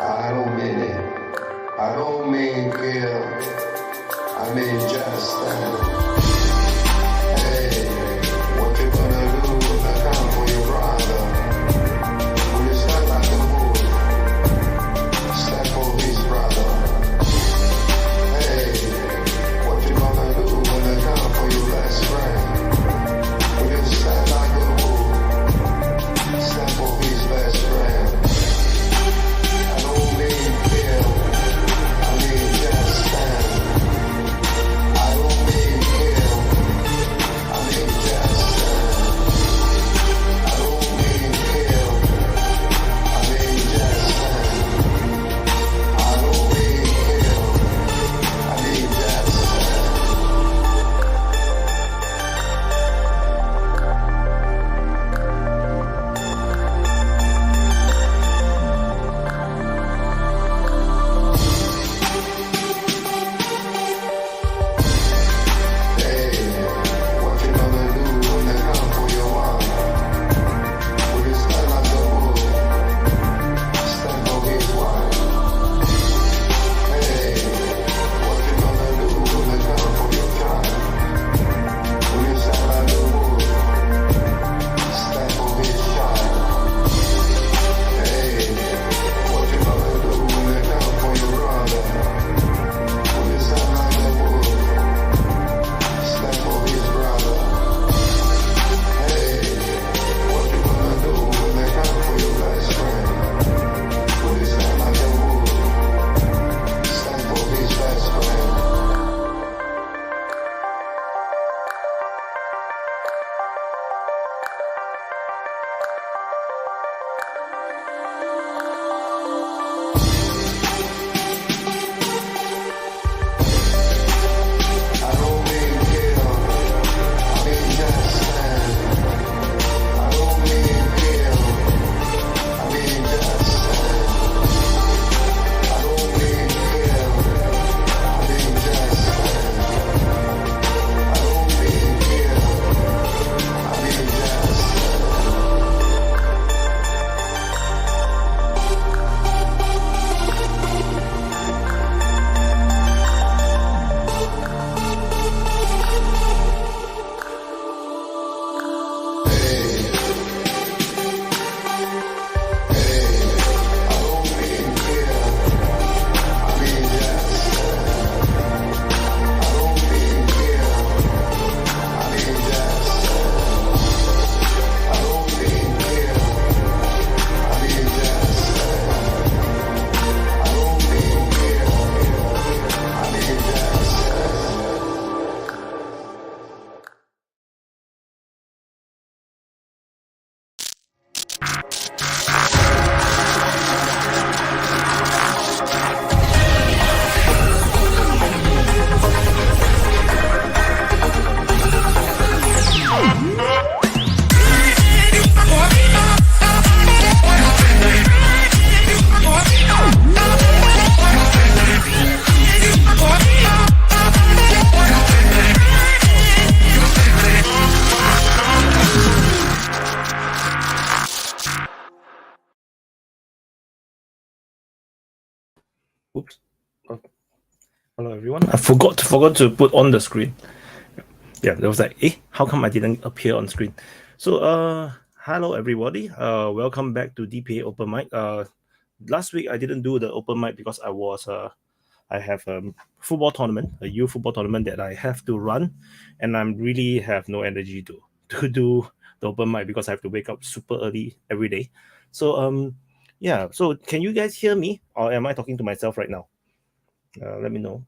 I don't mean it. I don't mean kill. I mean just stand. Hey, what you gonna do when I come for your brother? Will you stand like a bull? Stand for his brother. Hey, what you gonna do when I come for your best friend? Will you stand like a bull? Stand for his best friend. I don't mean kill. I mean just stand. I don't mean kill. I mean just stand. I don't mean kill. I mean just stand. I don't mean kill. I mean just stand. Hey, what you gonna do when they come for your mom? Will you stand like a bull? Stand for his wife. Hey, what you gonna do when they come for your child? Will you stand like a bull? Stand for his child. Hey, what you gonna do when they come for your brother? Will you stand like a bull? Stand for his brother. Hey, what you gonna do when they come for your best friend? Will you stand like a bull? Stand for his best friend. I don't mean kill. I mean just stand. I don't mean kill. I mean just stand. I don't mean kill. I mean just stand. I don't mean kill. I mean just stand. Hey, I don't mean kill. I mean just stand. I don't mean kill. I mean just stand. I don't mean kill. I mean just stand. I don't mean kill. I mean just Oops. Oh, hello everyone. I forgot to put on the screen. Yeah, there was like, how come I didn't appear on screen? So hello everybody. Welcome back to DPA Open Mic. Last week I didn't do the open mic because I have a football tournament, a youth football tournament that I have to run, and I really have no energy to do the open mic because I have to wake up super early every day. So yeah, so can you guys hear me, or am I talking to myself right now? Let me know.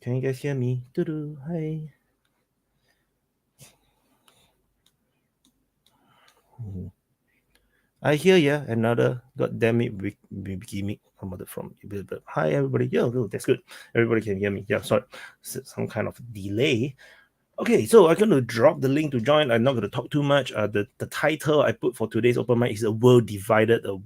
Can you guys hear me? Doo-doo, hi. I hear ya. Another goddamn it gimmick from. Hi everybody. Yeah, that's good. Everybody can hear me. Yeah, sorry, some kind of delay. Okay, so I'm going to drop the link to join. I'm not going to talk too much. The title I put for today's open mic is "A World Divided, a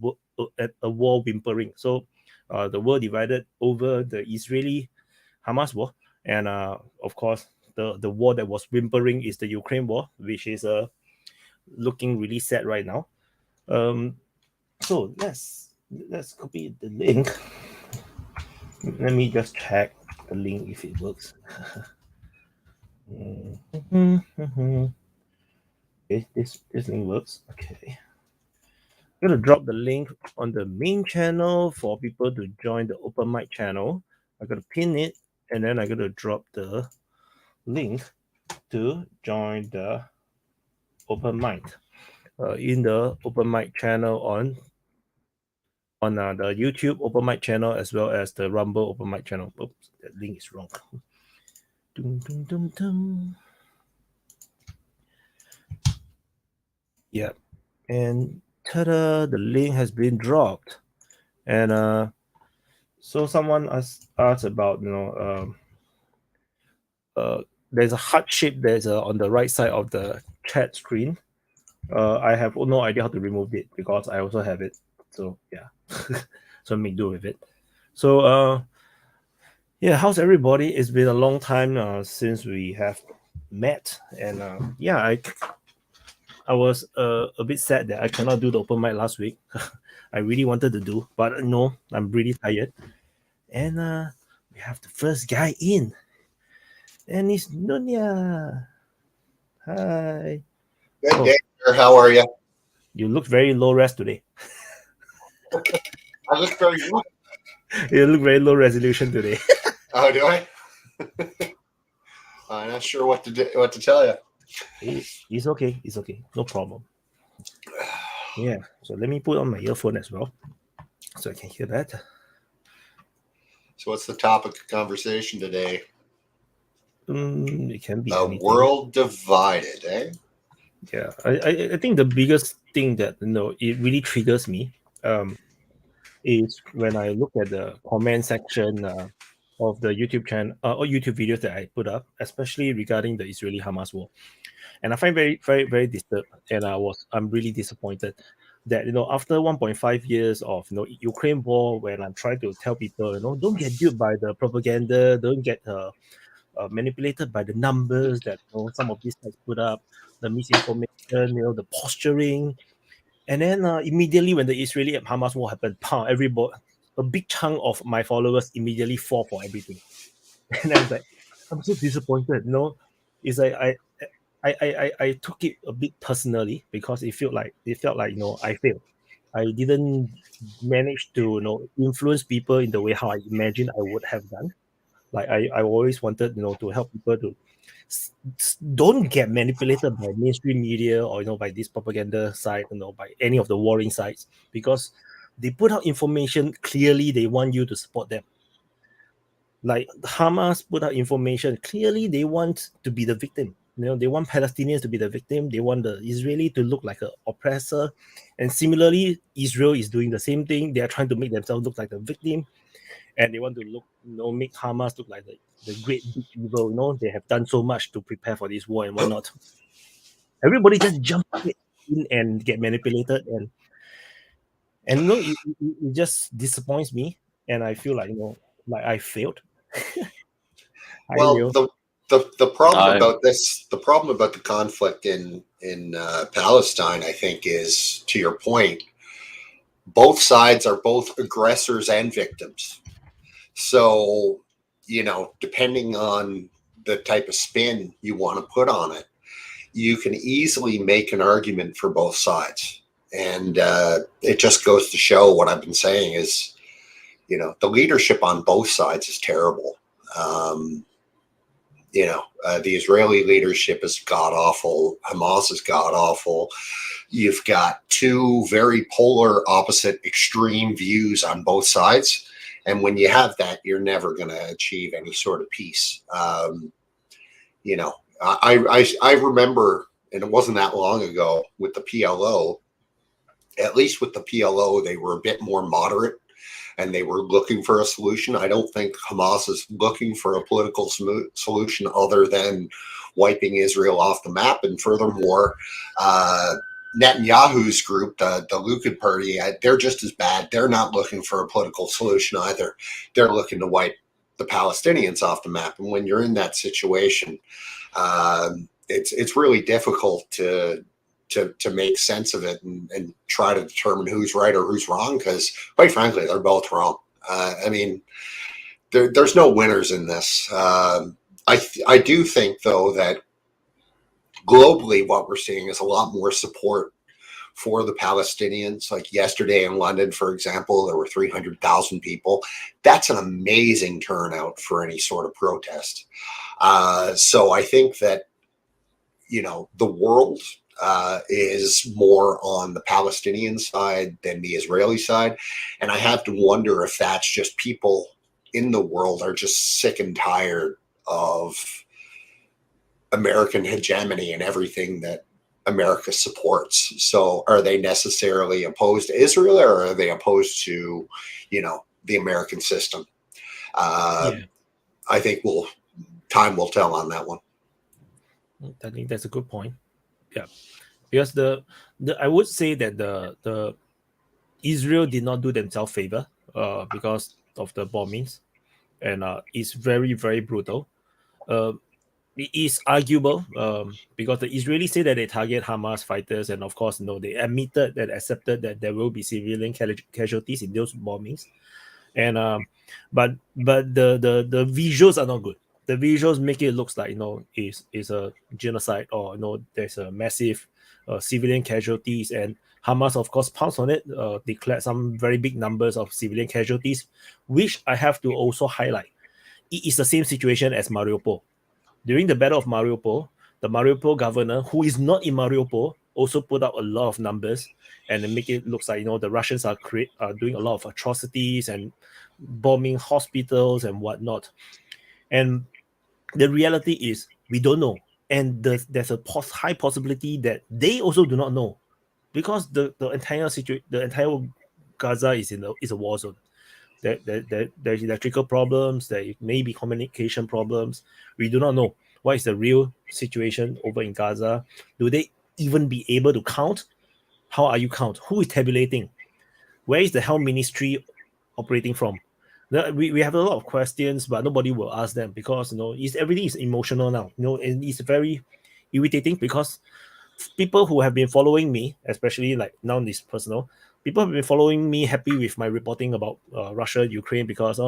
War Whimpering." So, the world divided over the Israeli-Hamas war, and of course, the war that was whimpering is the Ukraine war, which is looking really sad right now. So let's copy the link. Let me just check the link if it works. Okay, this link works. Okay. I'm gonna drop the link on the main channel for people to join the open mic channel. I'm gonna pin it, and then I'm gonna drop the link to join the open mic in the open mic channel on the YouTube open mic channel as well as the Rumble open mic channel. Oops, that link is wrong. Dum, dum, dum, dum. Yeah, and ta-da! The link has been dropped, and so someone asked about there's a heart shape that's on the right side of the chat screen. I have no idea how to remove it because I also have it. So yeah, so make do with it. So yeah, how's everybody? It's been a long time since we have met, and yeah, I was a bit sad that I cannot do the open mic last week. I really wanted to do, but no, I'm really tired. And we have the first guy in, and it's Nunya. Hi. Good day, sir. How are you? You look very low res today. I look very good. You look very low resolution today. Oh, do I? I'm not sure what to tell you. It's okay. It's okay. No problem. Yeah. So let me put on my earphone as well, so I can hear that. So, what's the topic of conversation today? It can be the anything. World divided, eh? Yeah. I think the biggest thing that it really triggers me is when I look at the comment section of the YouTube channel or YouTube videos that I put up, especially regarding the Israeli-Hamas war. And I find very, very, very disturbed, and I'm really disappointed that after 1.5 years of Ukraine war, when I'm trying to tell people don't get duped by the propaganda, don't get manipulated by the numbers that some of these guys put up, the misinformation, the posturing, and then immediately when the Israeli and Hamas war happened, a big chunk of my followers immediately fall for everything, and I was like, I'm so disappointed. It's like I took it a bit personally because it felt like I failed. I didn't manage to influence people in the way how I imagined I would have done. Like I always wanted to help people to don't get manipulated by mainstream media or by this propaganda side, by any of the warring sides, because they put out information clearly. They want you to support them. Like Hamas put out information clearly. They want to be the victim. They want Palestinians to be the victim. They want the Israeli to look like an oppressor, and similarly, Israel is doing the same thing. They are trying to make themselves look like the victim, and they want to make Hamas look like the great big evil. They have done so much to prepare for this war and whatnot. Everybody just jump in and get manipulated, and it just disappoints me, and I feel like like I failed. Well, the problem about this, the problem about the conflict in Palestine, I think, is, to your point, both sides are both aggressors and victims. So, depending on the type of spin you want to put on it, you can easily make an argument for both sides. And it just goes to show what I've been saying is, the leadership on both sides is terrible. The Israeli leadership is god-awful. Hamas is god-awful. You've got two very polar, opposite, extreme views on both sides. And when you have that, you're never going to achieve any sort of peace. I remember, and it wasn't that long ago, with the PLO, at least with the PLO, they were a bit more moderate and they were looking for a solution. I don't think Hamas is looking for a political solution other than wiping Israel off the map. And furthermore, Netanyahu's group, the Likud party, they're just as bad. They're not looking for a political solution either. They're looking to wipe the Palestinians off the map. And when you're in that situation, it's really difficult to to make sense of it and try to determine who's right or who's wrong, because quite frankly, they're both wrong. I mean, there's no winners in this. I do think, though, that globally what we're seeing is a lot more support for the Palestinians. Like yesterday in London, for example, there were 300,000 people. That's an amazing turnout for any sort of protest. So I think that, the world is more on the Palestinian side than the Israeli side. And I have to wonder if that's just people in the world are just sick and tired of American hegemony and everything that America supports. So are they necessarily opposed to Israel, or are they opposed to, the American system? I think time will tell on that one. I think that's a good point. Yeah, because I would say that the Israel did not do themselves favor because of the bombings, and it's very, very brutal. It is arguable because the Israelis say that they target Hamas fighters, and of course, they admitted that, accepted that there will be civilian casualties in those bombings, and but the visuals are not good. The visuals make it look like is a genocide, or there's a massive civilian casualties, and Hamas of course pounced on it, declared some very big numbers of civilian casualties, which I have to also highlight. It is the same situation as Mariupol. During the Battle of Mariupol, the Mariupol governor, who is not in Mariupol, also put out a lot of numbers and make it look like the Russians are doing a lot of atrocities and bombing hospitals and whatnot. And the reality is we don't know, and there's a high possibility that they also do not know, because the entire Gaza is a war zone. There's electrical problems, there may be communication problems. We do not know what is the real situation over in Gaza. Do they even be able to count? How are you count? Who is tabulating? Where is the health ministry operating from? We have a lot of questions, but nobody will ask them, because everything is emotional now. And it's very irritating, because people who have been following me, especially like now this personal, people have been following me happy with my reporting about Russia, Ukraine, because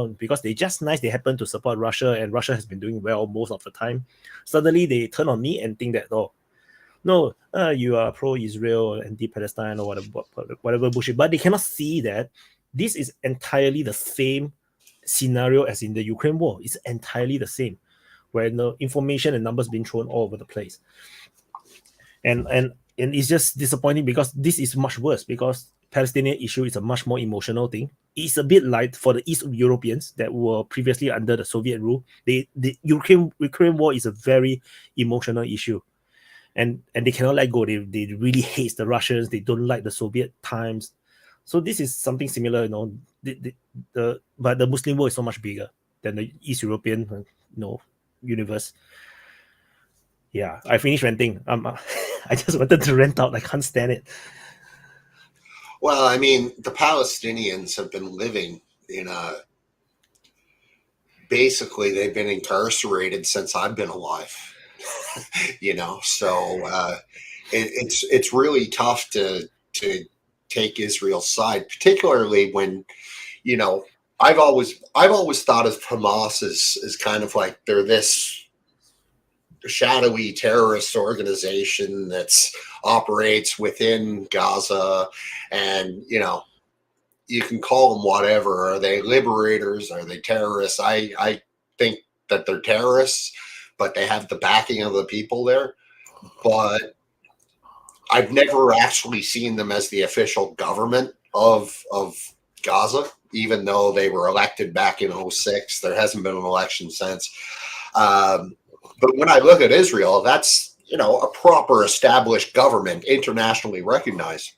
they just nice. They happen to support Russia, and Russia has been doing well most of the time. Suddenly they turn on me and think that, you are pro-Israel, anti-Palestine, or whatever bullshit. But they cannot see that this is entirely the same scenario as in the Ukraine war. It's entirely the same, where information and numbers being thrown all over the place. And it's just disappointing, because this is much worse, because Palestinian issue is a much more emotional thing. It's a bit like for the East Europeans that were previously under the Soviet rule. The Ukraine war is a very emotional issue, and they cannot let go. They really hate the Russians. They don't like the Soviet times. So this is something similar, but the Muslim war is so much bigger than the East European, universe. Yeah, I finished ranting. I just wanted to rant out. I can't stand it. Well, I mean, the Palestinians have been living in basically they've been incarcerated since I've been alive. So it's really tough to take Israel's side, particularly when, I've always thought of Hamas as kind of like they're this shadowy terrorist organization that's operates within Gaza, and you can call them whatever. Are they liberators? Are they terrorists? I think that they're terrorists, but they have the backing of the people there. But I've never actually seen them as the official government of Gaza, even though they were elected back in 2006. There hasn't been an election since. But when I look at Israel, that's, a proper established government, internationally recognized.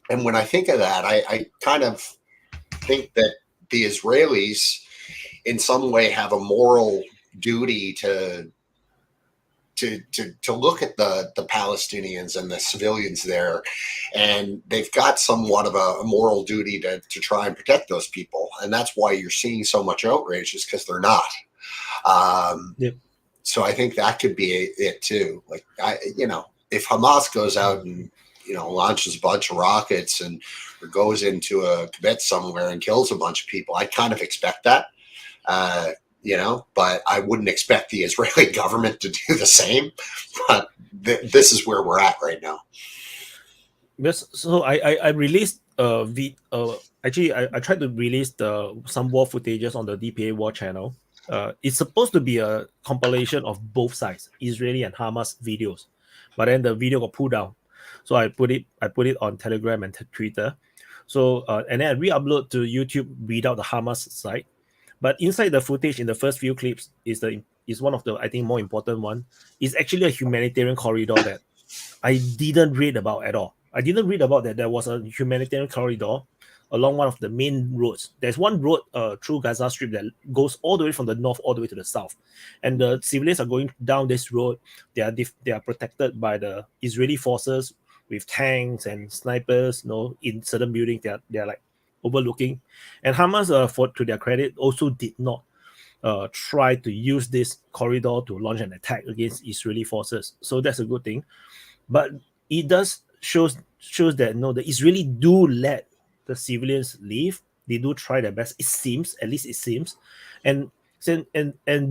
And when I think of that, I kind of think that the Israelis in some way have a moral duty to look at the Palestinians and the civilians there, and they've got somewhat of a moral duty to try and protect those people. And that's why you're seeing so much outrage, is because they're not. Yep. So I think that could be it too. Like, if Hamas goes out and launches a bunch of rockets and or goes into a Tibet somewhere and kills a bunch of people, I kind of expect that. But I wouldn't expect the Israeli government to do the same. But this is where we're at right now. Yes, so I released actually I tried to release some war footages on the DPA War channel. It's supposed to be a compilation of both sides, Israeli and Hamas videos, but then the video got pulled down. So I put it on Telegram and Twitter. So and then I re-upload to YouTube without the Hamas side. But inside the footage in the first few clips is one of the, I think, more important one. Is actually a humanitarian corridor that I didn't read about at all. I didn't read about that there was a humanitarian corridor along one of the main roads. There's one road through Gaza Strip that goes all the way from the north all the way to the south, and the civilians are going down this road. They are protected by the Israeli forces with tanks and snipers. In certain buildings they are like overlooking. And Hamas, to their credit, also did not try to use this corridor to launch an attack against Israeli forces. So that's a good thing. But it does shows that the Israeli do let the civilians leave. They do try their best. It seems, at least it seems, and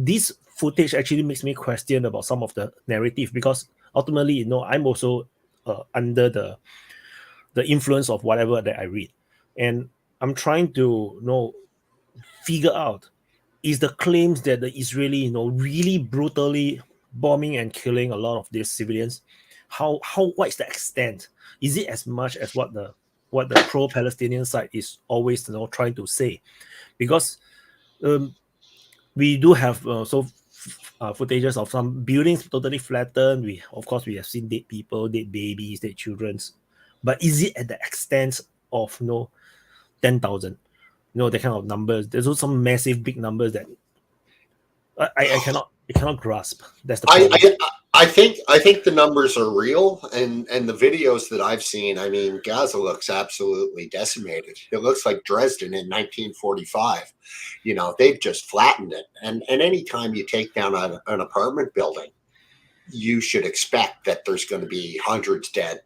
this footage actually makes me question about some of the narrative, because ultimately, I'm also under the influence of whatever that I read, and I'm trying to figure out, is the claims that the Israeli really brutally bombing and killing a lot of these civilians, what is the extent? Is it as much as what the pro-Palestinian side is always trying to say? Because we do have footages of some buildings totally flattened. Of course we have seen dead people, dead babies, dead children, but is it at the extent of 10,000? The kind of numbers. There's also some massive big numbers that I cannot grasp. That's the problem. I think the numbers are real, and the videos that I've seen, I mean, Gaza looks absolutely decimated. It looks like Dresden in 1945. They've just flattened it. And anytime you take down an apartment building, you should expect that there's going to be hundreds dead.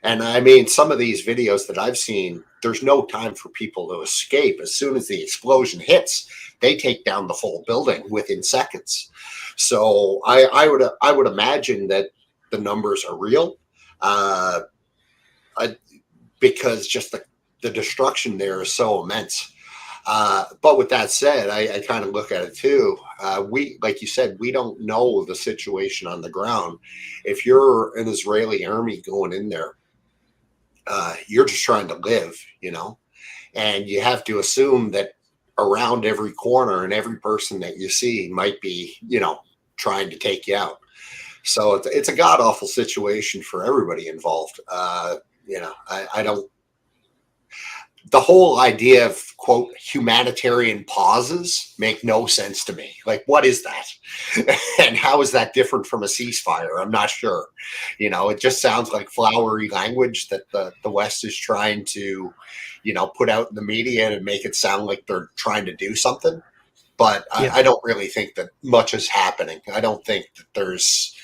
And I mean, some of these videos that I've seen, there's no time for people to escape. As soon as the explosion hits, they take down the full building within seconds. So I would imagine that the numbers are real, because just the destruction there is so immense. But with that said, I kind of look at it too. Like you said, we don't know the situation on the ground. If you're an Israeli army going in there, you're just trying to live, and you have to assume that around every corner and every person that you see might be, trying to take you out. So it's a god awful situation for everybody involved. I don't. The whole idea of, quote, humanitarian pauses make no sense to me. Like, what is that? And how is that different from a ceasefire? I'm not sure. It just sounds like flowery language that the West is trying to, put out in the media and make it sound like they're trying to do something. But I don't really think that much is happening. I don't think that there's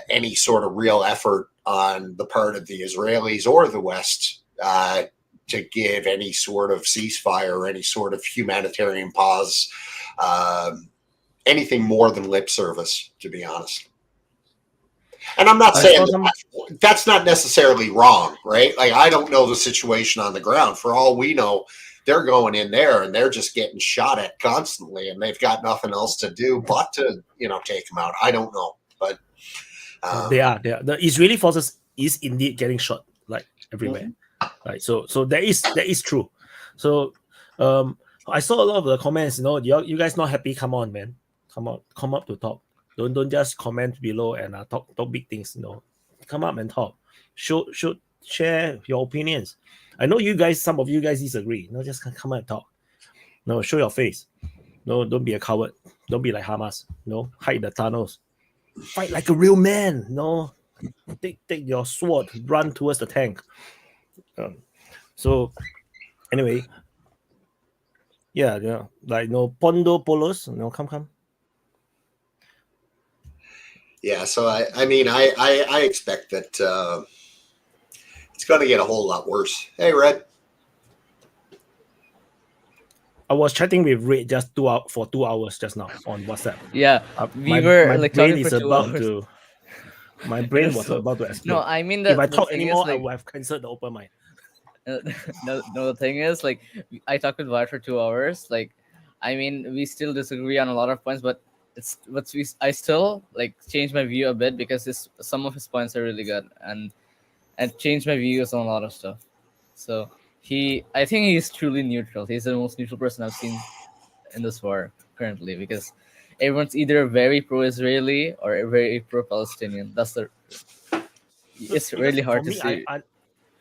any sort of real effort on the part of the Israelis or the West to give any sort of ceasefire or any sort of humanitarian pause, anything more than lip service, to be honest. And I'm not saying that's not necessarily wrong, right? Like, I don't know the situation on the ground. For all we know, they're going in there and they're just getting shot at constantly, and they've got nothing else to do but to, take them out. I don't know, but they are. The Israeli forces is indeed getting shot like everywhere. Mm-hmm. Right, so that is true. So I saw a lot of the comments. You guys not happy? Come on, man. Come up to talk. Don't just comment below and talk big things. Come up and talk. Should share your opinions. I know you guys. Some of you guys disagree. Just come up and talk. Show your face. Don't be a coward. Don't be like Hamas. Hide in the tunnels. Fight like a real man. Take your sword. Run towards the tank. So anyway, like Pondo Polos, come. Yeah, so I mean, I expect that it's going to get a whole lot worse. Hey, Red. I was chatting with Red just for 2 hours just now on WhatsApp. Yeah, my like brain talking is for 2 about hours. to. My brain was about to explode. No, I mean if I the talk thing anymore, is, like, I would have cancelled the open mic. no, the thing is, like, I talked with Wyatt for 2 hours. Like, I mean, we still disagree on a lot of points, but I still like change my view a bit because some of his points are really good, and changed my views on a lot of stuff. So I think he's truly neutral. He's the most neutral person I've seen in this war currently, because everyone's either very pro-Israeli or very pro-Palestinian. It's really hard to see.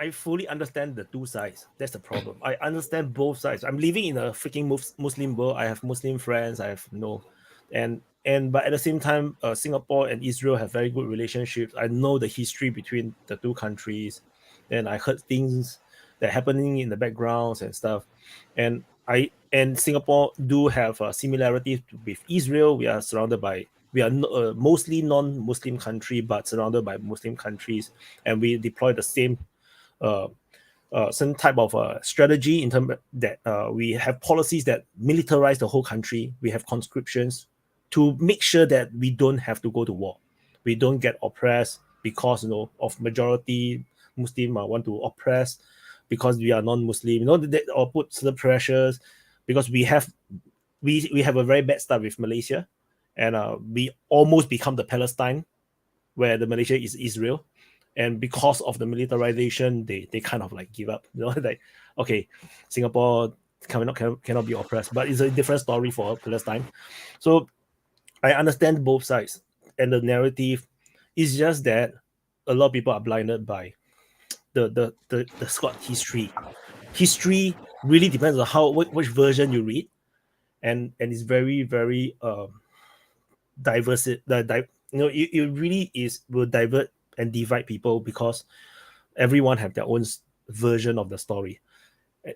I fully understand the two sides. That's the problem. I understand both sides. I'm living in a freaking Muslim world. I have Muslim friends. I have but at the same time, Singapore and Israel have very good relationships. I know the history between the two countries, and I heard things that happening in the backgrounds and stuff. And Singapore do have a similarity with Israel. We are mostly non-Muslim country, but surrounded by Muslim countries, and we deploy the same some type of strategy in terms that we have policies that militarize the whole country. We have conscriptions to make sure that we don't have to go to war. We don't get oppressed because of majority Muslim want to oppress because we are non-Muslim. Or put certain pressures because we have a very bad start with Malaysia, and we almost become the Palestine, where the Malaysia is Israel. And because of the militarization, they kind of like give up. Like, okay, Singapore cannot be oppressed, but it's a different story for Palestine. So I understand both sides, and the narrative is just that a lot of people are blinded by the Scott history. History really depends on which version you read, and it's very, very diverse. It really will divert and divide people because everyone have their own version of the story.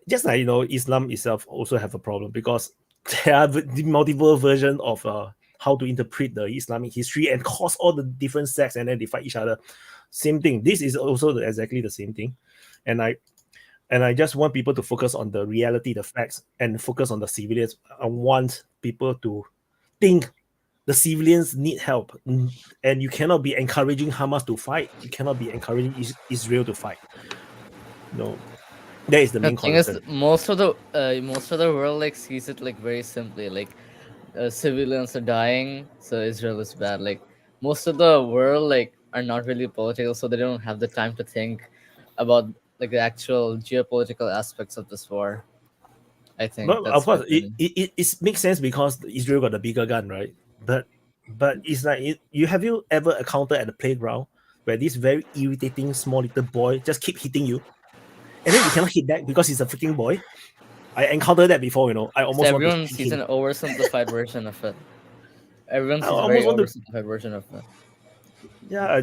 Just like Islam itself also have a problem because there are multiple versions of how to interpret the Islamic history and cause all the different sects, and then they fight each other. Same thing. This is also exactly the same thing, and I just want people to focus on the reality, the facts, and focus on the civilians. I want people to think the civilians need help, and you cannot be encouraging Hamas to fight. You cannot be encouraging Israel to fight. That is the main concern. Is most of the world like sees it like very simply, like civilians are dying, so Israel is bad. Like most of the world like are not really political, so they don't have the time to think about like the actual geopolitical aspects of this war. I think. But of course, it makes sense because Israel got the bigger gun, right? But it's like have you ever encountered at the playground where this very irritating small little boy just keep hitting you, and then you cannot hit back because he's a freaking boy? I encountered that before. I almost everyone sees an oversimplified version of it. Everyone sees a very oversimplified version of it. Yeah,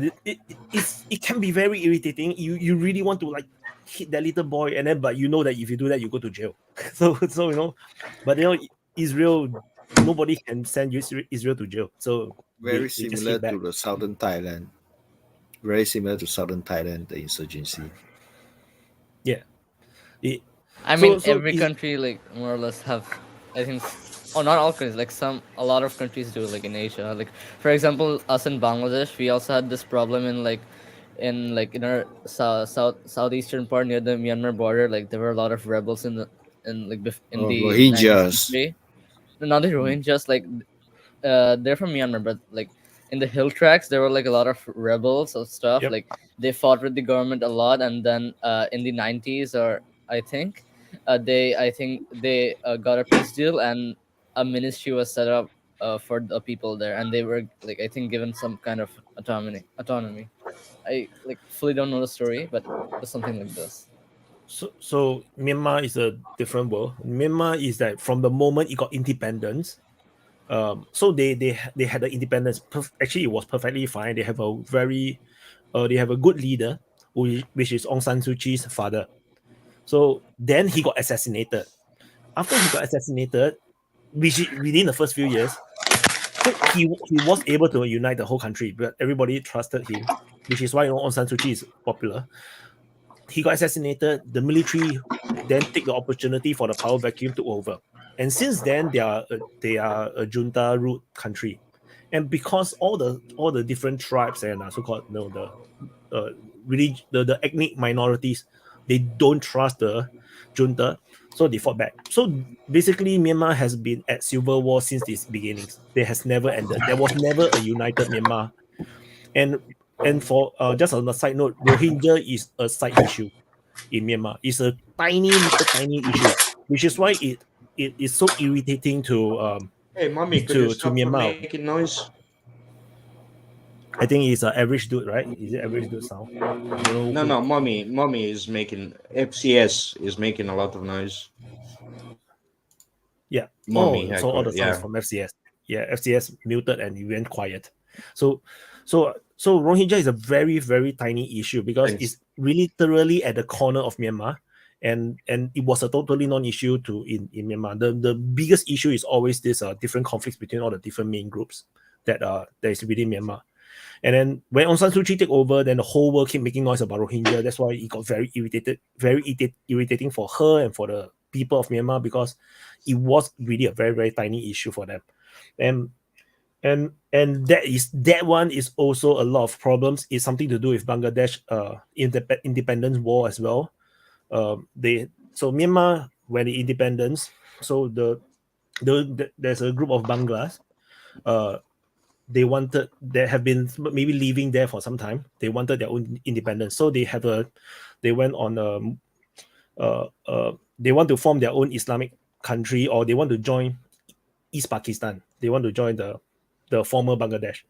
it can be very irritating. You really want to like hit that little boy, and then but that if you do that, you go to jail. so but Israel, nobody can send Israel to jail. So very similar to the southern Thailand. Very similar to southern Thailand, the insurgency. Yeah. Every country like more or less have, I think, not all countries, like a lot of countries do, like in Asia. Like for example, us in Bangladesh, we also had this problem in our southeastern part near the Myanmar border. Like there were a lot of rebels in the Rohingyas. Not the Rohingyas, like they're from Myanmar, but like in the hill tracks there were like a lot of rebels or stuff. Yep. Like they fought with the government a lot, and then in the 90s, or I think they got a peace deal, and a ministry was set up for the people there, and they were like, I think, given some kind of autonomy. I like fully don't know the story, but it's something like this. So Myanmar is a different world. Myanmar is that from the moment it got independence, so they had the independence. Actually, it was perfectly fine. They have a good leader, which is Aung San Suu Kyi's father. So then he got assassinated. After he got assassinated, within the first few years, So he was able to unite the whole country, but everybody trusted him, which is why Aung San Suu Kyi is popular. He got assassinated. The military then take the opportunity for the power vacuum to over, and since then they are a junta ruled country, and because all the different tribes and so-called the ethnic minorities, they don't trust the junta, so they fought back. So basically, Myanmar has been at civil war since its beginnings. They has never ended. There was never a united Myanmar, and for just on a side note, Rohingya is a side issue in Myanmar. It's a tiny issue, which is why it is so irritating to Hey, mommy, could to you stop Myanmar. making noise? I think it's an average dude, right? Is it average dude sound? No, mommy is making FCS is making a lot of noise. Yeah. Mommy, so all the sounds from FCS. Yeah, FCS muted and it went quiet. So Rohingya is a very, very tiny issue because it's really literally at the corner of Myanmar, and it was a totally non-issue in Myanmar. The biggest issue is always this different conflicts between all the different main groups that is within Myanmar. And then when Aung San Suu Kyi took over, then the whole world kept making noise about Rohingya. That's why it got very irritating for her and for the people of Myanmar, because it was really a very, very tiny issue for them. And that one is also a lot of problems. It's something to do with Bangladesh independence war as well. Myanmar, when the independence, so there's a group of Banglas. They have been maybe living there for some time. They wanted their own independence, so they want to form their own Islamic country, or they want to join East Pakistan. They want to join the former Bangladesh.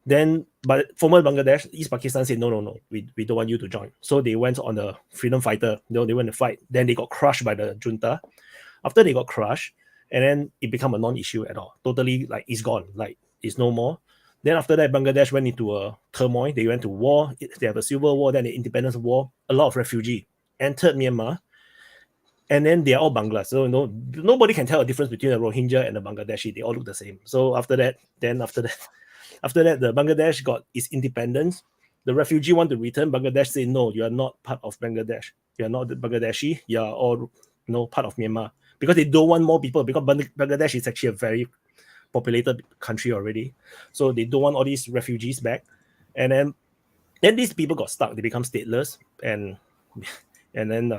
But former Bangladesh, East Pakistan said no, we don't want you to join. So they went on the freedom fighter. They went to fight. Then they got crushed by the junta. After they got crushed, and then it became a non-issue at all. Totally, like, it's gone. Like, it's no more. Then after that, Bangladesh went into a turmoil. They went to war. They have a civil war, then the independence war. A lot of refugees entered Myanmar, and then they are all Banglas. So nobody can tell a difference between a Rohingya and a Bangladeshi. They all look the same. So after that, the Bangladesh got its independence. The refugee want to return. Bangladesh say, no, you are not part of Bangladesh. You are not Bangladeshi. You are all part of Myanmar, because they don't want more people, because Bangladesh is actually a very populated country already. So they don't want all these refugees back. And then these people got stuck. They become stateless, and then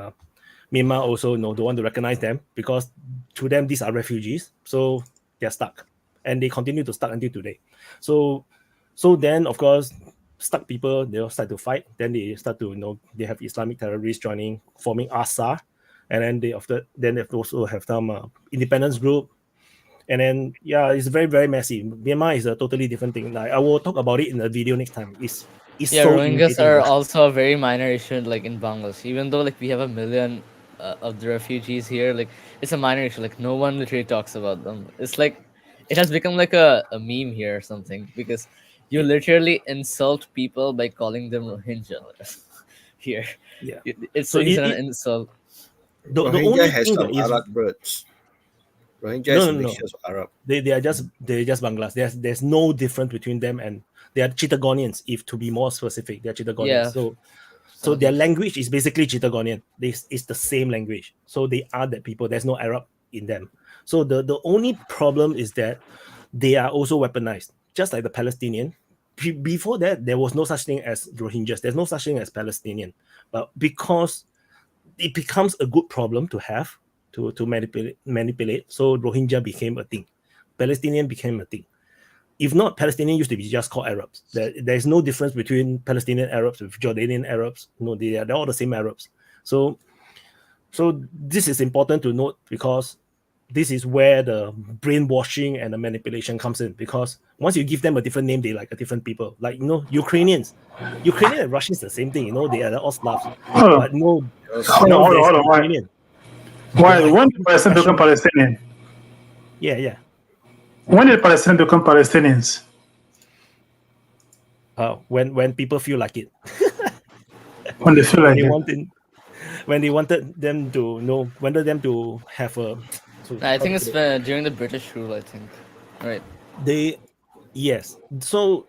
Myanmar also don't want to recognize them, because to them these are refugees. So they're stuck, and they continue to stuck until today. So then, of course, stuck people, they'll start to fight. Then they start to they have Islamic terrorists joining, forming ASA, and then they also have some independence group. And then it's very, very messy. Myanmar is a totally different thing. Like, I will talk about it in a video next time. It's so Rohingyas are also a very minor issue, like in Bangladesh. Even though we have 1 million of the refugees here, it's a minor issue. Like, no one literally talks about them. It's like it has become like a meme here or something, because you literally insult people by calling them Rohingya here. Yeah, it's an insult. The only has some Arab roots. Rohingya is a mixture of Arab. They're just Banglas. There's no difference between them, and they are Chittagonians. If to be more specific, they're Chittagonians. Yeah. So their language is basically Chittagonian. It's the same language. So they are that people. There's no Arab in them. So the only problem is that they are also weaponized, just like the Palestinian. Before that, there was no such thing as Rohingyas. There's no such thing as Palestinian. But because it becomes a good problem to have, to manipulate, so Rohingya became a thing. Palestinian became a thing. If not, Palestinian used to be just called Arabs. There's no difference between Palestinian Arabs with Jordanian Arabs. No, they're all the same Arabs. So this is important to note, because this is where the brainwashing and the manipulation comes in. Because once you give them a different name, they like a different people. Like, Ukrainians. Ukrainian and Russians the same thing. They are all Slavs. But no, hold on. Ukrainian. Why? When did Palestinians become Palestinian? Yeah. When did Palestinians become Palestinians? When people feel like it. When they feel like it. When they wanted them to have a. I think it's during the British rule, I think. Right. Yes. So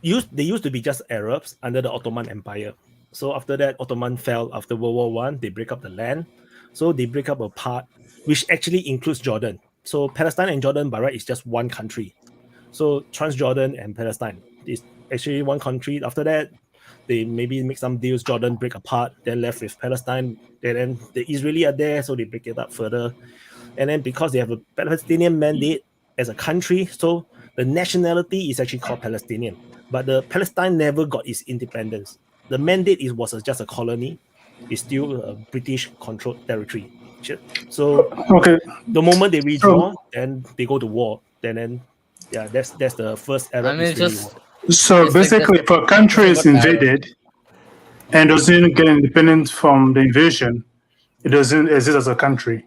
they used to be just Arabs under the Ottoman Empire. So after that, Ottoman fell after World War One. They break up the land. So they break up a part, which actually includes Jordan. So Palestine and Jordan by right is just one country. So Transjordan and Palestine is actually one country. After that, they maybe make some deals. Jordan break apart, then left with Palestine. And then the Israeli are there, so they break it up further. And then because they have a Palestinian mandate as a country, so the nationality is actually called Palestinian. But the Palestine never got its independence. The mandate was just a colony. It's still a British-controlled territory. So Okay. the moment they withdraw, then they go to war. Then yeah, that's the first Arab Israeli war. So It's basically, like if a country is invaded and doesn't get independence from the invasion, it doesn't exist as a country.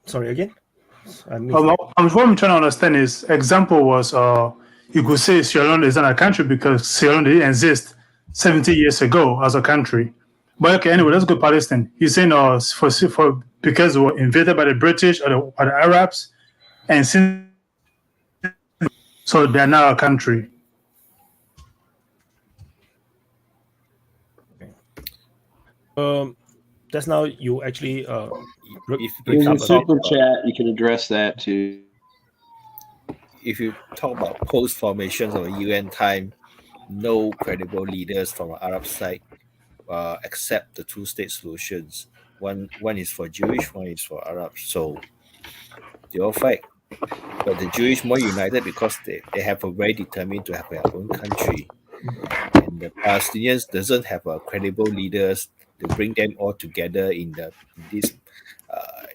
Sorry, again? What I'm trying to understand is, example was, you could say Sierra Leone is not a country because Sierra Leone didn't exist 70 years ago as a country. But okay, anyway, let's go Palestine. He's saying because they were invaded by the British or the Arabs, and since so they're now a country. Just now you actually if in the super chat you can address that too. If you talk about post formations of UN time, no credible leaders from the Arab side accept the two-state solutions. One is for Jewish, one is for Arabs. So they all fight. But the Jewish more united because they have a very determined to have their own country. And the Palestinians doesn't have a credible leaders to bring them all together in this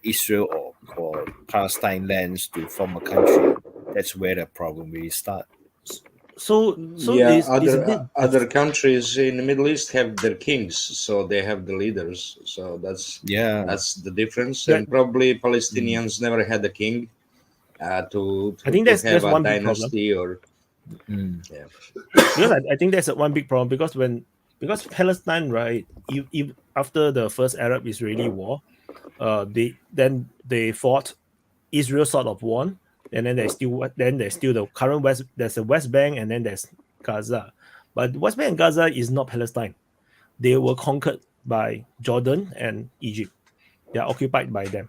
Israel or Palestine lands to form a country. That's where the problem really starts. So yeah, other countries in the Middle East have their kings, so they have the leaders. So that's the difference. And probably Palestinians never had a king to I think that's have a one dynasty or because I think that's one big problem because Palestine, right? After the first Arab-Israeli war, they fought. Israel sort of won, and then there's still the current West. There's the West Bank, and then there's Gaza. But West Bank and Gaza is not Palestine. They were conquered by Jordan and Egypt. They are occupied by them.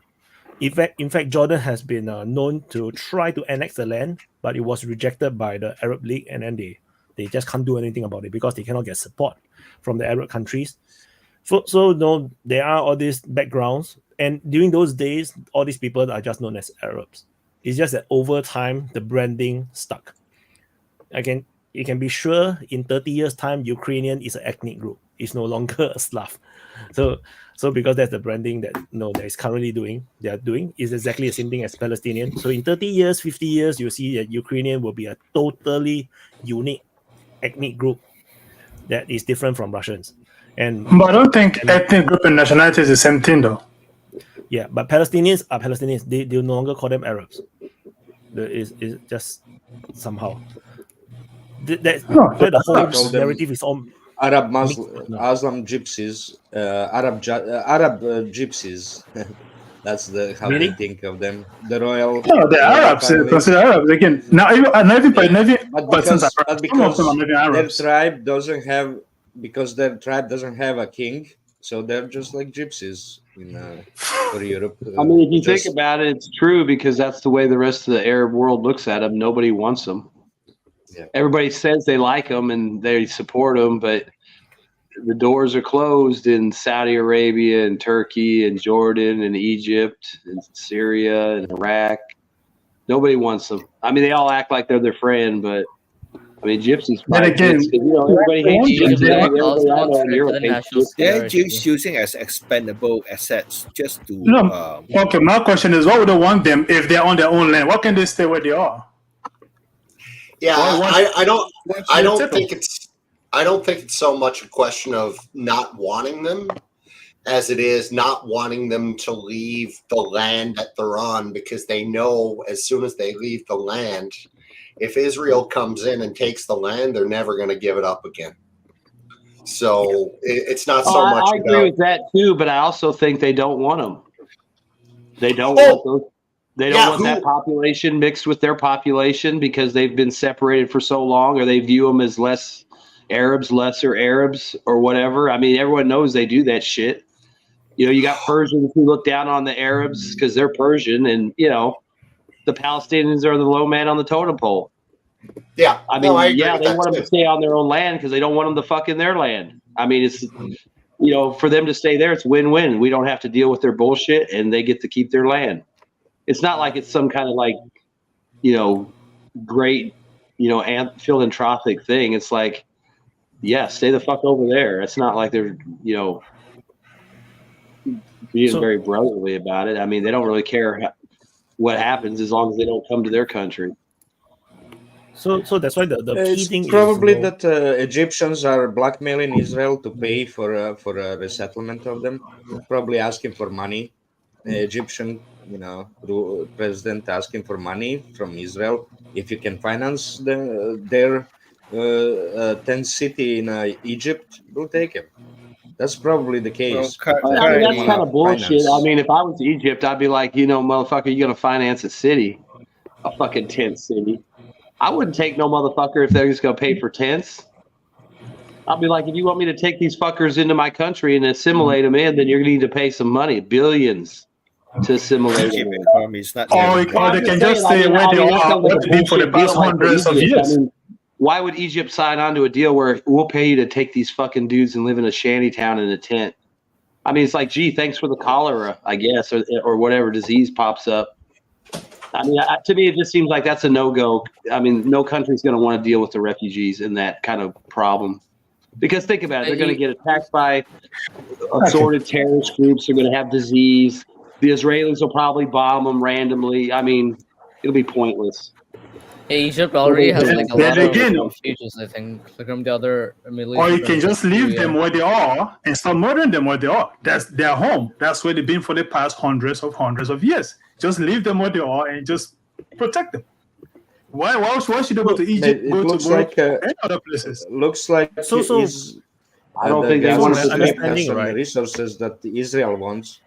In fact, Jordan has been known to try to annex the land, but it was rejected by the Arab League, and then they just can't do anything about it because they cannot get support from the Arab countries. So no, there are all these backgrounds, and during those days, all these people are just known as Arabs. It's just that over time, the branding stuck. You can be sure in 30 years' time, Ukrainian is an ethnic group. It's no longer a Slav. So because that's the branding that that is currently they are doing is exactly the same thing as Palestinian. So in 30 years, 50 years, you'll see that Ukrainian will be a totally unique ethnic group that is different from Russians. But I don't think ethnic group and nationality is the same thing, though. Yeah, but Palestinians are Palestinians. They no longer call them Arabs. It's just somehow. That's where the whole narrative is all. Arab Muslim gypsies, Arab gypsies. That's how they think of them. The royal. No, the Arabs consider Arabs again. Now, because their tribe doesn't have a king, so they're just like gypsies for Europe. I mean, if you think about it, it's true because that's the way the rest of the Arab world looks at them. Nobody wants them. Yeah. Everybody says they like them and they support them, but the doors are closed in Saudi Arabia and Turkey and Jordan and Egypt and Syria and Iraq. Nobody wants them. I mean, they all act like they're their friend, but I mean, gypsies. But again, everybody hates gypsies. They're just using as expendable assets just to. No. Okay, my question is, why would they want them if they're on their own land? Why can't they stay where they are? Yeah, I don't think it's so much a question of not wanting them as it is not wanting them to leave the land that they're on, because they know as soon as they leave the land, if Israel comes in and takes the land, they're never going to give it up again. So it's not so much. I agree with that too, but I also think they don't want them. They don't want those. They don't want that population mixed with their population because they've been separated for so long, or they view them as less Arabs, lesser Arabs, or whatever. I mean, everyone knows they do that shit. You know, you got Persians who look down on the Arabs because they're Persian, and you know, the Palestinians are the low man on the totem pole. Yeah, I mean, they want them to stay on their own land because they don't want them to fuck in their land. I mean, it's, you know, for them to stay there, it's win-win. We don't have to deal with their bullshit, and they get to keep their land. It's not like it's some kind of like, you know, great, you know, philanthropic thing. It's like, yeah, stay the fuck over there. It's not like they're, you know, being very brotherly about it. I mean, they don't really care what happens as long as they don't come to their country. So that's why the key thing probably is that Egyptians are blackmailing Israel to pay for a resettlement of them. Probably asking for money. Egyptian, you know, president asking for money from Israel. If you can finance their 10th city in Egypt, we'll take him. That's probably the case. Well, I mean, that's kind of bullshit. I mean, if I was Egypt, I'd be like, you know, motherfucker, you're going to finance a city, a fucking 10th city. I wouldn't take no motherfucker if they're just going to pay for tents. I'll be like, if you want me to take these fuckers into my country and assimilate them in, then you're going to need to pay some money, billions, to assimilate them in. Or they can just stay where they are for the past hundreds of years. I mean, why would Egypt sign on to a deal where we'll pay you to take these fucking dudes and live in a shanty town in a tent? I mean, it's like, gee, thanks for the cholera, I guess, or whatever disease pops up. I mean, to me, it just seems like that's a no-go. I mean, no country's going to want to deal with the refugees in that kind of problem. Because think about it, they're going to get attacked by assorted terrorist groups. They're going to have disease. The Israelis will probably bomb them randomly. I mean, it'll be pointless. Egypt already has like a lot of refugees, I think, from the other Middle East. Or you can just leave them where they are and start murdering them where they are. That's their home. That's where they've been for the past hundreds of years. Just leave them where they are and just protect them. Why should they go to Egypt? Go to any other places? Looks like I don't think they want to understand some resources that Israel wants.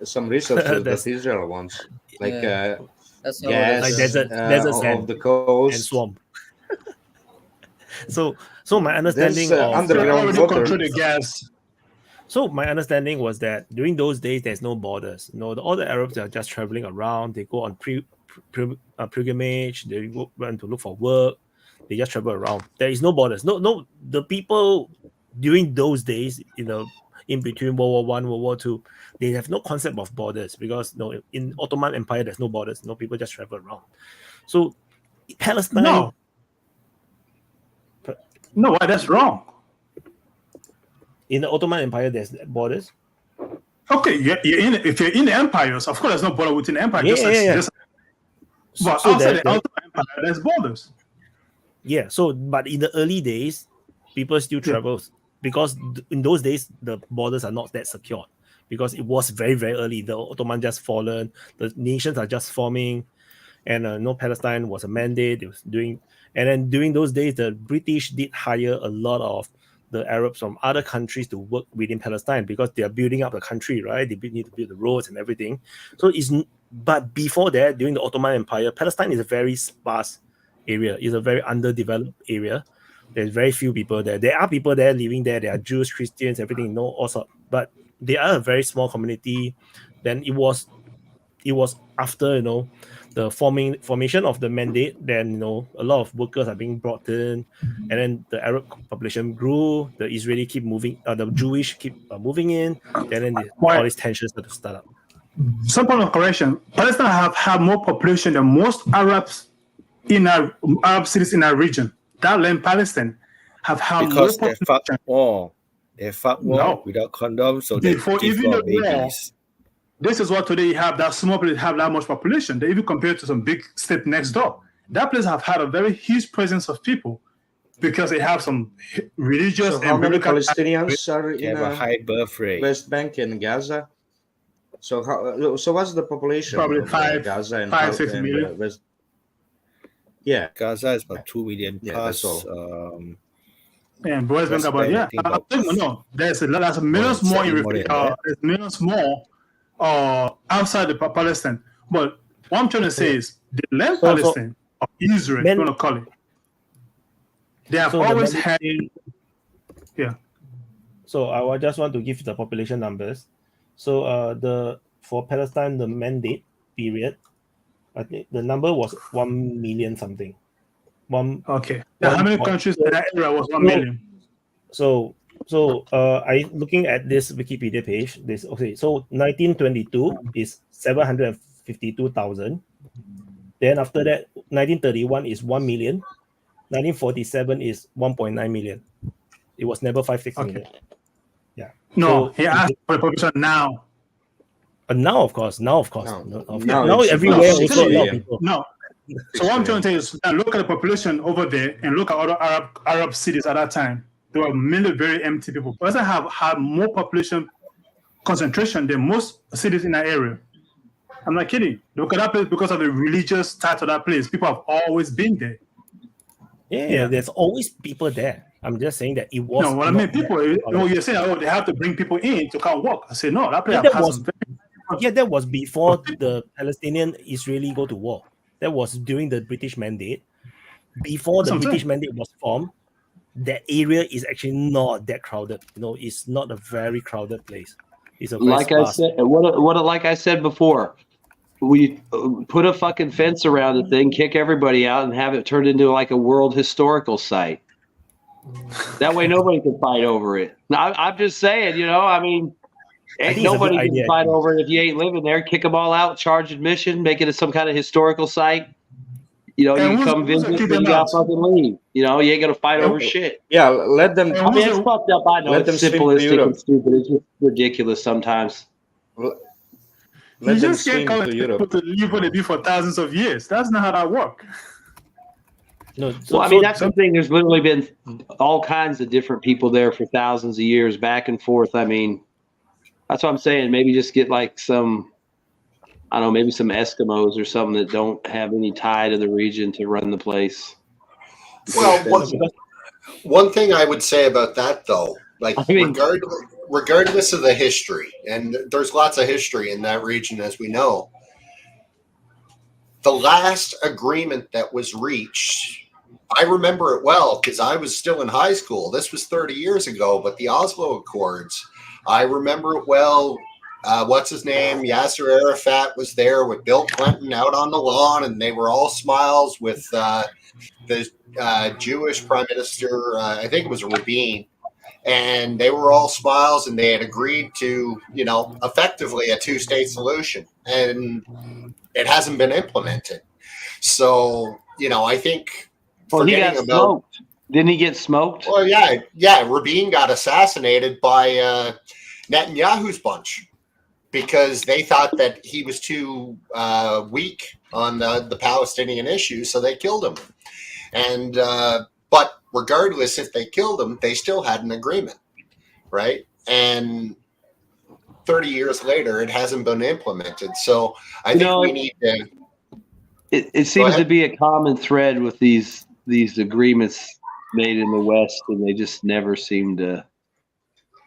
Some resources that Israel wants, like gas, like desert of the coast and swamp. So my understanding of underground water. Control the gas. So my understanding was that during those days, there's no borders. You know, all the Arabs are just traveling around. They go on pilgrimage. They went to look for work. They just travel around. There is no borders. No. The people during those days, you know, in between World War I, World War II, they have no concept of borders because in Ottoman Empire there's no borders. No, people just travel around. So Palestine. No, that's wrong. In the Ottoman Empire, there's borders. Okay, if you're in the empires, of course, there's no border within the empire. But outside the Ottoman Empire, there's borders. Yeah. So, but in the early days, people still travel because in those days the borders are not that secure because it was very, very early. The Ottoman just fallen. The nations are just forming, and no Palestine was a mandate. They was doing, and then during those days, the British did hire a lot of the Arabs from other countries to work within Palestine because they are building up the country, right? They need to build the roads and everything. But before that, during the Ottoman Empire, Palestine is a very sparse area. It's a very underdeveloped area. There's very few people there. There are people there living there. There are Jews, Christians, everything, also. But they are a very small community. Then it was after, the formation of the mandate, then a lot of workers are being brought in, and then the Arab population grew, the Israeli keep moving, the Jewish keep moving in, and then all these tensions start to start up. Some point of correction: Palestine have had more population than most Arabs in Arab cities in our region. That land, Palestine, have had because more population. They fuck more without condoms, so they give more babies. This is what today you have that small place have that much population. They even compared to some big state next door. That place have had a very huge presence of people because they have some religious and how many Palestinians are in a high birth rate. West Bank and Gaza? So what's the population? Probably Gaza and 6 million. West. Gaza is about 2 million plus. And West Bank about no. There's millions more in there's millions more outside the Palestine, but What I'm trying to say is the land Palestine or Israel, if you want to call it, they have always had. Yeah. So I just want to give the population numbers. So for Palestine, the mandate period, I think the number was 1 million something. Okay. How many countries in that area was 1 million? So I looking at this Wikipedia page. So 1922 is 752,000. Then after that, 1931 is 1 million. 1947 is 1.9 million. It was never 5-6 million. Yeah. No, he asked for the population now. Now, of course. Now it's everywhere about also a lot of people. No. So what I'm trying to tell you is look at the population over there and look at other Arab cities at that time. There were many very empty people. Palestine have had more population concentration than most cities in that area. I'm not kidding. Look at that place because of the religious type of that place. People have always been there. Yeah, there's always people there. I'm just saying that it was. No, what I mean, people. You're saying, they have to bring people in to come work. I say no. That place that was before the Palestinian Israeli go to war. That was during the British mandate. Before the British mandate was formed, that area is actually not that crowded. It's not a very crowded place. It's a very like I said before, we put a fucking fence around the thing, kick everybody out, and have it turned into like a world historical site. That way, nobody can fight over it. Now, I'm just saying, nobody can fight over it if you ain't living there. Kick them all out, charge admission, make it some kind of historical site. You can come visit, and you got fucking leave. You ain't gonna fight over shit. Yeah, let them. I mean, it's fucked up. I know it's simplistic and stupid. It's just ridiculous sometimes. You just can't call people to live what they do for thousands of years. That's not how that works. No, that's the thing. There's literally been all kinds of different people there for thousands of years, back and forth. I mean, that's what I'm saying. Maybe just get like some, I don't know, maybe some Eskimos or something that don't have any tie to the region to run the place. Well, one thing I would say about that, though, regardless of the history, and there's lots of history in that region, as we know, the last agreement that was reached, I remember it well because I was still in high school. This was 30 years ago, but the Oslo Accords, I remember it well. What's his name? Yasser Arafat was there with Bill Clinton out on the lawn, and they were all smiles with the Jewish Prime Minister, I think it was Rabin, and they were all smiles, and they had agreed to, effectively a two-state solution, and it hasn't been implemented. So, I think. Well, he got smoked. Didn't he get smoked? Well, yeah. Rabin got assassinated by Netanyahu's bunch because they thought that he was too weak on the Palestinian issue, so they killed him. And but regardless, if they killed him, they still had an agreement, right? And 30 years later, it hasn't been implemented. So I think we need to. It seems to be a common thread with these agreements made in the West, and they just never seem to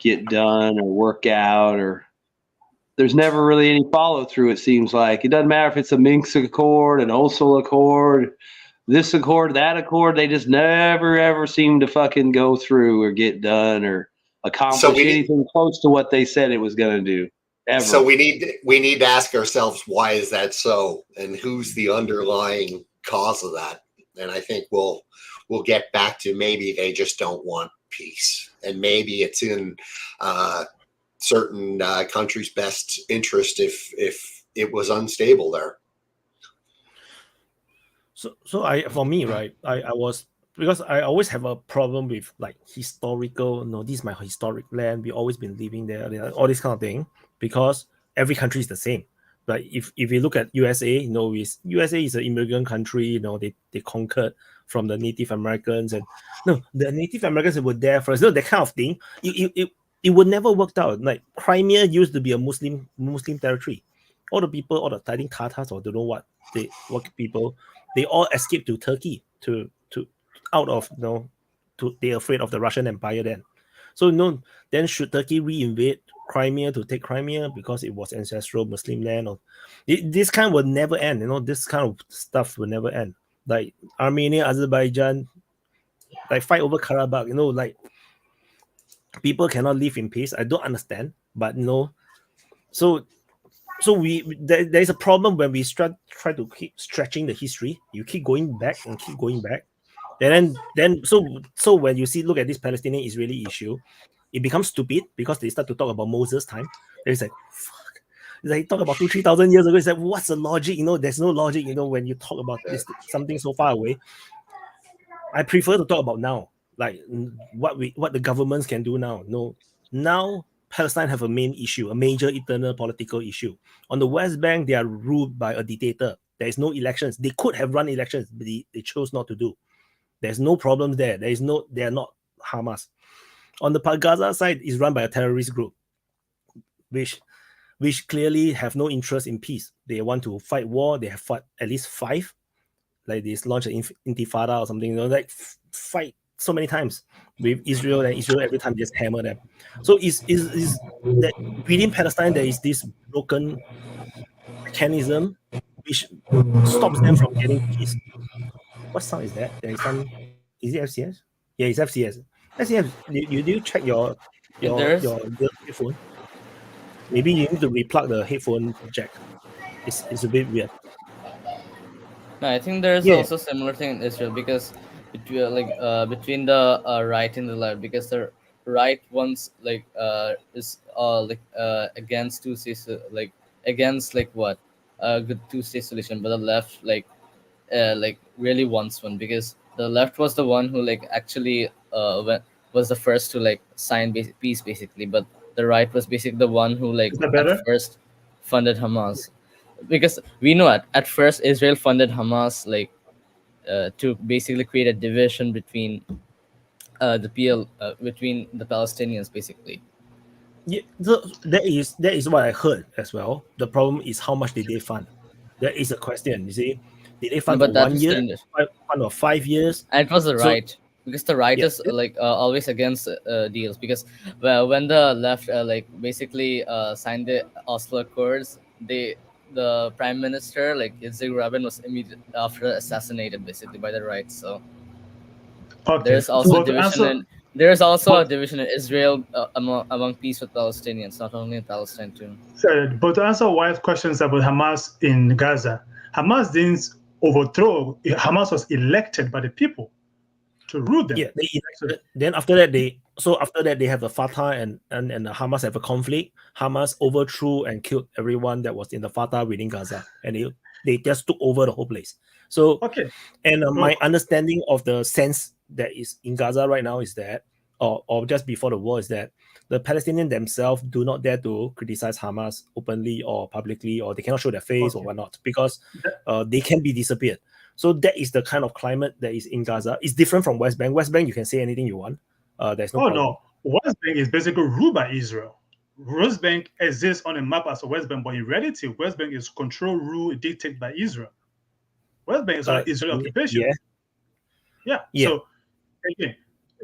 get done or work out, or there's never really any follow through. It seems like it doesn't matter if it's a Minsk Accord, an Oslo Accord, this accord, that accord. They just never ever seem to fucking go through or get done or accomplish anything close to what they said it was going to do. Ever. So we need to ask ourselves, why is that so, and who's the underlying cause of that? And I think we'll get back to maybe they just don't want peace, and maybe it's in certain countries' best interest if it was unstable there. So for me, right, I was, because I always have a problem with like historical, this is my historic land, we always been living there, all this kind of thing, because every country is the same. Like if you look at USA, USA is an immigrant country, they conquered from the Native Americans, and the Native Americans were there first, that kind of thing. It would never work out. Like Crimea used to be a Muslim territory. All the people, all the I think Tatars or don't know what people, they all escaped to Turkey to out of they're afraid of the Russian Empire then. So then should Turkey reinvade Crimea to take Crimea because it was ancestral Muslim land. Or this kind will never end. This kind of stuff will never end. Like Armenia, Azerbaijan, like fight over Karabakh. Like people cannot live in peace. I don't understand, but so there's a problem when we try to keep stretching the history. You keep going back and keep going back, and then so when you look at this Palestinian Israeli issue, it becomes stupid because they start to talk about Moses' time. It's like, fuck. It's like talk about 2,000-3,000 years ago. It's like, what's the logic? There's no logic. When you talk about this something so far away. I prefer to talk about now, like what the governments can do now. Now Palestine have a main issue, a major internal political issue. On the West Bank, they are ruled by a dictator. There is no elections. They could have run elections, but they chose not to do. There's no problems there. They are not Hamas. On the Gaza side, is run by a terrorist group, which clearly have no interest in peace. They want to fight war. They have fought at least 5. Like they launched an intifada or something. Like fight so many times with Israel, and Israel every time just hammer them. So is that within Palestine there is this broken mechanism which stops them from getting peace. What sound is that? There is some. Is it FCS? Yeah, it's FCS. FCS. You check your headphone? Maybe you need to replug the headphone jack. It's a bit weird. No, I think there's also similar thing in Israel because between the right and the left, because the right ones is against two states, against what good two-state solution, but the left really wants one, because the left was the one who actually was the first to sign peace basically, but the right was basically the one who at first funded Hamas, because we know at first Israel funded Hamas to basically create a division between between the Palestinians basically. Yeah, that is what I heard as well. The problem is how much did they fund? That is a question. You see, did they fund for 1 year, fund for 5 years? And it was the right, because the right is always against deals, because when the left basically signed the Oslo Accords, the prime minister Yitzhak Rabin was immediately after assassinated basically by the right. So there's also a division in Israel among peace with Palestinians, not only in Palestine too. But to answer Wyatt's questions about Hamas in Gaza, Hamas didn't overthrow. Hamas was elected by the people to rule them. Yeah, they elected. Then after that, they have the Fatah and the Hamas have a conflict. Hamas overthrew and killed everyone that was in the Fatah within Gaza, and they just took over the whole place. So my understanding of the sense that is in Gaza right now is that, or just before the war, is that the Palestinians themselves do not dare to criticize Hamas openly or publicly, or they cannot show their face or whatnot, because they can be disappeared. So that is the kind of climate that is in Gaza. It's different from West Bank. West Bank, you can say anything you want. There's no problem. No. West Bank is basically ruled by Israel. West Bank exists on a map as a West Bank, but in reality, West Bank is controlled, ruled, dictated by Israel. West Bank is an Israeli occupation. Yeah. So again,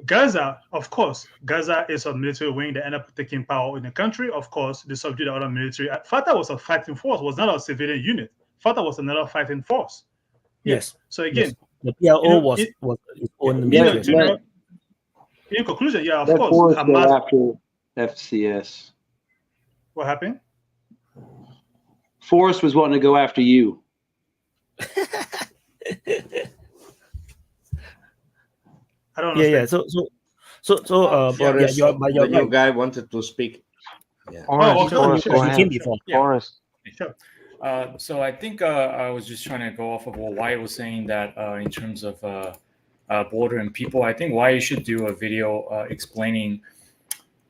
Gaza, of course, Gaza is a military wing that ended up taking power in the country. Of course, they subdued the other military. Fatah was a fighting force, was not a civilian unit. Fatah was another fighting force. Yes. So again, the PLO was its own military. In conclusion, of course, Hamas after FCS. What happened? Forrest was wanting to go after you. I don't know. Yeah. Your guy wanted to speak. Yeah. Forrest, Sure. So I think I was just trying to go off of what Wyatt was saying, that in terms of border and people, I think Wyatt should do a video explaining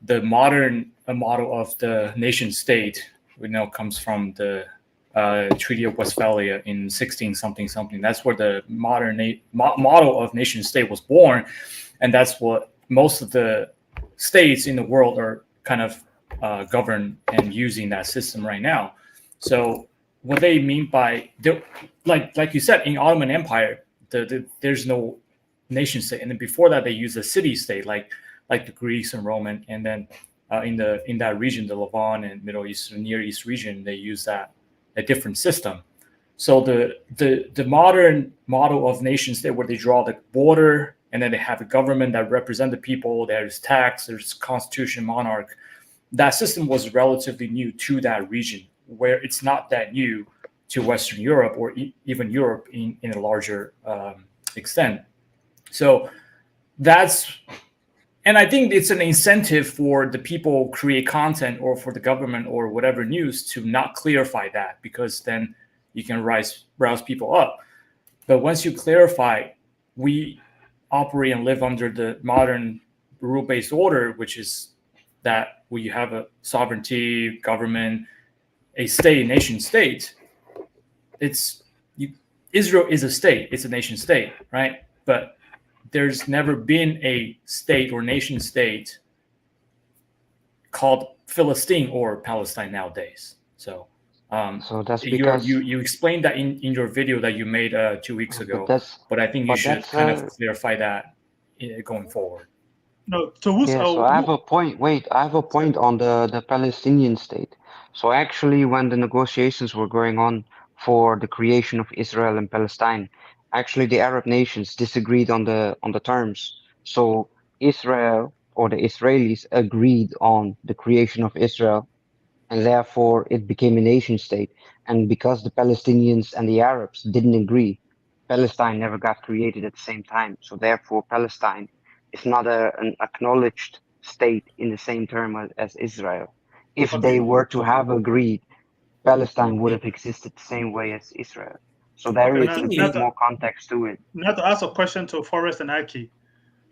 the modern model of the nation state. We know comes from the Treaty of Westphalia in 16-something. That's where the modern model of nation state was born, and that's what most of the states in the world are kind of governed and using that system right now. So what they mean by like you said, in Ottoman Empire, there's no nation state, and then before that they used a city state like the Greeks and Roman, and then in that region, the Levant and Middle East, Near East region, they use a different system. So the modern model of nation state, where they draw the border and then they have a government that represent the people, there's tax, there's constitution, monarch. That system was relatively new to that region, where it's not that new to Western Europe or even Europe in a larger extent. So and I think it's an incentive for the people who create content or for the government or whatever news to not clarify that, because then you can rouse people up. But once you clarify, we operate and live under the modern rule-based order, which is that we have a sovereignty, government, a state, nation state. Israel is a state, it's a nation state, right? But there's never been a state or nation state called Philistine or Palestine nowadays. So that's because you explained that in your video that you made 2 weeks ago, but I think you should kind of clarify that going forward. No, to so I have a point. Wait, I have a point on the Palestinian state. So actually, when the negotiations were going on for the creation of Israel and Palestine, actually the Arab nations disagreed on the terms. So Israel, or the Israelis, agreed on the creation of Israel, and therefore it became a nation state. And because the Palestinians and the Arabs didn't agree, Palestine never got created at the same time. So therefore Palestine is not an acknowledged state in the same term as Israel. If they were to have agreed, Palestine would have existed the same way as Israel. So there is a bit more context to it. Now to ask a question to Forrest and Aki.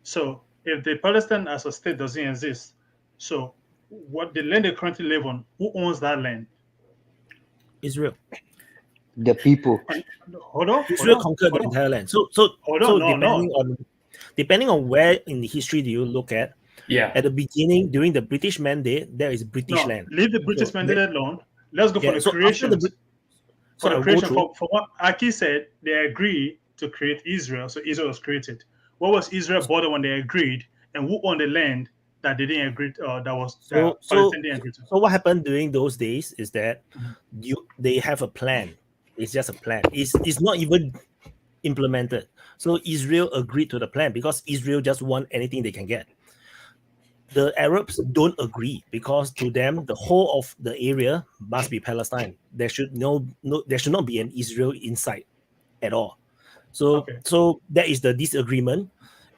So if the Palestine as a state doesn't exist, so what the land they currently live on, who owns that land? Israel. The people. Israel conquered the entire land. So depending on where in the history do you look at, at the beginning, during the British Mandate, there is British land. Leave the British Mandate alone. Let's go for the creation. For what Aki said, they agreed to create Israel, so Israel was created. What was Israel border when they agreed, and who owned the land that they didn't agree? Palestine didn't agree to. So what happened during those days is that they have a plan. It's just a plan. It's not even implemented. So Israel agreed to the plan because Israel just want anything they can get. The Arabs don't agree because to them the whole of the area must be Palestine. There should not be an Israel inside at all. So that is the disagreement,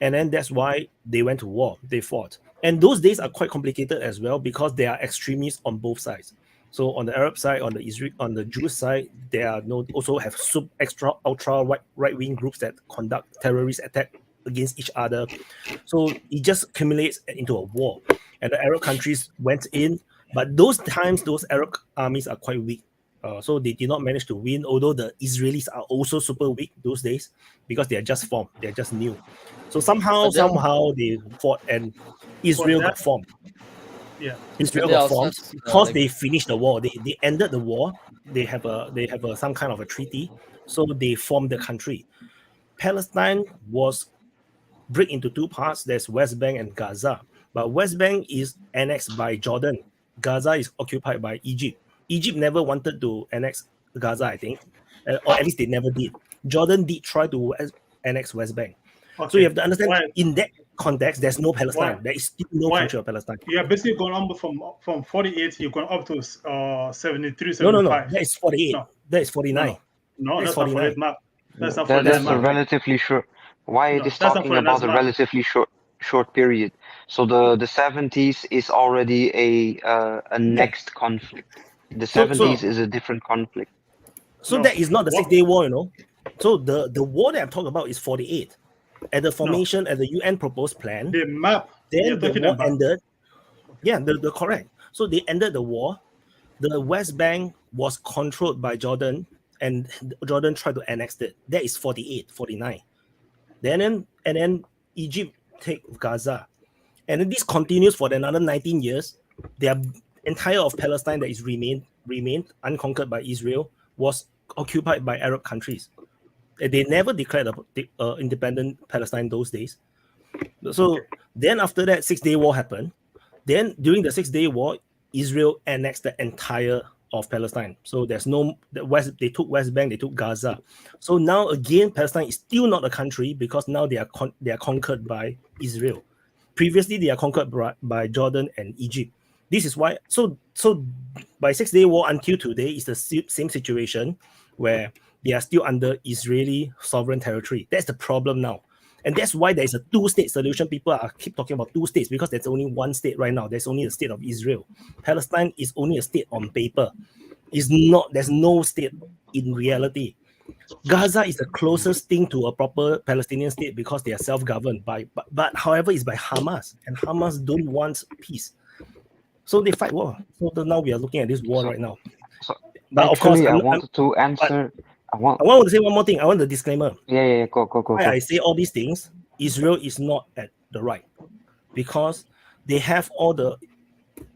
and then that's why they went to war. They fought, and those days are quite complicated as well because there are extremists on both sides. So on the Arab side, on the Jewish side, there are also have ultra right wing groups that conduct terrorist attack against each other. So it just accumulates into a war, and the Arab countries went in, but those Arab armies are quite weak, so they did not manage to win, although the Israelis are also super weak those days because they are just formed, they're just new. So somehow they fought and Israel got formed. Israel got formed because they finished the war. They ended the war. They have some kind of a treaty, so they formed the country. Palestine was break into two parts. There's West Bank and Gaza, but West Bank is annexed by Jordan. Gaza is occupied by Egypt. Egypt never wanted to annex Gaza, I think, or at least they never did. Jordan did try to annex West Bank. So you have to understand, in that context, there's no Palestine. There is still no country of Palestine. You are basically going on from 48, you're going up to 73, 75. No. That is 48. No. That is 49. No, that's 49. Not 48. That's a relatively short. Wyatt is talking about a relatively short period. So the 70s is already a next conflict. The 70s is a different conflict. So that is not the 6-day war, So the war that I'm talking about is 48. At the formation, at the UN proposed plan, the map. Then the war ended. Yeah, the correct. So they ended the war. The West Bank was controlled by Jordan, and Jordan tried to annex it. That is 48, 49. And then Egypt take Gaza, and then this continues for another 19 years. The entire of Palestine that is remained unconquered by Israel was occupied by Arab countries. They never declared independent Palestine those days. So then after that 6-day war happened, Then during the 6 Day War, Israel annexed the entire of Palestine. So there's no they took West Bank, they took Gaza. So now again, Palestine is still not a country because now they are conquered by Israel. Previously, they are conquered by Jordan and Egypt. This is why. So by 6 Day War until today is the same situation where they are still under Israeli sovereign territory. That's the problem now. And that's why there's a two-state solution. People keep talking about two states because there's only one state right now. There's only the state of Israel. Palestine is only a state on paper. There's no state in reality. Gaza is the closest thing to a proper Palestinian state because they are self-governed but however, it's by Hamas, and Hamas don't want peace. So they fight war. So now we are looking at this war right now. But of course, I wanted to answer. I want to say one more thing. I want the disclaimer. Yeah, go. Why I say all these things, Israel is not at the right because they have all the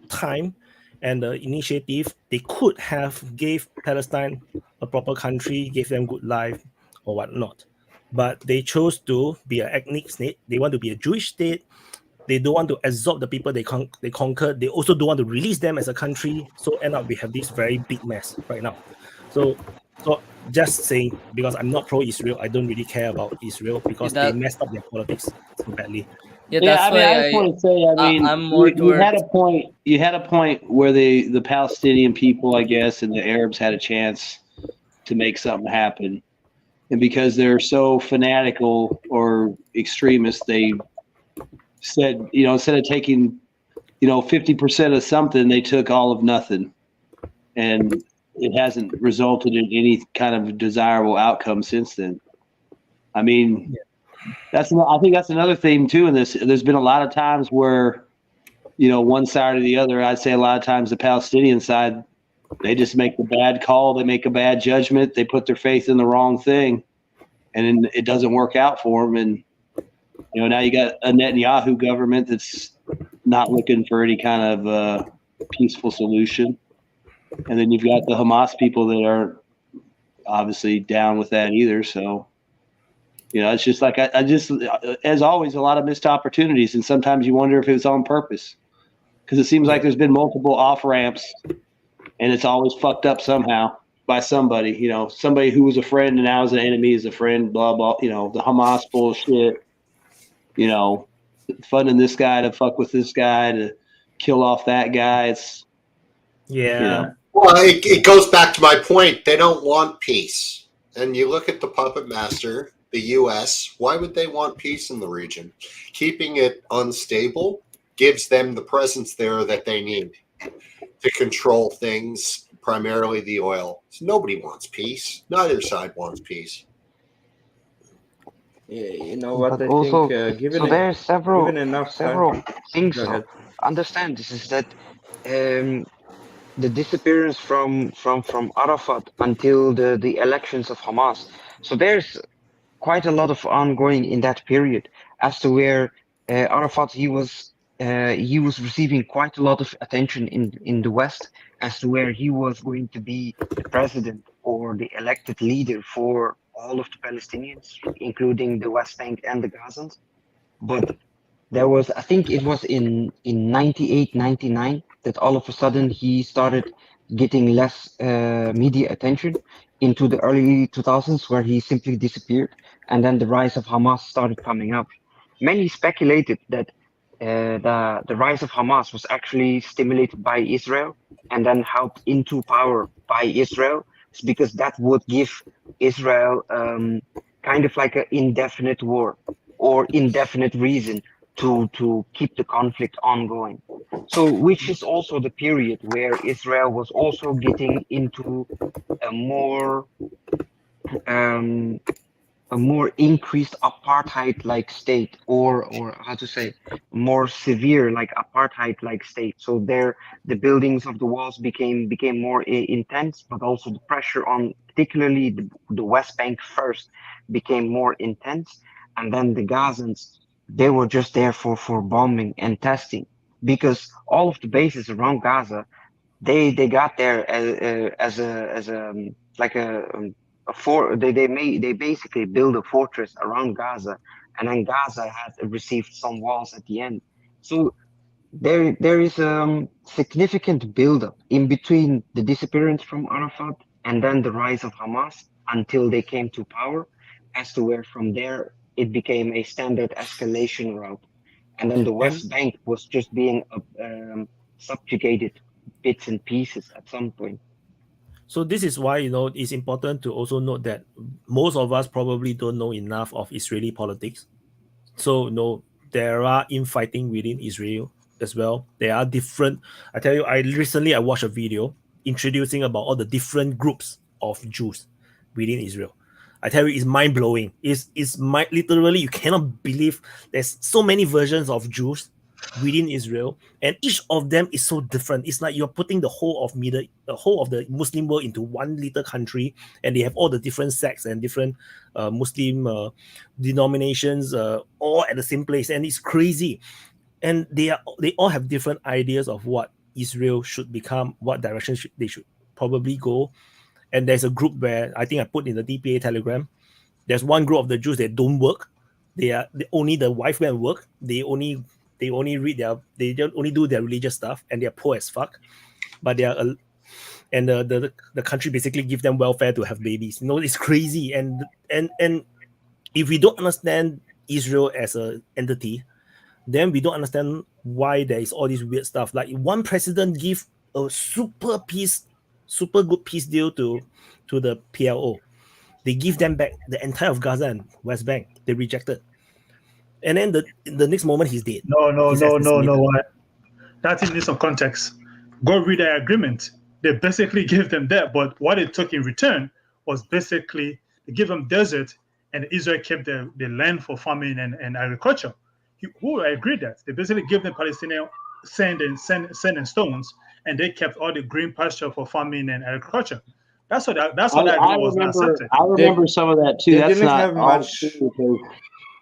time and the initiative. They could have gave Palestine a proper country, gave them good life or whatnot, but they chose to be an ethnic state. They want to be a Jewish state. They don't want to absorb the people they conquered. They also don't want to release them as a country. So end up we have this very big mess right now. So just saying, because I'm not pro-Israel, I don't really care about Israel because they messed up their politics so badly. I just want to say, I'm more you had a point. You had a point where the Palestinian people, I guess, and the Arabs had a chance to make something happen, and because they're so fanatical or extremist, they said, instead of taking, 50% of something, they took all of nothing, and it hasn't resulted in any kind of desirable outcome since then. I mean, I think that's another theme too in this. There's been a lot of times where, one side or the other, I'd say a lot of times the Palestinian side, they just make the bad call. They make a bad judgment. They put their faith in the wrong thing, and it doesn't work out for them. And, now you got a Netanyahu government that's not looking for any kind of peaceful solution. And then you've got the Hamas people that aren't obviously down with that either. So, it's just like I just, as always, a lot of missed opportunities. And sometimes you wonder if it was on purpose because it seems like there's been multiple off ramps and it's always fucked up somehow by somebody, somebody who was a friend and now is an enemy is a friend, blah, blah, the Hamas bullshit, funding this guy to fuck with this guy to kill off that guy. It's, Well, it goes back to my point. They don't want peace. And you look at the puppet master, the U.S., why would they want peace in the region? Keeping it unstable gives them the presence there that they need to control things, primarily the oil. So nobody wants peace. Neither side wants peace. Yeah, you know what, But I also, think so there's several several things. Go ahead. Understand this is that the disappearance from Arafat until the elections of Hamas. So there's quite a lot of ongoing in that period as to where Arafat he was receiving quite a lot of attention in the West as to where he was going to be the president or the elected leader for all of the Palestinians, including the West Bank and the Gazans. But there was, I think it was in 98, 99 that all of a sudden he started getting less media attention into the early 2000s where he simply disappeared. And then the rise of Hamas started coming up. Many speculated that the rise of Hamas was actually stimulated by Israel and then helped into power by Israel. It's because that would give Israel kind of like an indefinite war or indefinite reason to keep the conflict ongoing. So, which is also the period where Israel was also getting into a more increased apartheid-like state, or how to say, more severe like apartheid-like state. So there, the buildings of the walls became more intense, but also the pressure on particularly the West Bank first became more intense, and then the Gazans, they were just there for bombing and testing, because all of the bases around Gaza, they got there as they basically build a fortress around Gaza, and then Gaza had received some walls at the end. So there is significant buildup in between the disappearance from Arafat and then the rise of Hamas until they came to power, as to where from there it became a standard escalation route. And then the West Bank was just being subjugated bits and pieces at some point. So this is why, it's important to also note that most of us probably don't know enough of Israeli politics. So, there are infighting within Israel as well. There are different. I tell you, I watched a video introducing about all the different groups of Jews within Israel. I tell you, it's mind blowing. It's literally, you cannot believe there's so many versions of Jews within Israel, and each of them is so different. It's like you're putting the whole of the Muslim world into one little country, and they have all the different sects and different Muslim denominations all at the same place, and it's crazy. And they all have different ideas of what Israel should become, what direction they should probably go. And there's a group where I think I put in the DPA Telegram. There's one group of the Jews that don't work. Only the wife and work. They only only do their religious stuff, and they're poor as fuck. But they are, and the country basically give them welfare to have babies. It's crazy. And if we don't understand Israel as an entity, then we don't understand why there is all this weird stuff. Like one president give a super good peace deal to the PLO. They give them back the entire of Gaza and West Bank. They rejected. And then the next moment he's dead. No. That needs some context. Go read the agreement. They basically gave them that, but what it took in return was basically they give them desert, and Israel kept the land for farming and agriculture. Who agreed that? They basically gave them Palestinian sand and stones, and they kept all the green pasture for farming and agriculture. That's what that agreement was not accepted. I remember some of that too. That's not much.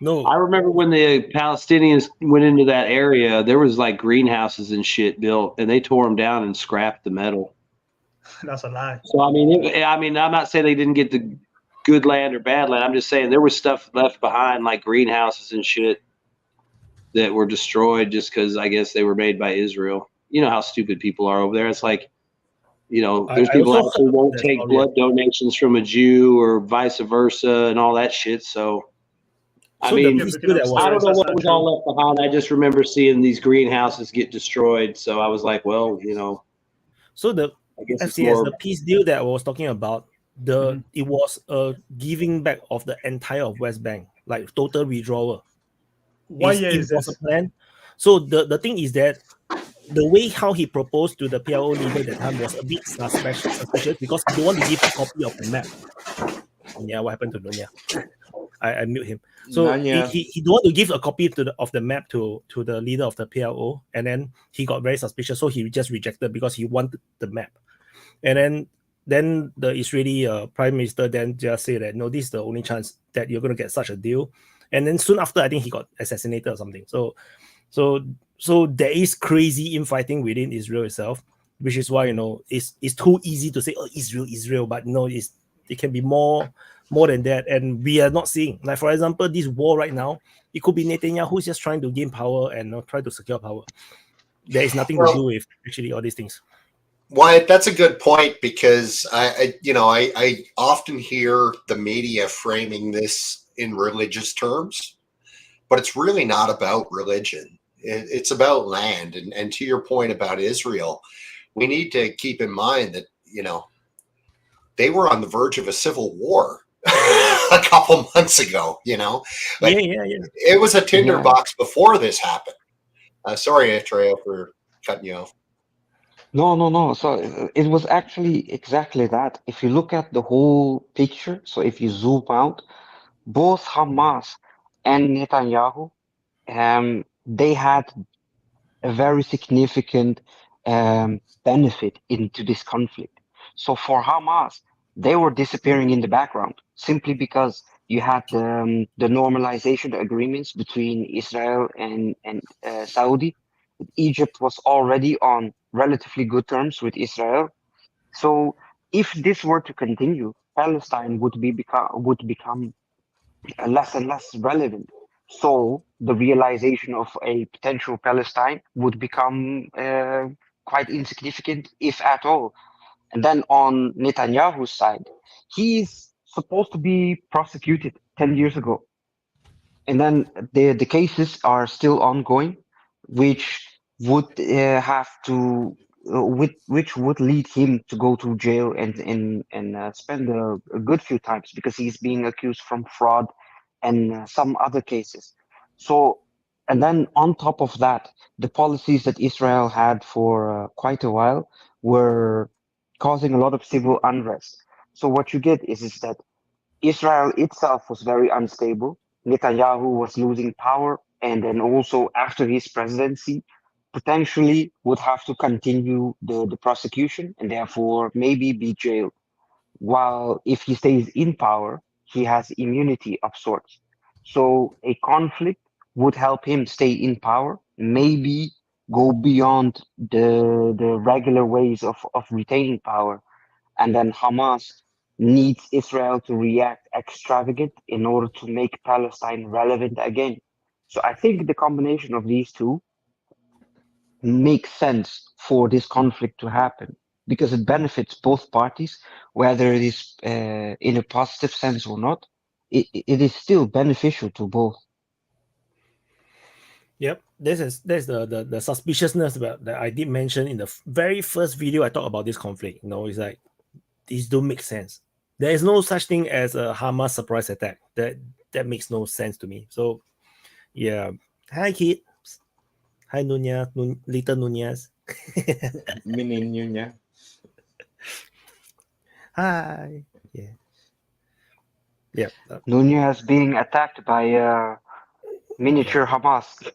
No, I remember when the Palestinians went into that area, there was like greenhouses and shit built, and they tore them down and scrapped the metal. That's a lie. So I mean, I'm not saying they didn't get the good land or bad land. I'm just saying there was stuff left behind, like greenhouses and shit, that were destroyed just because I guess they were made by Israel. You know how stupid people are over there. It's like, there's people out who won't take blood donations from a Jew or vice versa and all that shit. So, I don't know what was all left behind. I just remember seeing these greenhouses get destroyed. So I was like, well, So the peace deal that I was talking about, it was a giving back of the entire of West Bank, like total withdrawal. What year is this? Plan. So the thing is that the way how he proposed to the PLO leader at that time was a bit suspicious because he don't want to give a copy of the map. Yeah, what happened to Nonya? I mute him. So he don't want to give a copy of the map to the leader of the PLO, and then he got very suspicious, so he just rejected because he wanted the map. And then the Israeli prime minister then just said that no, this is the only chance that you're going to get such a deal. And then soon after, I think he got assassinated or something. So there is crazy infighting within Israel itself, which is why it's too easy to say Israel, but no, it can be more than that, and we are not seeing. Like for example, this war right now, it could be Netanyahu who's just trying to gain power and try to secure power. There is nothing to do with actually all these things. Wyatt, that's a good point because I often hear the media framing this in religious terms, but it's really not about religion. It's about land. And to your point about Israel, we need to keep in mind that, they were on the verge of a civil war a couple months ago, It was a tinderbox before this happened. Sorry, Etreo, for cutting you off. No. So it was actually exactly that. If you look at the whole picture, so if you zoom out, both Hamas and Netanyahu, they had a very significant benefit into this conflict. So for Hamas, they were disappearing in the background simply because you had the normalization agreements between Israel and Saudi. Egypt was already on relatively good terms with Israel. So if this were to continue, Palestine would become less and less relevant. So the realization of a potential Palestine would become quite insignificant, if at all. And then on Netanyahu's side, he's supposed to be prosecuted 10 years ago. And then the cases are still ongoing, which would have to, which would lead him to go to jail and spend a good few times because he's being accused from fraud and some other cases. So, and then on top of that, the policies that Israel had for quite a while were causing a lot of civil unrest. So what you get is that Israel itself was very unstable. Netanyahu was losing power, and then also after his presidency, potentially would have to continue the prosecution and therefore maybe be jailed. While if he stays in power, he has immunity of sorts. So a conflict would help him stay in power, maybe go beyond the regular ways of retaining power. And then Hamas needs Israel to react extravagant in order to make Palestine relevant again. So I think the combination of these two makes sense for this conflict to happen because it benefits both parties, whether it is in a positive sense or not. It is still beneficial to both. Yep, there's the suspiciousness that I did mention in the very first video I talked about this conflict. It's like these don't make sense. There is no such thing as a Hamas surprise attack. That makes no sense to me. So, yeah. Hi, kid. Hi, Nunya, little Nunez. Mini Nunya. Hi. Yeah. Yeah. Nunya is being attacked by miniature Hamas.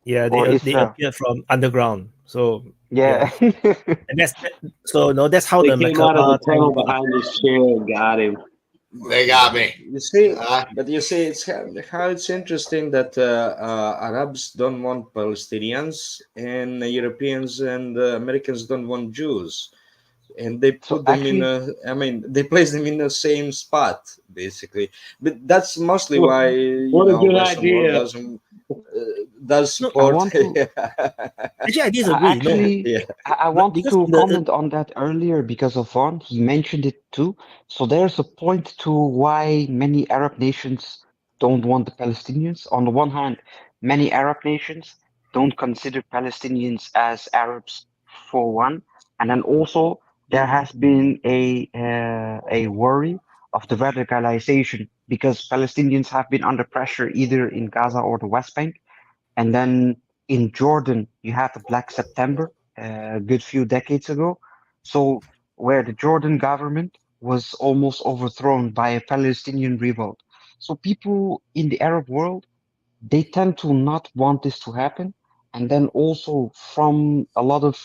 Yeah, they appear from underground. So yeah. And that's how they the came out of the tunnel behind his chair and got him. They got me. You see, but you see, it's how it's interesting that Arabs don't want Palestinians and Europeans and Americans don't want Jews, and they put them they place them in the same spot basically. But that's mostly why what a good idea. Does support. Actually, I disagree. I wanted to comment on that earlier because of Vaughn. He mentioned it too. So there's a point to why many Arab nations don't want the Palestinians. On the one hand, many Arab nations don't consider Palestinians as Arabs for one, and then also there has been a worry of the radicalization because Palestinians have been under pressure either in Gaza or the West Bank. And then in Jordan, you had the Black September a good few decades ago. So where the Jordan government was almost overthrown by a Palestinian revolt. So people in the Arab world, they tend to not want this to happen. And then also from a lot of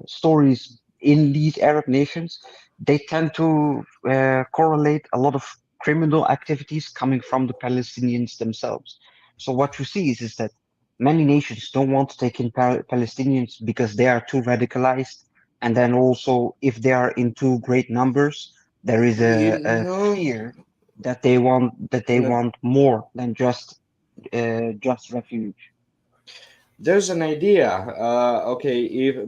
stories in these Arab nations, they tend to correlate a lot of criminal activities coming from the Palestinians themselves. So what you see is that many nations don't want to take in Palestinians because they are too radicalized. And then also, if they are in too great numbers, there is a fear that they want more than just refuge. There's an idea,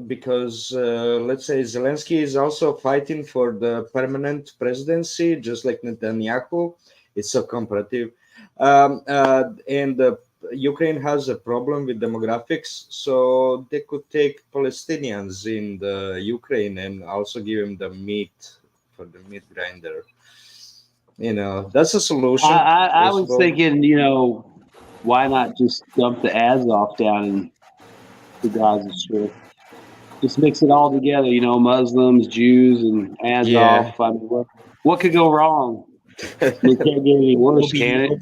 because let's say Zelensky is also fighting for the permanent presidency, just like Netanyahu. It's so comparative. And Ukraine has a problem with demographics, so they could take Palestinians in the Ukraine and also give them the meat for the meat grinder. That's a solution. I was thinking, why not just dump the Azov down in the Gaza Strip? Just mix it all together, Muslims, Jews, and Azov. Yeah. I mean, what could go wrong? It can't get any worse, can it?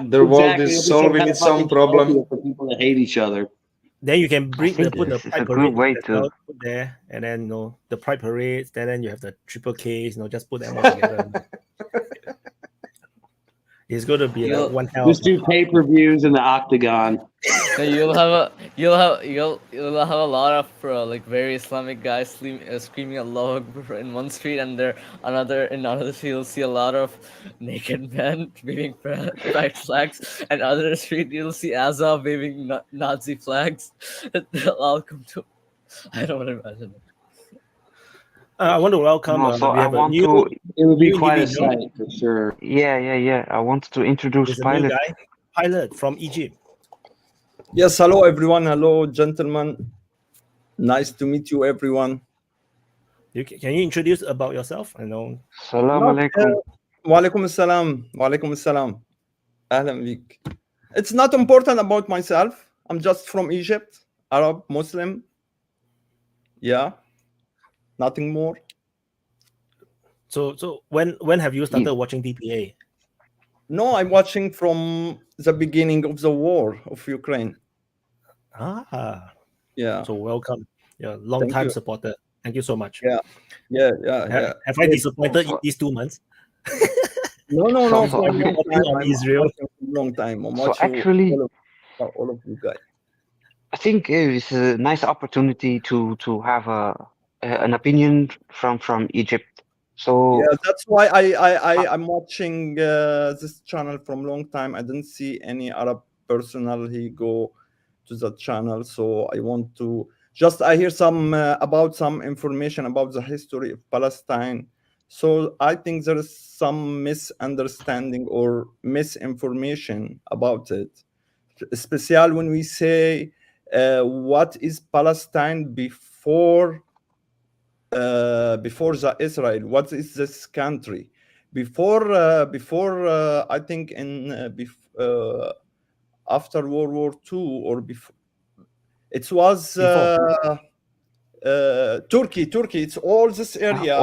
The world is solving its own problem. For people that hate each other. Then you can put the pride parade to put there, and then the pride parades. Then you have the triple Ks. Just put them all together. It's going to be like one hell. Just do pay-per-views in the octagon. So you'll have a lot of like very Islamic guys screaming Allahu Akbar in one street, and in another street you'll see a lot of naked men waving pride flags, and other street you'll see Azov waving Nazi flags. They'll all come to. I don't want to imagine it. I want to welcome. No, so I want to. It would be quite a sight for sure. Yeah. I wanted to introduce Pilot. Pilot from Egypt. Yes, hello everyone. Hello, gentlemen. Nice to meet you, everyone. Can you introduce about yourself? I know. Salam alaikum. Wa alaikum assalam. Wa alaikum assalam. Ahlan bik. It's not important about myself. I'm just from Egypt, Arab, Muslim. Yeah. Nothing more. So when have you started watching DPA? No, I'm watching from the beginning of the war of Ukraine. Yeah. So welcome. Yeah, long time supporter. Thank you so much. Yeah. Have I disappointed in these 2 months? No. For on Israel. Long time. So actually, all of you guys. I think it's a nice opportunity to have an opinion from Egypt. So yeah, that's why I'm watching this channel from long time. I didn't see any Arab personally go to that channel, so I want to I hear some about some information about the history of Palestine. So I think there is some misunderstanding or misinformation about it, especially when we say what is Palestine before the Israel. What is this country before I think in after World War II or before it was Turkey. It's all this area.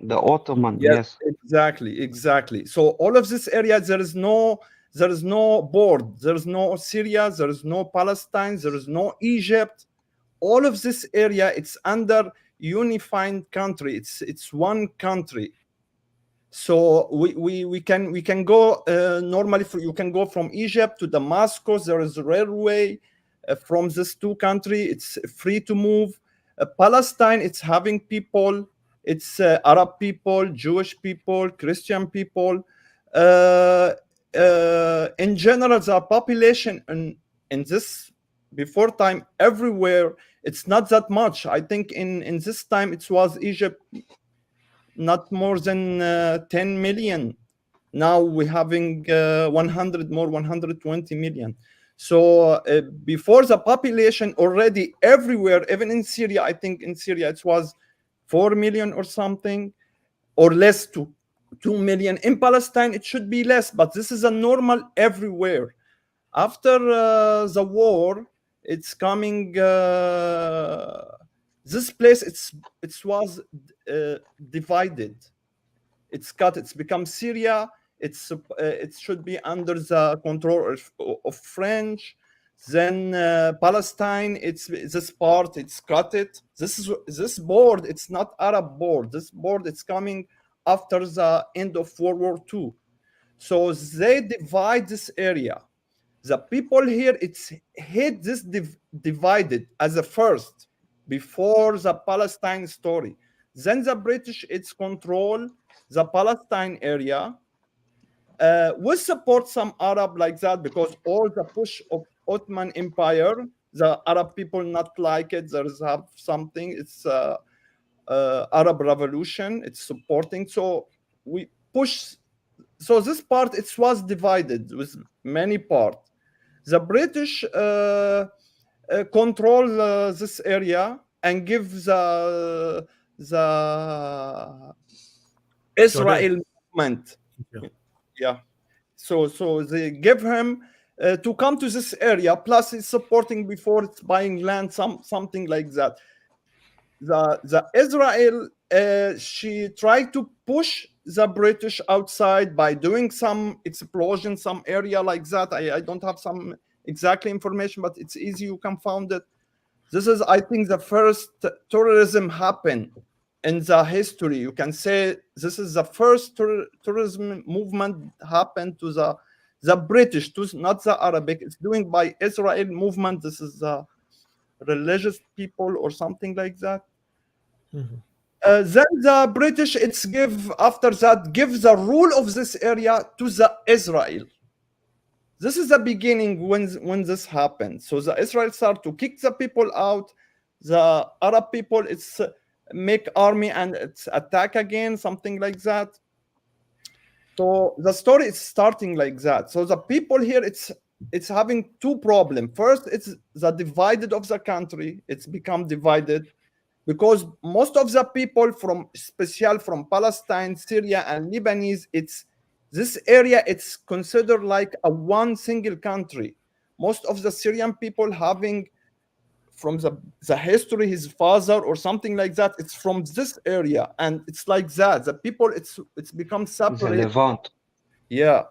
The Ottoman. Yes. Exactly. So all of this area, there is no board. There is no Syria. There is no Palestine. There is no Egypt. All of this area, it's under unified country. It's one country. So we can go normally. You can go from Egypt to Damascus. There is a railway from these two countries. It's free to move. Palestine, it's having people. It's Arab people, Jewish people, Christian people. In general, the population in this before time everywhere, it's not that much. I think in this time it was Egypt not more than 10 million. Now we're having 120 million. So before the population already everywhere, even in Syria, I think in Syria it was 4 million or something, or less to 2 million. In Palestine, it should be less, but this is a normal everywhere. After the war, it's coming. This place, it was divided. It's cut. It's become Syria. It should be under the control of French. Then Palestine, it's this part, it's cut it. This board, it's not Arab board. This board, it's coming after the end of World War II. So they divide this area. The people here, it's hate this divided as a first, before the Palestine story. Then the British, it's control the Palestine area. We support some Arab like that because all the push of Ottoman Empire, the Arab people not like it. There's have something. It's Arab Revolution. It's supporting. So we push. So this part it was divided with many parts. The British control this area and give the Israel movement. Yeah. So they give him to come to this area. Plus, it's supporting before it's buying land, something like that. The Israel, she tried to push the British outside by doing some explosion, some area like that. I don't have some exactly information, but it's easy. You can find it. This is, I think, the first terrorism happened in the history. You can say this is the first tourism movement happened to the British, to not the Arabic. It's doing by Israel movement. This is the religious people or something like that. Then the British, after that, give the rule of this area to the Israel. This is the beginning when this happened. So the Israel start to kick the people out. The Arab people, it's make army and it's attack again, something like that. So the story is starting like that. So the people here, it's having two problems. First, it's the divided of the country. It's become divided because most of the people especially from Palestine, Syria, and Lebanese, this area, it's considered like a one single country. Most of the Syrian people having from the history, his father or something like that, it's from this area, and it's like that. The people, it's become separate. The Levant. Yeah.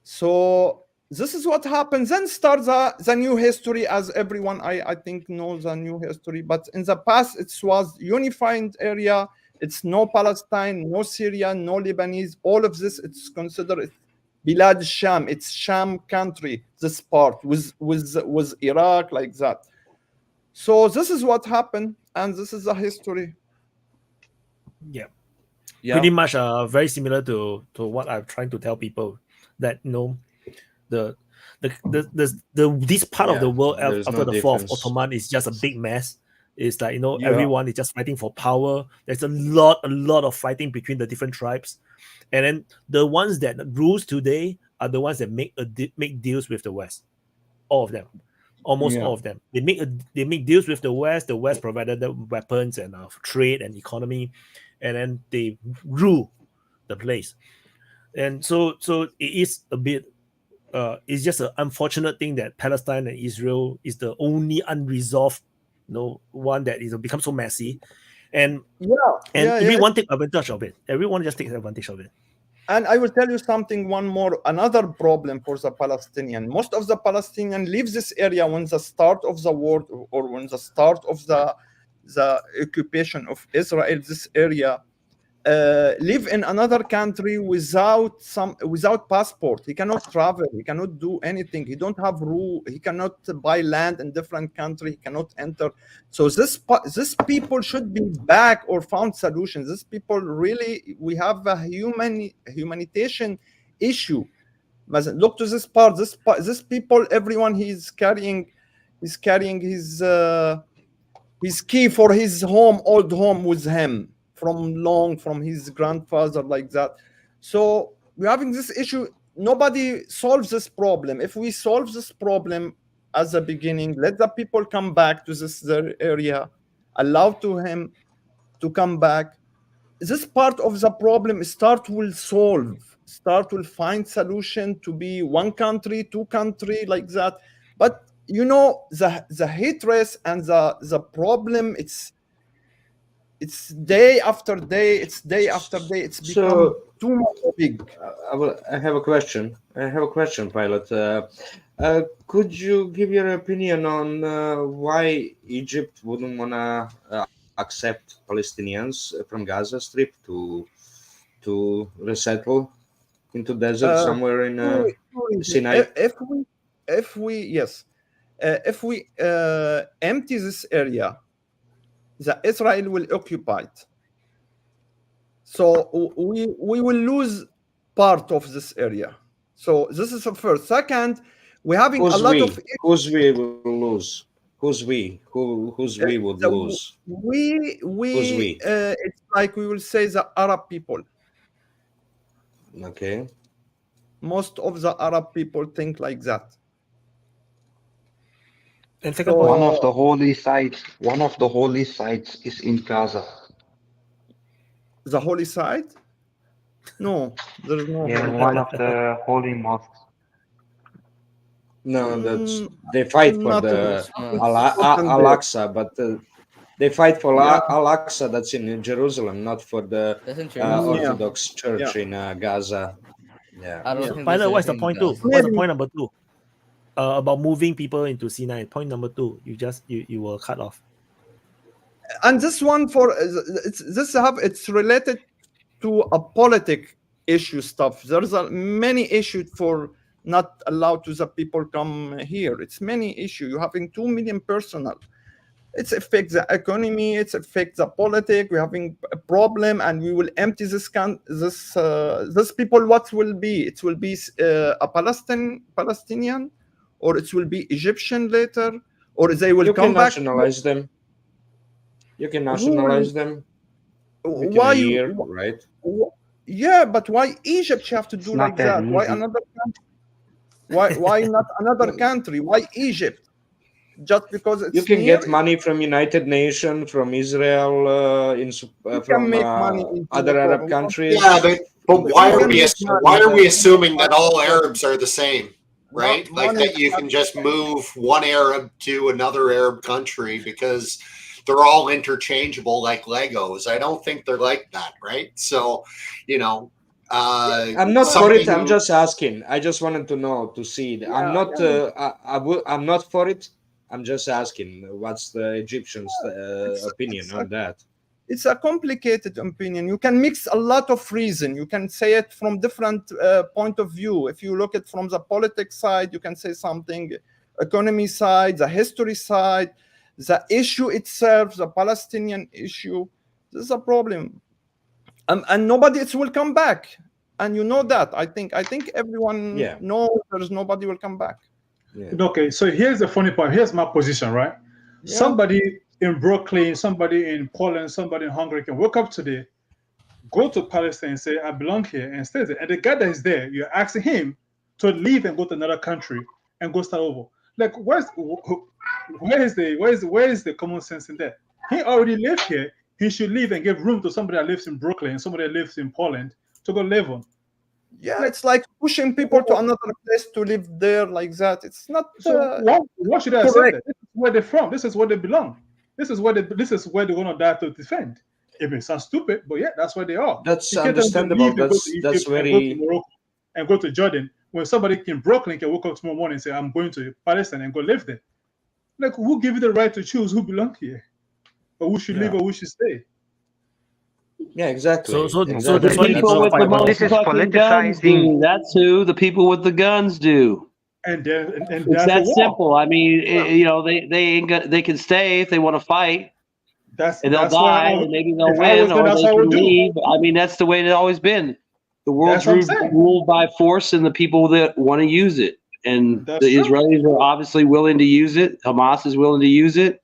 So this is what happens. Then starts the new history, as everyone I think knows the new history. But in the past, it was unified area. It's no Palestine, no Syria, no Lebanese. All of this, it's considered Bilad Sham. It's Sham country. This part with Iraq, like that. So this is what happened, and this is the history. Yeah. Pretty much very similar to what I'm trying to tell people, that this part of the world after the fall of Ottoman is just a big mess. It's like everyone is just fighting for power. There's a lot of fighting between the different tribes, and then the ones that rules today are the ones that make deals with the West. All of them. Almost all of them. They make deals with the West. The West provided them weapons and trade and economy, and then they rule the place. And so it is a bit. It's just an unfortunate thing that Palestine and Israel is the only unresolved, one that is become so messy, and everyone take advantage of it. Everyone just takes advantage of it. And I will tell you something, another problem for the Palestinian. Most of the Palestinians leave this area when the start of the war or when the start of the occupation of Israel, this area, live in another country without passport. He cannot travel. He cannot do anything. He don't have rule. He cannot buy land in different country. He cannot enter. So this people should be back or found solutions. These people really, we have a humanitarian issue. Look to this part. This people, everyone he's carrying his key for his old home with him. From his grandfather, like that. So we're having this issue. Nobody solves this problem. If we solve this problem as a beginning, let the people come back to their area, allow to him to come back. This part of the problem will find solution to be one country, two country, like that. But the hatred and the problem, it's day after day. It's become too much big. I have a question. Pilot. Could you give your opinion on why Egypt wouldn't want to accept Palestinians from Gaza Strip to resettle into desert somewhere in Sinai? If we empty this area, the Israel will occupy it. So we will lose part of this area. So this is the first. Second, we're having a lot of... Who's we will lose? Who's we? Who's we would lose? It's like we will say the Arab people. Okay. Most of the Arab people think like that. One of the holy sites is in Gaza. The holy site? No, there's no. Yeah, one of the holy mosques. No, they fight for the Al-Aqsa, but they fight for Al-Aqsa that's in Jerusalem, not for the Orthodox Church in Gaza. So, finally, what's the point two? What's the point number two? About moving people into Sinai. Point number two, you were cut off. And this one it's related to a politic issue stuff. There's many issues for not allowed to the people come here. It's many issue. You're having 2 million personnel. It affects the economy. It affects the politics. We're having a problem, and we will empty this people. What will be? It will be a Palestinian, or it will be Egyptian later, or they will come back. Nationalize them. You can nationalize them. Why? Year, right? Yeah, but why Egypt have to do like that? Why another country? Why not another country? Why Egypt? Just because it's you can near? get money from United Nations, from Israel, from other Arab countries. Yeah, but why are we assuming that all Arabs are the same, right? Like that you can just move one Arab to another Arab country because they're all interchangeable like Legos. I don't think they're like that, right? So, I'm not for it. I'm just asking. I just wanted to know, to see. I'm not. I'm not for it. I'm just asking. What's the Egyptians' opinion on that? It's a complicated opinion. You can mix a lot of reason. You can say it from different point of view. If you look at from the politics side, you can say something. Economy side, the history side, the issue itself, the Palestinian issue. This is a problem. And nobody will come back, and you know that. I think everyone knows there's nobody will come back. Yeah. Okay, so here's the funny part. Here's my position, right? Yeah. Somebody in Brooklyn, somebody in Poland, somebody in Hungary can wake up today, go to Palestine and say, I belong here, and stay there. And the guy that is there, you're asking him to leave and go to another country and go start over. Like, where is the common sense in that? He already lived here. He should leave and give room to somebody that lives in Brooklyn, somebody that lives in Poland to go live on. Yeah, it's like pushing people to another place to live there like that. It's not. So what should I say? This is where they're from. This is where they belong. This is where they're gonna die to defend. It may sound stupid, but yeah, that's where they are. That's understandable. That's very. And go to Morocco and go to Jordan. When somebody in Brooklyn can wake up tomorrow morning and say, "I'm going to Palestine and go live there," like who give you the right to choose who belong here, or who should live or who should stay? Yeah, exactly. So the people with the most fucking guns do. That's who the people with the guns do. And it's that simple. I mean, they can stay if they want to fight. And they'll die, and maybe they'll win, or they can leave. I mean, that's the way it's always been. The world's ruled by force and the people that want to use it. And the Israelis are obviously willing to use it. Hamas is willing to use it,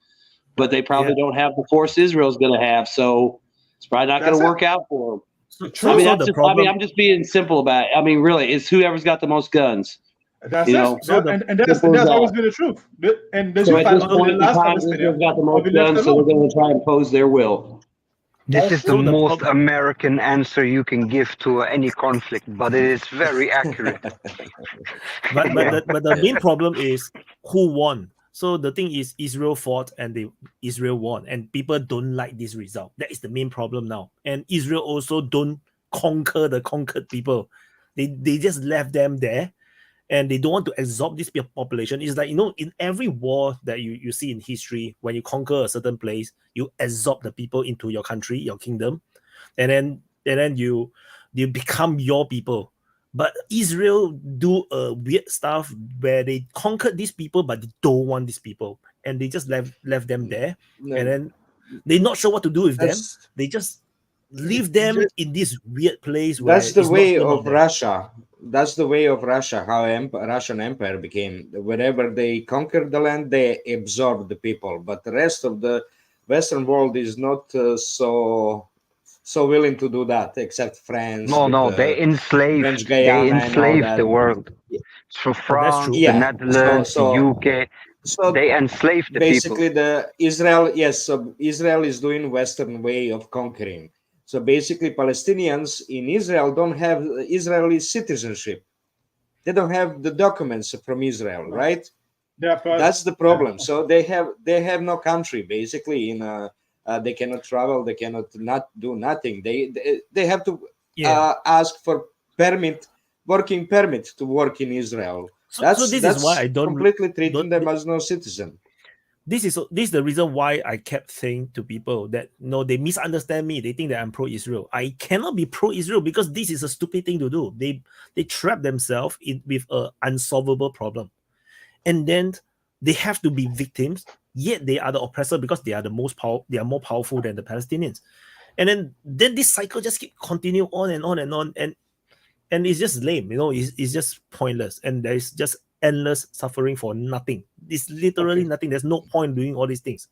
but they probably don't have the force Israel's going to have. So it's probably not going to work out for them. I'm just being simple about it. I mean, really, it's whoever's got the most guns. That's that's always been the truth. And so at this point in time, Israel's got the most guns, so we're going to try and impose their will. This is the most American answer you can give to any conflict, but it is very accurate. but the main problem is who won. So the thing is, Israel fought and Israel won, and people don't like this result. That is the main problem now. And Israel also don't conquer the conquered people. They just left them there, and they don't want to absorb this population. It's like, in every war that you see in history, when you conquer a certain place, you absorb the people into your country, your kingdom, and then you become your people. But Israel do a weird stuff where they conquered these people, but they don't want these people, and they just left them there, and then they're not sure what to do with them. They just leave them in this weird place. That's the way of Russia. That's the way of Russia. How Russian Empire became. Wherever they conquered the land, they absorbed the people. But the rest of the Western world is not so willing to do that, except France. No, they enslaved. They enslaved the world. So France, the Netherlands, the UK. So they enslaved the basically people. So Israel is doing Western way of conquering. So basically, Palestinians in Israel don't have Israeli citizenship. They don't have the documents from Israel, right? That's the problem. So they have no country basically. They cannot travel. They cannot not do nothing. They have to ask for working permit to work in Israel. So this is why I don't completely treating them as no citizen. this is the reason why I kept saying to people that no, they misunderstand me. They think that I'm pro-Israel. I cannot be pro-Israel because this is a stupid thing to do. They trap themselves with an unsolvable problem, and then they have to be victims. Yet they are the oppressor because they are the most powerful. They are more powerful than the Palestinians, and then this cycle just keep continue on and on and on, and it's just lame. It's just pointless, and there is just endless suffering for nothing. It's literally nothing. There's no point doing all these things.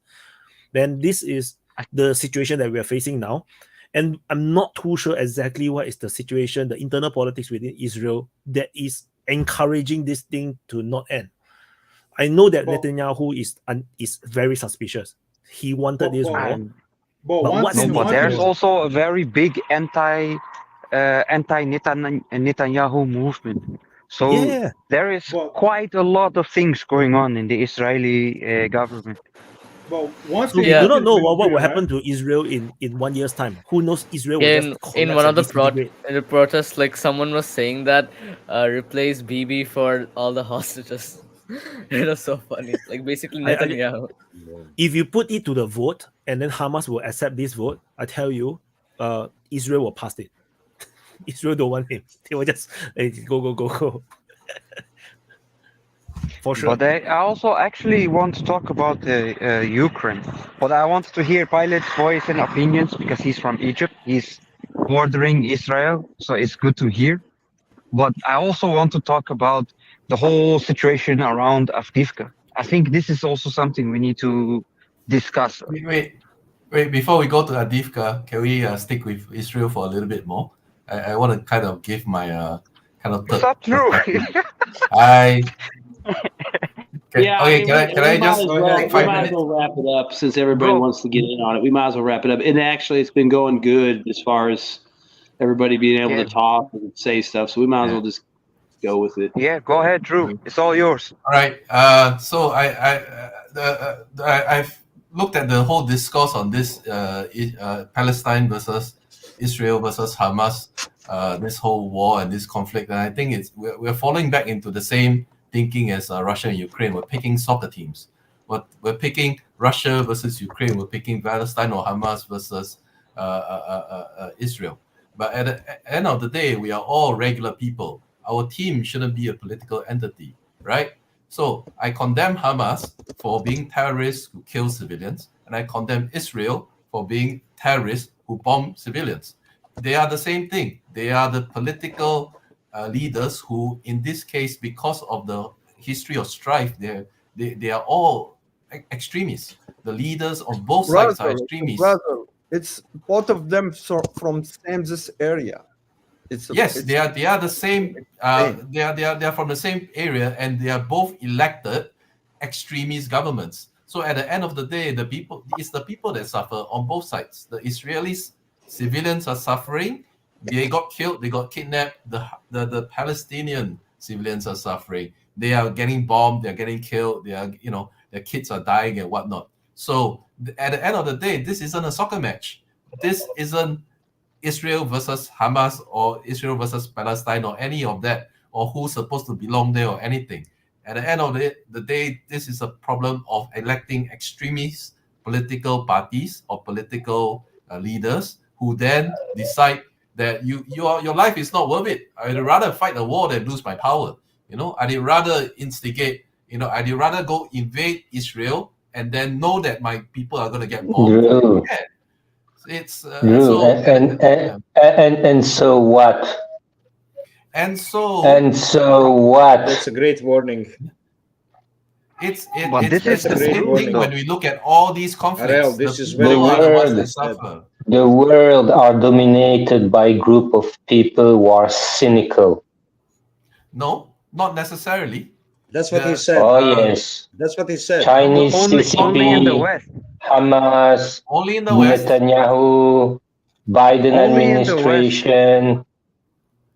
Then this is the situation that we are facing now. And I'm not too sure exactly what is the situation, the internal politics within Israel that is encouraging this thing to not end. I know that Netanyahu is very suspicious. He wanted this war. But there's also a very big anti-Netanyahu movement. So there is quite a lot of things going on in the Israeli government. So we do not know what will happen to Israel in 1 year's time. Who knows? Israel will just collapse in one of the disintegrate. protests, like someone was saying that replace Bibi for all the hostages. It was so funny. Like basically Netanyahu. If you put it to the vote and then Hamas will accept this vote, I tell you, Israel will pass it. Israel don't want him. They will just go. For sure. But I also actually want to talk about Ukraine. But I want to hear Pilot's voice and opinions because he's from Egypt. He's bordering Israel, so it's good to hear. But I also want to talk about the whole situation around Avdiivka. I think this is also something we need to discuss. Wait. Before we go to Avdiivka, can we stick with Israel for a little bit more? I want to kind of give my kind of. It's not true. Can I just take 5 minutes? We might as well wrap it up since everybody wants to get in on it. We might as well wrap it up. And actually, it's been going good as far as everybody being able to talk and say stuff. So we might as well just go with it. Yeah, go ahead, Drew. It's all yours. All right. So I've looked at the whole discourse on this Palestine versus Israel versus Hamas, this whole war and this conflict, and I think we're falling back into the same thinking as Russia and Ukraine. We're picking soccer teams. We're picking Russia versus Ukraine. We're picking Palestine or Hamas versus Israel. But at the end of the day, we are all regular people. Our team shouldn't be a political entity, right? So I condemn Hamas for being terrorists who kill civilians, and I condemn Israel for being terrorists who bomb civilians. They are the same thing. They are the political leaders who, in this case, because of the history of strife, they are all extremists. The leaders on both sides are extremists. It's both of them from this area. They are the same. They are from the same area, and they are both elected extremist governments. So at the end of the day, it's the people that suffer on both sides. The Israelis, civilians are suffering. They got killed. They got kidnapped. The Palestinian civilians are suffering. They are getting bombed. They are getting killed. Their kids are dying and whatnot. So at the end of the day, this isn't a soccer match. This isn't Israel versus Hamas or Israel versus Palestine or any of that, or who's supposed to belong there or anything. At the end of the day, this is a problem of electing extremist political parties or political leaders who then decide that your life is not worth it. I'd rather fight a war than lose my power. I'd rather instigate. I'd rather go invade Israel and then know that my people are going to get bombed. Yeah. It's and so what? And so what? That's a great warning. It's the same thing when we look at all these conflicts. Ariel, the world are dominated by a group of people who are cynical. No, not necessarily. That's what he said. Oh yes. That's what he said. Chinese only in the West. Hamas, only in the West. Netanyahu, Biden administration.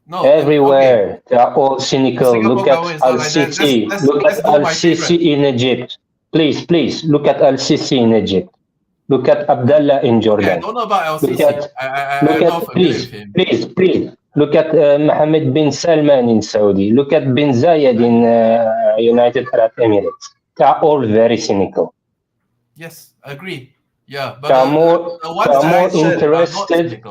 No, everywhere they are all cynical. Look at Al-Sisi. Look at Al-Sisi in Egypt. Please look at Al-Sisi in Egypt. Look at Abdullah in Jordan. I don't know about Al-Sisi. Please. Look at Mohammed bin Salman in Saudi. Look at bin Zayed in United Arab Emirates. They are all very cynical. Yes, agree. Yeah, but They are more interested.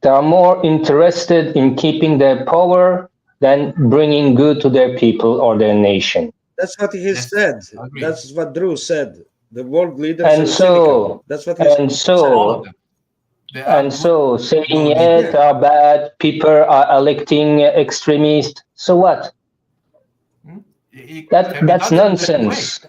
They are more interested in keeping their power than bringing good to their people or their nation. That's what he said. That's what Drew said. The world leaders And are so, cynical. That's what he said. And so, saying it are bad, people are electing extremists. So what? That's nonsense.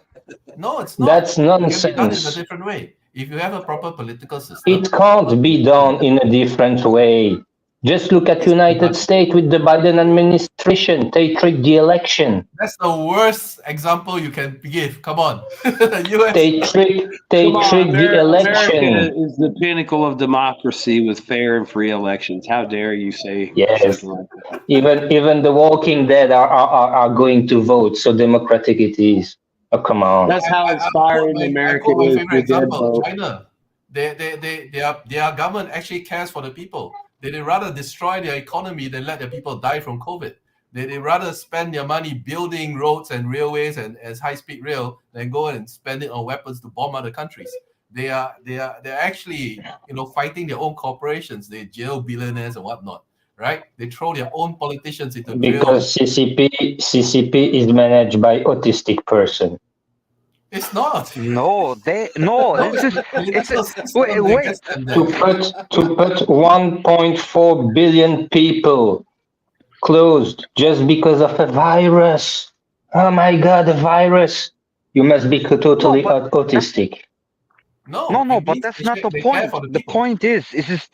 No, it's not. That's nonsense. It can be done in a different way. If you have a proper political system. It can't be done in a different way. Just look at United States with the Biden administration. They tricked the election. That's the worst example you can give. Come on. US. They tricked the election. America is the pinnacle of democracy with fair and free elections. How dare you say yes. something like that? Even the Walking Dead are going to vote, so democratic it is. Oh, come on. That's how inspiring America is. My favorite example, China. Their government actually cares for the people. They'd rather destroy their economy than let their people die from COVID. They'd rather spend their money building roads and railways and as high-speed rail than go and spend it on weapons to bomb other countries. They're actually fighting their own corporations. They jail billionaires and whatnot, right? They throw their own politicians into jail. Because CCP is managed by autistic person. It's not. No. Wait. To put 1.4 billion people closed just because of a virus. Oh my God, a virus! You must be totally autistic. No, but that's not the point. The point is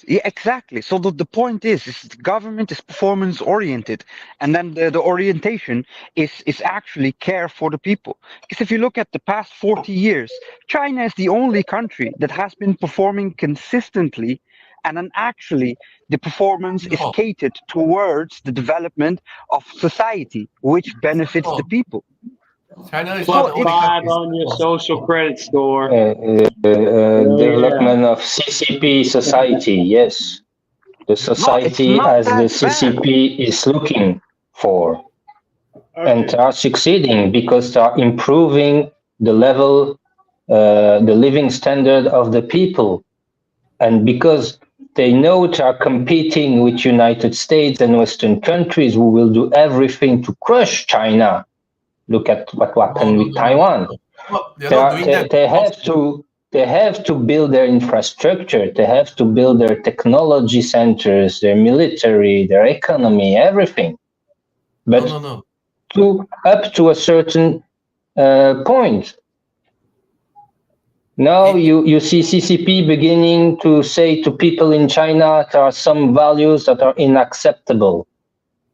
exactly. So the point is the government is performance oriented, and then the orientation is actually care for the people. Because if you look at the past 40 years, China is the only country that has been performing consistently, and then actually the performance is catered towards the development of society, which benefits the people. China is +5 on your social credit score. Development of CCP society, yes. The society as the CCP is looking for. Okay. And are succeeding because they are improving the level, the living standard of the people. And because they know they are competing with United States and Western countries who will do everything to crush China. Look at what happened with Taiwan. They have to build their infrastructure. They have to build their technology centers, their military, their economy, everything. But up to a certain point. Now you see CCP beginning to say to people in China there are some values that are unacceptable.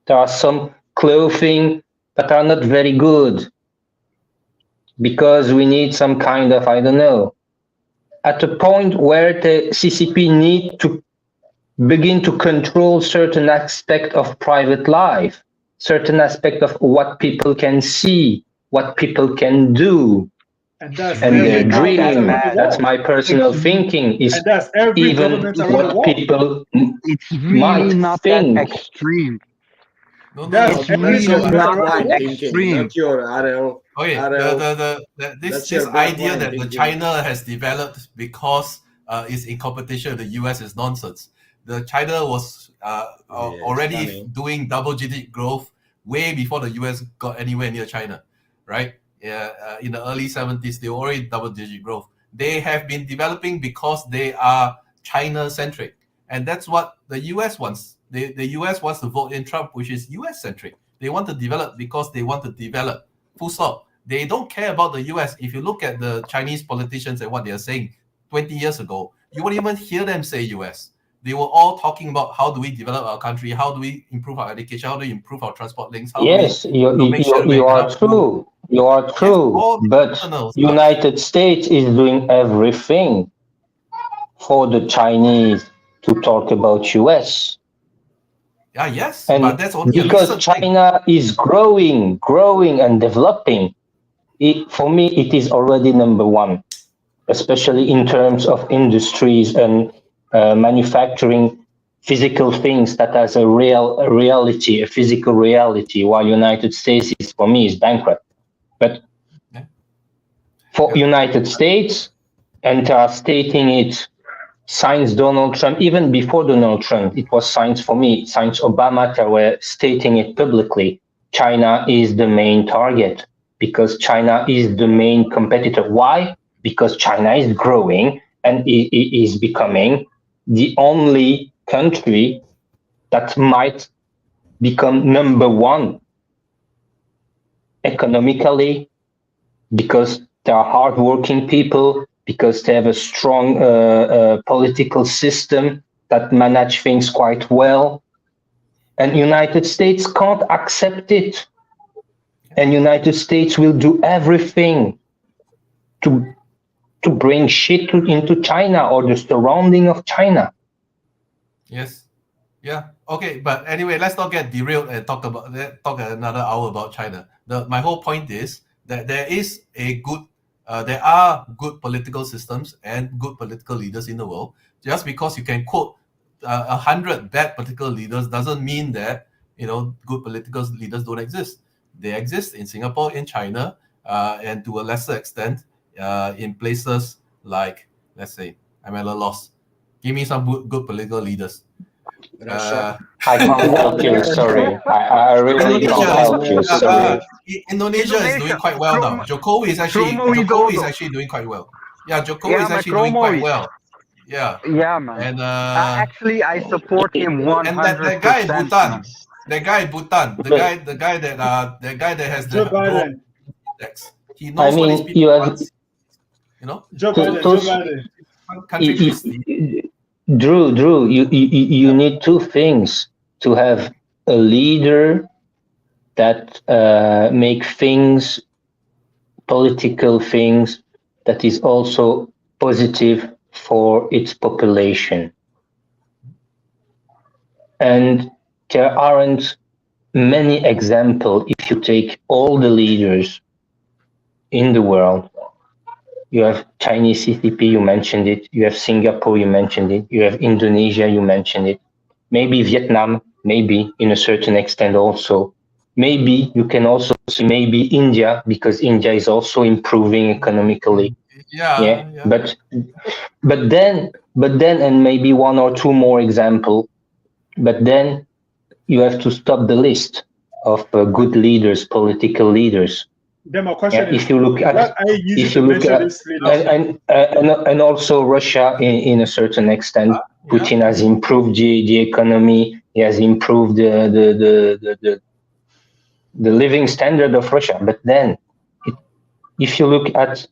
There are some clothing that are not very good because we need some kind of, I don't know, at a point where the CCP need to begin to control certain aspect of private life, certain aspect of what people can see, what people can do, and their dream. That's my personal thinking. Is even what people might not think. That extreme. That's really not extreme. Not your RL. Okay, this idea that the China has developed because it's in competition with the US is nonsense. The China was already doing double-digit growth way before the US got anywhere near China, right? In the early 70s, they were already double-digit growth. They have been developing because they are China-centric, and that's what the US wants. The US wants to vote in Trump, which is US-centric. They want to develop because they want to develop. Full stop. They don't care about the US. If you look at the Chinese politicians and what they are saying 20 years ago, you wouldn't even hear them say US. They were all talking about how do we develop our country, how do we improve our education, how do we improve our transport links. Yes, you are true. You are true. But United States is doing everything for the Chinese to talk about US. Yes, and but that's only because China is growing and developing. For me, it is already number one, especially in terms of industries and manufacturing physical things that has a reality, a physical reality, while United States is, for me, is bankrupt. But for United States, and they are stating it since Donald Trump, even before Donald Trump, it was since, for me, since Obama, they were stating it publicly. China is the main target because China is the main competitor. Why? Because China is growing and is becoming the only country that might become number one economically, because they are hardworking people, because they have a strong political system that manage things quite well. And United States can't accept it. And United States will do everything to bring shit into China or the surrounding of China. Yes. Yeah. Okay. But anyway, let's not get derailed and talk another hour about China. My whole point is that there are good political systems and good political leaders in the world. Just because you can quote 100 bad political leaders doesn't mean that good political leaders don't exist. They exist in Singapore, in China, and to a lesser extent in places like, let's say, I'm at a loss. Give me some good political leaders. I can't help you, sorry. I really can't help you, sorry. Indonesia is doing quite well now. Jokowi is actually doing quite well. Yeah, Jokowi is actually doing quite well. Yeah. Yeah, man. And actually, I support him 100%. And that guy in Bhutan, the guy that has the growth index. He knows what his people want. Joe Biden. Drew, you need two things: to have a leader that make things, political things, that is also positive for its population. And there aren't many examples. If you take all the leaders in the world, you have Chinese CCP, you mentioned it. You have Singapore, you mentioned it. You have Indonesia, you mentioned it. Maybe Vietnam, maybe in a certain extent also. Maybe you can also see maybe India, because India is also improving economically. Yeah. But then, and maybe one or two more examples. But then you have to stop the list of good leaders, political leaders. Then my question is, if you look at, and also Russia in a certain extent, Putin has improved the economy. He has improved the living standard of Russia. But then, if you look at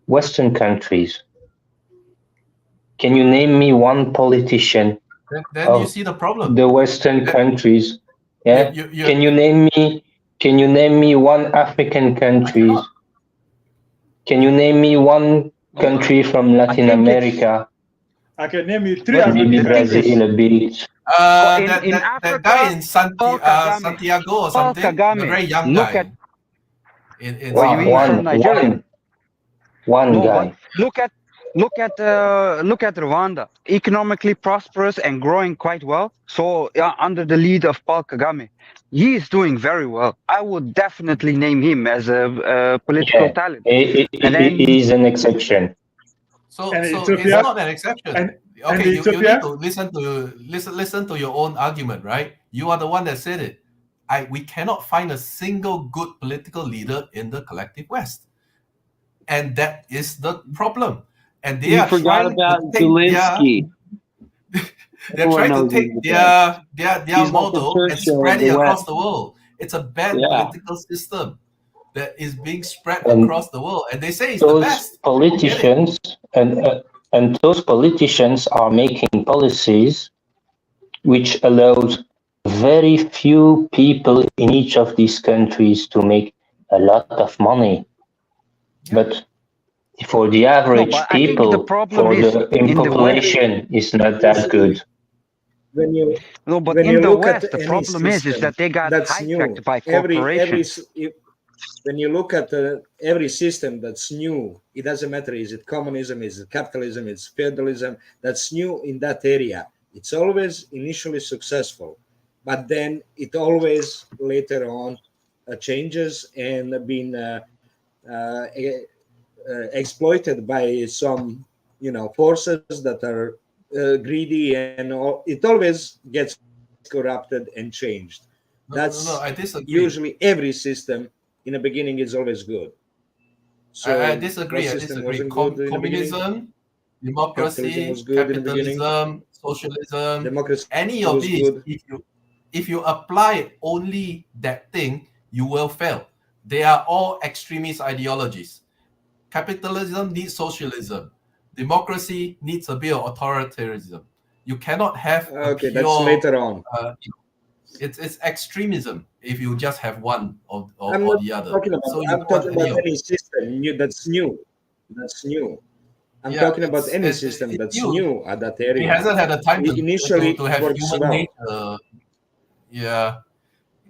Western countries, can you name me one politician? Then you see the problem. The Western countries, yeah. Can you name me one African country? Can you name me one country from Latin America? I can name you three African maybe Brazil a bit. That guy in Santiago or something, a very young guy. One guy. Look at Rwanda, economically prosperous and growing quite well. So under the lead of Paul Kagame, he is doing very well. I would definitely name him as a political talent. He is an exception. So it's not an exception. You need to listen to your own argument, right? You are the one that said it. We cannot find a single good political leader in the collective West, and that is the problem. And they are trying to take they're trying to take their model and spread it across the world. It's a bad political system that is being spread across the world, and they say it's the best. Politicians and those politicians are making policies which allows very few people in each of these countries to make a lot of money, but for the average people, for the population, is not that good. In the West, the problem is that they got hijacked by corporations. When you look at every system that's new, it doesn't matter, is it communism, is it capitalism, it's feudalism, that's new in that area. It's always initially successful, but then it always later on changes and been exploited by some, forces that are greedy, and it always gets corrupted and changed. No, I disagree. Usually every system in the beginning is always good. So I disagree. Communism, democracy, capitalism, socialism, democracy, any of these, if you apply only that thing, you will fail. They are all extremist ideologies. Capitalism needs socialism. Democracy needs a bit of authoritarianism. You cannot have that's later on. It's extremism if you just have one or the other. I'm talking about any system that's new. I'm talking about any system that's new at that area. It hasn't had a time initially to have human nature. Yeah.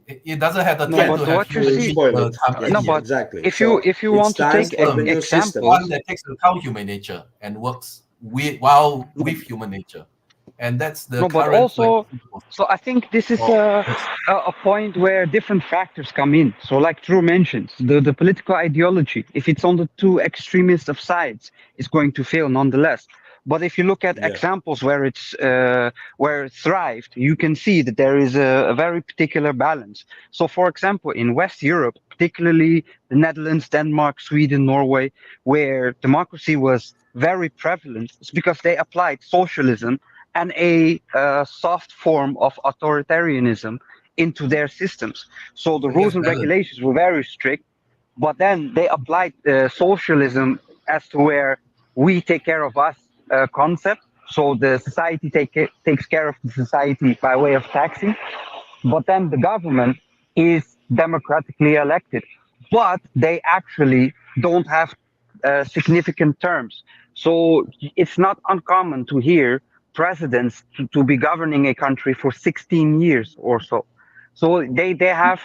It doesn't have the time but to have what you see. But exactly. If you want to take examples, one that takes account human nature and works with human nature. And that's the current. But also, so I think this is a point where different factors come in. So, like Drew mentioned, the political ideology, if it's on the two extremists of sides, is going to fail nonetheless. But if you look at examples where it thrived, you can see that there is a very particular balance. So, for example, in West Europe, particularly the Netherlands, Denmark, Sweden, Norway, where democracy was very prevalent, it's because they applied socialism and a soft form of authoritarianism into their systems. So the rules and regulations were very strict, but then they applied socialism as to where we take care of us concept. So the society takes care of the society by way of taxing, but then the government is democratically elected, but they actually don't have significant terms. So it's not uncommon to hear presidents to be governing a country for 16 years or so. So they have,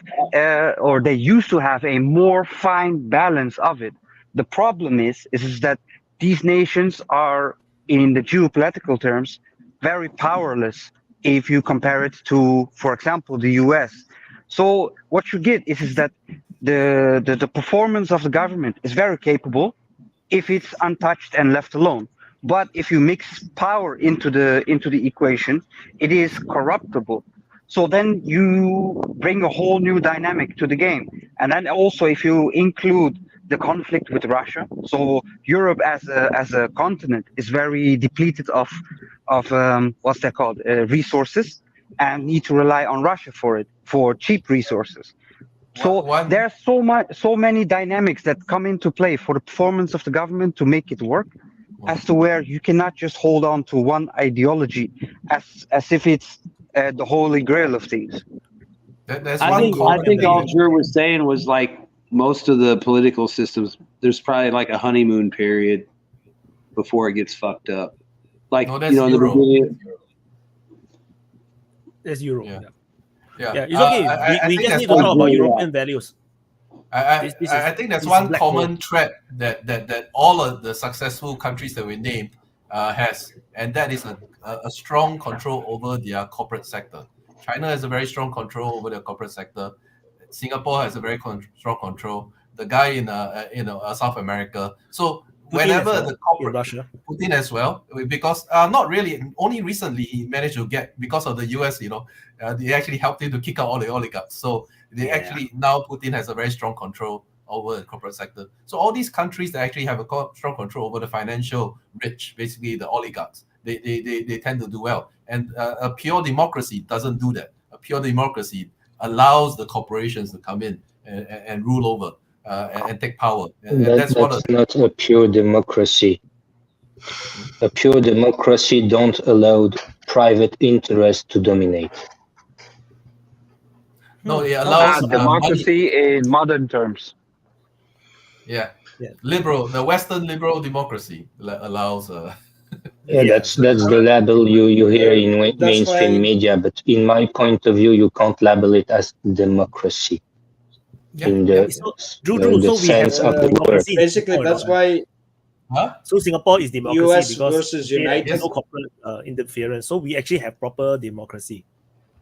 or they used to have, a more fine balance of it. The problem is that these nations are, in the geopolitical terms, very powerless if you compare it to, for example, the US. So what you get is that the performance of the government is very capable if it's untouched and left alone. But if you mix power into the equation, it is corruptible. So then you bring a whole new dynamic to the game. And then also, if you include the conflict with Russia, so Europe as a continent is very depleted of what's that called, resources, and need to rely on Russia for cheap resources. So there are so many dynamics that come into play for the performance of the government to make it work, as to where you cannot just hold on to one ideology as if it's the holy grail of things. I think all Drew was saying was, like, most of the political systems, there's probably like a honeymoon period before it gets fucked up. Like, in the beginning. There's Europe. Yeah. It's okay. We just need to talk about European values. I think that's one common thread that all of the successful countries that we named has, and that is a strong control over their corporate sector. China has a very strong control over their corporate sector. Singapore has a very strong control. The guy in South America. So whenever the corporate, Russia, Putin as well, because not really. Only recently he managed to get, because of the US. They actually helped him to kick out all the oligarchs. So they actually, now Putin has a very strong control over the corporate sector. So all these countries that actually have a strong control over the financial rich, basically the oligarchs, they tend to do well. And a pure democracy doesn't do that. A pure democracy allows the corporations to come in and rule over and take power. And that's not a pure democracy. A pure democracy don't allow private interest to dominate. No, it allows democracy in modern terms. Yeah. Liberal, the Western liberal democracy allows. That's the label you hear in mainstream media, but in my point of view, you can't label it as democracy. In the sense of the word. Basically, that's why. So Singapore is democracy US because versus United. there's no corporate interference. So we actually have proper democracy.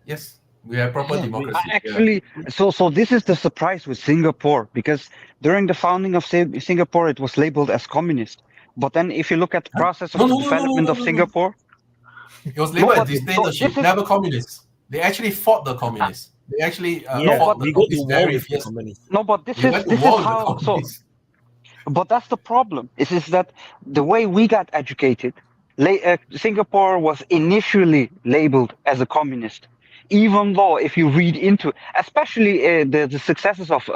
Yes. We have proper democracy. Actually, so this is the surprise with Singapore, because during the founding of Singapore, it was labeled as communist. But then if you look at the process of the development of Singapore, it was labeled as dictatorship, never communist. They actually fought the communists. They actually fought the communists very fiercely. No, but this is how. So, but that's the problem. Is that the way we got educated? Singapore was initially labeled as a communist, even though if you read into, especially the successes of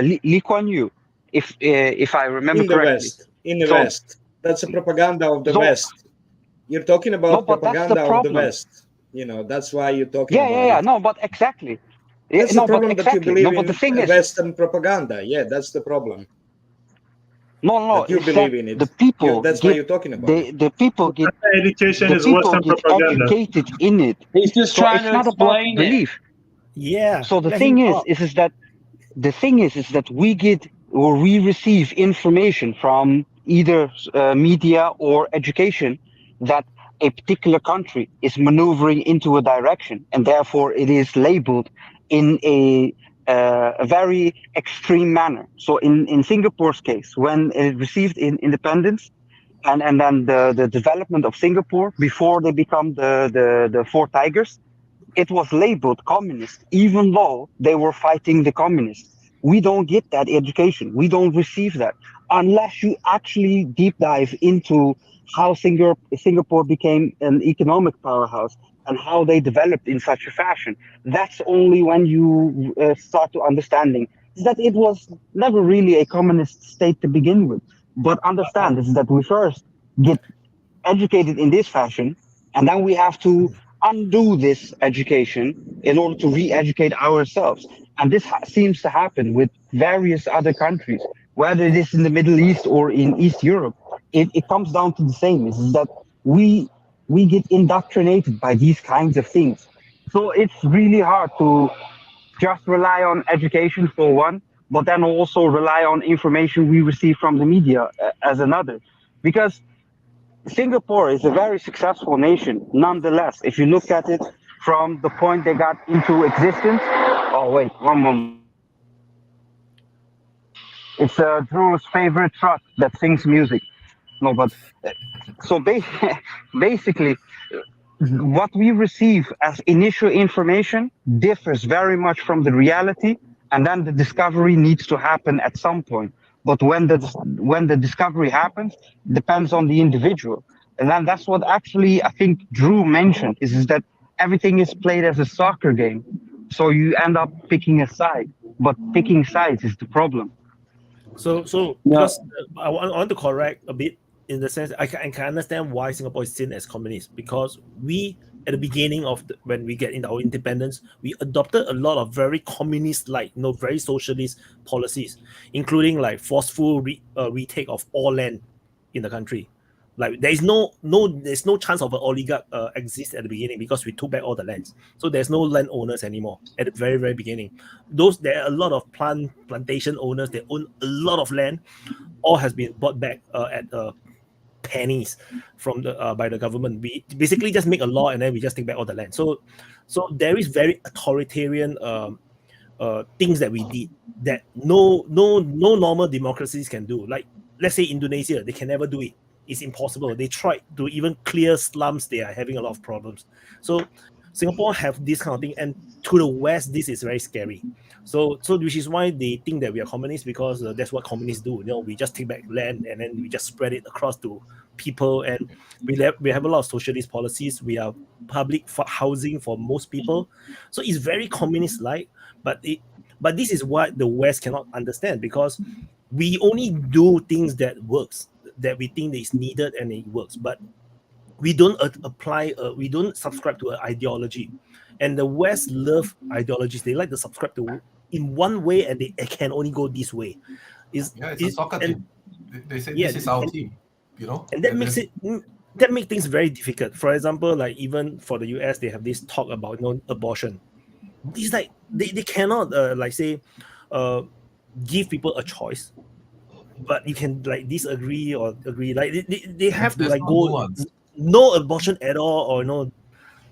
Lee Kuan Yew, if I remember correctly, in the West, that's a propaganda of the West. You're talking about propaganda of the West. That's why you're talking about it. No, but exactly. That's the problem that you believe but the thing in Western propaganda. Yeah, that's the problem. No, you believe in it. The people. That's why you're talking about it. The people get education is Western propaganda. Educated in it. He's just trying to explain belief. Yeah. So the thing is that we receive information from either media or education that a particular country is maneuvering into a direction, and therefore it is labeled in a very extreme manner. So in Singapore's case, when it received independence, and then the development of Singapore before they become the Four Tigers, it was labeled communist, even though they were fighting the communists. We don't get that education. We don't receive that unless you actually deep dive into how Singapore became an economic powerhouse and how they developed in such a fashion. That's only when you start to understanding that it was never really a communist state to begin with. But understand is that we first get educated in this fashion, and then we have to undo this education in order to re-educate ourselves. And this seems to happen with various other countries, whether it is in the Middle East or in East Europe. It comes down to the same, is that we get indoctrinated by these kinds of things. So it's really hard to just rely on education for one, but then also rely on information we receive from the media as another. Because Singapore is a very successful nation, nonetheless. If you look at it from the point they got into existence. Oh, wait, one moment. It's Drew's favorite truck that sings music. No, but so basically, what we receive as initial information differs very much from the reality, and then the discovery needs to happen at some point. But when the discovery happens, depends on the individual, and then that's what actually I think Drew mentioned is that everything is played as a soccer game, so you end up picking a side. But picking sides is the problem. So because I want to correct a bit in the sense I can understand why Singapore is seen as communist, because we at the beginning of when we get into our independence, we adopted a lot of very communist-like, very socialist policies, including like forceful retake of all land in the country. Like there's no chance of an oligarch exist at the beginning because we took back all the lands. So there's no landowners anymore at the very, very beginning. There are a lot of plantation owners. They own a lot of land. All has been bought back at pennies from by the government. We basically just make a law and then we just take back all the land. So there is very authoritarian things that we did that no normal democracies can do. Like let's say Indonesia, they can never do it. It's impossible. They tried to even clear slums. They are having a lot of problems. So Singapore have this kind of thing, and to the West, this is very scary. So which is why they think that we are communists, because that's what communists do. We just take back land and then we just spread it across to people, and we have a lot of socialist policies. We are public housing for most people, so it's very communist-like. But this is what the West cannot understand, because we only do things that works, that we think that is needed and it works, but we don't apply, we don't subscribe to an ideology. And the West love ideologies. They like to subscribe to in one way, and they can only go this way. It's a soccer team. They say this is our team, and that makes things very difficult. For example, like even for the US, they have this talk about abortion. It's like they cannot give people a choice, but you can like disagree or agree. Like they have to like go no abortion at all, or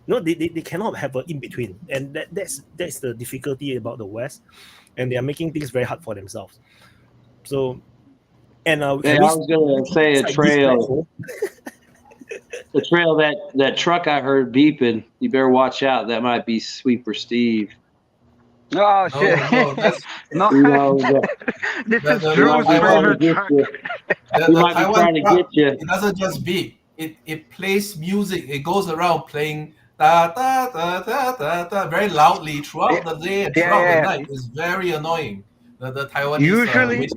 No, they cannot have an in between, and that's the difficulty about the West, and they are making things very hard for themselves. So, and I was gonna say a trail. The trail that truck I heard beeping. You better watch out. That might be Sweeper Steve. Oh shit! No, this is Drew's favorite truck. He might be trying to get you. It doesn't just beep. It plays music. It goes around playing da da da da da da very loudly throughout the day and throughout the night. It's very annoying. The Taiwanese usually.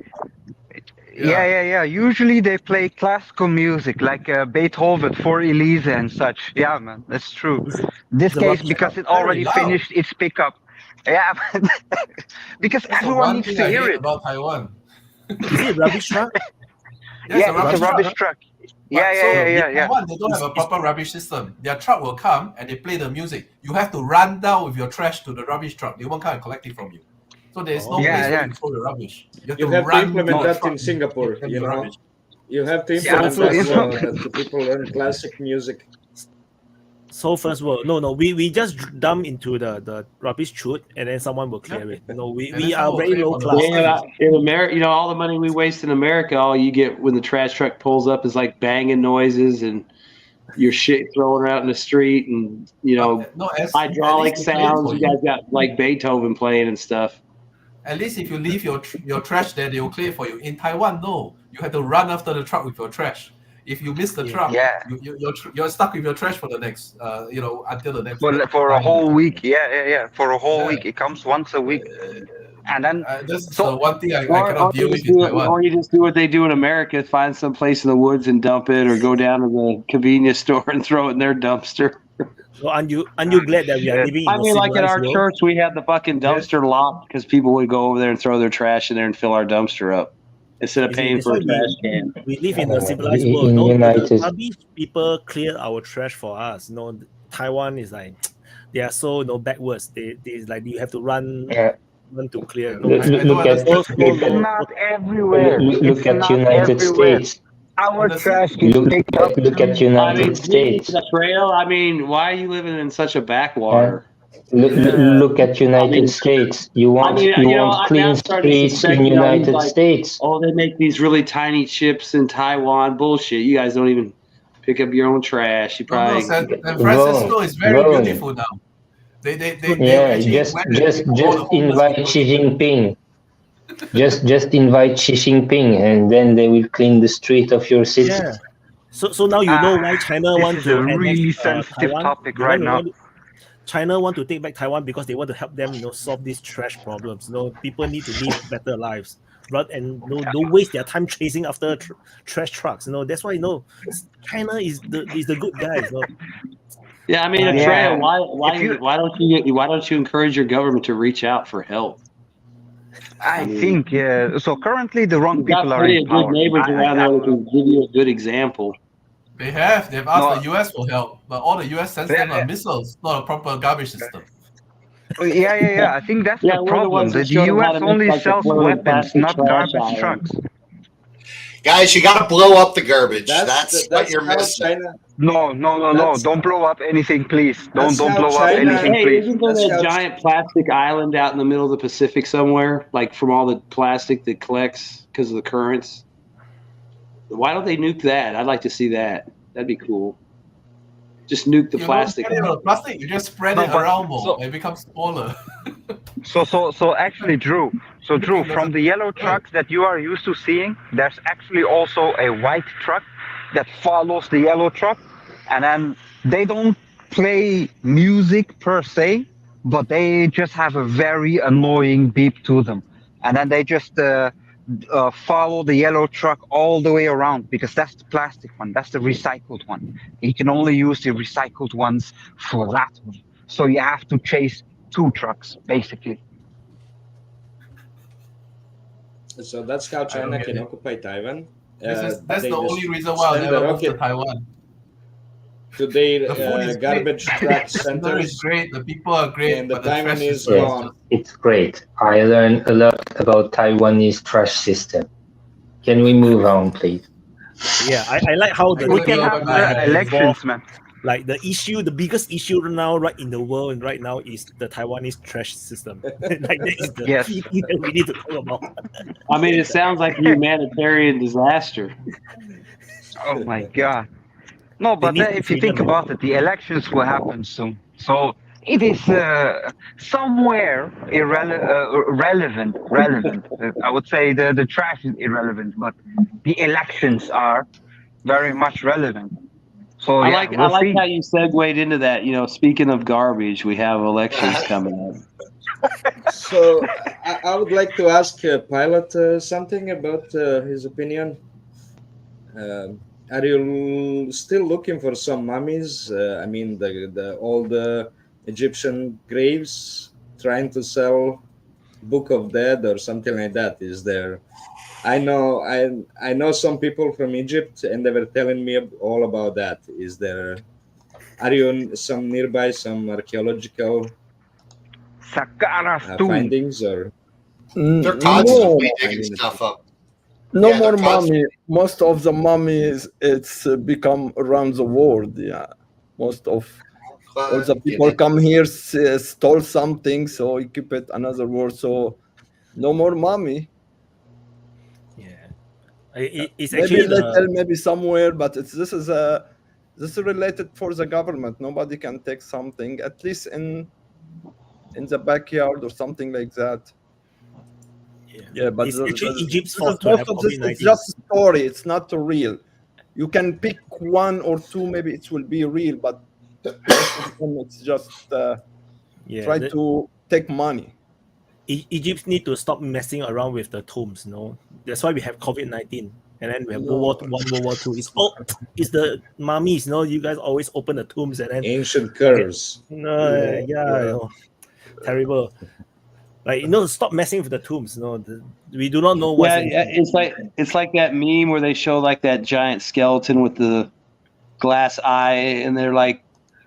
Usually they play classical music like Beethoven for Elise and such. Yeah, man, that's true. This case, because it already finished its pickup. Yeah, because everyone needs to hear it. About Taiwan. Is it a rubbish truck? Yeah, it's a rubbish truck. Yeah. Taiwan, they don't have a proper rubbish system. Their truck will come and they play the music. You have to run down with your trash to the rubbish truck. They won't come and collect it from you. So there's no place where you throw the rubbish. You have to implement that in Singapore. You know, you have to implement that so people learn classic music. So first world, no, we just dump into the rubbish chute and then someone will clear it. No, we are very low class. In America, all the money we waste in America, all you get when the trash truck pulls up is like banging noises and your shit thrown out in the street and hydraulic sounds. You guys got like Beethoven playing and stuff. At least if you leave your trash there, they will clear for you. In Taiwan, no, you have to run after the truck with your trash. If you miss the truck, you're stuck with your trash for the next, until the next. For a whole week, for a whole week. It comes once a week, and then so one thing I cannot deal with in Taiwan. Or you just do what they do in America: find some place in the woods and dump it, or go down to the convenience store and throw it in their dumpster. So aren't you glad that we are living in a like in our world? church, we had the fucking dumpster locked because people would go over there and throw their trash in there and fill our dumpster up instead of paying for a trash can. We live in a civilized world. The rubbish people clear our trash for us. Taiwan is like they are so backwards. They like you have to run to clear. Look at not everywhere. Look at United States. Our trash look at United States. The trail. I mean, why are you living in such a backwater? Look at United States. You want clean streets in United States. Oh, they make these really tiny chips in Taiwan. Bullshit. You guys don't even pick up your own trash. You probably. San Francisco is very beautiful now. Just invite Xi Jinping. Just invite Xi Jinping, and then they will clean the street of your city. Yeah. So now you know why China wants to annex really sensitive Taiwan. Topic right now. China want to take back Taiwan because they want to help them, solve these trash problems. People need to live better lives, and don't waste their time chasing after trash trucks. That's why China is the good guys. Yeah, I mean, Atreya, why don't you encourage your government to reach out for help? I think so. Currently, the wrong people are in power. Good neighbors around there who give you a good example. They've asked the US for help, but all the US sends them are missiles, not a proper garbage system. Yeah. I think that's the problem. The US only sells weapons, not garbage trucks. Guys, you got to blow up the garbage. That's what you're missing. No. Don't blow up anything, please. Don't blow up anything, please. Isn't there a giant plastic island out in the middle of the Pacific somewhere, like from all the plastic that collects because of the currents? Why don't they nuke that? I'd like to see that. That'd be cool. Just nuke the plastic. You just spread it around more. It becomes smaller. So actually, Drew, from the yellow trucks that you are used to seeing, there's actually also a white truck that follows the yellow truck, and then they don't play music per se, but they just have a very annoying beep to them, and then they just follow the yellow truck all the way around, because that's the plastic one, that's the recycled one. You can only use the recycled ones for that one, so you have to chase two trucks basically. So that's how China can occupy Taiwan. That's the only reason why I never moved to Taiwan. Today, garbage truck centers is great. The people are great, and the but Taiwan is Yes, gone. it's great. I learned a lot about Taiwanese trash system. Can we move on, please? Yeah, I like how We can have elections, man. Like the biggest issue now, right in the world right now, is the Taiwanese trash system. Like that is the key thing that we need to talk about. I mean, it sounds like a humanitarian disaster. Oh my God. No, but if you think about it, the elections will happen soon. So it is somewhere relevant. I would say the trash is irrelevant, but the elections are very much relevant. So I yeah, like we'll see. how you segued into that. You know, speaking of garbage, we have elections coming up. So I would like to ask Pilot something about his opinion. Are you still looking for some mummies? I mean, the old Egyptian graves, trying to sell Book of Dead or something like that? Is there? I know some people from Egypt, and they were telling me all about that. Are you some nearby some archaeological findings or? They're constantly digging stuff up. No more mummy. Most of the mummies, it's become around the world. Yeah, most of all the people come here, stole something, so we keep it another word. So no more mummy. It's maybe actually little, maybe somewhere, but this is related for the government. Nobody can take something, at least in the backyard or something like that. Yeah, but it's actually Egypt's fault most of this is just a story. It's not real. You can pick one or two, maybe it will be real, but most of them it's just try to take money. Egypt need to stop messing around with the tombs. That's why we have COVID-19, and then we have World War I, World War II. It's the mummies. You guys always open the tombs and then ancient curse. Terrible. Like stop messing with the tombs. We do not know what's it's like that meme where they show like that giant skeleton with the glass eye, and they're like,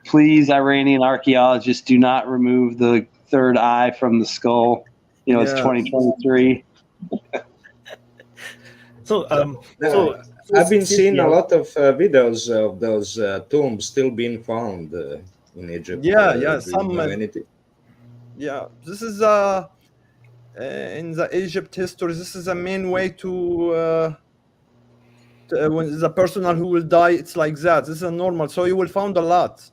"Please, Iranian archaeologists, do not remove the third eye from the skull." It's 2023. So I've been seeing a lot of videos of those tombs still being found in Egypt. Yeah, this is in the Egypt history. This is a main way to when the person who will die, it's like that. This is a normal. So you will find a lot.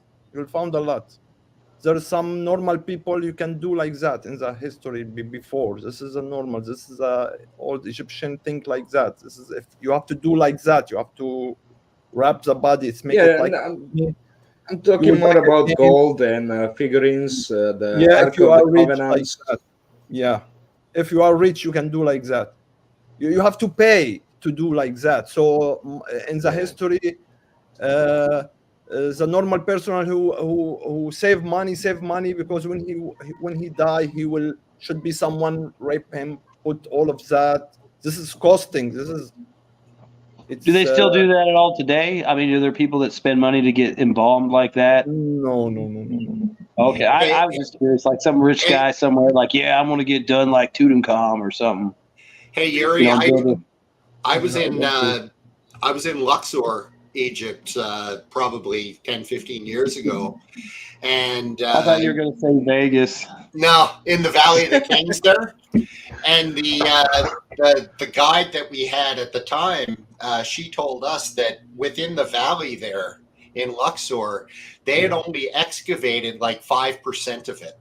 There are some normal people you can do like that in the history before. This is a normal. This is a old Egyptian thing like that. This is if you have to do like that. You have to wrap the body. It's make it like. I'm talking more about gold and figurines. If you are rich, like that. Yeah, if you are rich, you can do like that. You have to pay to do like that. So in the history, the normal person who save money because when he die, should be someone rape him, put all of that. This is costing. Do they still do that at all today? I mean, are there people that spend money to get embalmed like that? No. Okay, I was just curious, like some rich guy somewhere, like, I'm going to get done like Tutankhamun or something. Hey, Yuri, I was in Luxor, Egypt, probably 10, 15 years ago. And I thought you were going to say Vegas. No, in the Valley of the Kings there. And the guide that we had at the time, she told us that within the valley there in Luxor, they had only excavated like 5% of it.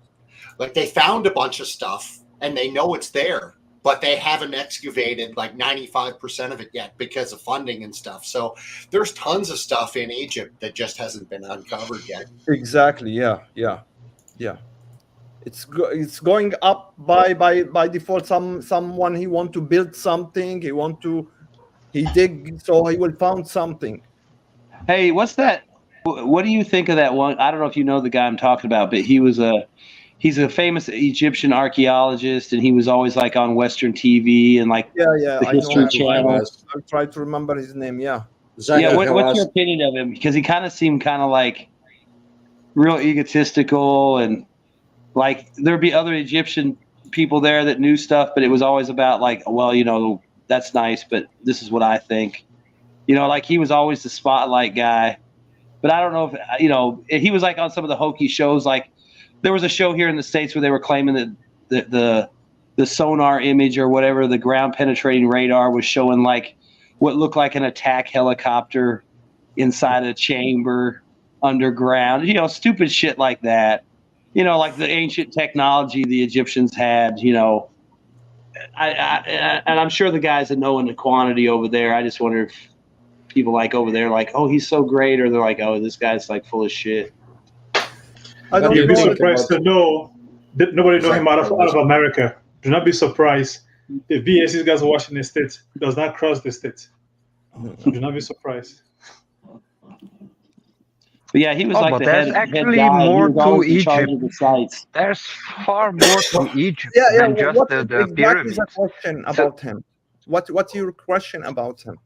Like they found a bunch of stuff and they know it's there, but they haven't excavated like 95% of it yet because of funding and stuff. So there's tons of stuff in Egypt that just hasn't been uncovered yet. Exactly. Yeah. It's going up by default. Someone he want to build something. He dig, so he will found something. Hey, what's that? What do you think of that one? I don't know if you know the guy I'm talking about, but he's a famous Egyptian archaeologist, and he was always like on Western TV and like the History Channel. I'll try to remember his name. Yeah. What's your opinion of him? Because he kind of seemed kind of like real egotistical, and like there'd be other Egyptian people there that knew stuff, but it was always about like, well, that's nice, but this is what I think. Like he was always the spotlight guy. But I don't know if he was like on some of the hokey shows. Like there was a show here in the States where they were claiming that the sonar image or whatever, the ground penetrating radar was showing like what looked like an attack helicopter inside a chamber underground, stupid shit like that, like the ancient technology the Egyptians had, and I'm sure the guys that know in the quantity over there, I just wonder if people like over there like, oh, he's so great, or they're like, oh, this guy's like full of shit. I don't be surprised to know that nobody know him out of America. Do not be surprised if BSC guys watching the States does not cross the States. Do not be surprised. But yeah, he was like but the there's head actually guy. more He was always to in charge Egypt. of the sites. There's far more to Egypt Yeah. than just What the exactly pyramids. is the question about him? What's your question about him?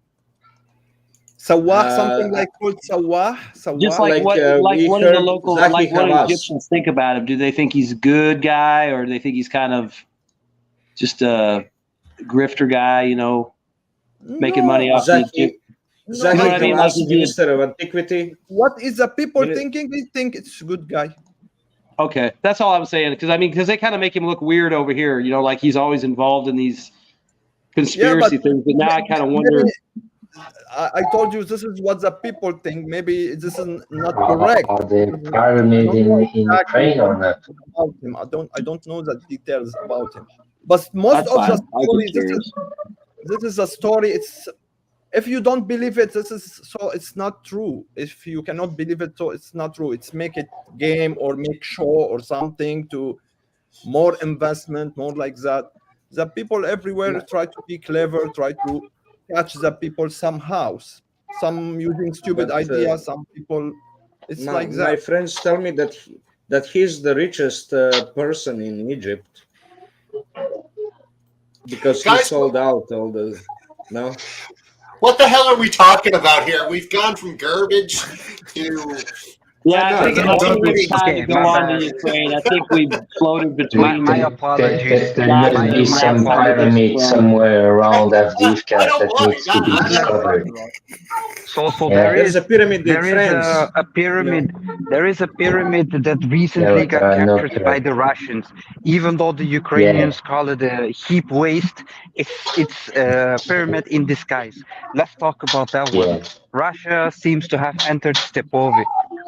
Sawah, something like called Sawah. Just like what do the local, like what do Egyptians think about him? Do they think he's a good guy, or do they think he's kind of just a grifter guy, making money off Egypt? Minister of Antiquity. What is the people thinking? They think it's a good guy. Okay, that's all I'm saying. Because they kind of make him look weird over here, like he's always involved in these conspiracy things. But now I kind of wonder. I told you this is what the people think. Maybe this is not correct. Are the pyramid in Ukraine or not? About him. I don't know the details about him. But most of the story, this is a story. It's if you don't believe it, it's not true. If you cannot believe it, so it's not true. It's make it game or make show or something to more investment, more like that. The people everywhere try to be clever, try to catch the people somehow. Some using stupid ideas, some people it's like that. My friends tell me that he's the richest person in Egypt because he sold out all the What the hell are we talking about here? We've gone from garbage to I think it's time to go on to Ukraine. I think we floated between. My apologies. There must be some pyramid somewhere around Avdiivka that needs to be discovered. So there is a pyramid in France. There is a pyramid that recently got captured by the Russians. Even though the Ukrainians call it a heap waste, it's a pyramid in disguise. Let's talk about that one. Russia seems to have entered Stepovi.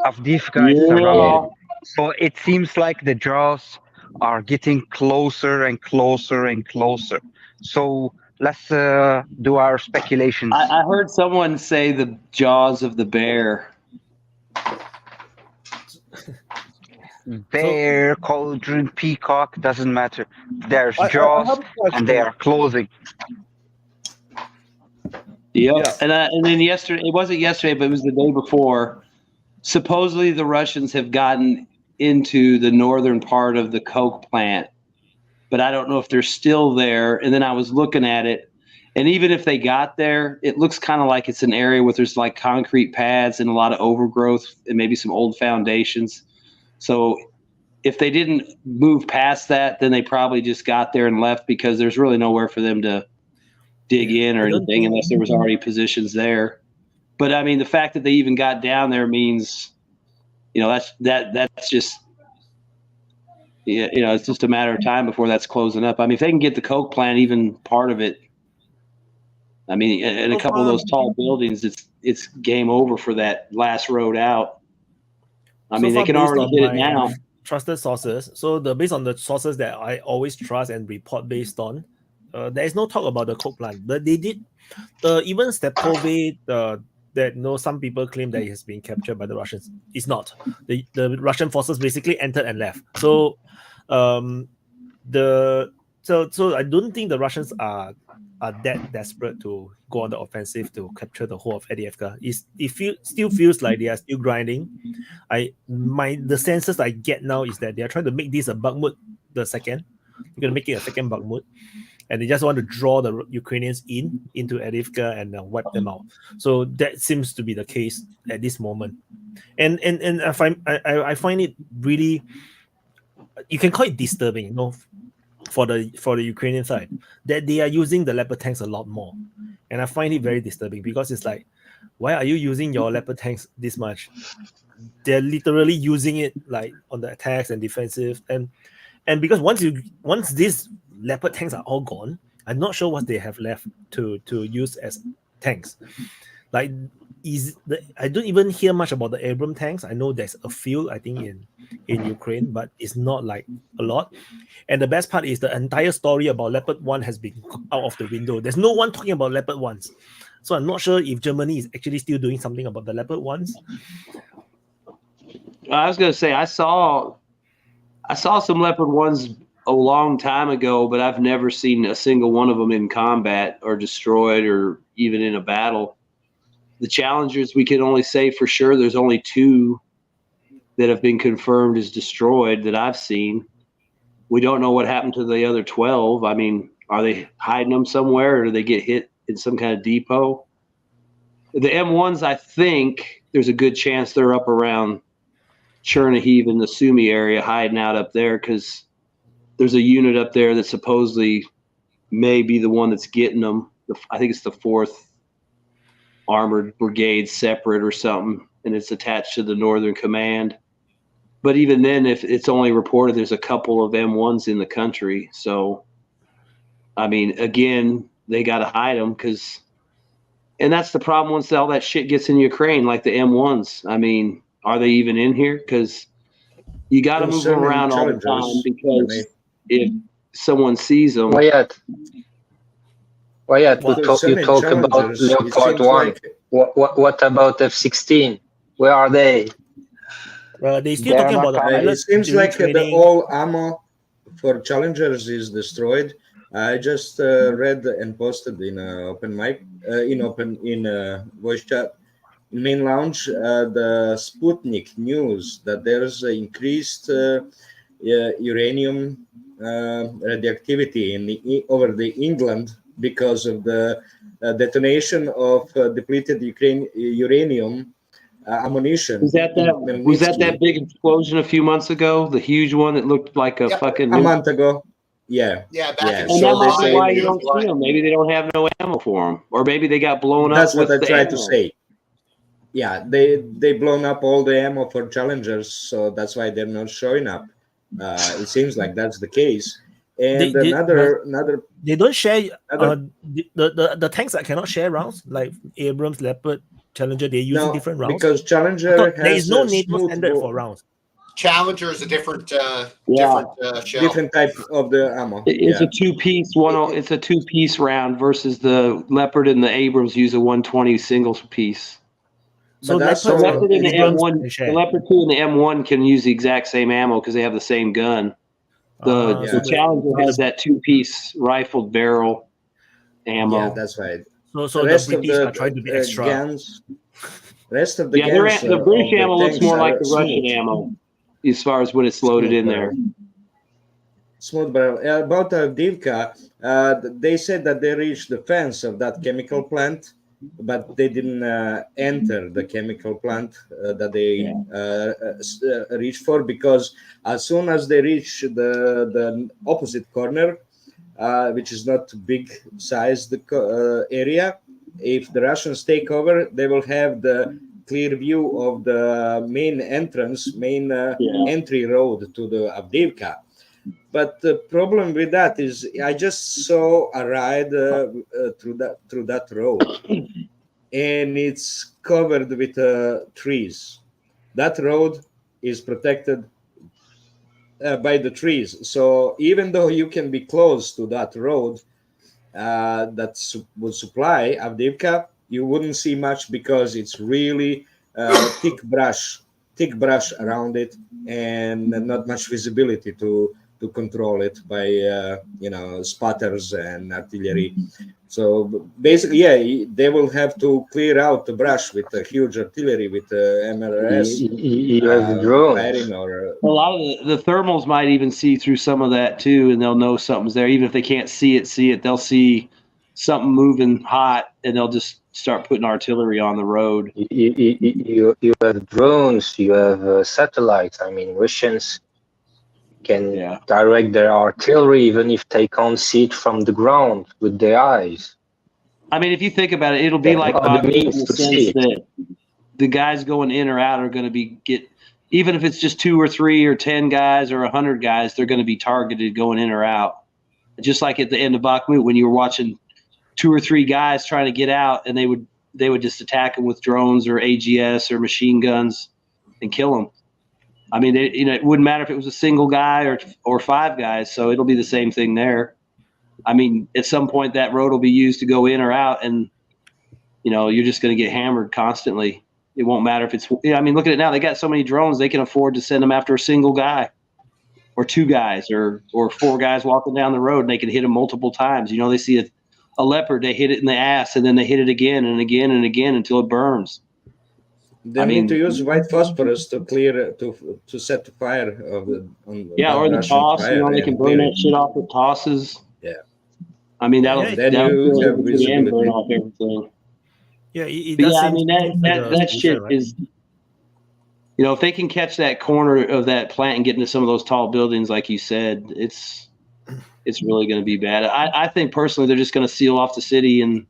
Avdiivka is surrounded. So it seems like the jaws are getting closer and closer and closer. So let's do our speculations. I heard someone say the jaws of the bear. Bear, cauldron, peacock, doesn't matter. There's jaws and they are closing. Yep. And then yesterday, it wasn't yesterday, but it was the day before. Supposedly the Russians have gotten into the northern part of the coke plant, but I don't know if they're still there. And then I was looking at it, and even if they got there, it looks kind of like it's an area where there's like concrete pads and a lot of overgrowth and maybe some old foundations. So if they didn't move past that, then they probably just got there and left because there's really nowhere for them to dig in or anything unless there was already positions there. But I mean, the fact that they even got down there means, that's just, it's just a matter of time before that's closing up. I mean, if they can get the coke plant, even part of it, I mean, and a couple of those tall buildings, it's game over for that last road out. I mean, they can already hit it now. Trusted sources. So based on the sources that I always trust and report based on, there is no talk about the coke plant. But they did, even Stepovi, that some people claim that it has been captured by the Russians. It's not. The Russian forces basically entered and left. So so I don't think the Russians are that desperate to go on the offensive to capture the whole of Avdiivka. It still feels like they are still grinding. The senses I get now is that they are trying to make this a Bakhmut the second. They're going to make it a second Bakhmut. And they just want to draw the Ukrainians into Avdiivka and wipe them out. So that seems to be the case at this moment. And I find it really, you can call it disturbing, for the Ukrainian side, that they are using the leopard tanks a lot more. And I find it very disturbing because it's like why are you using your Leopard tanks this much? They're literally using it like on the attacks and defensive, and because once these Leopard tanks are all gone, I'm not sure what they have left to use as tanks. Like, I don't even hear much about the Abrams tanks. I know there's a few, I think, in Ukraine, but it's not like a lot. And the best part is the entire story about Leopard 1 has been out of the window. There's no one talking about Leopard 1s. So I'm not sure if Germany is actually still doing something about the Leopard 1s. I was going to say, I saw some Leopard 1s a long time ago, but I've never seen a single one of them in combat or destroyed or even in a battle. The Challengers, we can only say for sure there's only 2 that have been confirmed as destroyed that I've seen. We don't know what happened to the other 12. I mean, are they hiding them somewhere, or do they get hit in some kind of depot? The M1s, I think there's a good chance they're up around Chernihiv in the Sumy area, hiding out up there, because there's a unit up there that supposedly may be the one that's getting them. I think it's the 4th Armored Brigade separate or something, and it's attached to the Northern Command. But even then, if it's only reported there's a couple of M1s in the country. So, I mean, again, they got to hide them, and that's the problem once all that shit gets in Ukraine, like the M1s. I mean, are they even in here? Because you got to move them around all the time, because if someone sees them. Wyatt, you talk about Leopard 1. Like... What about F-16? Where are they? They're still talking about the pilots. It seems like the whole ammo for Challengers is destroyed. I just read and posted in Open Mic, in voice chat, in main lounge, the Sputnik news that there's increased uranium radioactivity over the England because of the detonation of depleted uranium ammunition. Was that big explosion a few months ago? The huge one that looked like a fucking... A month ago. Yeah. Yeah, back in and that might be why you don't see them. Maybe they don't have no ammo for them. Or maybe they got blown up. That's what I tried to say. Yeah, they blown up all the ammo for Challengers, so that's why they're not showing up. It seems like that's the case. And another they don't share the tanks that cannot share rounds, like Abrams, Leopard, Challenger. They're using different rounds because Challenger has there is no NATO standard for rounds. Challenger is a different shell. Different type of the ammo. It's a 2-piece one. It's a 2-piece round versus the Leopard and the Abrams use a 120 single piece. So the Leopard and the M1, the Leopard 2 and the M1 can use the exact same ammo because they have the same gun. The Challenger has that 2-piece rifled barrel ammo. Yeah, that's right. So the British are trying to be extra. Rest of the guns, the British ammo looks more like the Russian ammo as far as when it's loaded in there. Smooth barrel. About Avdiivka, they said that they reached the fence of that chemical plant, but they didn't enter the chemical plant that they reached for, because as soon as they reach the opposite corner, which is not big sized area, if the Russians take over, they will have the clear view of the main entrance, entry road to the Avdiivka. But the problem with that is I just saw a ride through that road, and it's covered with trees. That road is protected by the trees. So even though you can be close to that road that would supply Avdiivka, you wouldn't see much because it's really thick brush around it, and not much visibility to control it by spotters and artillery. So basically, they will have to clear out the brush with a huge artillery, with MLRS. A lot of the thermals might even see through some of that too, and they'll know something's there. Even if they can't see it, they'll see something moving hot, and they'll just start putting artillery on the road. You have drones, you have satellites. I mean, Russians can direct their artillery even if they can't see it from the ground with their eyes. I mean, if you think about it, it'll be like Bakhmut in the sense that the guys going in or out are going to even if it's just 2 or 3 or 10 guys or 100 guys, they're going to be targeted going in or out. Just like at the end of Bakhmut when you were watching 2 or 3 guys trying to get out, and they would just attack them with drones or AGS or machine guns and kill them. I mean, it wouldn't matter if it was a single guy or 5 guys, so it'll be the same thing there. I mean, at some point that road will be used to go in or out, and you're just going to get hammered constantly. It won't matter if it's. I mean, look at it now. They got so many drones, they can afford to send them after a single guy, or 2 guys, or 4 guys walking down the road, and they can hit them multiple times. They see a leopard, they hit it in the ass, and then they hit it again and again and again until it burns. They need to use white phosphorus to clear to set the fire of the. Or the toss. They can burn that shit off with tosses. Yeah. I mean, that'll burn off everything. Yeah, I mean that shit right? is. If they can catch that corner of that plant and get into some of those tall buildings, like you said, it's really going to be bad. I think personally they're just going to seal off the city and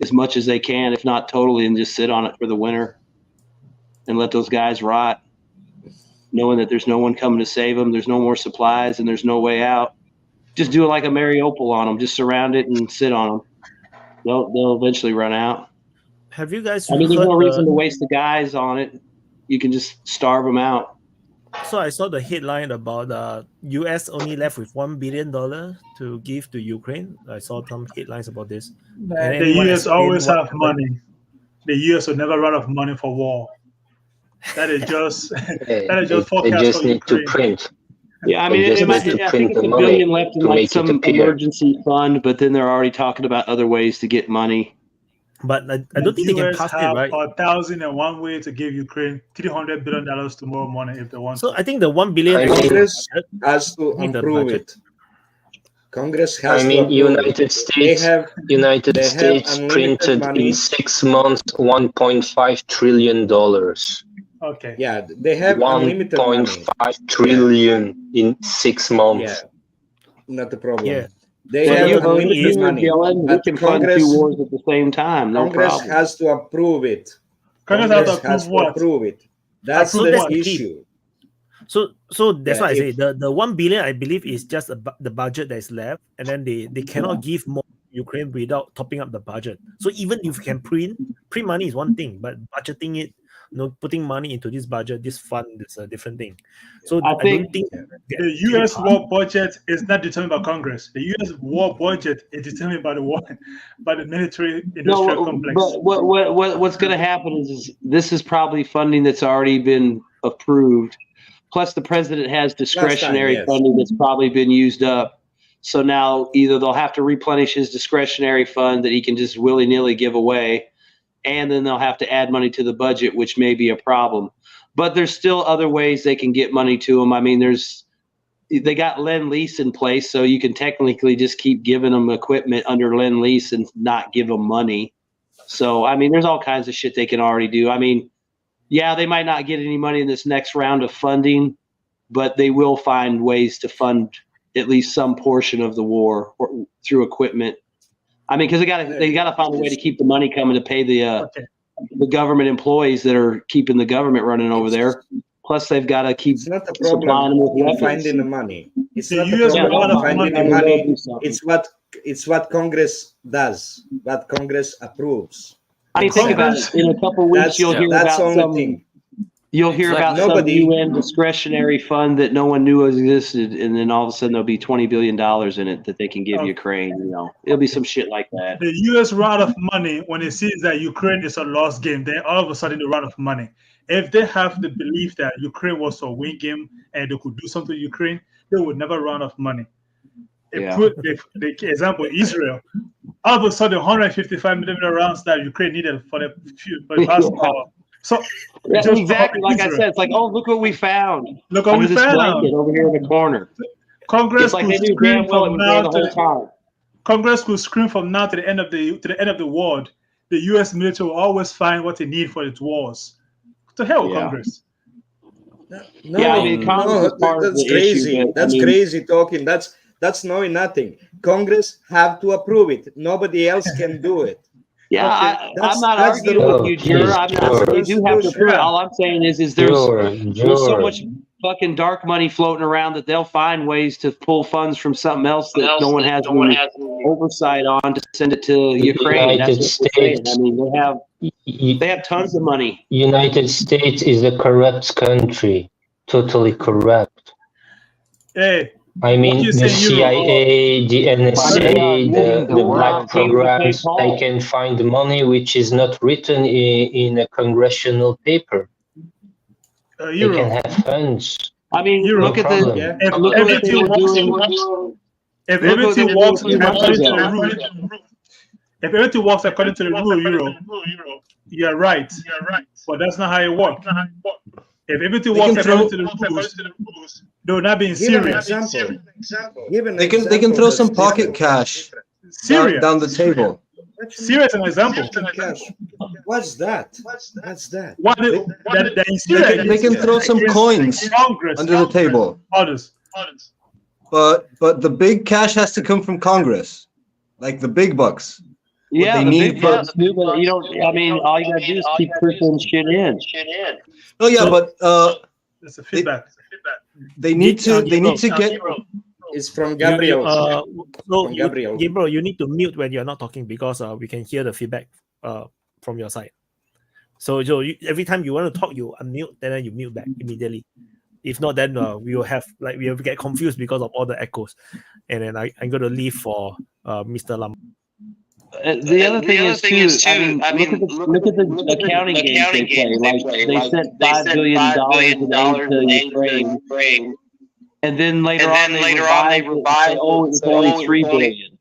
as much as they can, if not totally, and just sit on it for the winter and let those guys rot, knowing that there's no one coming to save them, there's no more supplies, and there's no way out. Just do it like a Mariupol on them. Just surround it and sit on them. They'll eventually run out. Have you guys? I mean, there's no reason to waste the guys on it. You can just starve them out. So I saw the headline about US only left with $1 billion to give to Ukraine. I saw some headlines about this. The US always have money. The US will never run out of money for war. That is just forecast. They just for need Ukraine. to print. Yeah, I mean, I think it's $1 billion left in like some emergency fund, but then they're already talking about other ways to get money. But I don't think they can pass it, right? 1,001 way to give Ukraine $300 billion tomorrow morning if they want. So I think the $1 billion Congress has to approve it. Congress has. United States printed in 6 months $1.5 trillion. Okay. Yeah, they have unlimited money. 1.5 trillion in 6 months. Yeah, not a problem. Yeah. They have unlimited money. We can fund 2 wars at the same time. No Congress problem. has to approve it. Congress has to approve it. That's the issue. So that's why I say the $1 billion I believe is just the budget that is left, and then they cannot give more to Ukraine without topping up the budget. So even if you can print money is one thing, but budgeting it, putting money into this budget, this fund is a different thing. So I don't think the U.S. war budget is not determined by Congress. The U.S. war budget is determined by the military industrial complex. But what's going to happen is this is probably funding that's already been approved. Plus, the president has discretionary funding that's probably been used up. So now either they'll have to replenish his discretionary fund that he can just willy-nilly give away, and then they'll have to add money to the budget, which may be a problem. But there's still other ways they can get money to them. I mean, they got Lend-Lease in place, so you can technically just keep giving them equipment under Lend-Lease and not give them money. So, I mean, there's all kinds of shit they can already do. I mean, yeah, they might not get any money in this next round of funding, but they will find ways to fund at least some portion of the war through equipment. I mean, because they gotta find a way to keep the money coming to pay the government employees that are keeping the government running over there. Plus, they've got to keep supplying them with weapons. Finding the money. It's not the problem finding the money. It's what Congress does, what Congress approves. I mean, think about it. In a couple of weeks, you'll hear about some UN discretionary fund that no one knew existed, and then all of a sudden there'll be $20 billion in it that they can give Ukraine. It'll be some shit like that. The U.S. run out of money when it sees that Ukraine is a lost game. Then all of a sudden they run out of money. If they have the belief that Ukraine was a win game and they could do something to Ukraine, they would never run out of money. The example, Israel. All of a sudden, 155 millimeter rounds that Ukraine needed for the past hour. So exactly like I said, it's like, oh, look what we found. Look what we found over here in the corner. Congress like could scream from now to the time. Congress could scream from now to the end of the world. The U.S. military will always find what they need for its wars. To hell, Congress. No, that's crazy. That's crazy talking. That's knowing nothing. Congress have to approve it. Nobody else can do it. Yeah, I'm not arguing with you, Jur. I'm not saying you do have to prove it. All I'm saying is there's so much fucking dark money floating around that they'll find ways to pull funds from something else that no one has any oversight on to send it to Ukraine. United That's what they're saying. States. I mean, they have tons of money. United States is a corrupt country, totally corrupt. Hey, I mean, the CIA, the NSA, the black programs, they can find money which is not written in a congressional paper. They can have funds. I mean, look at the if everything works according to the rule, if everything works according to the rule, you're right. But that's not how it works. If everything works according to the rules, they will not be in Syria. They can throw some pocket cash down the table. Syria is an example. What's that? What's that? They can throw some coins under the table. But the big cash has to come from Congress, like the big bucks. Yeah, the big bucks do, but you don't. I mean, all you gotta do is keep pushing shit in. Oh yeah, but it's a feedback. They need to get. It's from Gabriel. Gabriel, you need to mute when you're not talking because we can hear the feedback from your side. So every time you want to talk, you unmute, then you mute back immediately. If not, then we will get confused because of all the echoes. And then I'm going to leave for Mr. Lam. The other thing is too. I mean, look at the accounting games they play. Like they sent $5 billion in aid to Ukraine. And then later on they revised it's only $3 billion.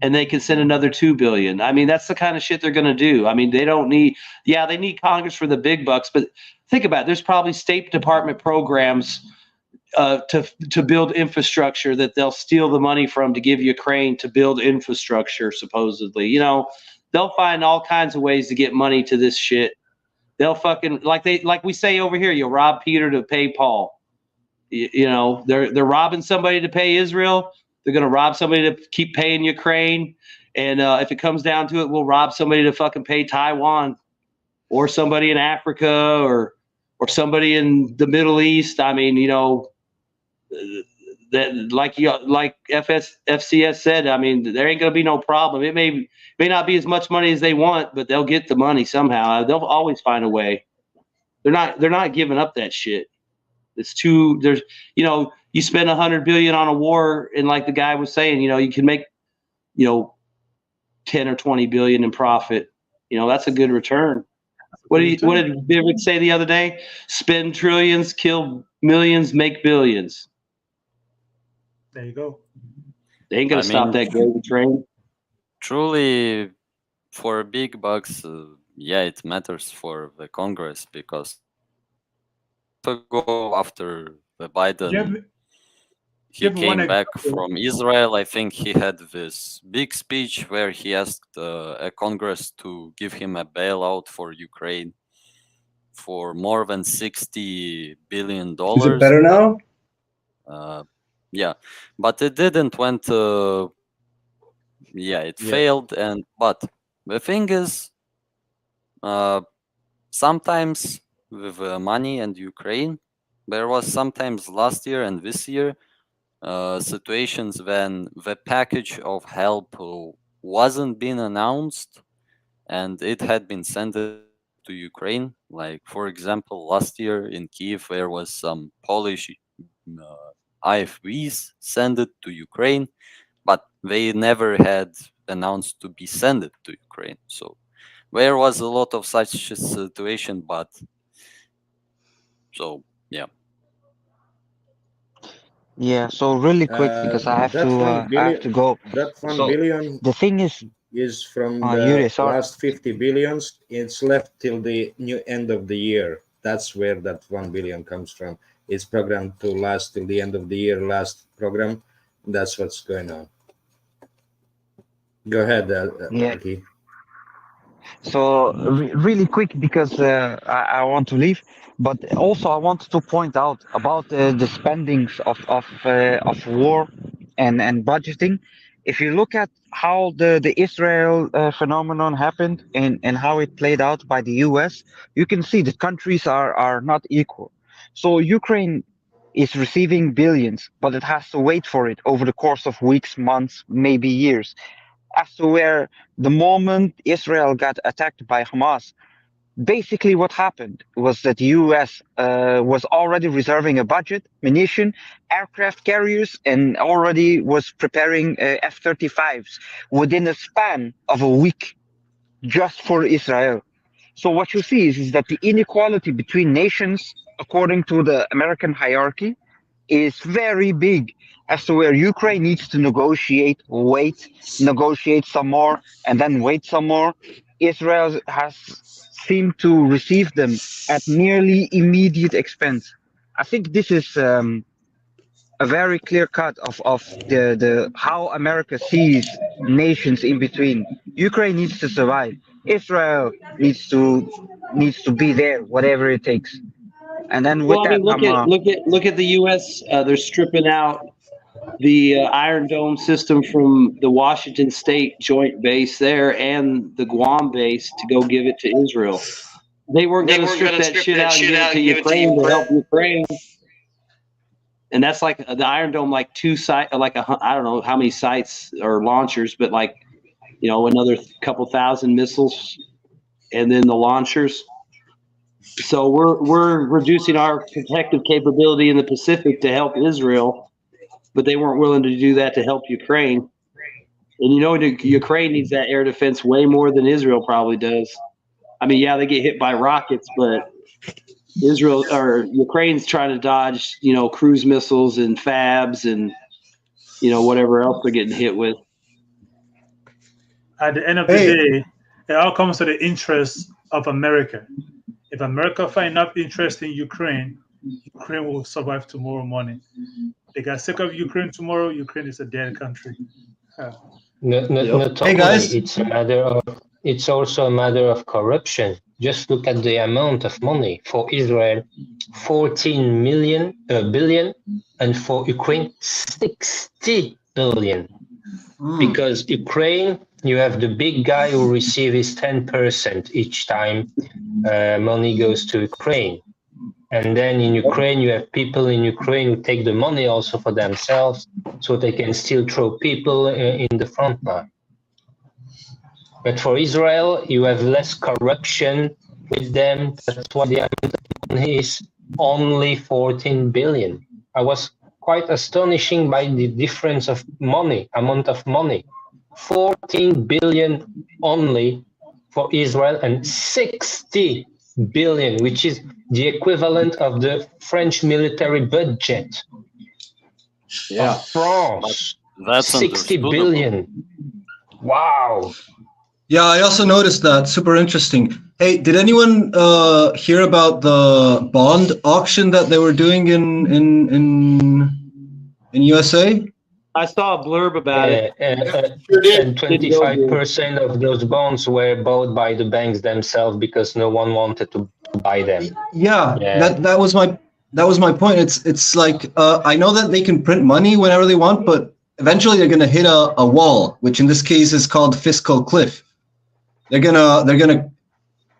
And they can send another $2 billion. I mean, that's the kind of shit they're going to do. I mean, they don't need, they need Congress for the big bucks, but think about it. There's probably State Department programs to build infrastructure that they'll steal the money from to give Ukraine to build infrastructure, supposedly. You know, they'll find all kinds of ways to get money to this shit. They'll fucking, like we say over here, you'll rob Peter to pay Paul. You know, they're robbing somebody to pay Israel. They're going to rob somebody to keep paying Ukraine. And if it comes down to it, we'll rob somebody to fucking pay Taiwan or somebody in Africa or somebody in the Middle East. I mean, you know, that like FCS said, I mean, there ain't going to be no problem. It may not be as much money as they want, but they'll get the money somehow. They'll always find a way. They're not giving up that shit. You spend $100 billion on a war, and like the guy was saying, you know, you can make, 10 or 20 billion in profit. You know, that's a good return. What did Vivek say the other day? Spend trillions, kill millions, make billions. There you go. They ain't gonna stop that gravy train. Truly, for big bucks, it matters for the Congress because to go after the Biden, he came back from Israel. I think he had this big speech where he asked a Congress to give him a bailout for Ukraine for more than $60 billion. Is it better now? Yeah, but it didn't went. It failed. But the thing is, sometimes with money and Ukraine, there was sometimes last year and this year situations when the package of help wasn't been announced and it had been sent to Ukraine. Like, for example, last year in Kyiv, there was some Polish IFVs sent it to Ukraine, but they never had announced to be sent it to Ukraine. So there was a lot of such situation, but so yeah. Yeah, so really quick because I have to go. That 1 billion the thing is from the last 50 billions. It's left till the new end of the year. That's where that 1 billion comes from. It's programmed to last till the end of the year. Last program. That's what's going on. Go ahead, Aki. So really quick because I want to leave, but also I wanted to point out about the spendings of war and budgeting. If you look at how the Israel phenomenon happened and how it played out by the US, you can see that countries are not equal. So Ukraine is receiving billions, but it has to wait for it over the course of weeks, months, maybe years. As to where the moment Israel got attacked by Hamas, basically what happened was that the US was already reserving a budget, munition, aircraft carriers, and already was preparing F-35s within a span of a week just for Israel. So what you see is that the inequality between nations, according to the American hierarchy, is very big, as to where Ukraine needs to negotiate, wait, negotiate some more, and then wait some more. Israel has seemed to receive them at nearly immediate expense. I think this is a very clear cut of the how America sees nations in between. Ukraine needs to survive. Israel needs to be there, whatever it takes. And then with look at the U.S. They're stripping out the Iron Dome system from the Washington State Joint Base there and the Guam base to go give it to Israel. They weren't going to strip that shit out and give it to Ukraine to help Ukraine. And that's like the Iron Dome, like two sites, like I don't know how many sites or launchers, but like, another couple thousand missiles, and then the launchers. So we're reducing our protective capability in the Pacific to help Israel, but they weren't willing to do that to help Ukraine. And Ukraine needs that air defense way more than Israel probably does. I mean, yeah, they get hit by rockets, but Israel or Ukraine's trying to dodge, cruise missiles and fabs and, whatever else they're getting hit with. At the end of the day, it all comes to the interests of America. If America find enough interest in Ukraine, Ukraine will survive tomorrow morning. They got sick of Ukraine tomorrow, Ukraine is a dead country. Not only, guys. It's also a matter of corruption. Just look at the amount of money for Israel, 14 billion, and for Ukraine, 60 billion. Because Ukraine, you have the big guy who receives 10% each time money goes to Ukraine. And then in Ukraine, you have people in Ukraine who take the money also for themselves, so they can still throw people in the front line. But for Israel, you have less corruption with them. That's why the amount of money is only 14 billion. I was quite astonishing by the difference of amount of money. 14 billion only for Israel and 60 billion, which is the equivalent of the French military budget of France. That's 60 billion. Wow. Yeah, I also noticed that. Super interesting. Hey, did anyone hear about the bond auction that they were doing in USA? I saw a blurb about it. And 25% of those bonds were bought by the banks themselves because no one wanted to buy them. Yeah. That was my point. It's like I know that they can print money whenever they want, but eventually they're gonna hit a wall, which in this case is called fiscal cliff. They're gonna.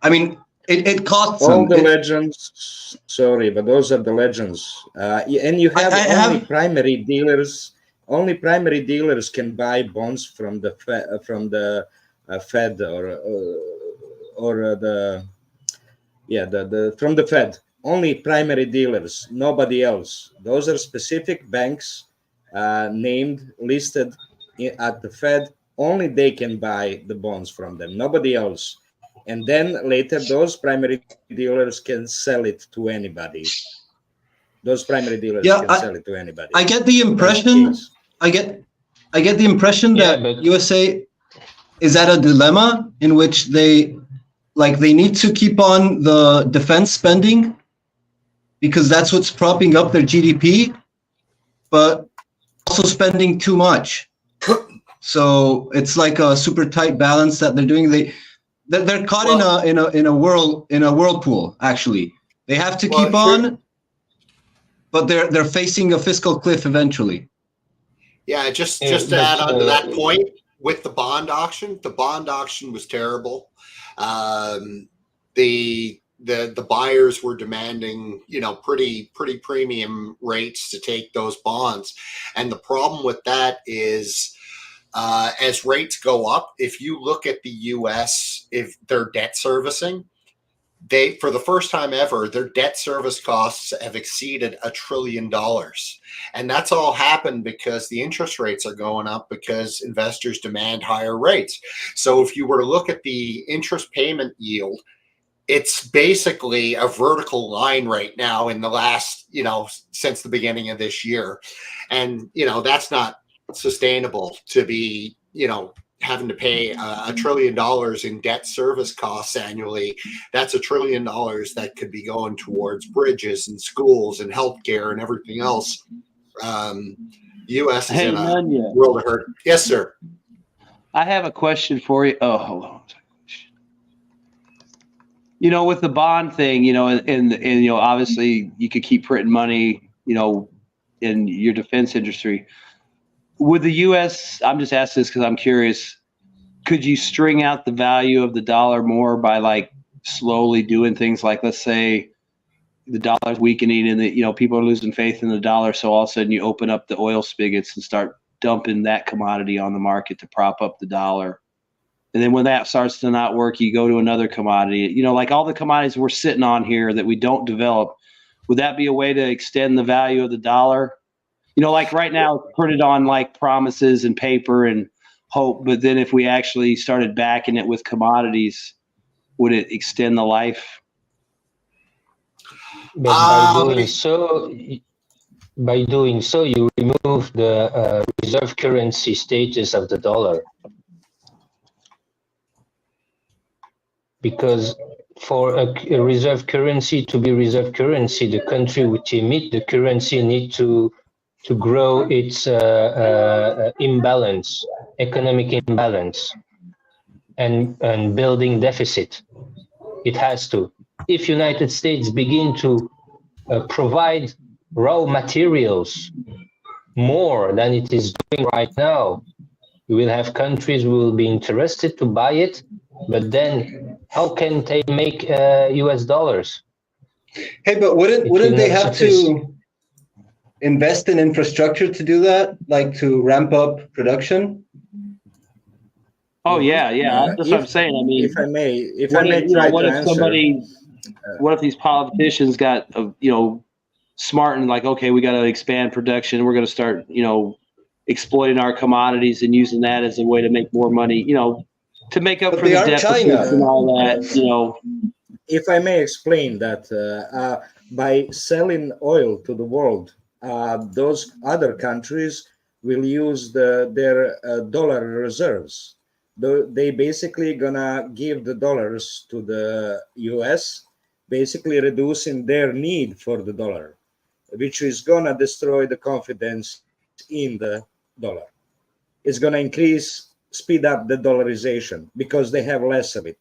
I mean, it costs all them. the legends. Sorry, but those are the legends. And you have only primary dealers. Only primary dealers can buy bonds from the Fed from the Fed. Only primary dealers, nobody else. Those are specific banks named, listed at the Fed. Only they can buy the bonds from them, nobody else. And then later, those primary dealers can sell it to anybody. Those primary dealers can sell it to anybody. I get the impression. I get the impression that USA is at a dilemma in which they need to keep on the defense spending because that's what's propping up their GDP, but also spending too much. So it's like a super tight balance that they're doing. They're caught in a whirlpool. Actually, they have to keep on, but they're facing a fiscal cliff eventually. Yeah, just to add on to that point, with the bond auction was terrible. The buyers were demanding, pretty premium rates to take those bonds. And the problem with that is, as rates go up, if you look at the US, if their debt servicing, for the first time ever, their debt service costs have exceeded $1 trillion. And that's all happened because the interest rates are going up because investors demand higher rates. So if you were to look at the interest payment yield, it's basically a vertical line right now in the last, since the beginning of this year. And, that's not sustainable to be, having to pay $1 trillion in debt service costs annually. That's $1 trillion that could be going towards bridges and schools and healthcare and everything else. U.S. is in a world of hurt. Yes, sir. I have a question for you. Oh, hold on. With the bond thing, and obviously you could keep printing money, in your defense industry. Would the U.S., I'm just asking this because I'm curious, could you string out the value of the dollar more by slowly doing things like, let's say the dollar's weakening and people are losing faith in the dollar, so all of a sudden you open up the oil spigots and start dumping that commodity on the market to prop up the dollar. And then when that starts to not work, you go to another commodity. Like all the commodities we're sitting on here that we don't develop, would that be a way to extend the value of the dollar? Like right now, it's printed on promises and paper and hope. But then if we actually started backing it with commodities, would it extend the life? But by doing so, you remove the reserve currency status of the dollar. Because for a reserve currency to be reserve currency, the country which emit the currency need to grow its imbalance, economic imbalance, and building deficit. It has to. If United States begin to provide raw materials more than it is doing right now, you will have countries who will be interested to buy it, but then how can they make US dollars? Hey, but wouldn't they have to invest in infrastructure to do that, like to ramp up production? Oh yeah. That's what I'm saying. I mean, if I may what if these politicians got smart and okay, we got to expand production. We're going to start exploiting our commodities and using that as a way to make more money. To make up for the deficits and all that. If I may explain that, by selling oil to the world, those other countries will use their dollar reserves. They basically gonna give the dollars to the US, basically reducing their need for the dollar, which is gonna destroy the confidence in the dollar. It's gonna speed up the dollarization because they have less of it.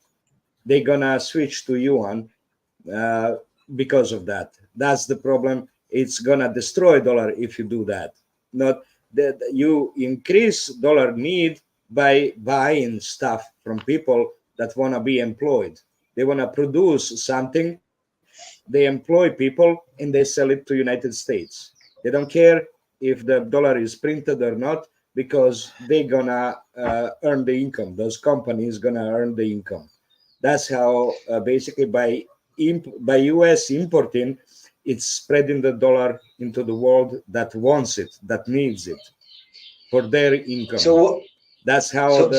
They're gonna switch to yuan because of that. That's the problem. It's gonna destroy dollar if you do that. Not that you increase dollar need by buying stuff from people that wanna be employed. They wanna produce something. They employ people and they sell it to United States. They don't care if the dollar is printed or not, because they're gonna earn the income. Those companies gonna earn the income. That's how basically by US importing, it's spreading the dollar into the world that wants it, that needs it for their income. So that's how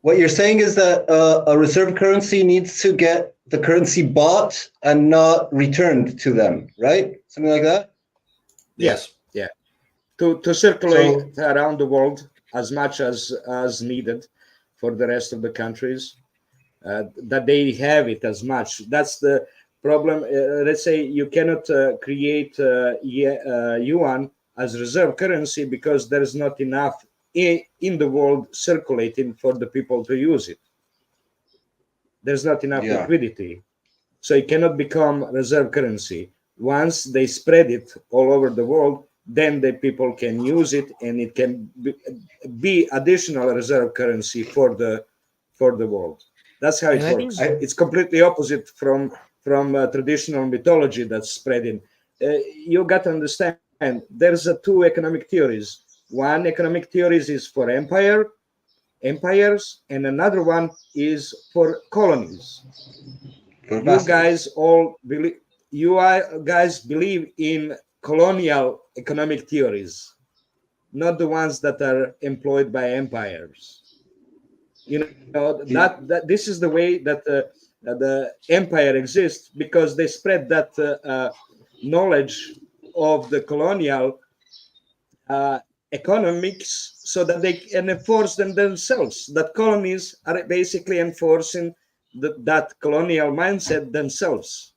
what you're saying is that a reserve currency needs to get the currency bought and not returned to them, right? Something like that? Yes. Yeah. To circulate around the world as much as needed for the rest of the countries, that they have it as much. That's the problem. Let's say you cannot create yuan as reserve currency because there's not enough in the world circulating for the people to use it. There's not enough liquidity. So it cannot become reserve currency. Once they spread it all over the world, then the people can use it, and it can be additional reserve currency for the world. That's how it works. It's completely opposite from traditional mythology that's spreading. You got to understand, there's two economic theories. One economic theory is for empires, and another one is for colonies. You guys believe in colonial economic theories, not the ones that are employed by empires. That this is the way that the empire exists, because they spread that knowledge of the colonial economics so that they can enforce them themselves. That colonies are basically enforcing that colonial mindset themselves,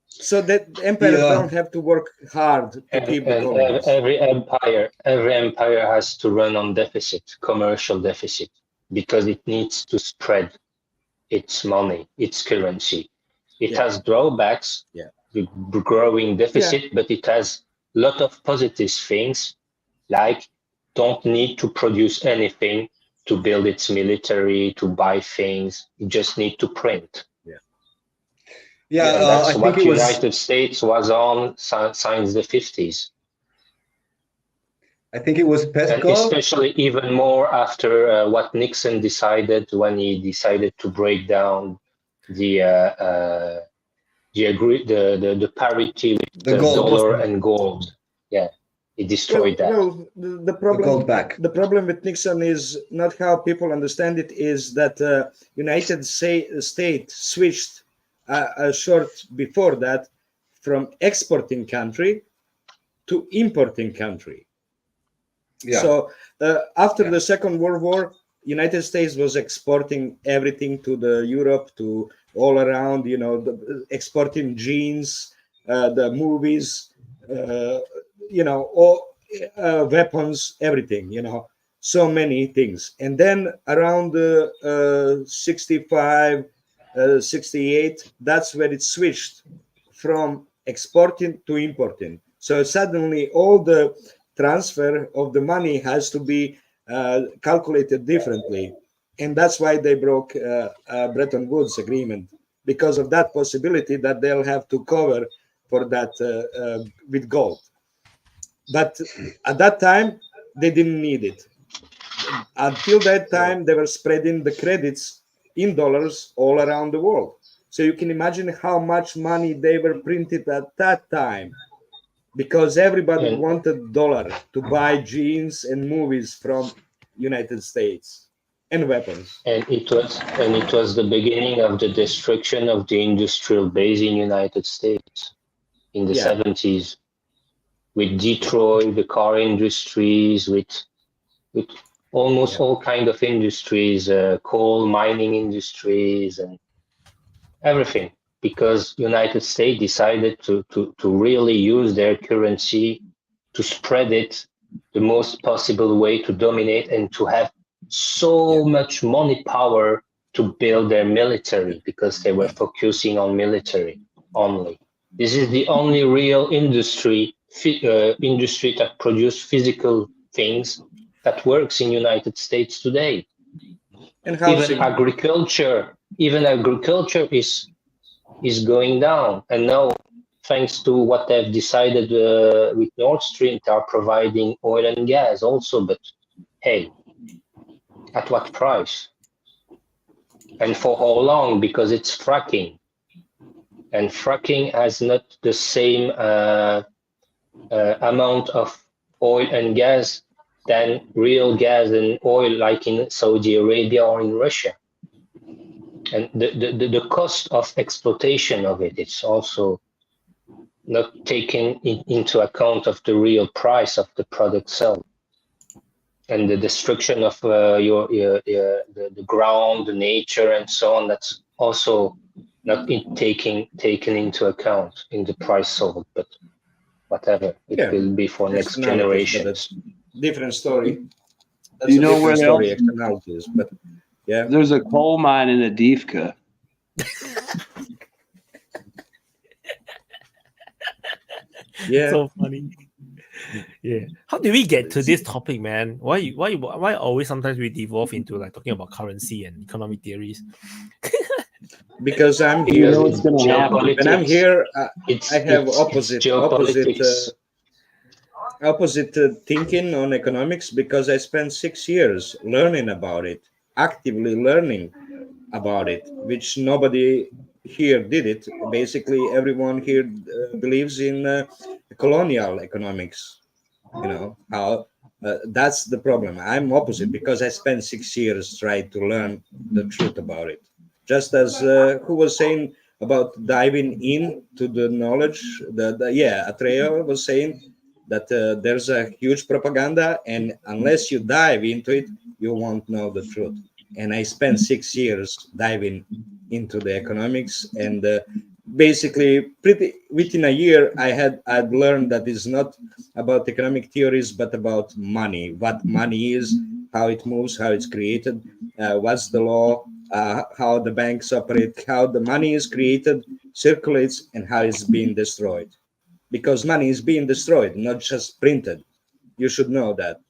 so that empires don't have to work hard to keep the colonies. Every empire has to run on deficit, commercial deficit, because it needs to spread its money, its currency. It has drawbacks, the growing deficit, but it has a lot of positive things, like don't need to produce anything to build its military, to buy things. You just need to print. That's what United States was on since the 50s. I think it was Pesco. And especially even more after what Nixon decided when he decided to break down the parity with the dollar and gold. Yeah, he destroyed that. No, the problem with Nixon is not how people understand it. Is that United States switched a short before that from exporting country to importing country. So after the Second World War, United States was exporting everything to the Europe, to all around, exporting jeans, the movies, all weapons, everything, so many things. And then around 65, 68, that's where it switched from exporting to importing. So suddenly all the transfer of the money has to be calculated differently. And that's why they broke Bretton Woods agreement, because of that possibility that they'll have to cover for that with gold. But at that time, they didn't need it. Until that time, they were spreading the credits in dollars all around the world. So you can imagine how much money they were printed at that time, because everybody wanted dollar to buy jeans and movies from United States and weapons. And it was the beginning of the destruction of the industrial base in United States in the 70s, with Detroit, the car industries, with almost all kind of industries, coal mining industries and everything, because United States decided to really use their currency to spread it the most possible way, to dominate and to have so much money power to build their military, because they were focusing on military only. This is the only real industry that produce physical things that works in United States today. And even agriculture is going down. And now, thanks to what they've decided with Nord Stream, they are providing oil and gas also. But hey, at what price? And for how long? Because it's fracking. And fracking has not the same amount of oil and gas than real gas and oil like in Saudi Arabia or in Russia. And the cost of exploitation of it's also not taken into account of the real price of the product sold. And the destruction of the ground, the nature, and so on, that's also not taken into account in the price sold, but whatever, it will be for next generations. Different story. That's you know where story externalities, but yeah. There's a coal mine in Adivka. Yeah. So funny. Yeah. How did we get to this topic, man? Why always sometimes we devolve into like talking about currency and economic theories? Because I'm here. What's going to happen. When I'm here, I have opposite thinking on economics because I spent 6 years learning about it, actively learning about it, which nobody here did it. Basically, everyone here believes in colonial economics. You know how that's the problem. I'm opposite because I spent 6 years trying to learn the truth about it. Just as who was saying about diving into the knowledge, Atreo was saying that there's a huge propaganda, and unless you dive into it, you won't know the truth. And I spent 6 years diving into the economics, and basically, within a year, I'd learned that it's not about economic theories, but about money. What money is, how it moves, how it's created, what's the law, how the banks operate, how the money is created, circulates, and how it's being destroyed. Because money is being destroyed, not just printed. You should know that.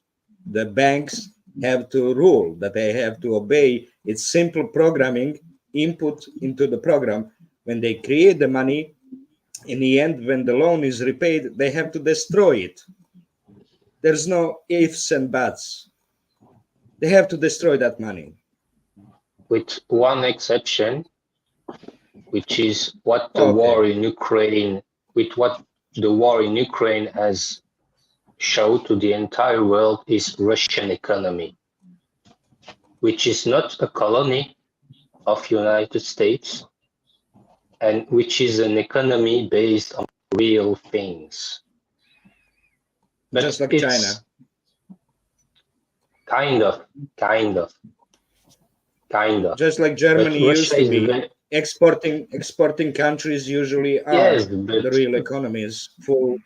The banks have to rule, that they have to obey. It's simple programming, input into the program. When they create the money, in the end, when the loan is repaid, they have to destroy it. There's no ifs and buts. They have to destroy that money. With one exception, which is what the war in Ukraine, has shown to the entire world, is Russian economy, which is not a colony of United States, and which is an economy based on real things. But just like China. Kind of. Just like Germany used to be. Exporting countries usually are the real economies, full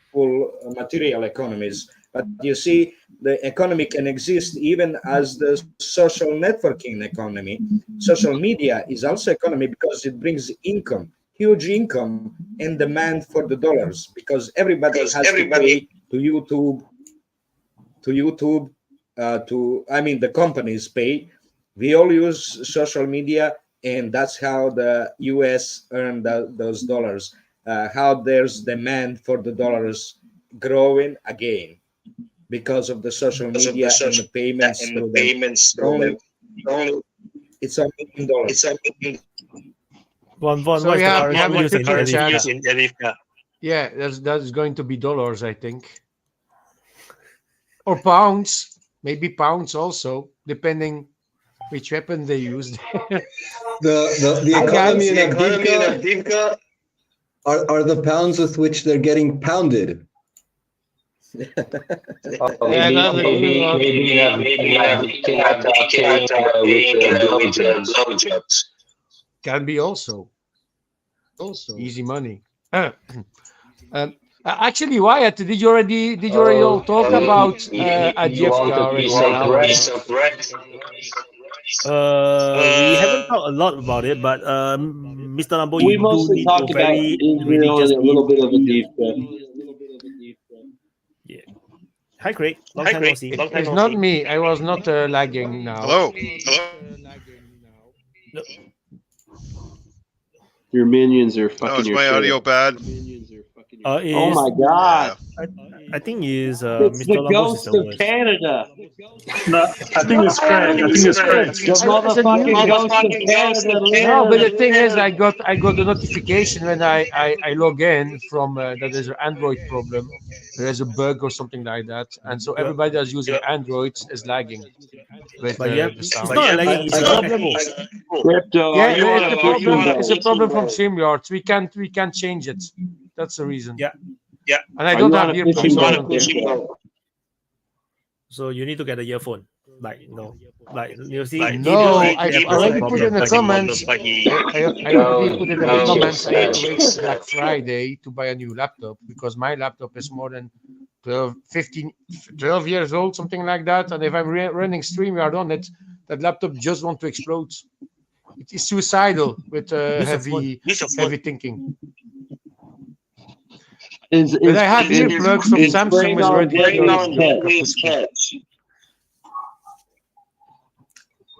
material economies. But you see, the economy can exist even as the social networking economy. Social media is also economy because it brings income, huge income, and demand for the dollars, because everybody has to pay to YouTube, the companies pay. We all use social media, and that's how the US earn those dollars, how there's demand for the dollars growing again because of the social media and the payments. It's $1 million. So we have a picture chat. Yeah, that's going to be dollars, I think. Or pounds, maybe pounds also, depending which weapon they used. the economy in Avdiivka are the pounds with which they're getting pounded. Maybe blowjobs. Can be also easy money. Actually, Wyatt, did you already all talk about Avdiivka? We haven't talked a lot about it, but Mr. Lambo, we you mostly talked about Israel and a little bit of Avdiivka. Yeah. Hi, Craig. Long time no see. It's not me. I was not lagging now. Hello. No. Your minions are fucking. Oh, is my audio bad? Oh my god! I think is it's Mr. the Lambos ghost of Canada. No, I think it's Craig. The motherfucking ghost of Canada. No, but the thing is, I got a notification when I log in from that there's an Android problem. There's a bug or something like that, and so everybody that's using Android is lagging. With, it's not lagging. It's a problem. Crypto. Yeah, it's a problem from StreamYard. We can't change it. That's the reason. Yeah. And I don't have earphones. So you need to get an earphone. You see. No, I already put in the comments. I already put in the comments. I had to wait Black Friday to buy a new laptop because my laptop is more than 12 years old, something like that. And if I'm running StreamYard on it, that laptop just wants to explode. It is suicidal with heavy thinking. But I have earplugs from Samsung is already.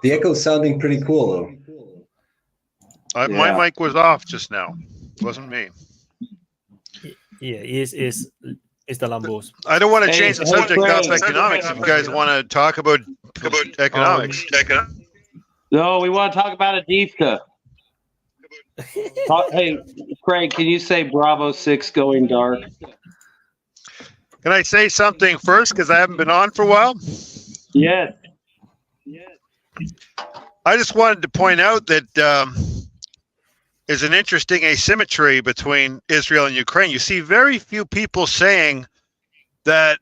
The echo's sounding pretty cool, though. My mic was off just now. It wasn't me. Yeah, it's the Lambos. I don't want to change the subject off economics. If you guys want to talk about economics. No, we want to talk about Adivka. Hey, Craig, can you say Bravo 6 going dark? Can I say something first? Because I haven't been on for a while. Yes. I just wanted to point out that there's an interesting asymmetry between Israel and Ukraine. You see very few people saying that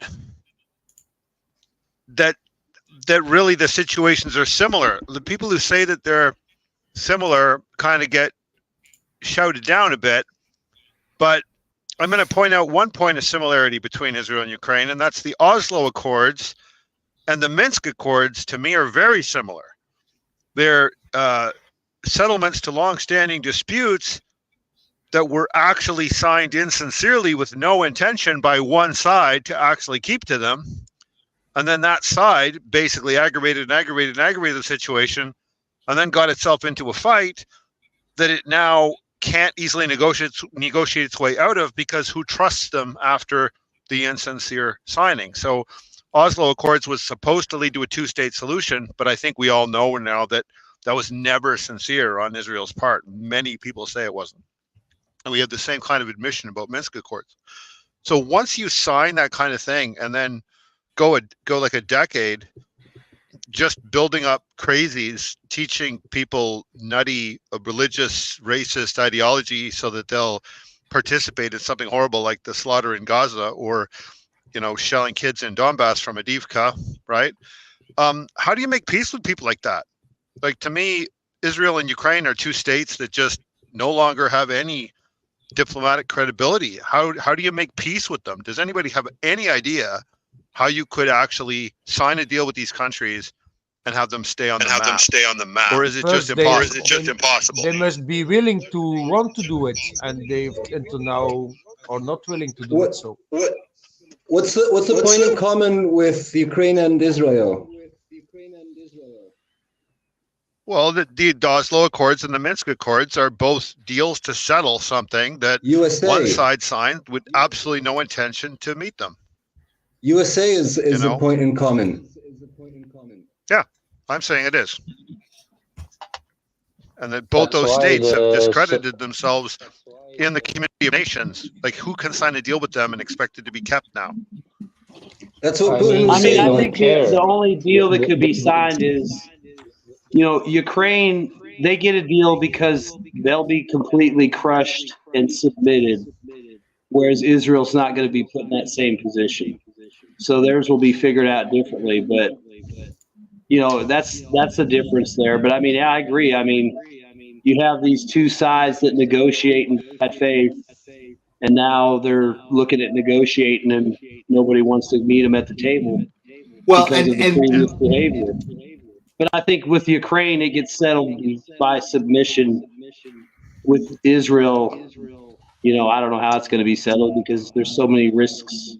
really the situations are similar. The people who say that they're similar kind of get shouted down a bit. But I'm going to point out one point of similarity between Israel and Ukraine, and that's the Oslo Accords and the Minsk Accords, to me, are very similar. They're settlements to long-standing disputes that were actually signed insincerely with no intention by one side to actually keep to them. And then that side basically aggravated the situation and then got itself into a fight that it now can't easily negotiate its way out of, because who trusts them after the insincere signing? So Oslo Accords was supposed to lead to a two-state solution, but I think we all know now that that was never sincere on Israel's part. Many people say it wasn't. And we have the same kind of admission about Minsk Accords. So once you sign that kind of thing and then go like a decade just building up crazies, teaching people nutty religious, racist ideology so that they'll participate in something horrible like the slaughter in Gaza, or, you know, shelling kids in Donbass from Adivka, right? How do you make peace with people like that? Like, to me, Israel and Ukraine are two states that just no longer have any diplomatic credibility. How do you make peace with them? Does anybody have any idea how you could actually sign a deal with these countries and have them stay on the map? Or is it just impossible? They must be willing to want to do it, and they've until now are not willing to do it. So what's the point in common with Ukraine and Israel? Well, the Oslo Accords and the Minsk Accords are both deals to settle something that one side signed with absolutely no intention to meet them. USA is a point in common. Yeah, I'm saying it is. And that both those states have discredited themselves in the community of nations. Like, who can sign a deal with them and expect it to be kept now? That's what I think the only deal that could be signed is, you know, Ukraine, they get a deal because they'll be completely crushed and submitted, whereas Israel's not going to be put in that same position. So theirs will be figured out differently. But, you know, that's the difference there. But, I mean, yeah, I agree. I mean, you have these two sides that negotiate in bad faith, and now they're looking at negotiating, and nobody wants to meet them at the table because of the previous behavior. But I think with Ukraine, it gets settled by submission. With Israel, you know, I don't know how it's going to be settled because there's so many risks,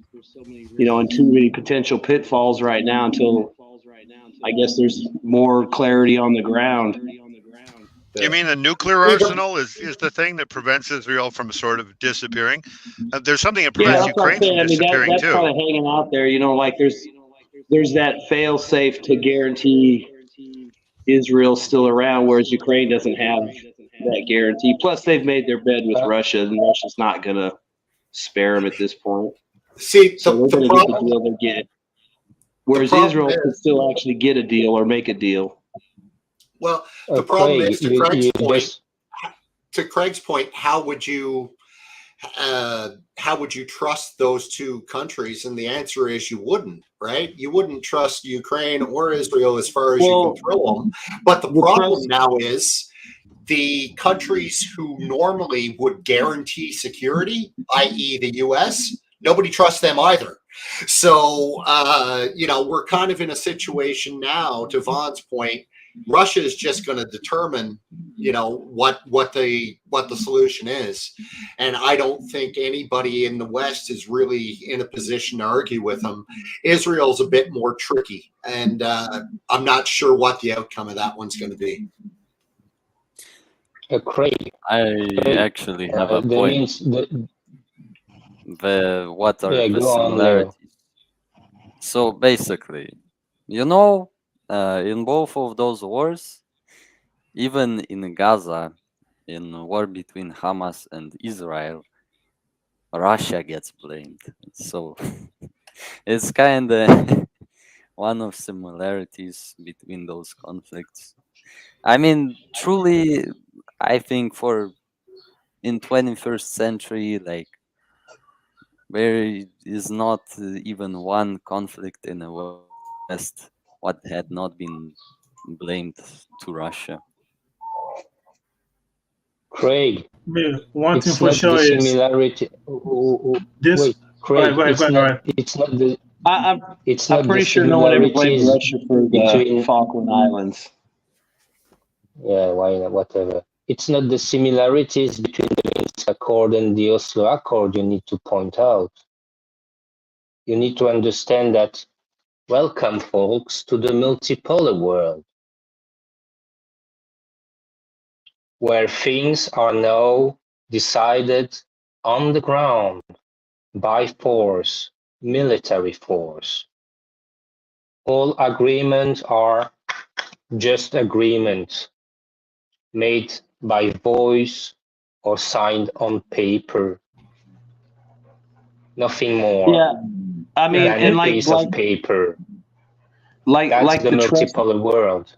you know, and too many potential pitfalls right now until I guess there's more clarity on the ground. You mean the nuclear arsenal is the thing that prevents Israel from sort of disappearing? There's something that prevents Ukraine from disappearing that's too. kind of hanging out there, you know, like there's that fail-safe to guarantee Israel's still around, whereas Ukraine doesn't have that guarantee. Plus, they've made their bed with Russia, and Russia's not going to spare them at this point. See, so they're going to get the deal they get. Whereas Israel could still actually get a deal or make a deal. Well, the problem is, to Craig's point, how would you trust those two countries? And the answer is you wouldn't, right? You wouldn't trust Ukraine or Israel as far as you can throw them. But the problem now is the countries who normally would guarantee security, i.e. the US, nobody trusts them either. So, you know, we're kind of in a situation now, to Vaughn's point, Russia is just going to determine, what the solution is. And I don't think anybody in the West is really in a position to argue with them. Israel's a bit more tricky, and I'm not sure what the outcome of that one's going to be. Craig, I actually have a point. What are the similarities? So basically, in both of those wars, even in Gaza, in the war between Hamas and Israel, Russia gets blamed. So it's kind of one of similarities between those conflicts. I mean, truly, I think in 21st century, like, there is not even one conflict in the West what had not been blamed to Russia. Craig, one thing it's for not sure the is similarity. this. Wait, Craig, Go ahead. it's not the. I'm pretty sure no one ever blamed Russia for the Falkland Islands. Yeah, why not? Whatever. It's not the similarities between the Minsk Accord and the Oslo Accord you need to point out. You need to understand that, welcome, folks, to the multipolar world, where things are now decided on the ground by force, military force. All agreements are just agreements made by voice or signed on paper. Nothing more. Yeah, I mean, than a piece of paper. That's the multipolar world.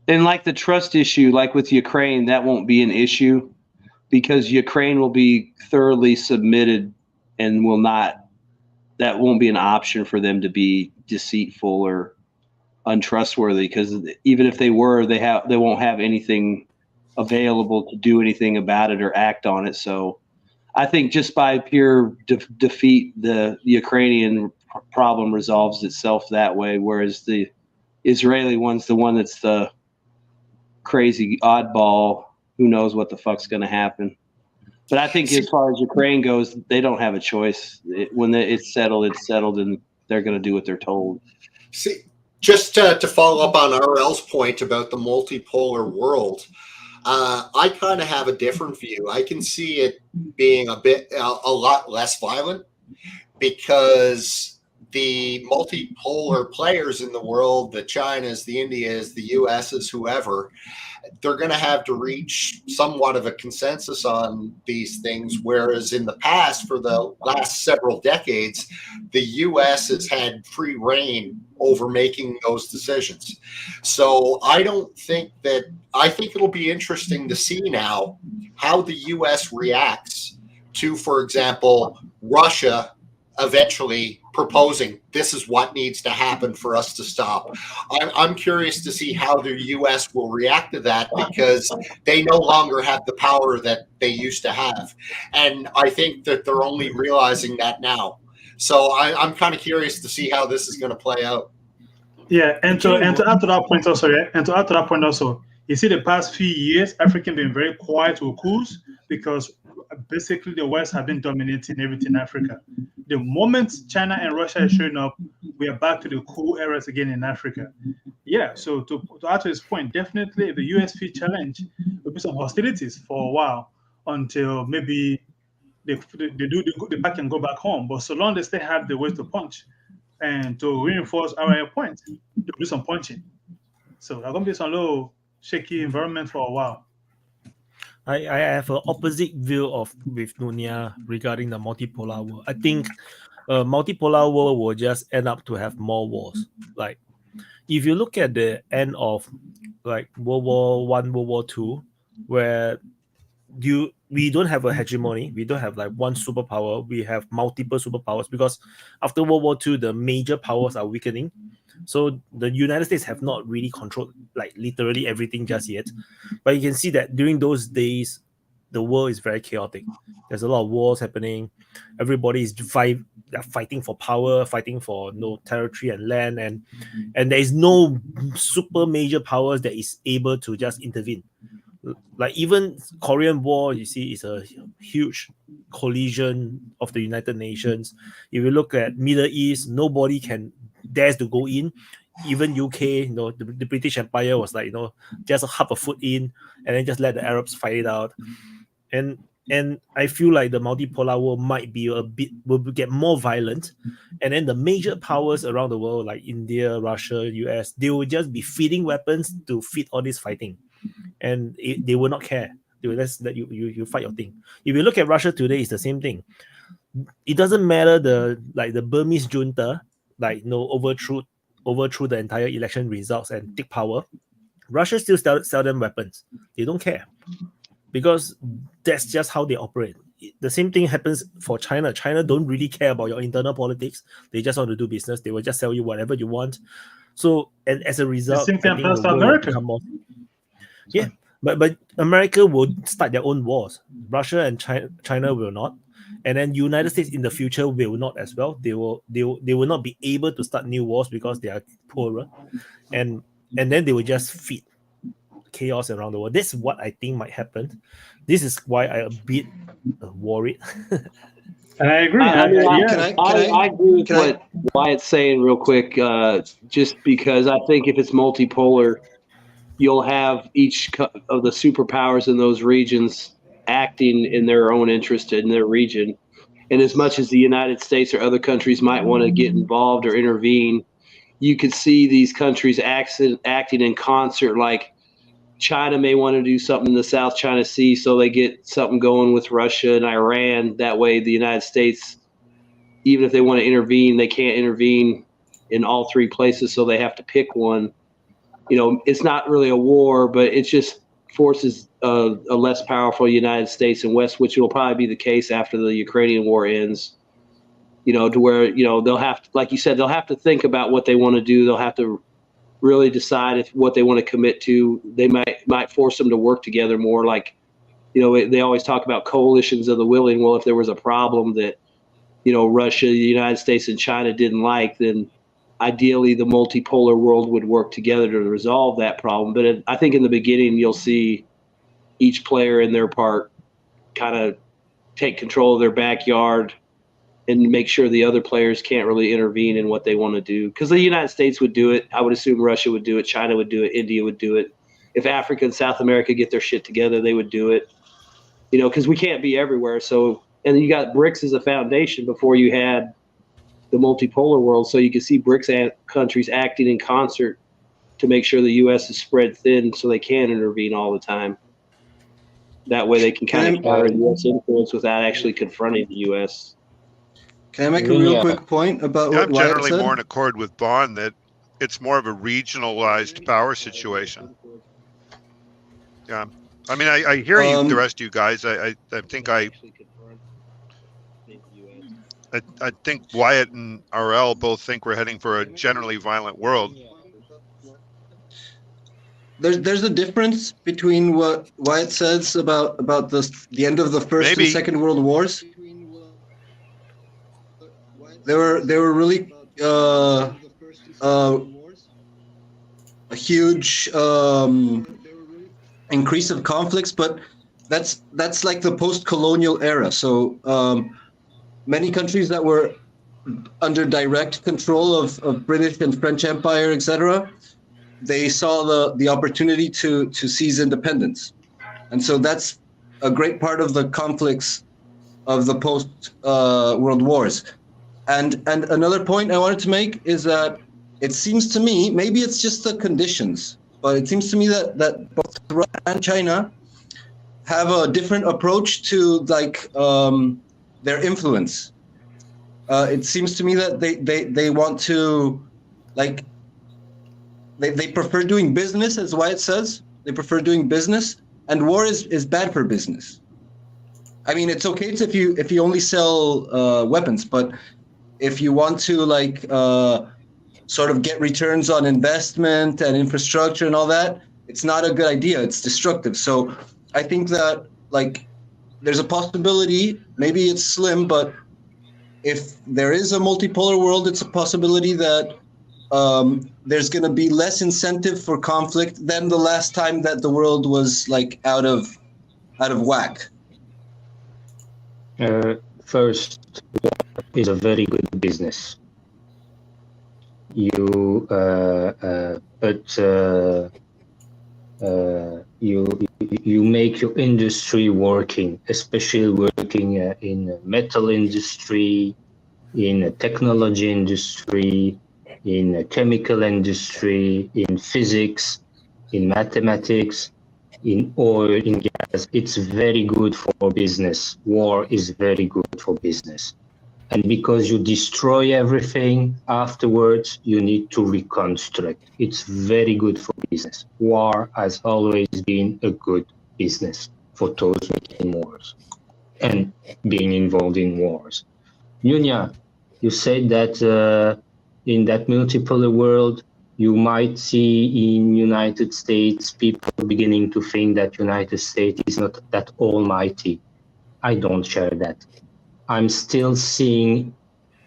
And like the trust issue, like with Ukraine, that won't be an issue because Ukraine will be thoroughly submitted and that won't be an option for them to be deceitful or untrustworthy, because even if they were, they won't have anything available to do anything about it or act on it. So I think just by pure defeat, the Ukrainian problem resolves itself that way, whereas the Israeli one's the one that's the crazy oddball who knows what the fuck's going to happen. But I think as far as Ukraine goes, they don't have a choice. When it's settled, and they're going to do what they're told. See, just to follow up on RL's point about the multipolar world, I kind of have a different view. I can see it being a lot less violent, because the multipolar players in the world, the Chinas, the Indias, the USs, whoever, they're going to have to reach somewhat of a consensus on these things. Whereas in the past, for the last several decades, the US has had free reign over making those decisions. So I think it'll be interesting to see now how the US reacts to, for example, Russia eventually proposing this is what needs to happen for us to stop. I'm curious to see how the U.S. will react to that, because they no longer have the power that they used to have. And I think that they're only realizing that now. So I'm kind of curious to see how this is going to play out. Yeah, and to add to that point also, you see the past few years, Africa been very quiet with coups, because basically the West have been dominating everything in Africa. The moment China and Russia is showing up, we are back to the coup eras again in Africa. Yeah, so to add to his point, definitely if the US feel challenge, there'll be some hostilities for a while until maybe they back and go back home. But so long as they have the way to punch and to reinforce our point, they'll do some punching. So there's going to be some little shaky environment for a while. I have an opposite view with Nunia regarding the multipolar world. I think multipolar world will just end up to have more wars. Like, if you look at the end of like World War I, World War II, where we don't have a hegemony, we don't have like one superpower, we have multiple superpowers, because after World War II, the major powers are weakening. So the United States have not really controlled like literally everything just yet. But you can see that during those days, the world is very chaotic. There's a lot of wars happening. Everybody is fighting for power, fighting for territory and land, and there is no super major powers that is able to just intervene. Like even Korean War, you see, is a huge collision of the United Nations. If you look at Middle East, nobody dares to go in. Even UK, the British Empire was like, just half a foot in, and then just let the Arabs fight it out. And I feel like the multipolar world will get more violent, and then the major powers around the world, like India, Russia, US, they will just be feeding weapons to feed all this fighting, and they will not care. They will just let you fight your thing. If you look at Russia today, it's the same thing. It doesn't matter the Burmese junta overthrew the entire election results and take power. Russia still sell them weapons. They don't care, because that's just how they operate. The same thing happens for China. China don't really care about your internal politics. They just want to do business. They will just sell you whatever you want. So, and as a result, the same thing applies to America. Yeah, but America will start their own wars. Russia and China will not, and then United States in the future will not as well. They will not be able to start new wars because they are poorer, and then they will just feed chaos around the world. That's what I think might happen. This is why I'm a bit worried. And I agree. I agree with what Wyatt's saying real quick, just because I think if it's multipolar, you'll have each of the superpowers in those regions acting in their own interest in their region. And as much as the United States or other countries might want to get involved or intervene, you could see these countries acting in concert. Like China may want to do something in the South China Sea, so they get something going with Russia and Iran. That way the United States, even if they want to intervene, they can't intervene in all three places, so they have to pick one. It's not really a war, but it just forces a less powerful United States and West, which will probably be the case after the Ukrainian war ends, to where, they'll have to, like you said, they'll have to think about what they want to do. They'll have to really decide what they want to commit to. They might force them to work together more. Like, they always talk about coalitions of the willing. Well, if there was a problem that, Russia, the United States, and China didn't like, then ideally the multipolar world would work together to resolve that problem. But I think in the beginning, you'll see each player in their part kind of take control of their backyard and make sure the other players can't really intervene in what they want to do. Because the United States would do it. I would assume Russia would do it. China would do it. India would do it. If Africa and South America get their shit together, they would do it. Because we can't be everywhere. So, and you got BRICS as a foundation before you had the multipolar world. So you can see BRICS countries acting in concert to make sure the U.S. is spread thin so they can intervene all the time. That way they can kind of counter U.S. influence without actually confronting the U.S. Can I make a real quick point about what I'm Wyatt generally said? more in accord with Bond that it's more of a regionalized power situation. Yeah. I mean, I hear you, the rest of you guys. I think Wyatt and RL both think we're heading for a generally violent world. There's a difference between what Wyatt says about the end of the First and Second World Wars. They were really a huge increase of conflicts, but that's like the post-colonial era. So many countries that were under direct control of British and French Empire, etc., they saw the opportunity to seize independence. And so that's a great part of the conflicts of the post-World Wars. And another point I wanted to make is that it seems to me, maybe it's just the conditions, but it seems to me that both Russia and China have a different approach to their influence. It seems to me that they want to they prefer doing business, as Wyatt says. They prefer doing business, and war is bad for business. I mean, it's okay if you only sell weapons, but if you want to sort of get returns on investment and infrastructure and all that, it's not a good idea. It's destructive. So I think that there's a possibility, maybe it's slim, but if there is a multipolar world, it's a possibility that there's going to be less incentive for conflict than the last time that the world was like out of whack. First, war is a very good business. You make your industry working, especially working in metal industry, in technology industry, in chemical industry, in physics, in mathematics, in oil, in gas. It's very good for business. War is very good for business. And because you destroy everything afterwards, you need to reconstruct. It's very good for business. War has always been a good business for those making wars and being involved in wars. Nunya, you said that in that multipolar world, you might see in United States people beginning to think that United States is not that almighty. I don't share that. I'm still seeing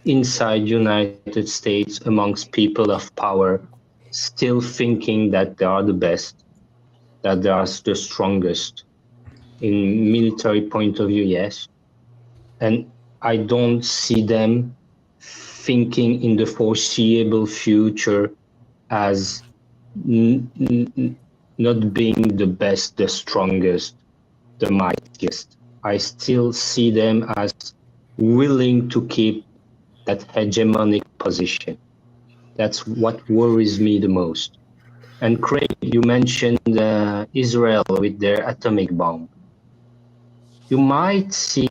inside United States amongst people of power still thinking that they are the best, that they are the strongest. In military point of view, yes. And I don't see them thinking in the foreseeable future as not being the best, the strongest, the mightiest. I still see them as willing to keep that hegemonic position. That's what worries me the most. And Craig, you mentioned Israel with their atomic bomb. You might see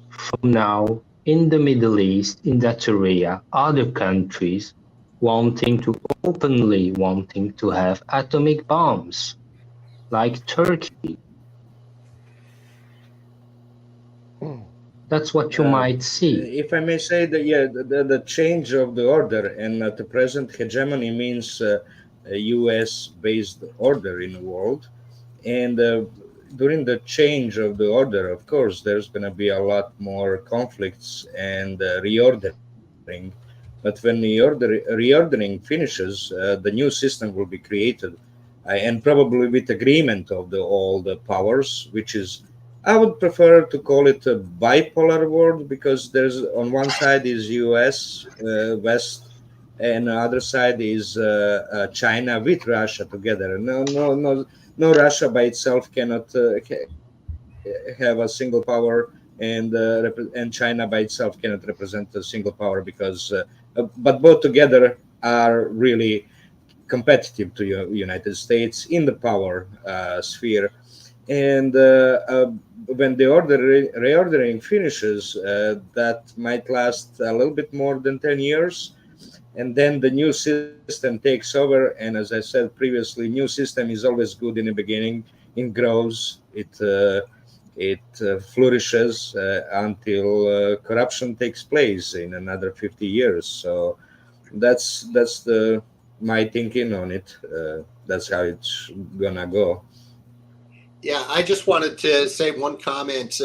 from now in the Middle East, in that area, other countries openly wanting to have atomic bombs, like Turkey. That's what you might see. If I may say that, yeah, the change of the order, and at the present, hegemony means a US-based order in the world. And during the change of the order, of course, there's going to be a lot more conflicts and reordering. But when the reordering finishes, the new system will be created, and probably with agreement of all the powers, which is, I would prefer to call it a bipolar world, because there's on one side is US, West, and the other side is China with Russia together. No, Russia by itself cannot have a single power, and China by itself cannot represent a single power, because but both together are really competitive to United States in the power sphere. And when the reordering finishes, that might last a little bit more than 10 years. And then the new system takes over. And as I said previously, new system is always good in the beginning. It grows, it flourishes until corruption takes place in another 50 years. So that's my thinking on it. That's how it's gonna go. Yeah, I just wanted to say one comment.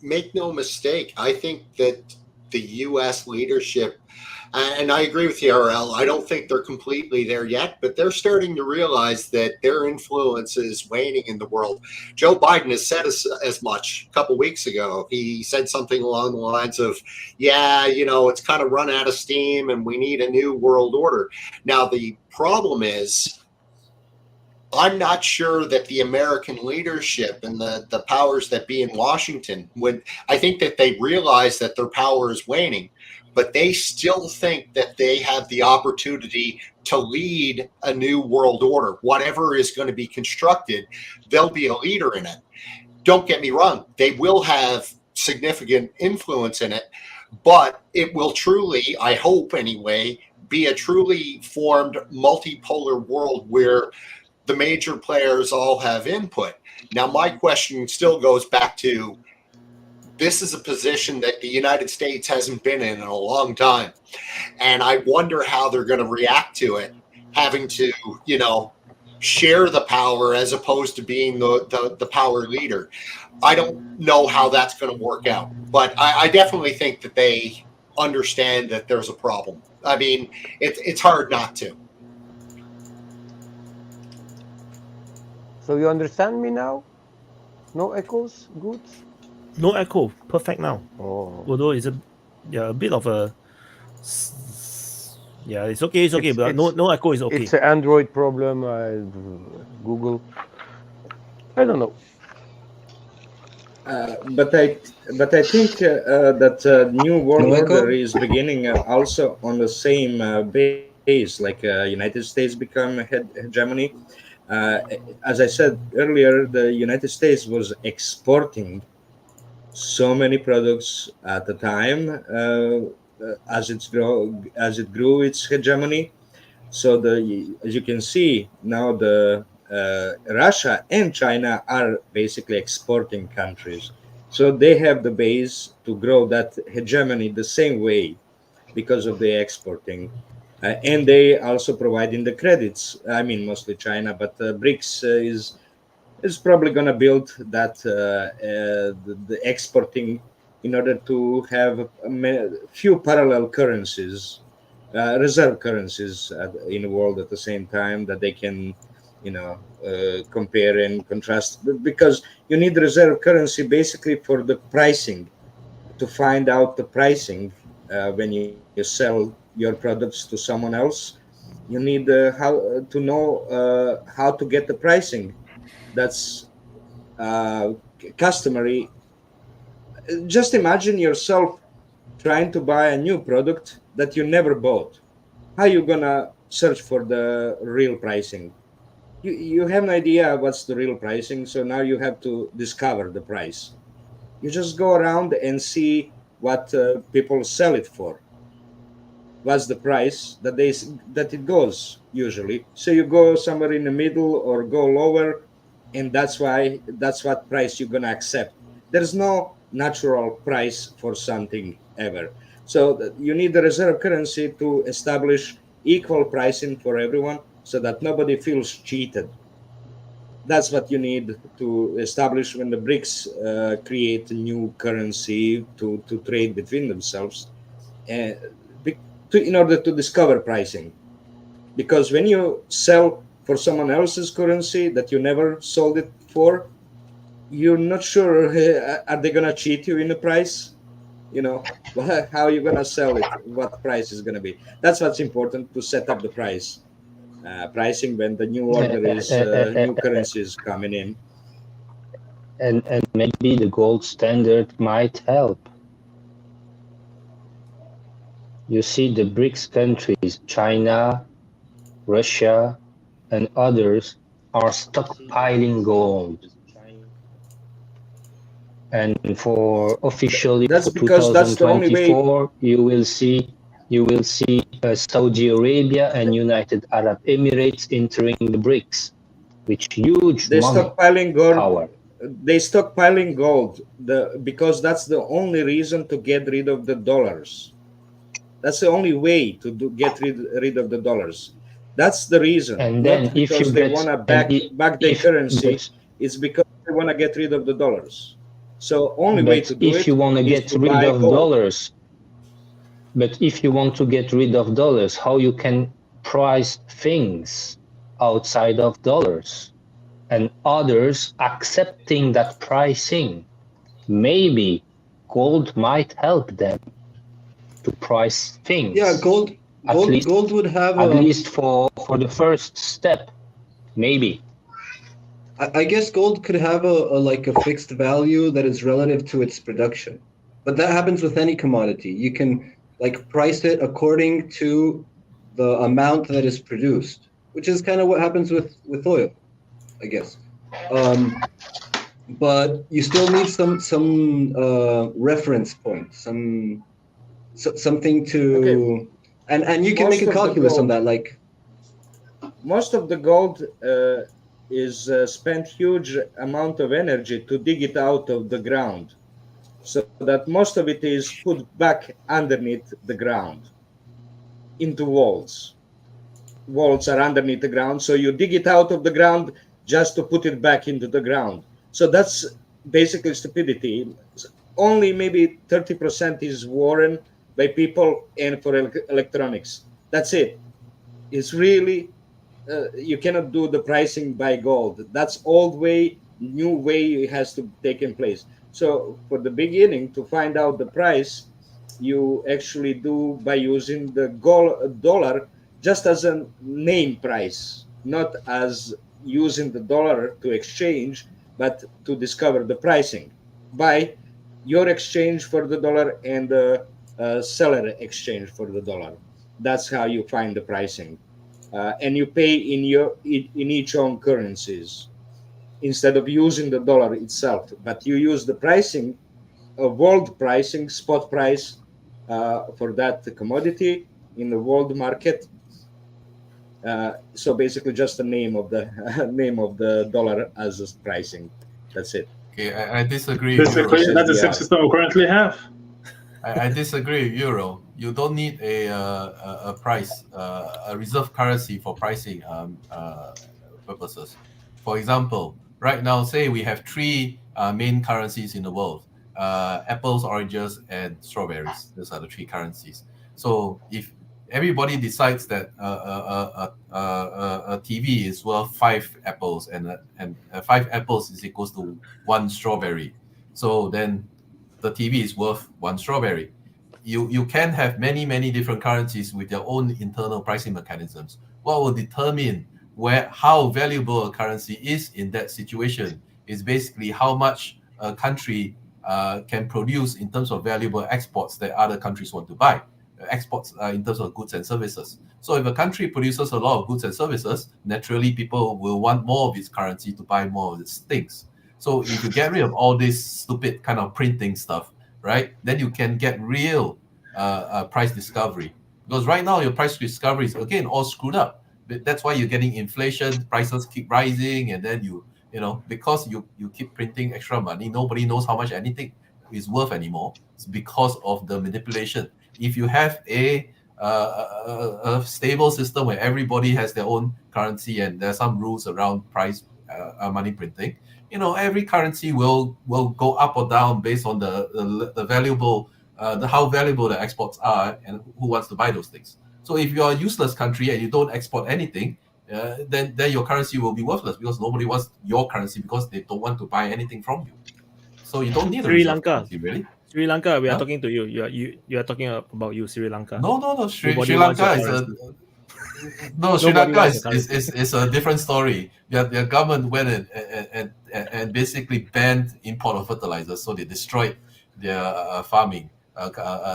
Make no mistake. I think that the U.S. leadership, and I agree with you, RL, I don't think they're completely there yet, but they're starting to realize that their influence is waning in the world. Joe Biden has said as much a couple weeks ago. He said something along the lines of, it's kind of run out of steam and we need a new world order. Now, the problem is, I'm not sure that the American leadership and the powers that be in Washington I think that they realize that their power is waning, but they still think that they have the opportunity to lead a new world order. Whatever is going to be constructed, they'll be a leader in it. Don't get me wrong. They will have significant influence in it, but it will truly, I hope anyway, be a truly formed multipolar world where the major players all have input. Now, my question still goes back to, this is a position that the United States hasn't been in a long time. And I wonder how they're going to react to it, having to, share the power as opposed to being the power leader. I don't know how that's going to work out, but I definitely think that they understand that there's a problem. I mean, it's hard not to. So you understand me now? No echoes? Good? No echo. Perfect now. Oh. Although it's a bit of a... Yeah, it's okay, but no echo is okay. It's an Android problem, Google. I don't know. But I think that new world order is beginning also on the same base, like United States become hegemony. As I said earlier, the United States was exporting so many products at the time as it grew its hegemony. So as you can see now, the Russia and China are basically exporting countries. So they have the base to grow that hegemony the same way because of the exporting. And they also providing the credits. I mean, mostly China, but BRICS is probably going to build that the exporting in order to have a few parallel currencies, reserve currencies in the world at the same time that they can, compare and contrast. Because you need reserve currency basically for the pricing, to find out the pricing when you sell your products to someone else. You need how to know how to get the pricing. That's customary. Just imagine yourself trying to buy a new product that you never bought. How are you gonna search for the real pricing? You have no idea what's the real pricing, so now you have to discover the price. You just go around and see what people sell it for. What's the price that it goes usually? So you go somewhere in the middle or go lower, and that's what price you're gonna accept. There's no natural price for something ever. So you need the reserve currency to establish equal pricing for everyone, so that nobody feels cheated. That's what you need to establish when the BRICS create a new currency to trade between themselves, in order to discover pricing. Because when you sell for someone else's currency that you never sold it for, you're not sure, are they going to cheat you in the price? How are you going to sell it? What price is going to be? That's what's important, to set up the price. Pricing when the new order is new currencies coming in. And maybe the gold standard might help. You see, the BRICS countries, China, Russia, and others are stockpiling gold. And for officially for 2024, you will see Saudi Arabia and United Arab Emirates entering the BRICS with huge stockpiling gold. Power. They stockpiling gold because that's the only reason to get rid of the dollars. That's the only way to get rid of the dollars. That's the reason. And then not because they want to back their currency. It's because they want to get rid of the dollars. So only way to do it. If you want to get rid of dollars, but if you want to get rid of dollars, how you can price things outside of dollars, and others accepting that pricing, maybe gold might help them to price things. Yeah, gold would have at least for the first step, maybe. I guess gold could have a fixed value that is relative to its production, but that happens with any commodity. You can price it according to the amount that is produced, which is kind of what happens with oil, I guess. But you still need some reference point, something to, and you can make a calculus on that. Most of the gold is spent huge amount of energy to dig it out of the ground, so that most of it is put back underneath the ground into walls. walls are underneath the ground, so you dig it out of the ground just to put it back into the ground. So that's basically stupidity. Only maybe 30% is worn by people and for electronics. That's it. It's really, you cannot do the pricing by gold. That's old way, new way has to take in place. So for the beginning, to find out the price, you actually do by using the dollar just as a name price, not as using the dollar to exchange, but to discover the pricing by your exchange for the dollar and the seller exchange for the dollar. That's how you find the pricing, and you pay in each own currencies instead of using the dollar itself. But you use the pricing, world pricing, spot price for that commodity in the world market. So basically, just the name of the dollar as a pricing. That's it. Okay, I disagree. That's the same system we currently have. I disagree with Euro. You don't need a price, a reserve currency for pricing purposes. For example, right now, say we have three main currencies in the world: apples, oranges, and strawberries. Those are the three currencies. So if everybody decides that a TV is worth 5 apples and 5 apples is equals to 1 strawberry, so then the TV is worth 1 strawberry. You can have many different currencies with their own internal pricing mechanisms. What will determine how valuable a currency is in that situation is basically how much a country can produce in terms of valuable exports that other countries want to buy. Exports in terms of goods and services. So if a country produces a lot of goods and services, naturally people will want more of its currency to buy more of its things. So if you get rid of all this stupid kind of printing stuff, right, then you can get real price discovery. Because right now your price discovery is again all screwed up. That's why you're getting inflation, prices keep rising, and then you know, because you keep printing extra money, nobody knows how much anything is worth anymore. It's because of the manipulation. If you have a stable system where everybody has their own currency and there are some rules around price money printing, you know, every currency will go up or down based on the valuable how valuable the exports are and who wants to buy those things. So if you're a useless country and you don't export anything, then your currency will be worthless because nobody wants your currency because they don't want to buy anything from you. So you don't need a reserve currency, really. Sri Lanka, we are talking to you. You are talking about you, Sri Lanka. No. Sri Lanka is a different story. Their government went and basically banned import of fertilizers, so they destroyed their farming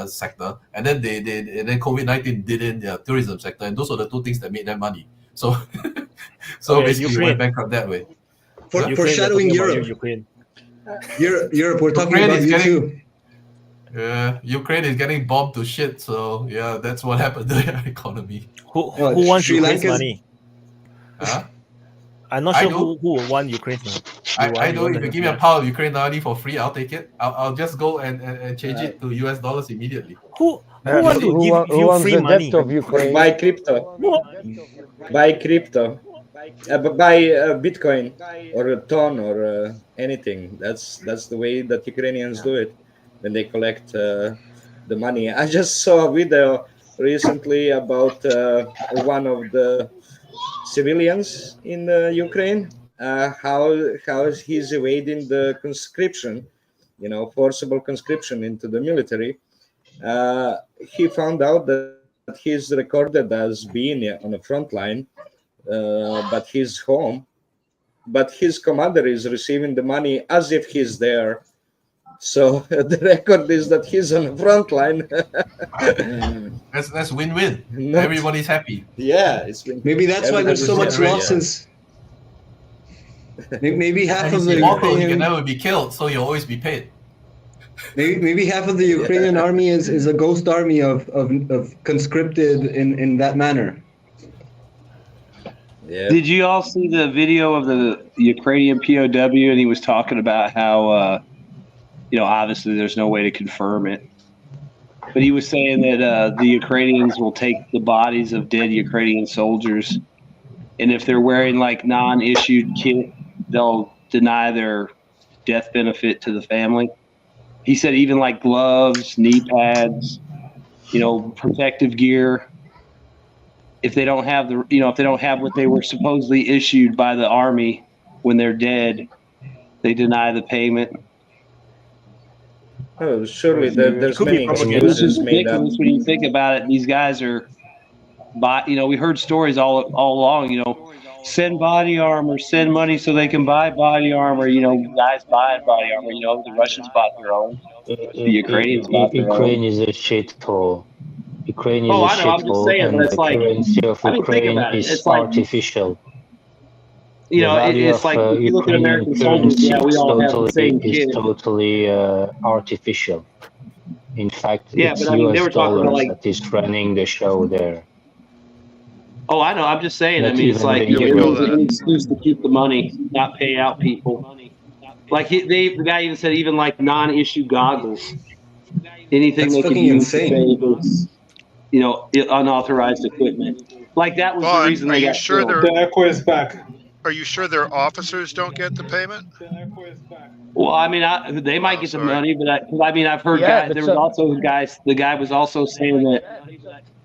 sector, and then then COVID-19 did in their tourism sector, and those are the two things that made them money. So basically, went bankrupt that way. Foreshadowing Europe. Ukraine. Europe, we're talking about you too. Yeah, Ukraine is getting bombed to shit. So yeah, that's what happened to their economy. Who wants Sri Ukraine's Lanka's- money? Huh? I'm not I sure do. who will want Ukraine's money. I know if you give me a pile of Ukraine money for free, I'll take it. I'll just go and change it to US dollars immediately. Who wants to give you wants free the money? debt of Ukraine? Buy crypto. Buy crypto. Buy Bitcoin or a ton or anything. That's the way that Ukrainians do it when they collect the money. I just saw a video recently about one of the civilians in Ukraine, how he's evading the conscription, forcible conscription into the military. He found out that he's recorded as being on the front line, but he's home. But his commander is receiving the money as if he's there. So the record is that he's on the front line. That's win-win. Everybody's happy. Yeah, Maybe that's why there's so much losses. Maybe half of the You can Ukrainian, never be killed, so you'll always be paid. maybe half of the Ukrainian army is a ghost army of conscripted in that manner. Yeah. Did you all see the video of the Ukrainian POW? And he was talking about how, obviously there's no way to confirm it. but he was saying that the Ukrainians will take the bodies of dead Ukrainian soldiers, and if they're wearing like non-issued kit, they'll deny their death benefit to the family. He said even like gloves, knee pads, protective gear. If they don't have if they don't have what they were supposedly issued by the army when they're dead, they deny the payment. Oh, surely there's many excuses made up. When you think about it, these guys are, we heard stories all along. Send body armor, send money so they can buy body armor. Guys buying body armor. The Russians bought their own. The Ukrainians bought their own. Ukraine is a shithole. Ukraine is a I know. I'm just shithole, saying, and but it's the like, currency of think Ukraine about it. is It's like, artificial. It's like if you look at American soldiers, we all have the same kit. Is totally artificial. In fact, it's but I mean, they were US talking about, dollars that is running the show there. Oh, I know. I'm just saying. Not it's even like the you euro. use an excuse to keep the money, not pay out people. Like the guy even said, even like non-issue goggles, anything That's they could fucking use insane. to save is, unauthorized equipment. Like that was the reason are they you got sure killed. they're- The echo is back. Are you sure their officers don't get the payment? Well, I mean, they might get the money, but I've heard Yeah, guys. but There was also guys. The guy was also saying that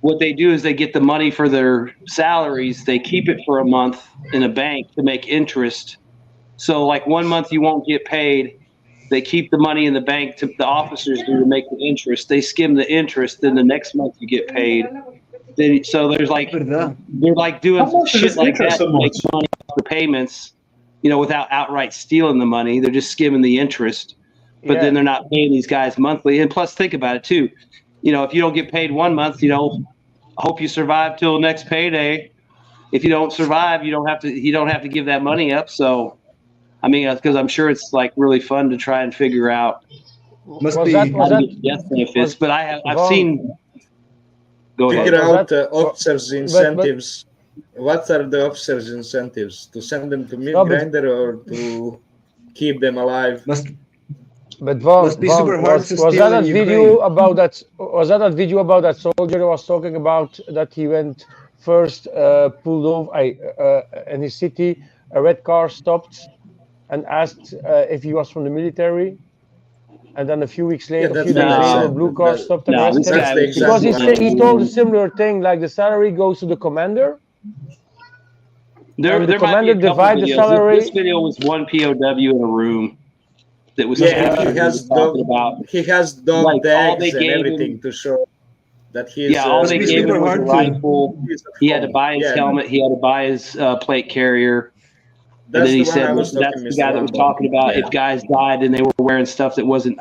what they do is they get the money for their salaries. They keep it for a month in a bank to make interest. So, like 1 month you won't get paid. They keep the money in the bank to the officers do to make the interest. They skim the interest. Then the next month you get paid. So there's like they're like doing shit like that to make money off the payments, without outright stealing the money. They're just skimming the interest, but then they're not paying these guys monthly. And plus, think about it too. If you don't get paid 1 month, hope you survive till next payday. If you don't survive, you don't have to give that money up. So, I mean, because I'm sure it's like really fun to try and figure out Must how be to get death benefits. But I've seen. Go ahead. Figure out officers' incentives. What are the officers' incentives? To send them to meat grinder or to keep them alive? But Von, Must be super hard to was steal that in a video Ukraine. about that? Was that a video about that soldier who was talking about that he went first pulled over in his city? A red car stopped and asked if he was from the military, and then a few weeks later, a few days later, a blue car stopped and arrested him because he told a similar thing, like the salary goes to the commander. There the might be commander a couple divide the videos. salary. This video was one POW in a room that was he has talking about. He has dog Like, all tags they and gave everything him- to show that he is. All they gave him was a rifle. He had to buy his Yeah. helmet. He had to buy his plate carrier. That's and then he the one I said was that's talking, the Mr. guy that was Lambo. talking about Yeah. if guys died and they were wearing stuff that wasn't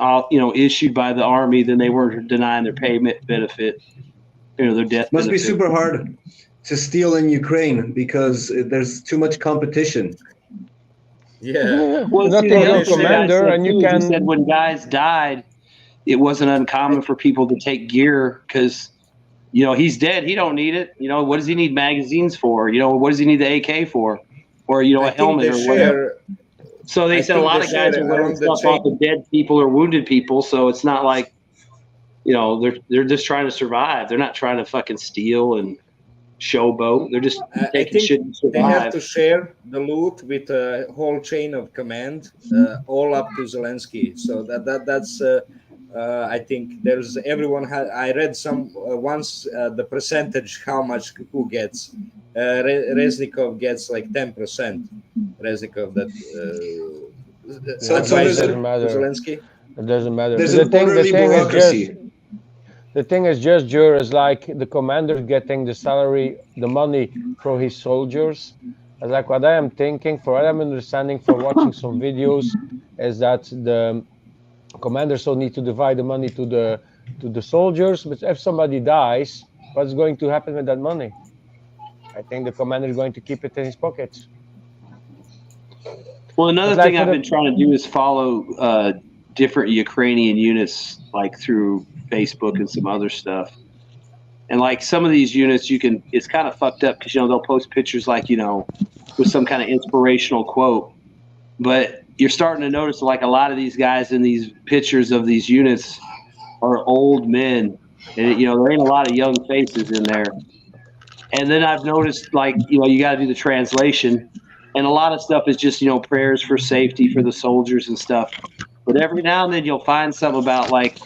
issued by the army, then they were denying their payment benefit. Their death Must be benefit. super hard to steal in Ukraine because there's too much competition. Yeah. Well, Not see, the the young other thing I commander, said and you too is he can- said when guys died, it wasn't uncommon for people to take gear because, he's dead. He don't need it. What does he need magazines for? What does he need the AK for? Or, a helmet or whatever. So they said a lot of guys are wearing stuff off of dead people or wounded people. So it's not like, they're just trying to survive. They're not trying to fucking steal and showboat. They're just taking shit to They have survive. to share the loot with a whole chain of command, all up to Zelensky. So that's. I think there's everyone. I read some once the percentage how much who gets. Reznikov gets like 10%. Reznikov that. So advisor doesn't matter. to Zelensky. It doesn't matter. There's But an orderly bureaucracy. The thing is just, is like the commander getting the salary, the money for his soldiers. It's like what I am thinking, for what I'm understanding from watching some videos, is that the commanders don't need to divide the money to the soldiers. But if somebody dies, what's going to happen with that money? I think the commander is going to keep it in his pockets. Well, another It's like thing for I've the- been trying to do is follow different Ukrainian units, like through Facebook and some other stuff. And like some of these units, it's kind of fucked up because, they'll post pictures like, with some kind of inspirational quote. But you're starting to notice like a lot of these guys in these pictures of these units are old men And there ain't a lot of young faces in there. And then I've noticed, like, you got to do the translation, and a lot of stuff is just, prayers for safety for the soldiers and stuff. But every now and then you'll find something about, like,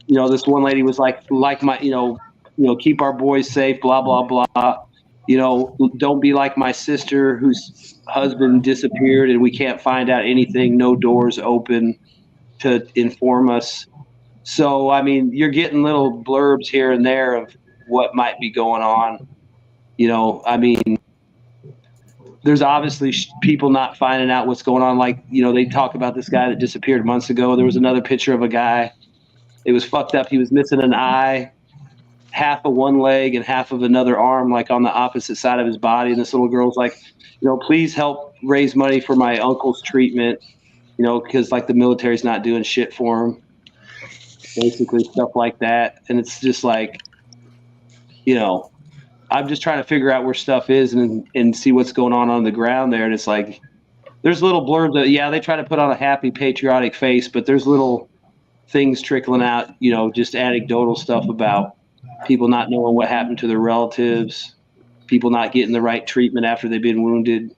this one lady was like my, keep our boys safe, blah, blah, blah. Don't be like my sister whose husband disappeared and we can't find out anything, no doors open to inform us. So, I mean, you're getting little blurbs here and there of what might be going on. I mean, there's obviously people not finding out what's going on. Like, they talk about this guy that disappeared months ago. There was another picture of a guy. It was fucked up. He was missing an eye, half of one leg and half of another arm, like on the opposite side of his body. And this little girl's like, please help raise money for my uncle's treatment, because like the military's not doing shit for him. Basically stuff like that. And it's just like, I'm just trying to figure out where stuff is and see what's going on the ground there. And it's like, there's little blurbs that, they try to put on a happy patriotic face, but there's little things trickling out, just anecdotal stuff about people not knowing what happened to their relatives, people not getting the right treatment after they've been wounded.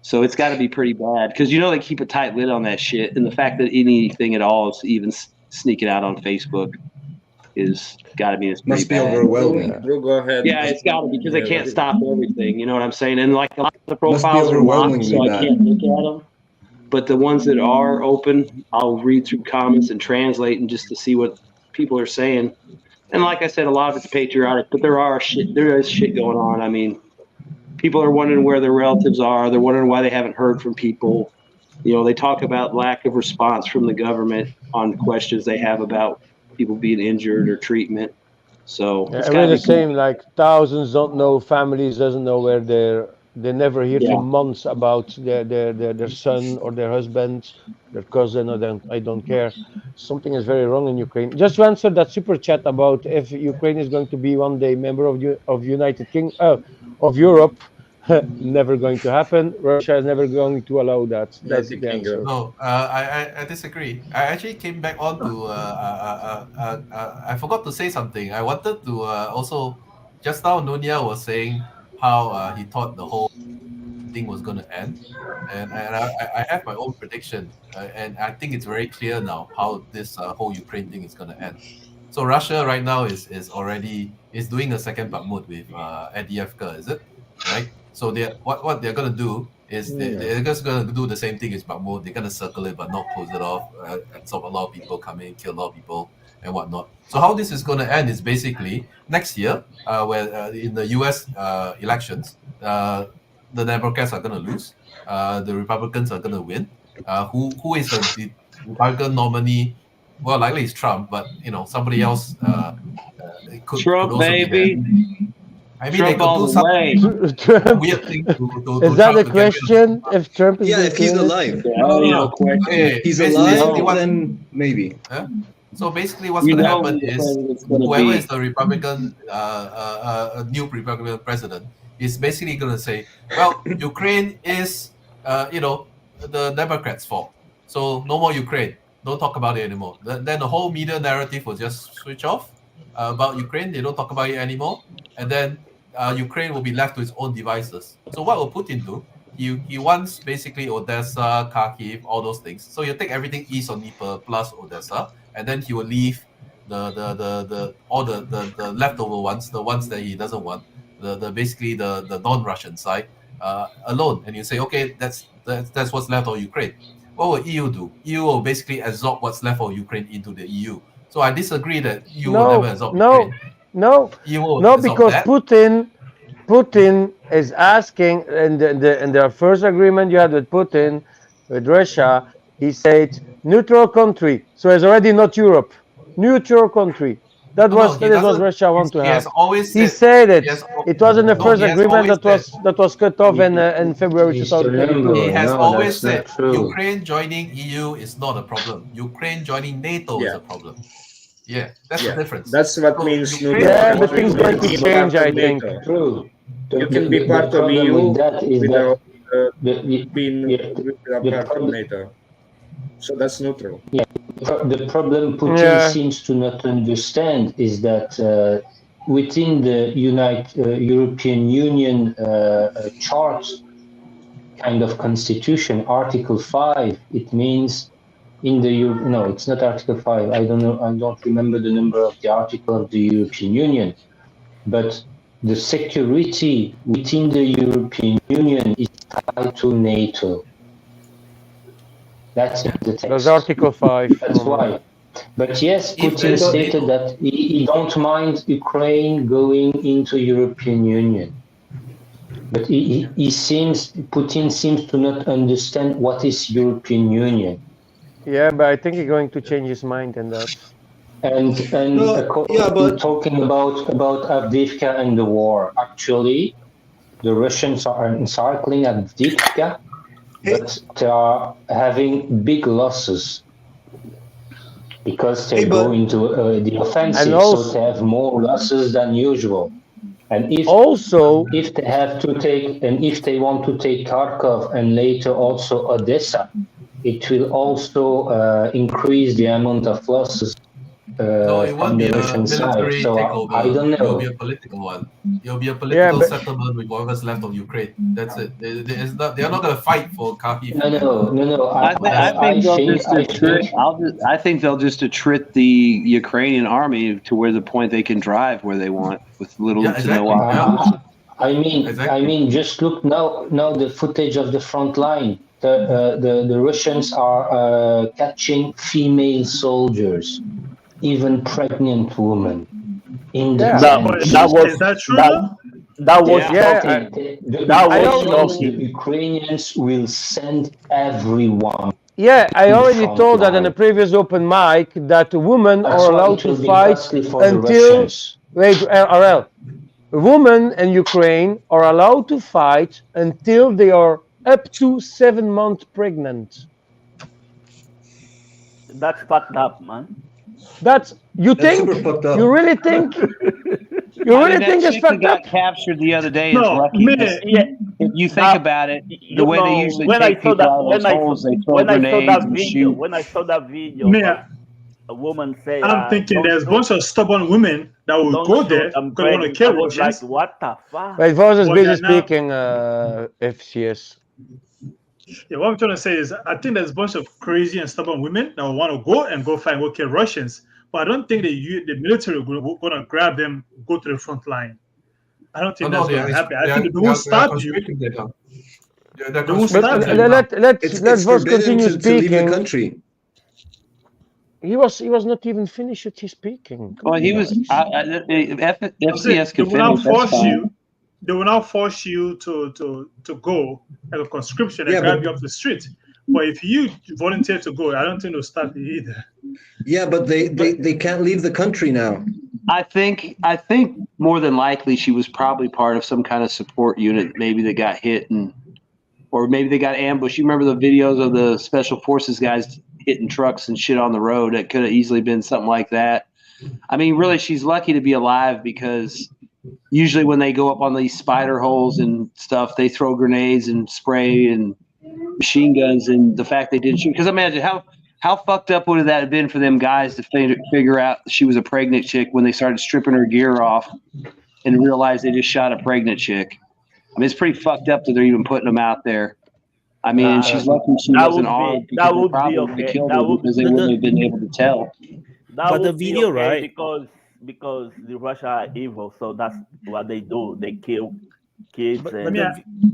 So it's got to be pretty bad because, they keep a tight lid on that shit. And the fact that anything at all is even sneaking out on Facebook is got to be pretty bad. Overwhelming. Go ahead. Yeah, it's got to be because they can't stop everything. You know what I'm saying? And like a lot of the profiles are locked, so I can't look at them. But the ones that are open, I'll read through comments and translate and just to see what people are saying. And like I said, a lot of it's patriotic, but there is shit going on. I mean, people are wondering where their relatives are. They're wondering why they haven't heard from people. They talk about lack of response from the government on questions they have about people being injured or treatment. So it's kind of the same. Like thousands don't know, families doesn't know where they never hear for months about their son or their husband, their cousin, or I don't care. Something is very wrong in Ukraine. Just to answer that super chat about if Ukraine is going to be one day member of United Kingdom of Europe. Never going to happen. Russia is never going to allow that. That's the answer. No, I disagree. I actually came back on to I forgot to say something. I wanted to also, just now Nunia was saying how he thought the whole thing was going to end, and I have my own prediction, and I think it's very clear now how this whole Ukraine thing is going to end. So Russia right now is doing a second Bakhmut with Adiyevka, is it? Right? So what they're going to do is they're just going to do the same thing as Bakhmut. They're going to circle it but not close it off, absorb a lot of people, come in, kill a lot of people and whatnot. So how this is going to end is basically next year, where in the US elections, the Democrats are going to lose, the Republicans are going to win. Who is the Republican nominee? Well, likely it's Trump, but somebody else could also baby. Be I mean, Trump they could do some weird thing to is that the question? If Trump is if he's alive. If he's alive, then maybe. So basically, what's going to happen is whoever is the Republican, new Republican president is basically going to say, well, Ukraine is, the Democrats' fault. So no more Ukraine. Don't talk about it anymore. Then the whole media narrative will just switch off about Ukraine. They don't talk about it anymore. And then Ukraine will be left to its own devices. So what will Putin do? He wants basically Odessa, Kharkiv, all those things. So you take everything east of Dnieper plus Odessa, and then he will leave the leftover ones, the ones that he doesn't want, basically the non-Russian side alone. And you say, okay, that's what's left of Ukraine. What will EU do? EU will basically absorb what's left of Ukraine into the EU. So I disagree that EU will never absorb Ukraine. No, because that. Putin is asking in the first agreement you had with Putin, with Russia, he said neutral country. So it's already not Europe. Neutral country. That was what Russia wanted to have. He said it. It was in the first agreement that was cut off in February 2022. He has always said Ukraine joining EU is not a problem. Ukraine joining NATO is a problem. Yeah, that's the difference. That's what means. But things going to change, I think. True. You can be part of EU without being part of NATO. So that's neutral. Yeah, the problem Putin seems to not understand is that within the European Union chart kind of constitution, Article 5, it means in the no, it's not Article 5. I don't know. I don't remember the number of the article of the European Union, but the security within the European Union is tied to NATO. That's in the text. That's Article 5. That's why. But yes, Putin stated that he don't mind Ukraine going into European Union. But Putin seems to not understand what is European Union. Yeah, but I think he's going to change his mind in that. And talking about Avdiivka and the war, actually, the Russians are encircling Avdiivka, but they are having big losses because they go into the offensive, so they have more losses than usual. And if they have to take, and if they want to take Kharkov and later also Odessa, it will also increase the amount of losses. No, it won't be a military takeover. I don't know. It will be a political one. It will be a political settlement with whatever's left of Ukraine. That's it. They are not going to fight for Kharkiv. No. I think they'll just attrit the Ukrainian army to where the point they can drive where they want with little to no opposition. I mean, just look now the footage of the front line. The Russians are catching female soldiers, even pregnant women. In the is that true? The Ukrainians will send everyone. Yeah, I already told that in a previous open mic that women are allowed to fight until women in Ukraine are allowed to fight until they are up to 7 months pregnant. That's fucked up, man. That's you think? You really think? You really think it's fucked up? Got captured the other day. If you think about it, the way they usually take people out of those holes, they throw grenades and shoot. When I saw that video, a woman said, I'm thinking there's a bunch of stubborn women that will go there because they want to kill Russians. Like, what the fuck? Wait, Voss is busy speaking, FCS. Yeah, what I'm trying to say is I think there's a bunch of crazy and stubborn women that will want to go fight and go kill Russians. But I don't think the military will going to grab them, go to the front line. I don't think that's going to happen. I think they won't stop you. They won't stop you. Let's Voss continue speaking. To leave the country. He was not even finished his speaking. Well, he was. FCS can finish. They will not force you to go like a conscription and grab you up the street. But if you volunteer to go, I don't think they'll stop you either. Yeah, but they can't leave the country now. I think more than likely she was probably part of some kind of support unit. Maybe they got hit or maybe they got ambushed. You remember the videos of the special forces guys hitting trucks and shit on the road? It could have easily been something like that. I mean, really, she's lucky to be alive because usually when they go up on these spider holes and stuff, they throw grenades and spray and machine guns. And the fact they didn't shoot, because imagine how fucked up would that have been for them guys to figure out she was a pregnant chick when they started stripping her gear off and realized they just shot a pregnant chick. I mean, it's pretty fucked up that they're even putting them out there. I mean, she's lucky she wasn't armed. That would be okay. Killed her because they wouldn't have been able to tell. But the video, right? Because the Russia are evil, so that's what they do. They kill kids and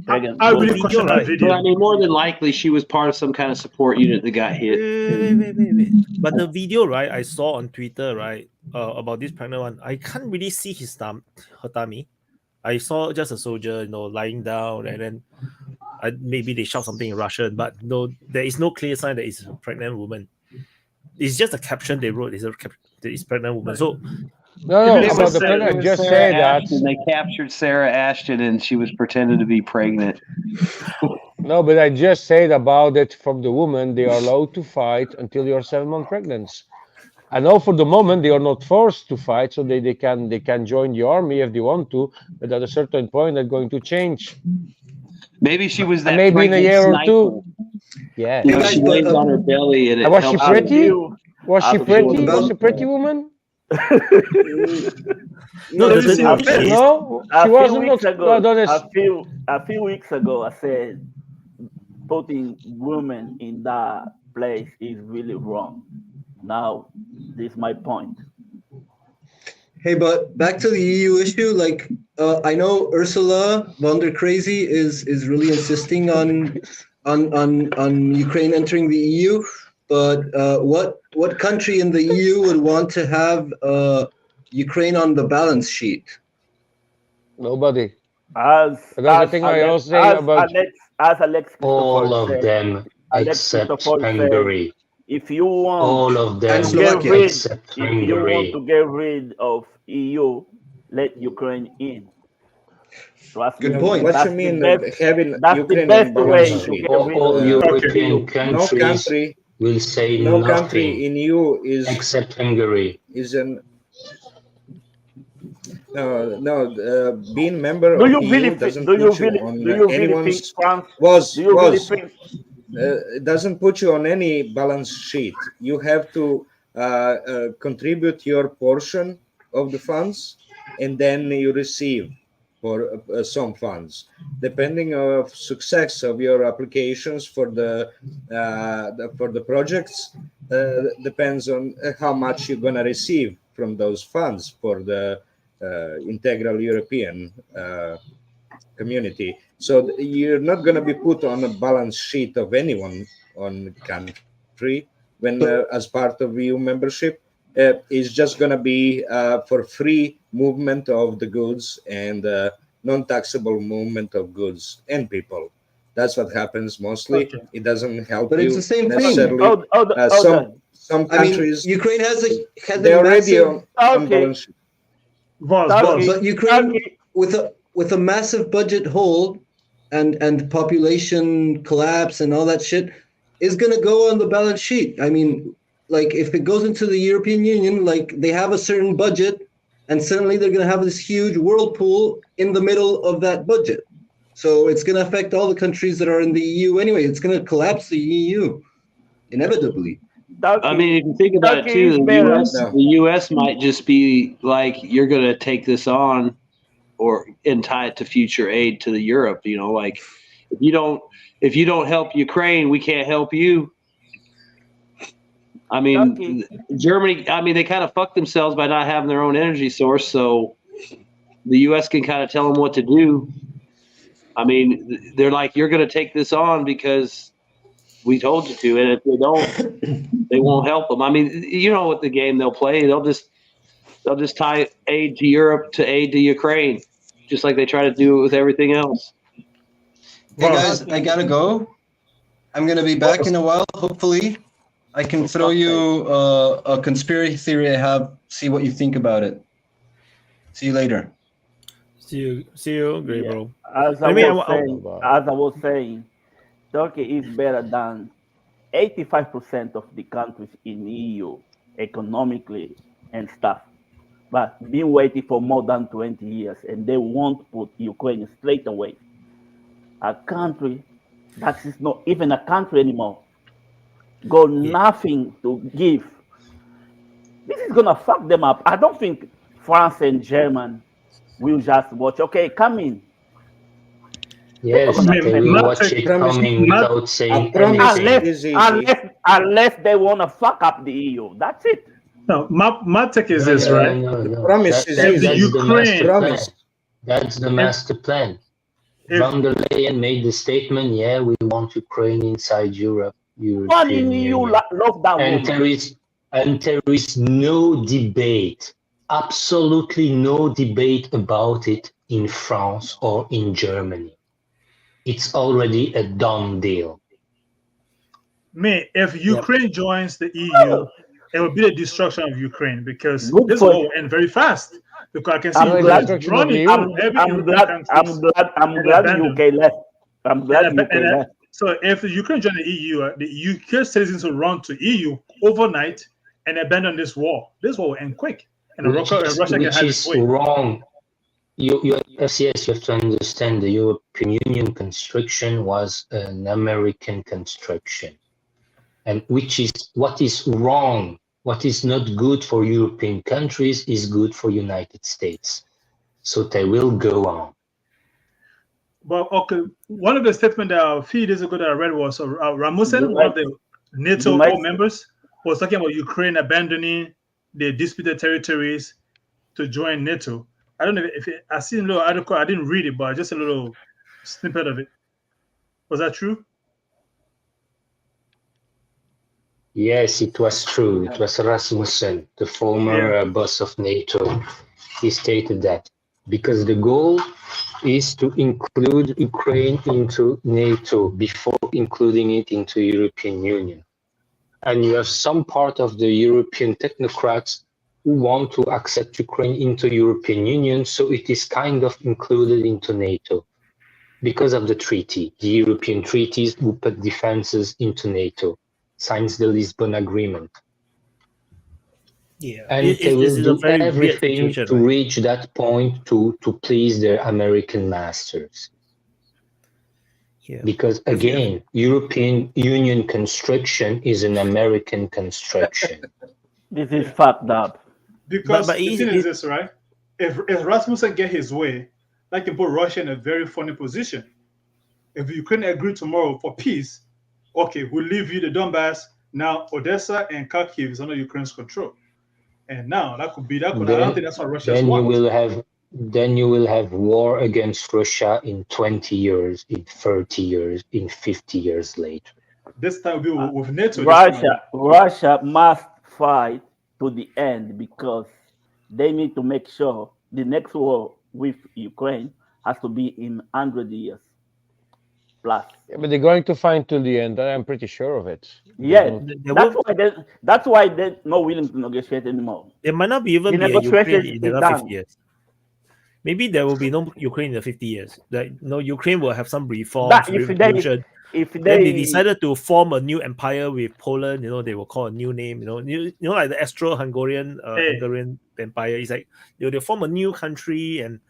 pregnant. I really question that video. But I mean, more than likely, she was part of some kind of support unit that got hit. Wait. But the video, right, I saw on Twitter, right, about this pregnant one, I can't really see her tummy. I saw just a soldier, lying down, and then maybe they shout something in Russian, but no, there is no clear sign that it's a pregnant woman. It's just a caption they wrote. It's pregnant woman. So no, about the pregnant. Just say that they captured Sarah Ashton and she was pretending to be pregnant. No, but I just said about it from the woman. They are allowed to fight until you are 7 months pregnant. I know for the moment they are not forced to fight, so they can join the army if they want to. But at a certain point, they're going to change. Maybe she was that. Maybe in a year or two. Yeah. You know, she lays on her belly and it Was she helps pretty? her. Was she pretty? Was she a pretty woman? No, No, listen, she wasn't. A few weeks ago, I said putting women in that place is really wrong. Now, this is my point. Hey, but back to the EU issue. Like, I know Ursula von der Crazy is really insisting on Ukraine entering the EU. But what country in the EU would want to have Ukraine on the balance sheet? Nobody. As Alex, all of them except Hungary. If you want all of them except Hungary. to get rid of EU, let Ukraine in. Good point. What you mean having Ukraine on balance sheet? All European countries will say no nothing country in EU is except Hungary. Is an being member of EU doesn't put you on anyone's it doesn't put you on any balance sheet. You have to contribute your portion of the funds, and then you receive for some funds, depending on success of your applications for the projects. Depends on how much you're gonna receive from those funds for the integral European community. So you're not going to be put on a balance sheet of anyone on country when as part of EU membership. It's just going to be for free movement of the goods and non-taxable movement of goods and people. That's what happens mostly. Okay. It doesn't help but you it's the same necessarily. Some countries, Ukraine has they're already on balance sheet. But Ukraine with a massive budget hole and population collapse and all that shit is going to go on the balance sheet. I mean, like if it goes into the European Union, like they have a certain budget and suddenly they're going to have this huge whirlpool in the middle of that budget. So it's going to affect all the countries that are in the EU anyway. It's going to collapse the EU inevitably. I mean, if you think about it too, the U.S. might just be like, you're going to take this on and tie it to future aid to the Europe. You know, like if you don't help Ukraine, we can't help you. I mean, Germany. I mean, they kind of fucked themselves by not having their own energy source. So the U.S. can kind of tell them what to do. I mean, they're like, you're going to take this on because we told you to, and if they don't, they won't help them. I mean, you know what the game they'll play. They'll just tie aid to Europe to aid to Ukraine, just like they try to do it with everything else. Hey guys, I gotta go. I'm gonna be back in a while. Hopefully, I can throw you a conspiracy theory I have. See what you think about it. See you later. See you, great bro. As I was saying, Turkey is better than 85% of the countries in EU economically and stuff, but been waiting for more than 20 years, and they won't put Ukraine straight away. A country that is not even a country anymore, got nothing to give. This is gonna fuck them up. I don't think France and Germany will just watch. Okay, come in. Yes, they will watch it coming without saying anything. Unless they want to fuck up the EU. That's it. No, my take is this, right? No. Promise is that's Ukraine. That's the master plan. Von der Leyen made the statement, yeah, we want Ukraine inside Europe. One in EU love that and there is no debate, absolutely no debate about it in France or in Germany. It's already a done deal. If Ukraine joins the EU, it will be the destruction of Ukraine because this war will end very fast. Because I can see I'm glad UK left. I'm glad UK left. So if Ukraine joins the EU, the UK citizens will run to EU overnight and abandon this war. This war will end quick, and Russia can have its way. Wrong. FCS, you have to understand the European Union construction was an American construction, and what is wrong, what is not good for European countries is good for United States. So they will go on. But okay, one of the statements that a few days ago that I read was Rasmussen, one of the NATO members, was talking about Ukraine abandoning the disputed territories to join NATO. I don't know if I seen a little article. I didn't read it, but just a little snippet of it. Was that true? Yes, it was true. It was Rasmussen, the former boss of NATO. He stated that because the goal is to include Ukraine into NATO before including it into European Union. And you have some part of the European technocrats who want to accept Ukraine into European Union, so it is kind of included into NATO because of the treaty, the European treaties who put defenses into NATO, signs the Lisbon Agreement. Yeah, and they will do everything to reach that point to please their American masters. Yeah. Because again, European Union construction is an American construction. This is fucked up. Because the thing is this, right? If Rasmussen get his way, that can put Russia in a very funny position. If Ukraine agree tomorrow for peace, okay, we'll leave you the Donbass. Now Odessa and Kharkiv is under Ukraine's control. And now that could be that. I don't think that's what Russia wants. Then you will have war against Russia in 20 years, in 30 years, in 50 years later. This time will be with NATO. Russia must fight to the end because they need to make sure the next war with Ukraine has to be in 100 years plus. Yeah, but they're going to fight till the end. I'm pretty sure of it. Yeah, that's why they're not willing to negotiate anymore. There might not be even be a Ukraine in another 50 years. Maybe there will be no Ukraine in the 50 years. Ukraine will have some reforms, revolution. If they decided to form a new empire with Poland, they will call a new name. Like the Austro-Hungarian Hungarian empire. It's like they form a new country and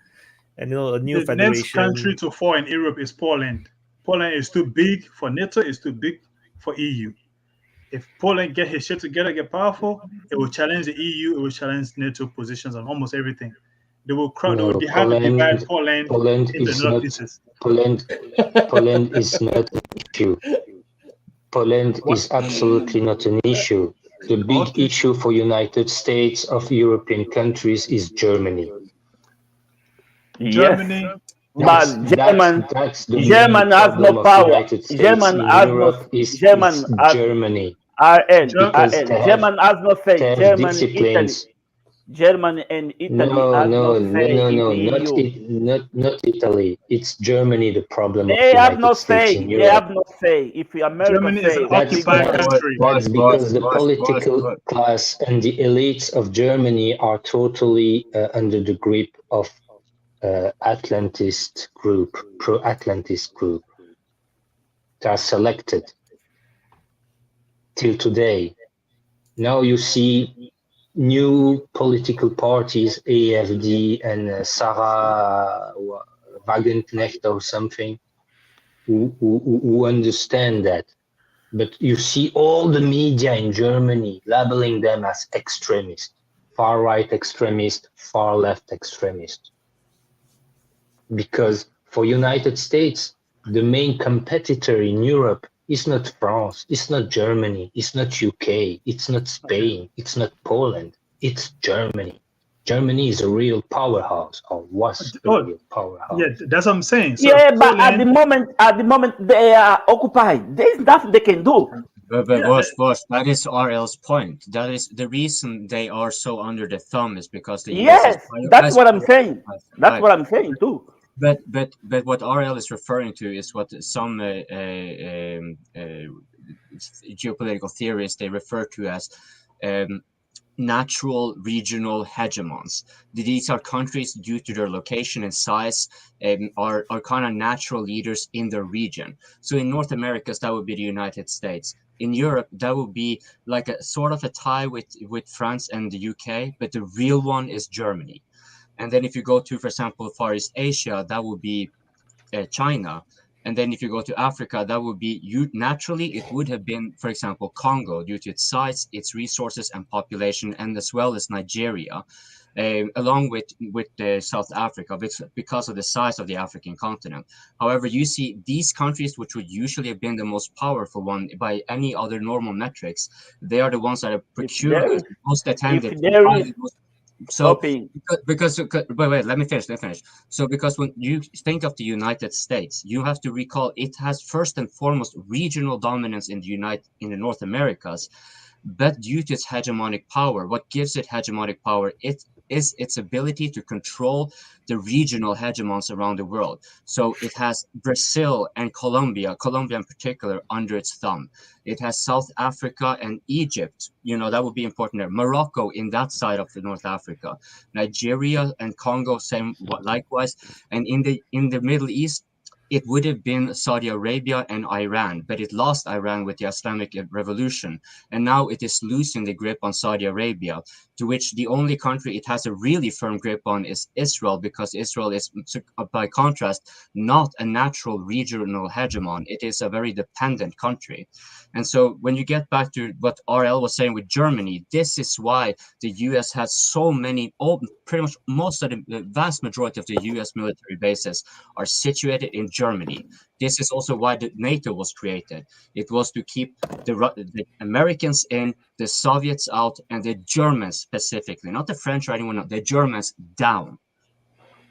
a new federation. The next country to fall in Europe is Poland. Poland is too big for NATO. It's too big for EU. If Poland get his shit together, get powerful, it will challenge the EU. It will challenge NATO positions on almost everything. They will have to divide Poland into another pieces. Poland is not an issue. Poland is absolutely not an issue. The big issue for United States of European countries is Germany. Germany. But German has no power. German has Germany. German has no say. Germany and Italy. Not Italy. It's Germany. The problem. They have no say. They have no say. If America Germany is an occupied country. That's because the political class and the elites of Germany are totally under the grip of Atlantist group, pro-Atlantist group. They are selected till today. Now you see new political parties, AFD and Sarah Wagenknecht or something, who understand that. But you see all the media in Germany labeling them as extremist, far-right extremist, far-left extremist. Because for United States, the main competitor in Europe is not France, it's not Germany, it's not UK, it's not Spain, it's not Poland, it's Germany. Germany is a real powerhouse, or was a real powerhouse. Yeah, that's what I'm saying. So but at the moment they are occupied. There's nothing they can do. But boss, that is RL's point. That is the reason they are so under the thumb is because the US that's what I'm saying. That's what I'm saying too. But what RL is referring to is what some geopolitical theorists they refer to as natural regional hegemons. These are countries due to their location and size are kind of natural leaders in their region. So in North America, that would be the United States. In Europe, that would be like a sort of a tie with France and the UK, but the real one is Germany. And then if you go to, for example, Far East Asia, that would be China. And then if you go to Africa, that would be naturally, it would have been, for example, Congo, due to its size, its resources and population, and as well as Nigeria, along with South Africa, because of the size of the African continent. However, you see these countries, which would usually have been the most powerful one by any other normal metrics, they are the ones that are procured, most attended. So, because wait, let me finish. So, because when you think of the United States, you have to recall it has first and foremost regional dominance in the North Americas, but due to its hegemonic power, what gives it hegemonic power? It is its ability to control the regional hegemons around the world. So it has Brazil and Colombia in particular, under its thumb. It has South Africa and Egypt, that would be important there. Morocco in that side of the North Africa. Nigeria and Congo, same likewise. And in the Middle East, it would have been Saudi Arabia and Iran, but it lost Iran with the Islamic Revolution. And now it is losing the grip on Saudi Arabia, to which the only country it has a really firm grip on is Israel, because Israel is, by contrast, not a natural regional hegemon. It is a very dependent country. And so when you get back to what RL was saying with Germany, this is why the US has so many, pretty much most of the vast majority of the US military bases are situated in Germany. This is also why the NATO was created. It was to keep the Americans in, the Soviets out, and the Germans specifically, not the French or anyone else, the Germans down.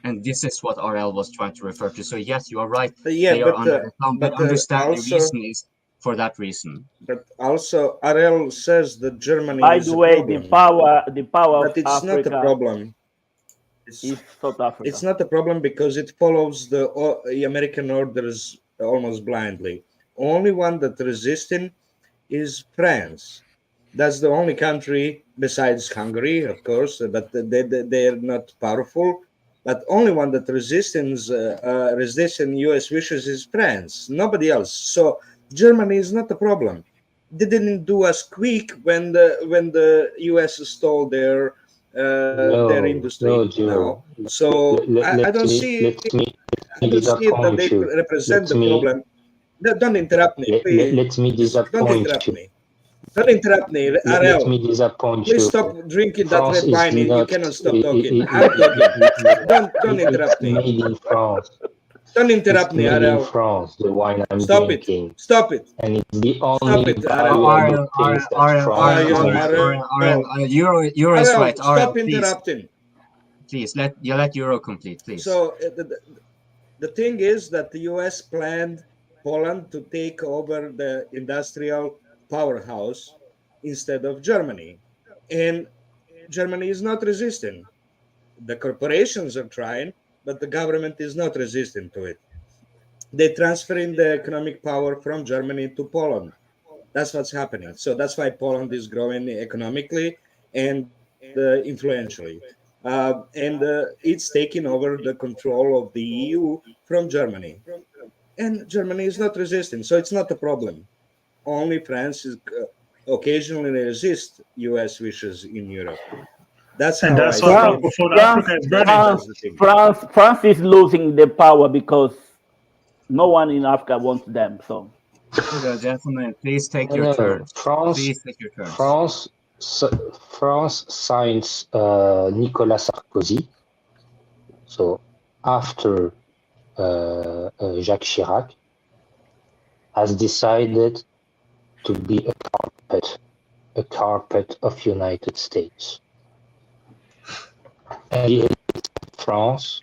And this is what RL was trying to refer to. So yes, you are right. They are under the thumb, but understand the reason is for that reason. But also, RL says that Germany By is the a way, problem. the power But of it's not Africa a problem. is South Africa. It's not a problem because it follows the American orders almost blindly. Only one that resisting is France. That's the only country besides Hungary, of course, but they're not powerful. But only one that resisting U.S. wishes is France. Nobody else. So Germany is not a problem. They didn't do us quick when the U.S. stole their industry now. So I don't see that they represent the problem. Don't interrupt me, please. Let me disappoint you. Don't interrupt me, Let me disappoint you. Please stop drinking France that red wine. You cannot stop talking. I'm talking. Don't interrupt me. Made in France. Don't interrupt me, Made in Ariel. France, the wine I'm Stop drinking. it. Stop it. And it's the only Ariel. things that France Euro is right. Stop interrupting. Please let Euro complete, please. So the thing is that the U.S. planned Poland to take over the industrial powerhouse instead of Germany, and Germany is not resisting. The corporations are trying, but the government is not resisting to it. They're transferring the economic power from Germany to Poland. That's what's happening. So that's why Poland is growing economically and influentially. And it's taking over the control of the EU from Germany. And Germany is not resisting, so it's not a problem. Only France is occasionally resist U.S. wishes in Europe. That's how France is losing the power because no one in Africa wants them. So, gentlemen, please take your turn. Please take your turn. France signs Nicolas Sarkozy. So after Jacques Chirac has decided to be a carpet of United States. And France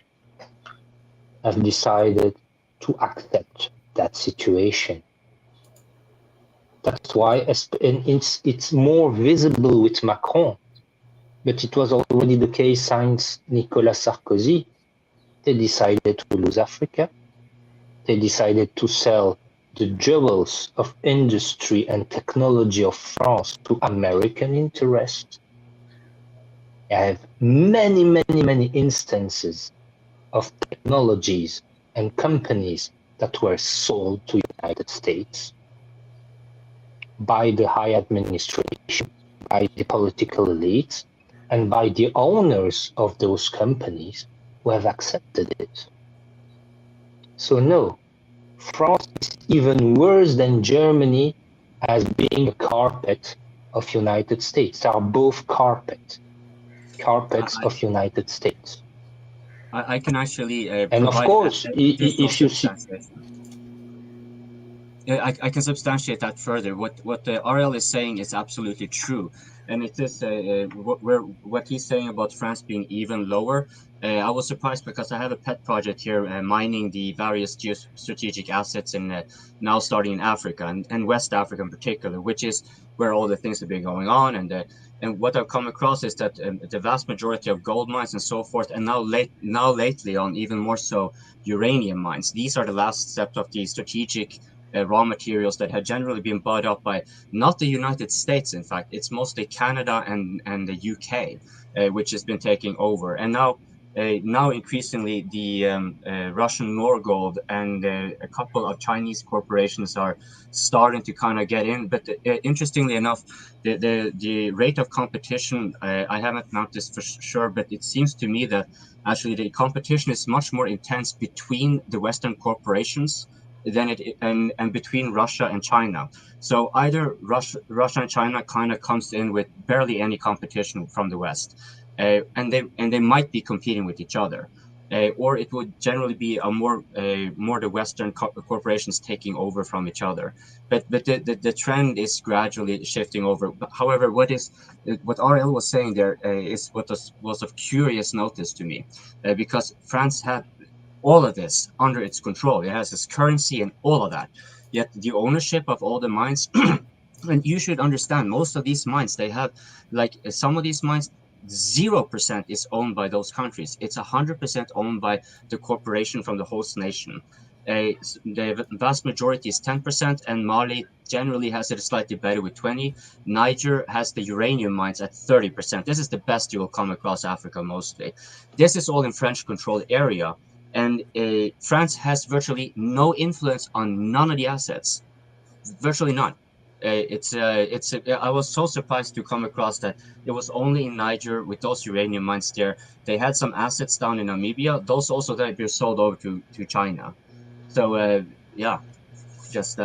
has decided to accept that situation. That's why it's more visible with Macron, but it was already the case since Nicolas Sarkozy. They decided to lose Africa. They decided to sell the jewels of industry and technology of France to American interests. I have many instances of technologies and companies that were sold to the United States by the high administration, by the political elites, and by the owners of those companies who have accepted it. So no, France is even worse than Germany as being a carpet of United States. They are both carpets of United States. I can actually and of course, if you see, I can substantiate that further. What RL is saying is absolutely true, and it is what he's saying about France being even lower. I was surprised because I have a pet project here, mining the various geostrategic assets in now starting in Africa and West Africa in particular, which is where all the things have been going on. And what I've come across is that the vast majority of gold mines and so forth, and now lately on even more so uranium mines. These are the last steps of the strategic raw materials that had generally been bought up by not the United States. In fact, it's mostly Canada and the UK, which has been taking over. And now increasingly the Russian Norgold and a couple of Chinese corporations are starting to kind of get in. But interestingly enough, the rate of competition, I haven't marked this for sure, but it seems to me that actually the competition is much more intense between the Western corporations than and between Russia and China. So either Russia and China kind of comes in with barely any competition from the West, and they might be competing with each other, or it would generally be a more the Western corporations taking over from each other. But the trend is gradually shifting over. However, what RL was saying there is what was of curious notice to me, because France had all of this under its control. It has its currency and all of that. Yet the ownership of all the mines, and you should understand, most of these mines, they have, like some of these mines, 0% is owned by those countries. It's 100% owned by the corporation from the host nation. The vast majority is 10%, and Mali generally has it slightly better with 20. Niger has the uranium mines at 30%. This is the best you will come across Africa mostly. This is all in French-controlled area. And France has virtually no influence on none of the assets, virtually none. I was so surprised to come across that it was only in Niger with those uranium mines there. They had some assets down in Namibia. Those also that were sold over to China. So yeah, just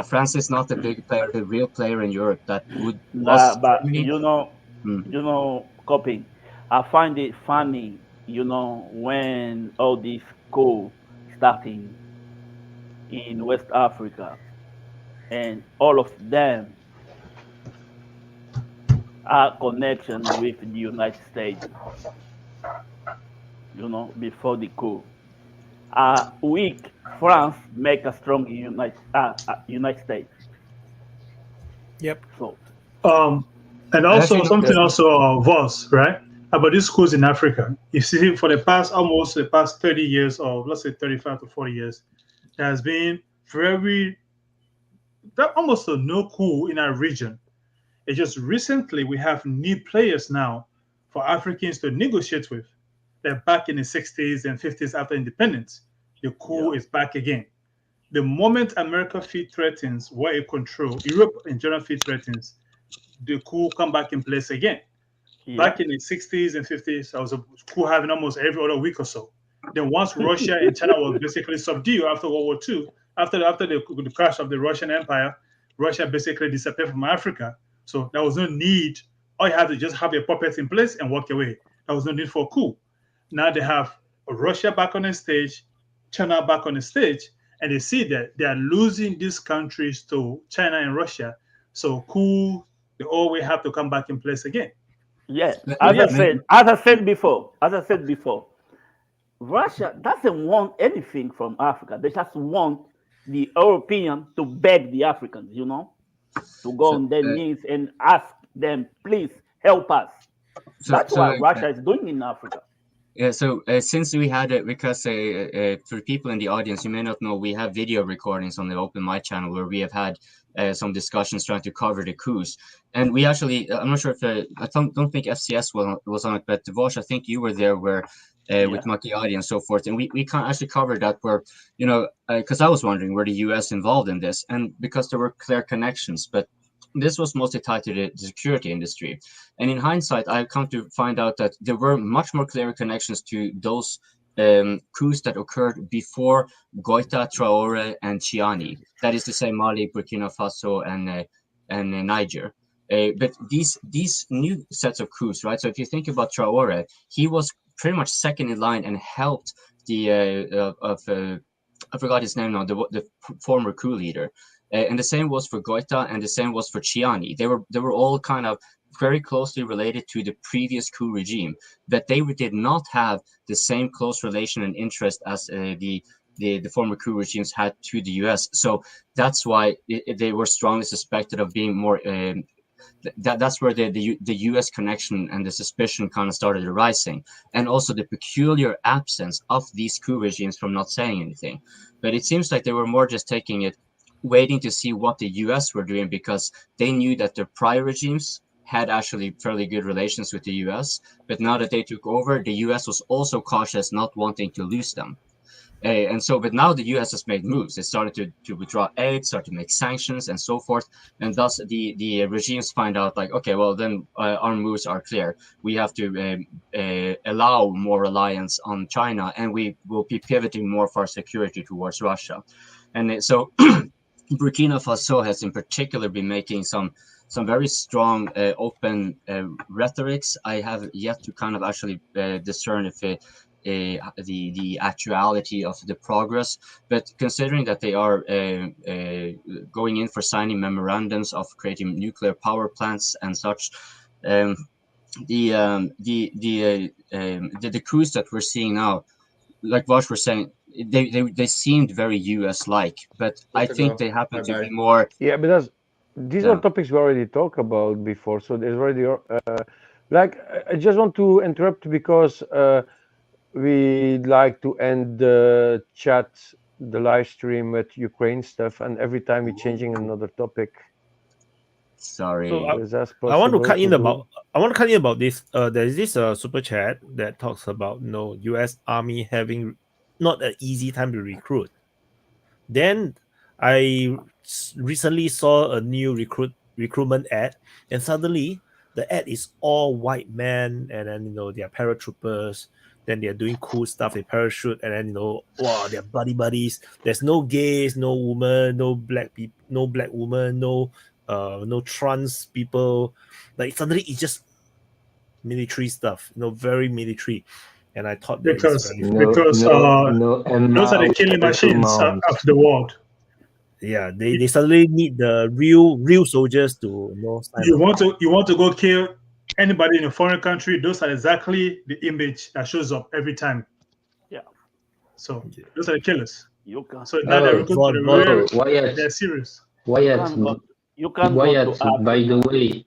France is not the big player, the real player in Europe that would. But you know, copying. I find it funny, when all this coup starting in West Africa, and all of them are connection with the United States. Before the coup, weak France make a strong United States. Yep. So, and also something also Voss, right? About these schools in Africa. You see, for the past 30 years, or let's say 35 to 40 years, there has been almost no coup in our region. It's just recently we have new players now for Africans to negotiate with. They're back in the 60s and 50s after independence. The coup is back again. The moment America feel threatens what it control, Europe in general feel threatens, the coup come back in place again. Yeah. Back in the 60s and 50s, I was a coup having almost every other week or so. Then once Russia and China was basically subdued after World War II, after the crash of the Russian Empire, Russia basically disappeared from Africa. So there was no need. All you have to just have your puppets in place and walk away. There was no need for a coup. Now they have Russia back on the stage, China back on the stage, and they see that they are losing these countries to China and Russia. So coup, they always have to come back in place again. Yes, as I said before, Russia doesn't want anything from Africa. They just want the European to beg the Africans, to go on their knees and ask them, please help us. That's what Russia is doing in Africa. Yeah, so since we had it, because for people in the audience, you may not know, we have video recordings on the Open Mic channel where we have had some discussions trying to cover the coups. And we actually, I'm not sure if, I don't think FCS was on it, but Devosh, I think you were there where, with Macchiati and so forth. And we actually covered that where, because I was wondering, were the US involved in this? And because there were clear connections, but this was mostly tied to the security industry. And in hindsight, I've come to find out that there were much more clear connections to those coups that occurred before Goita, Traore, and Chiani. That is to say, Mali, Burkina Faso, and Niger. But these new sets of coups, right? So if you think about Traore, he was pretty much second in line and helped the I forgot his name now, the former coup leader. And the same was for Goita, and the same was for Chiani. They were all kind of very closely related to the previous coup regime, but they did not have the same close relation and interest as the former coup regimes had to the US. So that's why they were strongly suspected of being more. That's where the US connection and the suspicion kind of started arising, and also the peculiar absence of these coup regimes from not saying anything. But it seems like they were more just taking it, waiting to see what the US were doing, because they knew that their prior regimes had actually fairly good relations with the US. But now that they took over, the US was also cautious, not wanting to lose them. But now the US has made moves. It started to withdraw aid, started to make sanctions, and so forth. And thus the regimes find out, like, okay, well, then our moves are clear. We have to allow more reliance on China, and we will be pivoting more for our security towards Russia. And so Burkina Faso has in particular been making some very strong open rhetorics. I have yet to kind of actually discern if the actuality of the progress, but considering that they are going in for signing memorandums of creating nuclear power plants and such, the coups that we're seeing now, like Vosh was saying, they seemed very US-like, but I think they happen to be more. Yeah, because these are topics we already talked about before, so there's already like, I just want to interrupt because we like to end the chat, the live stream with Ukraine stuff, and every time we're changing another topic. Sorry. So I want to cut in about this. There's this super chat that talks about US Army having not an easy time to recruit. Then I recently saw a new recruitment ad, and suddenly the ad is all white men, and then they're paratroopers. Then they're doing cool stuff. They parachute, and then wow, they're buddies. There's no gays, no women, no black people, no black woman, no trans people. Like suddenly it's just military stuff, very military. And I thought that because those are the killing machines of the world. Yeah, they suddenly need the real soldiers to You want to go kill anybody in a foreign country. Those are exactly the image that shows up every time. Yeah. So those are the killers. So now they're serious. Wyatt, you can go to Africa. By the way,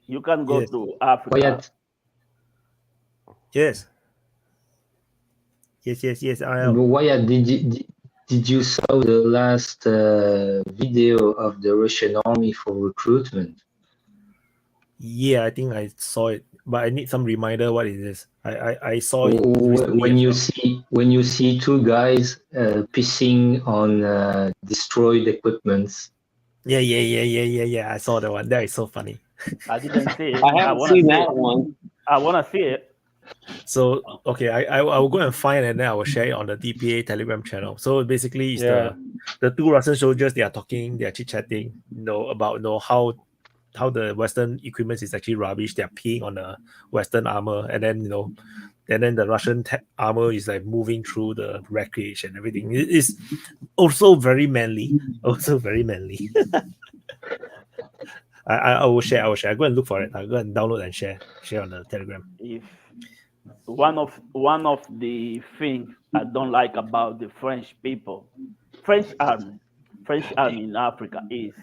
you can go to Africa. Wyatt. Yes. I am. Wyatt, did you saw the last video of the Russian army for recruitment? Yeah, I think I saw it, but I need some reminder. What is this? I saw it when you see two guys pissing on destroyed equipments. Yeah. I saw that one. That is so funny. I didn't see it. I haven't seen that one. I want to see it. So okay, I will go and find, and then I will share it on the DPA Telegram channel. So basically, it's the two Russian soldiers. They are talking, they are chit chatting, about how the Western equipment is actually rubbish. They are peeing on the Western armor, and then the Russian armor is like moving through the wreckage and everything. It is also very manly. I will share. I go and look for it. I'll go and download and share on the Telegram. If one of the things I don't like about the French people, French army in Africa is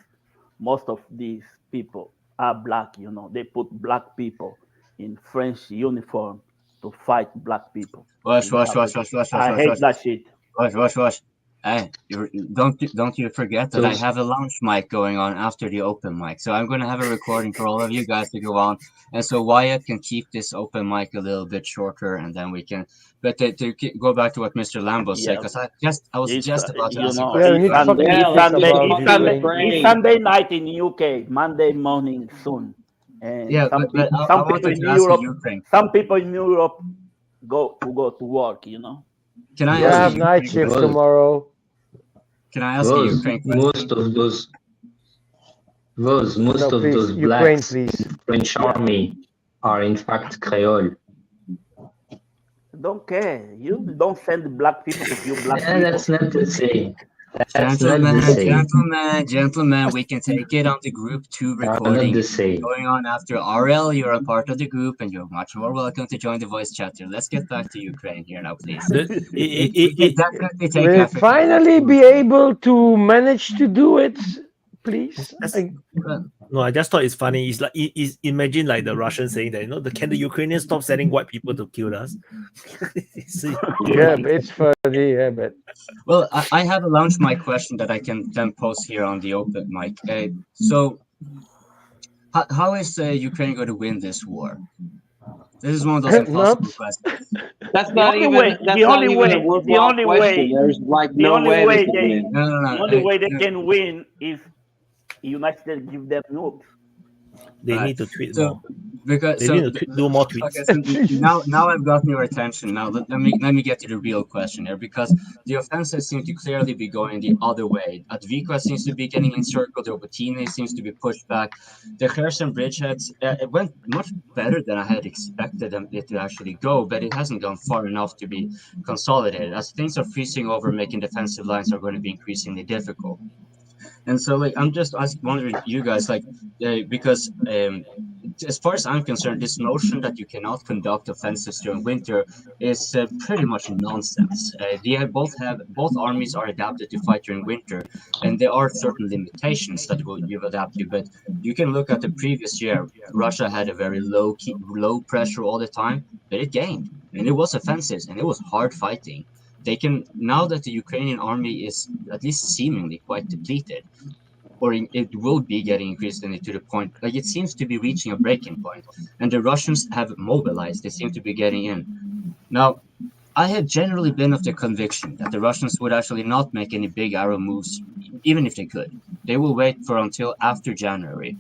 most of these people are black. They put black people in French uniform to fight black people. Wash. I hate that shit. Wash. Hey, don't you forget that I have a launch mic going on after the open mic. So I'm going to have a recording for all of you guys to go on. And so Wyatt can keep this open mic a little bit shorter, and then we can. But to go back to what Mr. Lambo said, because I was just about to ask you. It's Sunday night in UK, Monday morning soon. And some people in Europe go to work, you know. Can I have night shift tomorrow? Can I ask you most of those blacks in French army are in fact Creole. Don't care. You don't send black people to kill black people. That's not the same. Gentlemen, we can take it on the group 2 recording going on after. RL, you're a part of the group, and you're much more welcome to join the voice chat here. Let's get back to Ukraine here now, please. Will finally be able to manage to do it, please? No, I just thought it's funny. It's like imagine like the Russians saying that, can the Ukrainians stop sending white people to kill us? Yeah, but it's funny. Yeah, but well, I have a launch mic question that I can then post here on the open mic. So, how is Ukraine going to win this war? This is one of those impossible questions. That's not even a worthwhile question. There's like no way they can win. The only way they can win is United States give them nukes. They need to tweet more. Because they need to do more tweets. Okay, so now I've gotten your attention. Now let me get to the real question here, because the offensive seems to clearly be going the other way. Advika seems to be getting encircled. Robotine seems to be pushed back. The Kherson bridgeheads, it went much better than I had expected it to actually go, but it hasn't gone far enough to be consolidated. As things are freezing over, making defensive lines are going to be increasingly difficult. And so, I'm just wondering, you guys, because as far as I'm concerned, this notion that you cannot conduct offensives during winter is pretty much nonsense. Both armies are adapted to fight during winter, and there are certain limitations that you've adapted. But you can look at the previous year. Russia had a very low pressure all the time, but it gained, and it was offensives, and it was hard fighting. Now that the Ukrainian army is at least seemingly quite depleted, or it will be getting increasingly to the point, it seems to be reaching a breaking point, and the Russians have mobilized. They seem to be getting in. Now, I had generally been of the conviction that the Russians would actually not make any big arrow moves, even if they could. They will wait for until after January.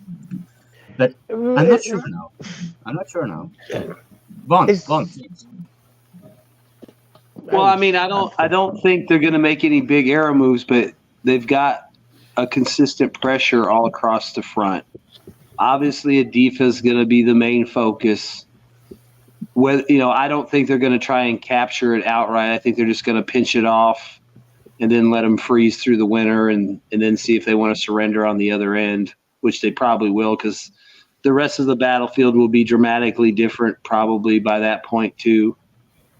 But I'm not sure now. Bond, please. Well, I mean, I don't think they're going to make any big arrow moves, but they've got a consistent pressure all across the front. Obviously, Adifa is going to be the main focus. I don't think they're going to try and capture it outright. I think they're just going to pinch it off and then let them freeze through the winter and then see if they want to surrender on the other end, which they probably will, because the rest of the battlefield will be dramatically different probably by that point too.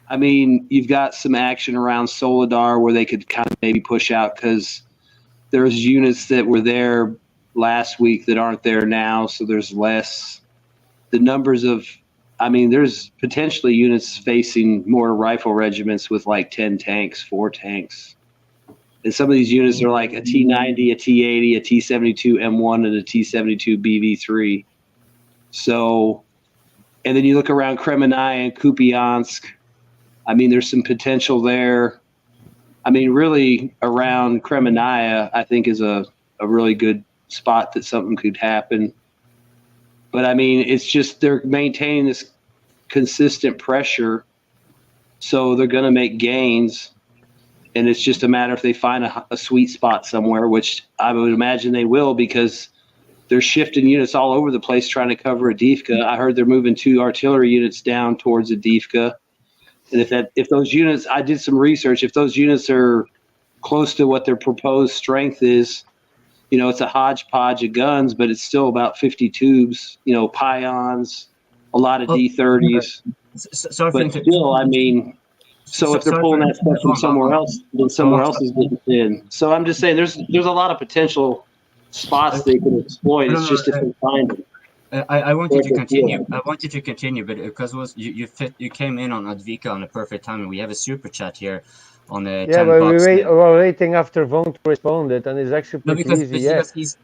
I mean, you've got some action around Soledar where they could kind of maybe push out, because there's units that were there last week that aren't there now, so there's less. The numbers there's potentially units facing more rifle regiments with 10 tanks, 4 tanks. And some of these units are like a T-90, a T-80, a T-72 M1, and a T-72 BV3. So, and then you look around Kremenaya and Kupiansk. There's some potential there. Really around Kremenaya, I think is a really good spot that something could happen. But it's just they're maintaining this consistent pressure, so they're going to make gains. And it's just a matter if they find a sweet spot somewhere, which I would imagine they will, because they're shifting units all over the place trying to cover Avdiivka. I heard they're moving 2 artillery units down towards Avdiivka. And if those units, I did some research, if those units are close to what their proposed strength is, it's a hodgepodge of guns, but it's still about 50 tubes, Pions, a lot of D30s. But still, so if they're pulling that stuff from somewhere else, then somewhere else is getting thin. So I'm just saying there's a lot of potential spots they can exploit. It's just if they find them. I want you to continue. But because you came in on Advika on the perfect time, and we have a super chat here. on the Yeah, $10. but we're waiting after Von to respond it, and it's actually No, pretty easy. Yeah. because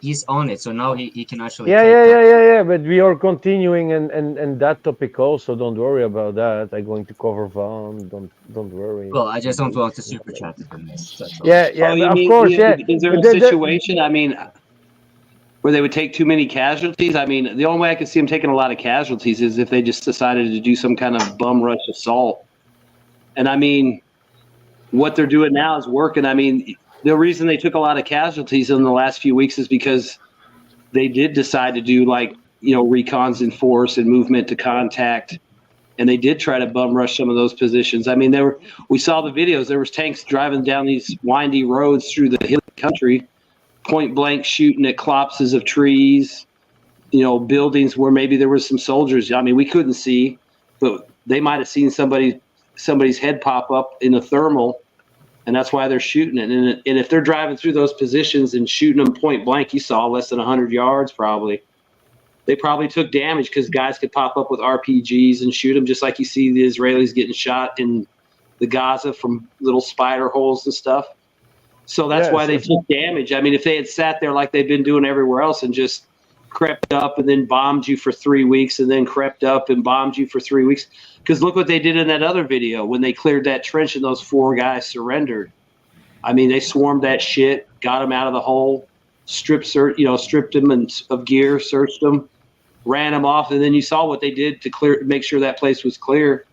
he's on it, so now he can actually. Yeah. But we are continuing and that topic also. Don't worry about that. I'm going to cover Von. Don't worry. Well, I just don't want to super chat from this. Yeah, Oh, of course, yeah. Is there a situation? I mean, where they would take too many casualties? I mean, the only way I could see them taking a lot of casualties is if they just decided to do some kind of bum rush assault. And I mean, what they're doing now is working. I mean, the reason they took a lot of casualties in the last few weeks is because they did decide to do recons in force and movement to contact, and they did try to bum rush some of those positions. I mean, we saw the videos. There was tanks driving down these windy roads through the hilly country, point blank shooting at copses of trees, buildings where maybe there was some soldiers. I mean, we couldn't see, but they might have seen somebody's head pop up in a thermal, and that's why they're shooting it. And if they're driving through those positions and shooting them point blank, you saw less than 100 yards probably. They probably took damage because guys could pop up with RPGs and shoot them, just like you see the Israelis getting shot in the Gaza from little spider holes and stuff. So that's why they took damage. I mean, if they had sat there like they've been doing everywhere else and just crept up and then bombed you for 3 weeks and then crept up and bombed you for 3 weeks. Because look what they did in that other video when they cleared that trench and those 4 guys surrendered. I mean, they swarmed that shit, got them out of the hole, stripped them of gear, searched them, ran them off, and then you saw what they did to make sure that place was clear.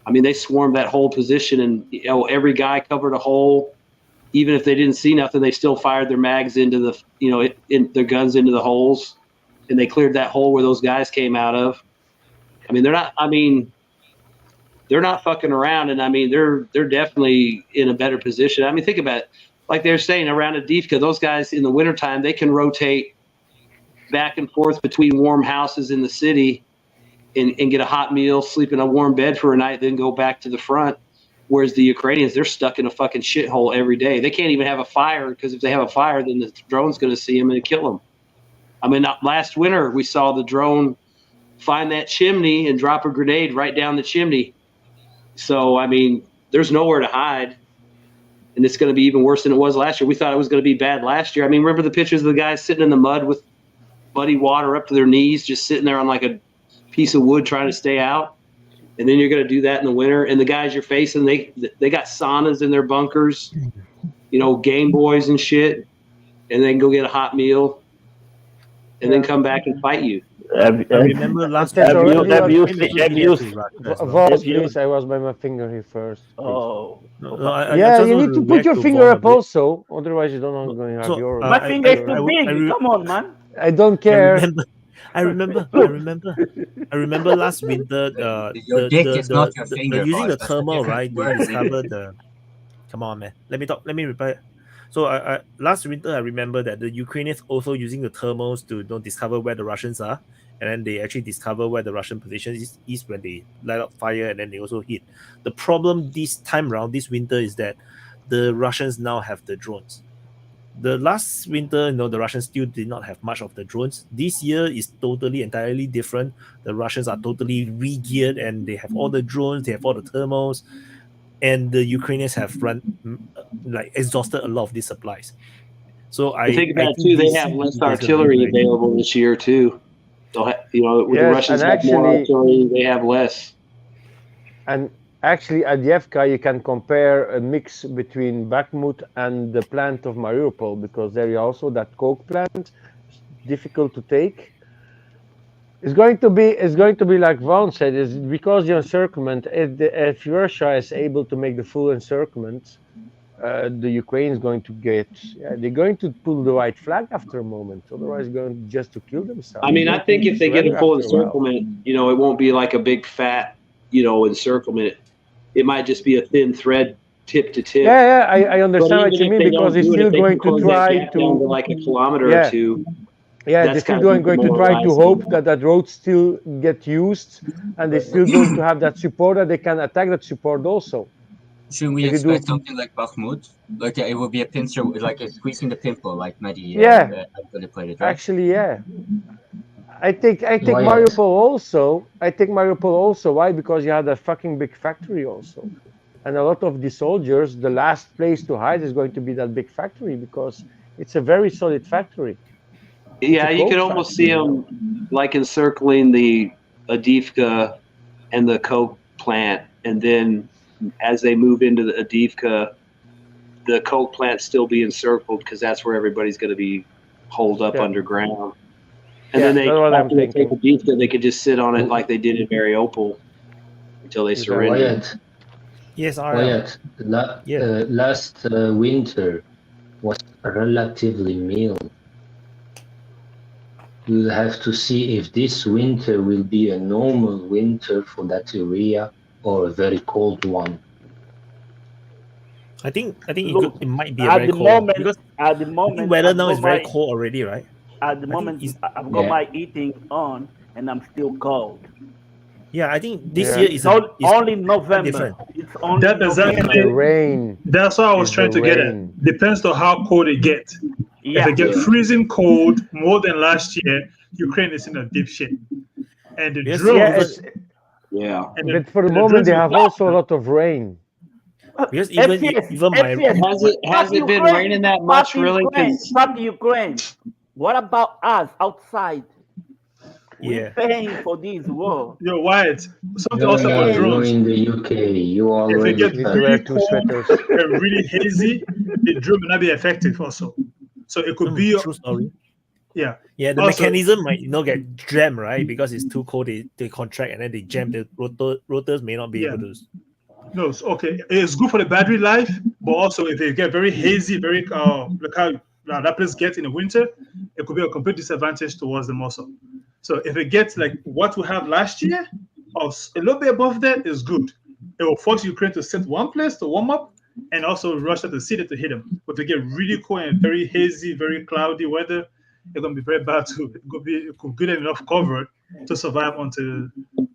I mean, they swarmed that whole position, and every guy covered a hole. Even if they didn't see nothing, they still fired their mags into their guns into the holes, and they cleared that hole where those guys came out of. I mean, they're not fucking around, and I mean, they're definitely in a better position. I mean, think about it. Like they're saying around Avdiivka, those guys in the wintertime, they can rotate back and forth between warm houses in the city and get a hot meal, sleep in a warm bed for a night, then go back to the front. Whereas the Ukrainians, they're stuck in a fucking shithole every day. They can't even have a fire because if they have a fire, then the drone's going to see them and kill them. I mean, last winter, we saw the drone find that chimney and drop a grenade right down the chimney. So, I mean, there's nowhere to hide. And it's going to be even worse than it was last year. We thought it was going to be bad last year. I mean, remember the pictures of the guys sitting in the mud with muddy water up to their knees, just sitting there on like a piece of wood trying to stay out? And then you're going to do that in the winter. And the guys you're facing, they got saunas in their bunkers, Game Boys and shit. And then go get a hot meal and then come back and fight you. I remember last time. Please, I was by my finger here first. Please. No, you need to put your finger up also. Otherwise, you don't going to have your. My finger is too big. Come on, man. I don't care. I remember last winter, using the thermal, right? They discovered the. Come on, man. Let me reply. So last winter, I remember that the Ukrainians also using the thermals to discover where the Russians are, and then they actually discover where the Russian position is when they light up fire, and then they also hit. The problem this time around, this winter, is that the Russians now have the drones. The last winter, the Russians still did not have much of the drones. This year is entirely different. The Russians are totally re-geared, and they have all the drones, they have all the thermals, and the Ukrainians have exhausted a lot of these supplies. So I think about it too. They have less artillery available this year too. The Russians have more artillery, they have less. And actually, at Avdiivka, you can compare a mix between Bakhmut and the plant of Mariupol, because there is also that coke plant, difficult to take. It's going to be like Vaughn said, is because the encirclement. If Russia is able to make the full encirclement, the Ukraine is going to get. They're going to pull the white flag after a moment. Otherwise, going just to kill themselves. I mean, I think if they get a full encirclement, it won't be like a big fat, encirclement. It might just be a thin thread, tip to tip. Yeah, I understand what you mean, because it's still going to try to like a kilometer or two. Yeah, they're still going to try to hope that road still get used, and they're still going to have that support, that they can attack that support also. Should we expect something like Bakhmut? Like it will be a pincer, like a squeezing the pimple, like Mehdi. Played it, right? Actually, yeah. I think Mariupol also. Why? Because you had a fucking big factory also. And a lot of the soldiers, the last place to hide is going to be that big factory because it's a very solid factory. Yeah, you can almost see them like encircling the Avdiivka and the coke plant, and then as they move into the Avdiivka, the coke plant still be encircled because that's where everybody's going to be holed up underground. And then after they take Avdiivka, they could just sit on it like they did in Mariupol until they surrender. Wyatt, Yes, Wyatt, last winter was relatively mild. We'll have to see if this winter will be a normal winter for that area or a very cold one. I think Look, it might be a at very the cold moment, because at the I think moment, weather I've now got is very my- cold already, right? At the moment, I've got my eating on, and I'm still cold. Yeah, I think this Yeah. year is only November. different. It's only That exactly. The rain. That's what I was It's trying the to get rain. at. Depends on how cold it gets. Yeah. If it gets freezing cold more than last year, Ukraine is in a deep shit. And the drones. But for the moment, they have also a lot of rain. Because even my has it been raining that much really? Fuck Ukraine. What about us outside? Yeah. We're paying for this war. Yo, Wyatt, something No, also about you're drones. in the UK. You If it already gets really two cold sweaters. and really hazy, the drone may not be effective also. So it could be. True story. Yeah. Yeah, the Also- mechanism might get jammed, right? Because it's too cold, they contract and then they jam. The rotors may not be able to. No, okay. It's good for the battery life, but also if it get very hazy, very like how that place gets in the winter, it could be a complete disadvantage towards them also. So if it gets like what we have last year, or a little bit above that, is good. It will force Ukraine to sit one place to warm up, and also Russia to sit it to hit them. But to get really cold and very hazy, very cloudy weather, it's gonna be very bad too. It could get enough cover to survive until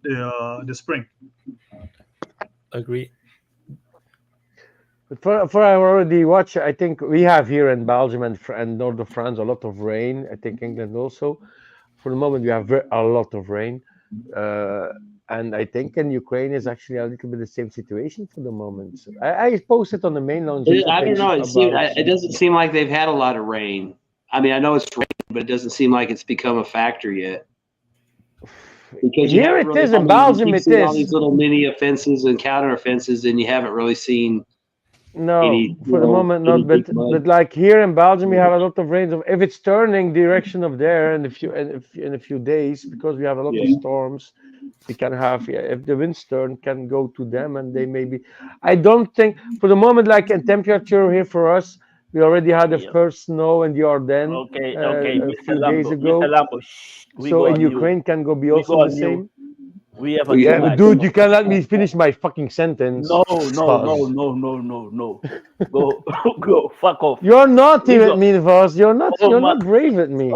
the spring. Agree. But for I already watch, I think we have here in Belgium and north of France a lot of rain. I think England also. For the moment, we have a lot of rain. And I think in Ukraine is actually a little bit the same situation for the moment. So I posted on the main launch. I don't know. It doesn't seem like they've had a lot of rain. I mean, I know it's raining, but it doesn't seem like it's become a factor yet. Because here it is in Belgium. It is all these little mini offenses and counter offenses, and you haven't really seen. No, any, for the moment not. But like here in Belgium, we have a lot of rain. If it's turning direction of there in a few days, because we have a lot of storms, we can have. Yeah, if the winds turn, can go to them, and they maybe. I don't think for the moment, like in temperature here for us, we already had the first snow in the Ardennes. Okay, a few Mr. days Lambo, ago. Mr. Lambo, So in Ukraine can go be also the same. We have a Yeah, but dude, you can't let me finish my fucking sentence. No. Go, fuck off. You're not even mean, Voss. You're not brave at me.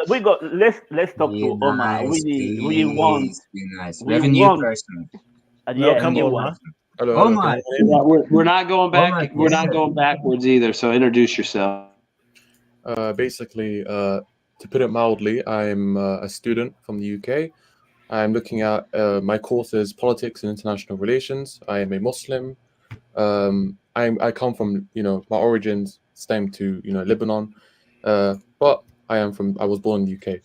We got. Let's talk to Omar. We won. Be nice. We have a new person. Welcome, Omar. Omar. We're not going back. Omar, we're not going backwards either. So introduce yourself. Basically, to put it mildly, I'm a student from the UK. I'm looking at my course is politics and international relations. I am a Muslim. I come from, my origins stem to, Lebanon, but I was born in the UK.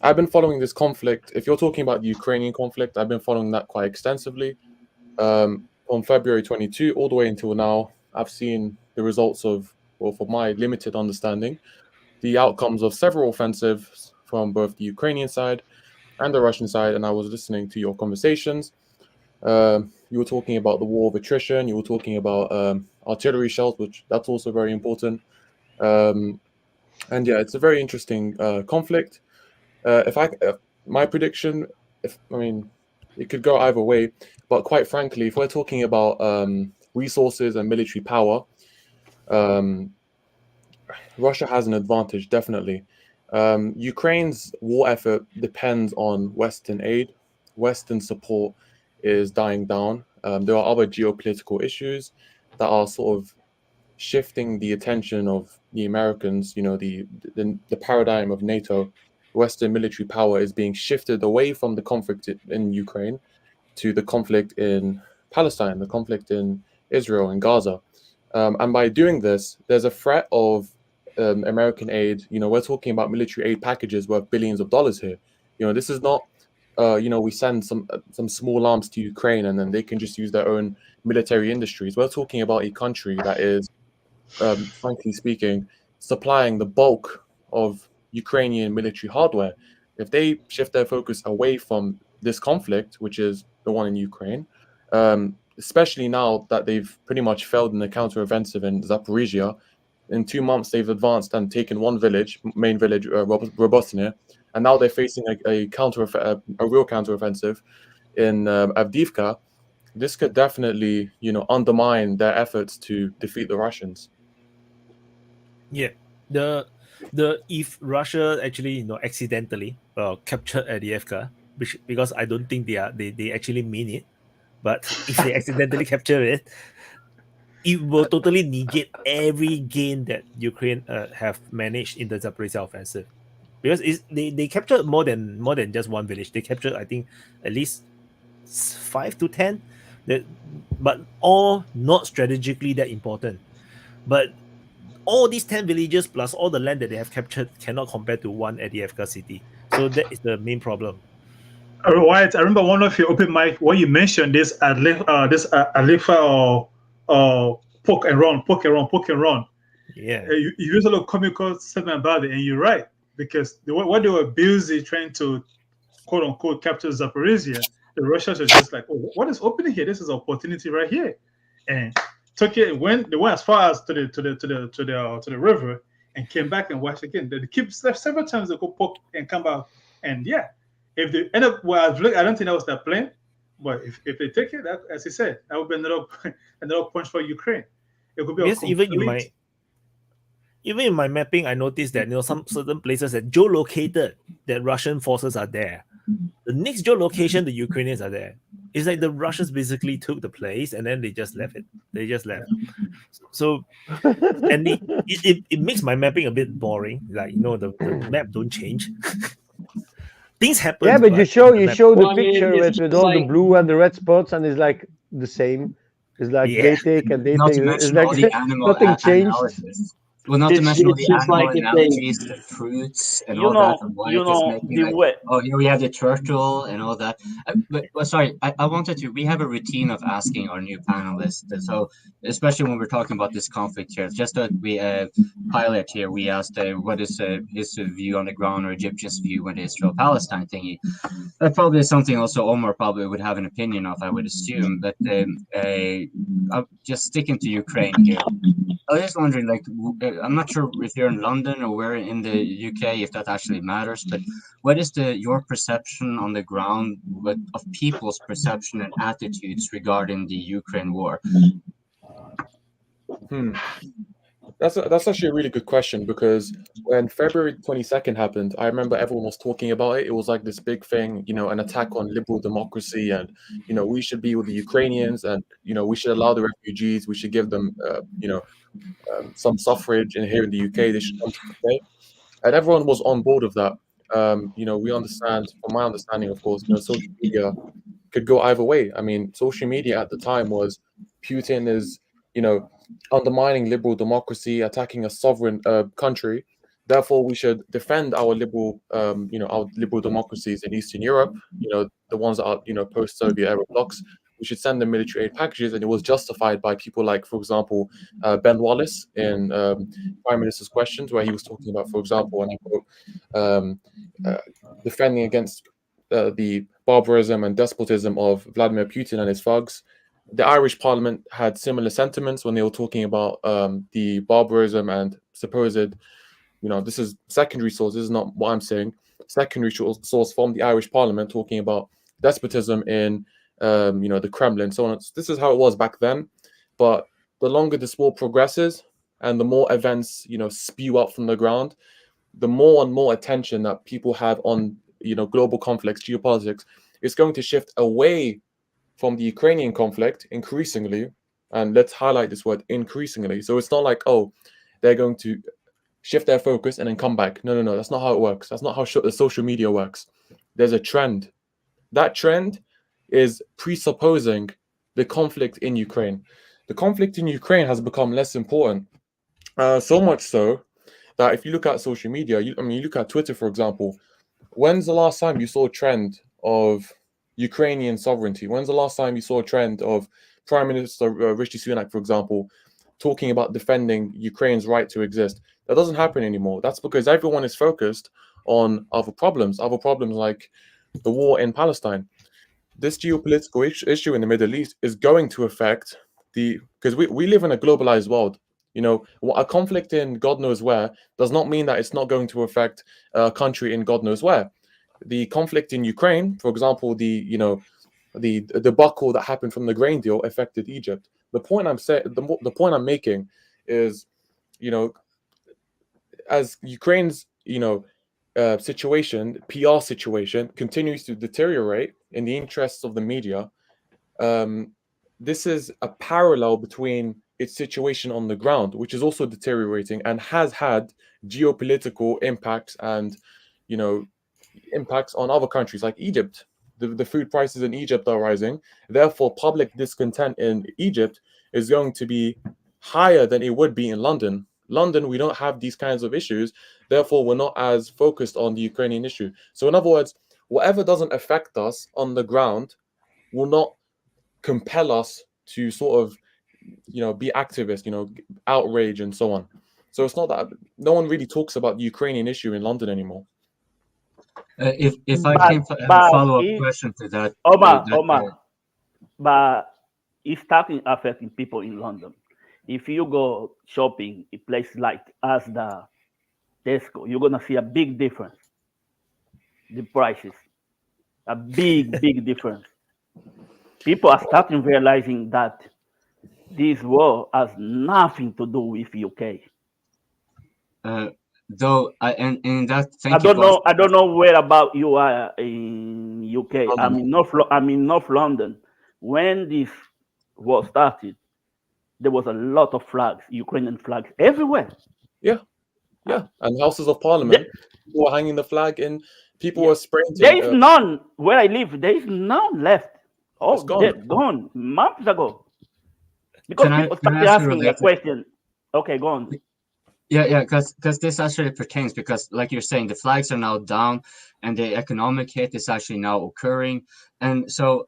I've been following this conflict. If you're talking about the Ukrainian conflict, I've been following that quite extensively. From February 22 all the way until now, I've seen the results of, well, for my limited understanding, the outcomes of several offensives from both the Ukrainian side and the Russian side, and I was listening to your conversations. You were talking about the war of attrition. You were talking about artillery shells, which that's also very important. And yeah, it's a very interesting conflict. My prediction, it could go either way. But quite frankly, if we're talking about resources and military power, Russia has an advantage, definitely. Ukraine's war effort depends on Western aid. Western support is dying down. There are other geopolitical issues that are sort of shifting the attention of the Americans. The paradigm of NATO, Western military power is being shifted away from the conflict in Ukraine to the conflict in Palestine, the conflict in Israel and Gaza. And by doing this, there's a threat of American aid. We're talking about military aid packages worth billions of dollars here. This is not, we send some small arms to Ukraine and then they can just use their own military industries. We're talking about a country that is, frankly speaking, supplying the bulk of Ukrainian military hardware. If they shift their focus away from this conflict, which is the one in Ukraine, especially now that they've pretty much failed in the counteroffensive in Zaporizhia, in 2 months they've advanced and taken one village, main village, Robotny, and now they're facing a real counteroffensive in Avdiivka. This could definitely, undermine their efforts to defeat the Russians. Yeah, if Russia actually, accidentally captured Avdiivka, because I don't think they actually mean it, but if they accidentally capture it, it will totally negate every gain that Ukraine have managed in the Zaporizhia offensive, because they captured more than just one village. They captured, I think, at least 5 to 10, but all not strategically that important. But all these 10 villages plus all the land that they have captured cannot compare to one Avdiivka city. So that is the main problem. Wyatt, I remember one of your open mic when you mentioned this Alifa or poke and run. Yeah. You use a little comical statement about it, and you're right, because when they were busy trying to quote unquote capture Zaporizhia, the Russians are just like, oh, what is opening here? This is an opportunity right here, and took it. They went as far as to the river and came back and watched again. They keep several times. They go poke and come back, and yeah, if they end up I don't think that was their plan. But if they take it, as he said, that would be another punch for Ukraine. It could be yes, even in my mapping, I noticed that some certain places that geolocated that Russian forces are there. The next geolocation, the Ukrainians are there. It's like the Russians basically took the place and then they just left it. They just left. So, and it makes my mapping a bit boring. Like, the map don't change. Things happen. Yeah, but you show the picture with all the blue and the red spots, and it's like the same. It's like they take. It's like nothing changed. Well, not to mention all the animal analogies, the fruits, and all that. And Wyatt is making here we have the turtle and all that. But sorry, I wanted to. We have a routine of asking our new panelists. So, especially when we're talking about this conflict here, just that we pilot here, we asked what is his view on the ground, or Egyptian's view on the Israel-Palestine thingy. That probably is something also Omar probably would have an opinion of, I would assume. But just sticking to Ukraine here, I was just wondering, like, I'm not sure if you're in London or where in the UK, if that actually matters, but what is your perception on the ground of people's perception and attitudes regarding the Ukraine war? That's actually a really good question, because when February 22nd happened, I remember everyone was talking about it. It was like this big thing, an attack on liberal democracy, and we should be with the Ukrainians, and we should allow the refugees, we should give them some suffrage here in the UK, they should come to the UK. And everyone was on board with that. We understand, from my understanding, of course, social media could go either way. I mean, social media at the time was Putin is, undermining liberal democracy, attacking a sovereign country. Therefore, we should defend our liberal, our liberal democracies in Eastern Europe, the ones that are, post-Soviet era blocs. We should send them military aid packages, and it was justified by people like, for example, Ben Wallace in Prime Minister's Questions, where he was talking about, for example, and I quote, defending against the barbarism and despotism of Vladimir Putin and his thugs. The Irish Parliament had similar sentiments when they were talking about the barbarism and supposed, this is secondary source, this is not what I'm saying, secondary source from the Irish Parliament talking about despotism in the Kremlin, so on. This is how it was back then. But the longer this war progresses and the more events, spew up from the ground, the more and more attention that people have on, global conflicts, geopolitics, is going to shift away from the Ukrainian conflict increasingly. And let's highlight this word, increasingly. So it's not like, oh, they're going to shift their focus and then come back. No. That's not how it works. That's not how the social media works. There's a trend. That trend is presupposing the conflict in Ukraine. the conflict in Ukraine has become less important. So much so that if you look at social media, you look at Twitter, for example. When's the last time you saw a trend of Ukrainian sovereignty? When's the last time you saw a trend of Prime Minister Rishi Sunak, for example, talking about defending Ukraine's right to exist? That doesn't happen anymore. That's because everyone is focused on other problems like the war in Palestine. This geopolitical issue in the Middle East is going to affect because we live in a globalized world. A conflict in God knows where does not mean that it's not going to affect a country in God knows where. The conflict in Ukraine, for example, the debacle that happened from the grain deal affected Egypt. The point I'm making is, as Ukraine's situation, PR situation continues to deteriorate in the interests of the media, this is a parallel between its situation on the ground, which is also deteriorating and has had geopolitical impacts and impacts on other countries like Egypt. The food prices in Egypt are rising. Therefore, public discontent in Egypt is going to be higher than it would be in London. London, we don't have these kinds of issues. Therefore, we're not as focused on the Ukrainian issue. So in other words, whatever doesn't affect us on the ground will not compel us to sort of, be activists, outrage and so on. So it's not that no one really talks about the Ukrainian issue in London anymore. If I can follow up question to that, Omar, but it's starting affecting people in London. If you go shopping in places like Asda, Tesco, you're gonna see a big difference. The prices, a big difference. People are starting realizing that this war has nothing to do with UK. Though, and in that, I don't know where about you are in UK. I'm in North London. When this war started, there was a lot of flags, Ukrainian flags everywhere. Yeah, and Houses of Parliament were hanging the flag, and people were spraying. There is none where I live. There is none left. Oh, they're gone months ago. Because people started asking the question. Okay, go on. Yeah, because this actually pertains, because like you're saying, the flags are now down and the economic hit is actually now occurring. And so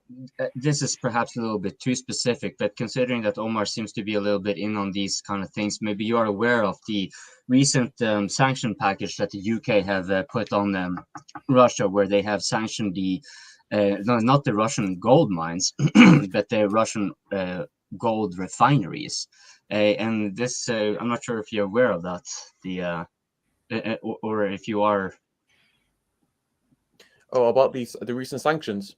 this is perhaps a little bit too specific, but considering that Omar seems to be a little bit in on these kind of things, maybe you are aware of the recent sanction package that the UK have put on Russia, where they have sanctioned not the Russian gold mines, but the Russian gold refineries. And this, I'm not sure if you're aware of that, or if you are. Oh, about the recent sanctions.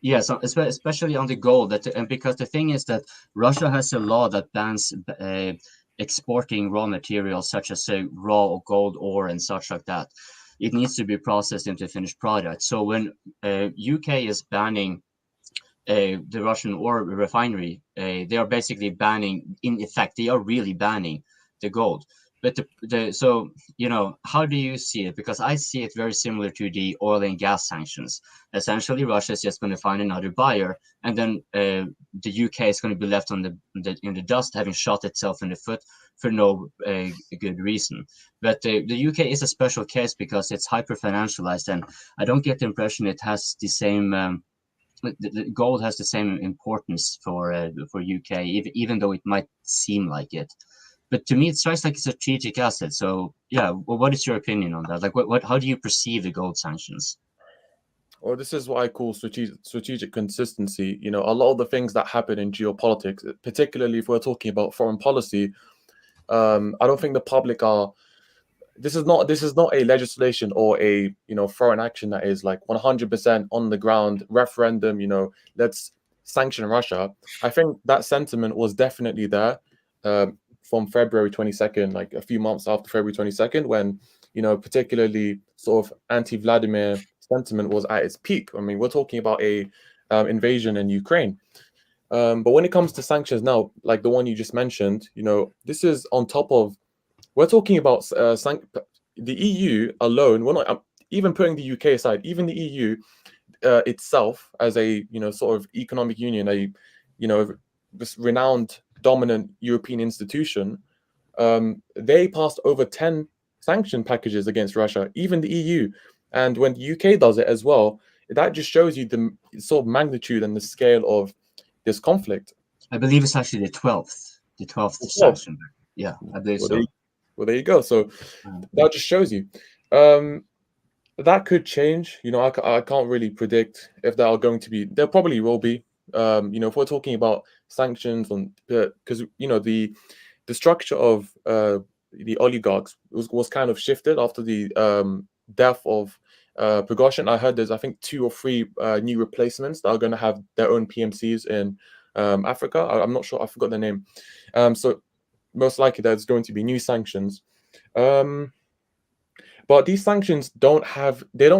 Yes, especially on the gold. And because the thing is that Russia has a law that bans exporting raw materials such as raw gold ore and such like that. It needs to be processed into finished product. So when UK is banning the Russian ore refinery, they are basically banning, in effect, they are really banning the gold. But so, how do you see it? Because I see it very similar to the oil and gas sanctions. Essentially, Russia is just going to find another buyer, and then the UK is going to be left in the dust, having shot itself in the foot for no good reason. But the UK is a special case because it's hyper financialized, and I don't get the impression it has the same. The gold has the same importance for UK, even though it might seem like it. But to me, it strikes like a strategic asset. So, what is your opinion on that? Like, how do you perceive the gold sanctions? Well, this is what I call strategic consistency. A lot of the things that happen in geopolitics, particularly if we're talking about foreign policy, I don't think the public are. This is not a legislation or a foreign action that is like 100% on the ground referendum. Let's sanction Russia. I think that sentiment was definitely there from February 22nd, like a few months after February 22nd, when particularly sort of anti-Vladimir sentiment was at its peak. I mean, we're talking about a invasion in Ukraine. But when it comes to sanctions now, like the one you just mentioned, this is on top of. We're talking about the EU alone. We're not even putting the UK aside. Even the EU itself, as a sort of economic union, this renowned dominant European institution, they passed over 10 sanction packages against Russia, even the EU. And when the UK does it as well, that just shows you the sort of magnitude and the scale of this conflict. I believe it's actually the 12th sanction. Yeah, I believe so. Well, there you go. So that just shows you. That could change. You know, I can't really predict if there are going to be. There probably will be. You know, if we're talking about sanctions on, because you know the structure of the oligarchs was kind of shifted after the death of Prigozhin. I heard there's, I think, 2 or 3 new replacements that are going to have their own PMCs in Africa. I'm not sure. I forgot their name. So most likely there's going to be new sanctions. But these sanctions don't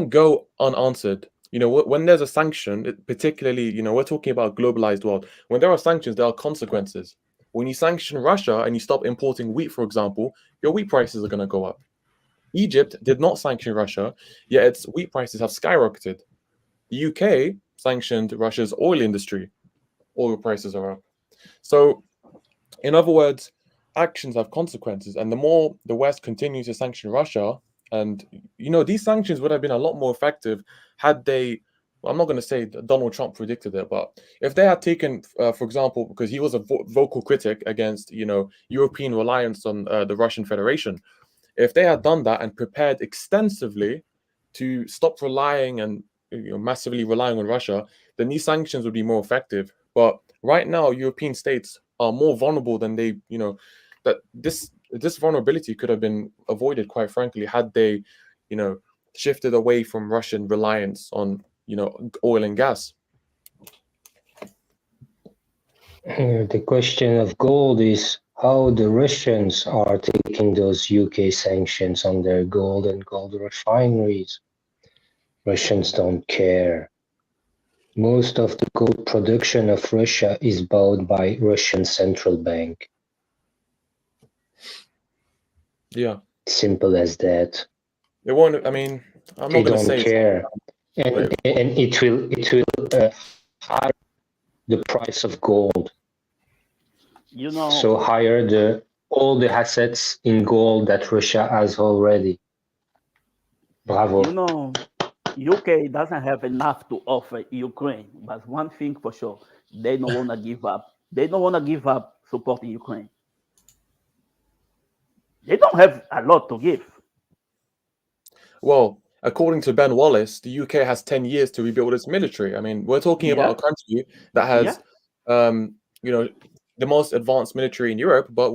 go unanswered. You know, when there's a sanction, particularly, you know, we're talking about a globalized world. When there are sanctions, there are consequences. When you sanction Russia and you stop importing wheat, for example, your wheat prices are going to go up. Egypt did not sanction Russia, yet its wheat prices have skyrocketed. The UK sanctioned Russia's oil industry. Oil prices are up. So, in other words, actions have consequences. And the more the West continues to sanction Russia, and, you know, these sanctions would have been a lot more effective had they, well, I'm not going to say that Donald Trump predicted it, but if they had taken, for example, because he was a vocal critic against, you know, European reliance on the Russian Federation, if they had done that and prepared extensively to stop relying and, you know, massively relying on Russia, then these sanctions would be more effective. But right now, European states are more vulnerable than they, you know, that this vulnerability could have been avoided, quite frankly, had they, you know, shifted away from Russian reliance on, you know, oil and gas. The question of gold is how the Russians are taking those UK sanctions on their gold and gold refineries. Russians don't care. Most of the gold production of Russia is bought by Russian central bank. Yeah. Simple as that. It won't. I mean, I'm they not going to say don't care, and it will higher the price of gold. You know. So higher all the assets in gold that Russia has already. Bravo. You know, UK doesn't have enough to offer Ukraine, but one thing for sure, they don't want to give up. They don't want to give up supporting Ukraine. They don't have a lot to give. Well, according to Ben Wallace, the UK has 10 years to rebuild its military. I mean, we're talking about a country that has, you know, the most advanced military in Europe, but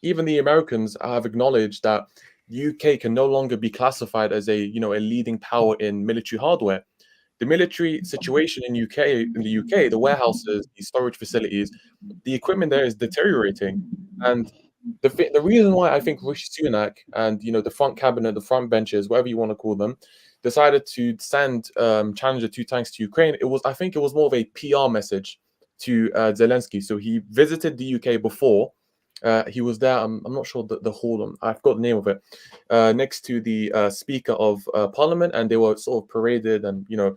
even the Americans have acknowledged that the UK can no longer be classified as a leading power in military hardware. The military situation in the UK, the warehouses, the storage facilities, the equipment there is deteriorating. And the reason why I think Rishi Sunak and, you know, the front cabinet, the front benches, whatever you want to call them, decided to send Challenger 2 tanks to Ukraine, I think it was more of a PR message to Zelensky. So he visited the UK before. He was there. I'm not sure the hall. I've got the name of it. Next to the Speaker of Parliament, and they were sort of paraded, and, you know,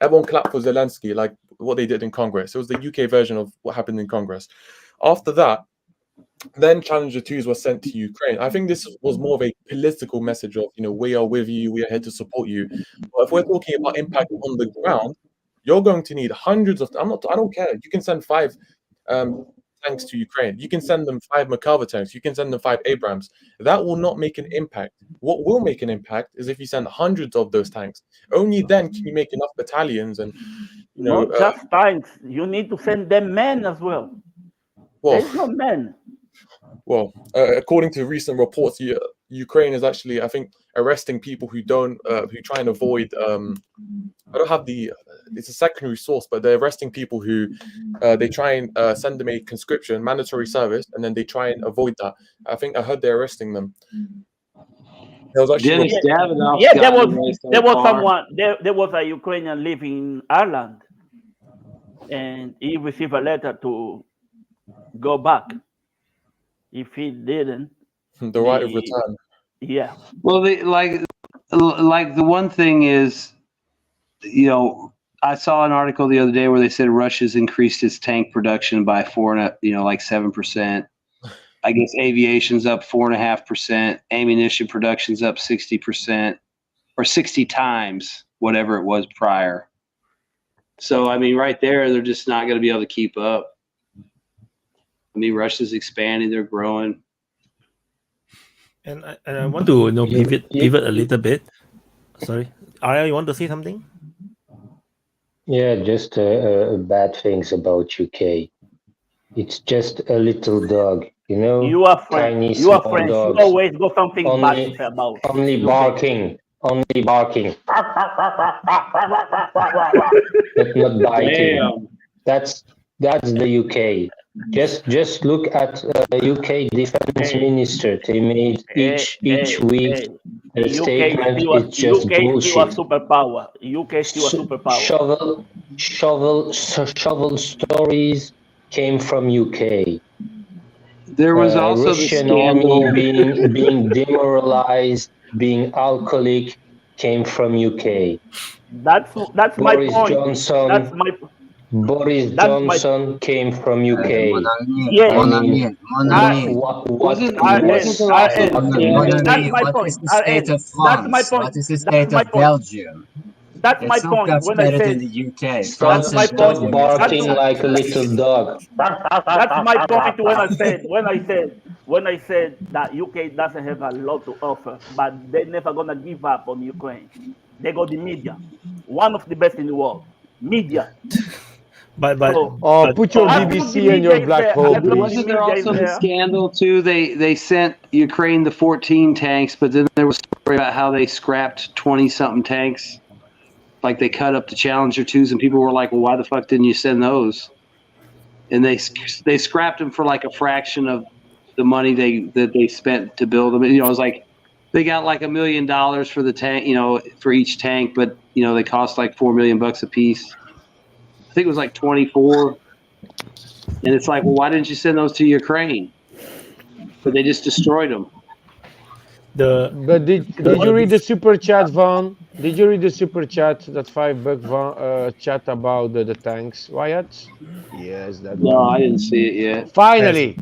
everyone clapped for Zelensky, like what they did in Congress. It was the UK version of what happened in Congress. After that, then Challenger 2s were sent to Ukraine. I think this was more of a political message of, you know, we are with you, we are here to support you. But if we're talking about impact on the ground, you're going to need hundreds of. I don't care. You can send 5 tanks to Ukraine. You can send them 5 Merkava tanks. You can send them 5 Abrams. That will not make an impact. What will make an impact is if you send hundreds of those tanks. Only then can you make enough battalions and, you know, not just tanks. You need to send them men as well. There's no men. Well, according to recent reports, Ukraine is actually, I think, arresting people who try and avoid. I don't have it's a secondary source, but they're arresting people who they try and send them a conscription, mandatory service, and then they try and avoid that. I think I heard they're arresting them. There was actually there was a Ukrainian living in Ireland, and he received a letter to go back. If he didn't, the right of return. Yeah. Well, like the one thing is, you know, I saw an article the other day where they said Russia's increased its tank production by 7%. I guess aviation's up 4.5%. Ammunition production's up 60%, or 60 times whatever it was prior. So I mean, right there, they're just not going to be able to keep up. I mean, Russia's expanding; they're growing. And I want to pivot a little bit. Sorry, Arya, you want to say something? Yeah, just bad things about UK. It's just a little dog, you know. You are French. Tiny You are small French. dogs. You always got something bad to say about. Only barking. Only barking. But not biting. Damn. That's the UK. Just look at UK defense minister. They made each week a statement. It's just UK bullshit. still a superpower. UK still a superpower. Shovel stories came from UK. There was also Russian the scandal. army being demoralized, being alcoholic, came from UK. That's my Boris point. Johnson. That's my. Boris Johnson came from UK. Yeah. I mean, What is the state of Belgium? That's my point. When I said in the UK, stop barking like a little dog. That's my point. When I said that UK doesn't have a lot to offer, but they're never gonna give up on Ukraine. They got the media, one of the best in the world. Media. Put your BBC and your black hole, please. Wasn't there also the scandal too? They sent Ukraine the 14 tanks, but then there was a story about how they scrapped 20-something tanks. Like they cut up the Challenger 2s, and people were like, "Well, why the fuck didn't you send those?" And they scrapped them for like a fraction of the money that they spent to build them. You know, it was like they got like $1 million for the tank, you know, for each tank, but you know they cost like $4 million a piece. I think it was like 24, and it's like, well, why didn't you send those to Ukraine? But they just destroyed them. But did you read the super chat, Vaughn? Did you read the super chat, that $5 chat about the tanks, Wyatt? Yes, that No, one. I didn't see it yet. Finally!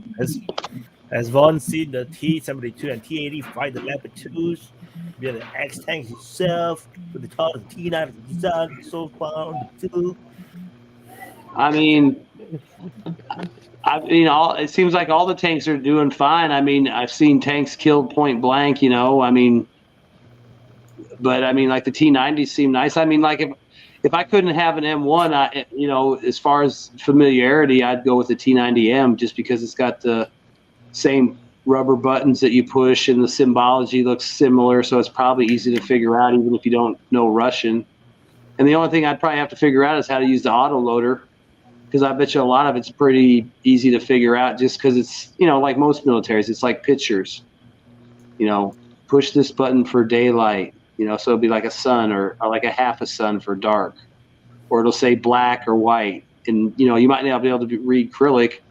Has Vaughn seen the T-72 and T-80 fight the Leopard 2s? We have the X-Tank itself, with the tall T-9 design so far on the two. I mean, it seems like all the tanks are doing fine. I mean, I've seen tanks killed point blank, you know. I mean, but I mean, like the T-90s seem nice. I mean, like if I couldn't have an M1, you know, as far as familiarity, I'd go with the T-90M just because it's got the same rubber buttons that you push, and the symbology looks similar, so it's probably easy to figure out even if you don't know Russian. And the only thing I'd probably have to figure out is how to use the autoloader, because I bet you a lot of it's pretty easy to figure out just because it's, you know, like most militaries, it's like pictures. You know, push this button for daylight, you know, so it'll be like a sun or like a half a sun for dark. Or it'll say black or white. And, you know, you might not be able to read Cyrillic,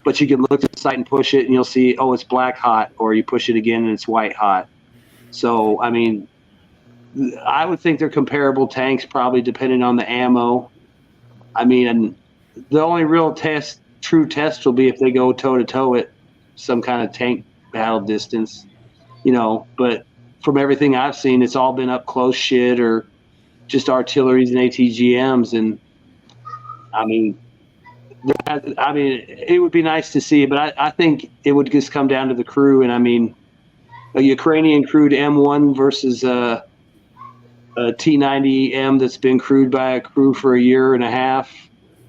but you can look at the site and push it and you'll see, oh, it's black hot, or you push it again and it's white hot. So, I mean, I would think they're comparable tanks, probably depending on the ammo. I mean, the only real true test will be if they go toe-to-toe at some kind of tank battle distance, you know. But from everything I've seen, it's all been up close shit or just artilleries and ATGMs. And, I mean, it would be nice to see, but I think it would just come down to the crew. And, I mean, a Ukrainian crewed M1 versus a T-90M that's been crewed by a crew for a year and a half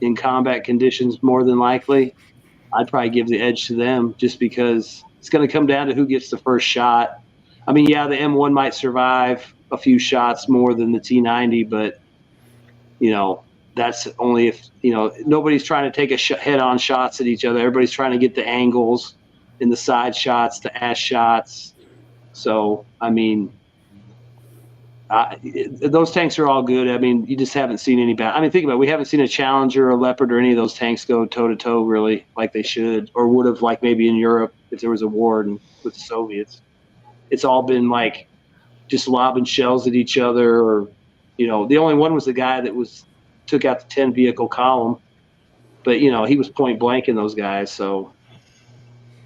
in combat conditions, more than likely, I'd probably give the edge to them just because it's going to come down to who gets the first shot. I mean, yeah, the M1 might survive a few shots more than the T-90, but, you know, that's only if, you know, nobody's trying to take head-on shots at each other. Everybody's trying to get the angles and the side shots, the ass shots. So, I mean, those tanks are all good. I mean, you just haven't seen any bad. I mean, think about it. We haven't seen a Challenger or a Leopard or any of those tanks go toe-to-toe really like they should or would have, like maybe in Europe if there was a war with the Soviets. It's all been like just lobbing shells at each other, or, you know, the only one was the guy that was took out the 10 vehicle column. But you know, he was point blank in those guys. So,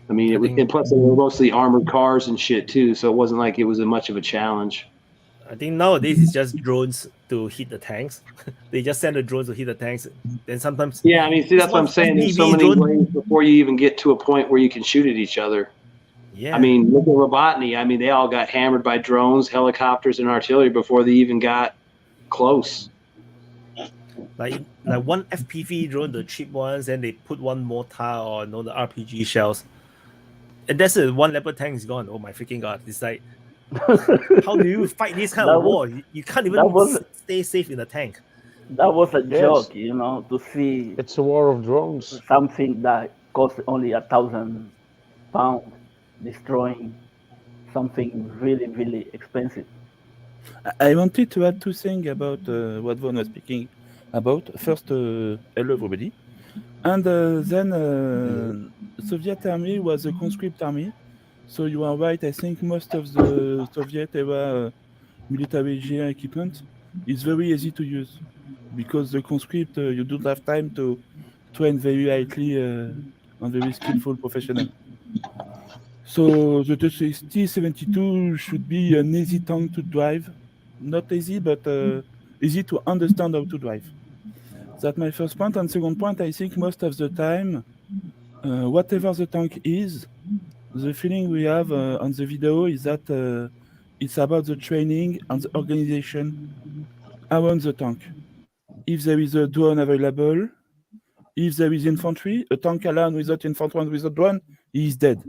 I mean, and plus they were mostly armored cars and shit too. So it wasn't like it was much of a challenge. I think nowadays it's just drones to hit the tanks. They just send the drones to hit the tanks. Then sometimes, yeah, I mean, see, that's what I'm saying. There's so many ways before you even get to a point where you can shoot at each other. Yeah. I mean, look at Robotny. I mean, they all got hammered by drones, helicopters, and artillery before they even got close. Like one FPV drone, the cheap ones, and they put one mortar or the RPG shells, and that's it. One Leopard tank is gone. Oh my freaking god! It's like, how do you fight this kind of war? You can't even stay safe in a tank. That was a joke, you know, to see. It's a war of drones. Something that cost only £1,000 destroying something really, really expensive. I wanted to add two things about what Von was speaking about. First, hello everybody. And then Soviet army was a conscript army. So you are right, I think most of the Soviet era military gear equipment is very easy to use. Because the conscript, you don't have time to train very lightly and very skillful professional. So the T-72 should be an easy tank to drive. Not easy, but easy to understand how to drive. That's my first point. And second point, I think most of the time, whatever the tank is, the feeling we have on the video is that it's about the training and the organization around the tank. If there is a drone available, if there is infantry, a tank alone without infantry and without drone, he is dead.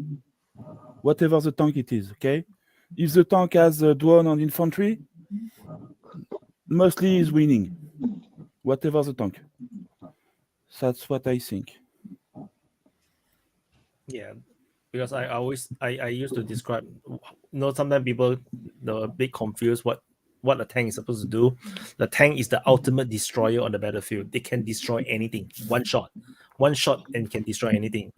Whatever the tank it is, okay? If the tank has a drone and infantry, mostly is winning. Whatever the tank. That's what I think. Yeah, because I used to describe, sometimes people are a bit confused what a tank is supposed to do. The tank is the ultimate destroyer on the battlefield. They can destroy anything. One shot and can destroy anything.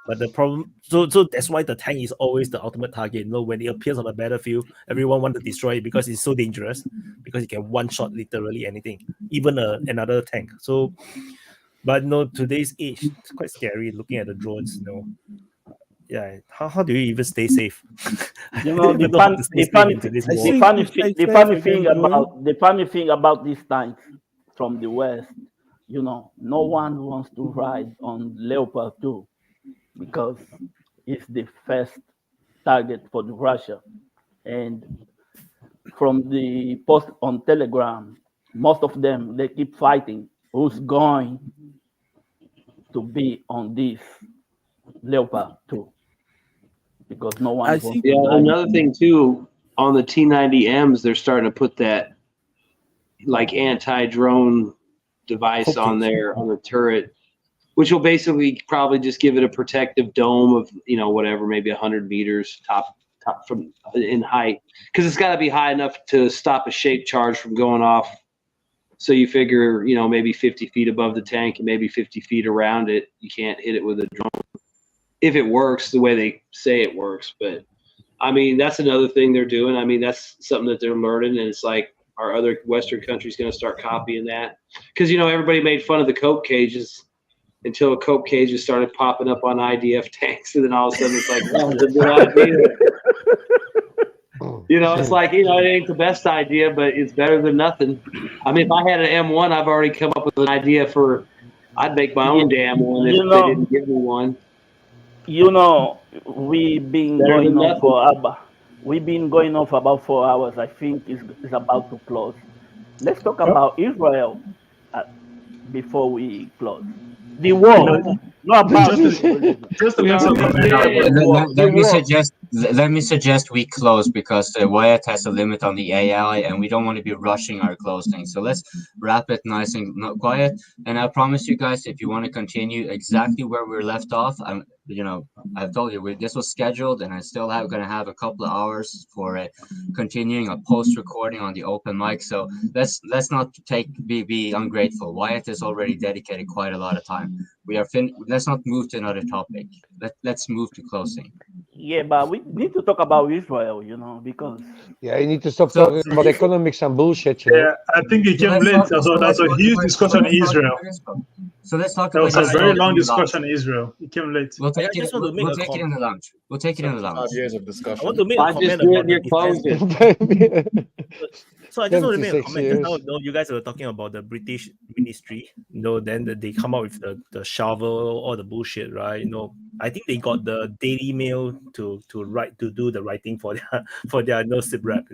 But the problem, so that's why the tank is always the ultimate target. When it appears on the battlefield, everyone wants to destroy it because it's so dangerous. Because it can one shot literally anything, even another tank. So, but today's age, it's quite scary looking at the drones. Yeah, how do you even stay safe? You know, the funny thing about these tanks from the West, you know, no one wants to ride on Leopard 2 because it's the first target for Russia. And from the post on Telegram, most of them, they keep fighting who's going to be on this Leopard 2. Because no one. Another thing too, on the T-90Ms, they're starting to put that like anti-drone device on there on the turret, which will basically probably just give it a protective dome of whatever, maybe 100 meters top from in height, because it's got to be high enough to stop a shape charge from going off. So you figure maybe 50 feet above the tank and maybe 50 feet around it, you can't hit it with a drone. If it works the way they say it works. But I mean, that's another thing they're doing. I mean, that's something that they're learning, and it's like, are other Western countries going to start copying that? Because everybody made fun of the cope cages until cope cages started popping up on IDF tanks, and then all of a sudden it's like, oh, it's a good idea. It's like, it ain't the best idea, but it's better than nothing. I mean, if I had an M1, I've already come up with an idea for, I'd make my own damn one if they didn't give me one. We've been going on for about 4 hours. I think it's about to close. Let's talk about Israel before we close. The war. Let me suggest we close, because Wyatt has a limit on the AI, and we don't want to be rushing our closing. So let's wrap it nice and quiet. And I promise you guys, if you want to continue exactly where we're left off, I've told you this was scheduled, and I still going to have a couple of hours for continuing a post recording on the open mic. So let's not be ungrateful. Wyatt has already dedicated quite a lot of time. Let's not move to another topic. Let's move to closing. Yeah, but we need to talk about Israel, because Yeah, you need to stop talking about economics and bullshit. Yeah, I think it came late. That's a huge discussion in Israel. So let's talk That was about a very Israel long in the discussion lounge. in Israel. It came late. We'll take it. We'll take it in the lounge. We'll take it in the lounge. 5 years of I discussion. want to make Why a just comment do it about in the your defense. closing? So I just want to make a 26 comment. Just now, years. you guys were talking about the British ministry. Then they come out with the shovel, all the bullshit, right? I think they got the Daily Mail to do the writing for their SIP rep.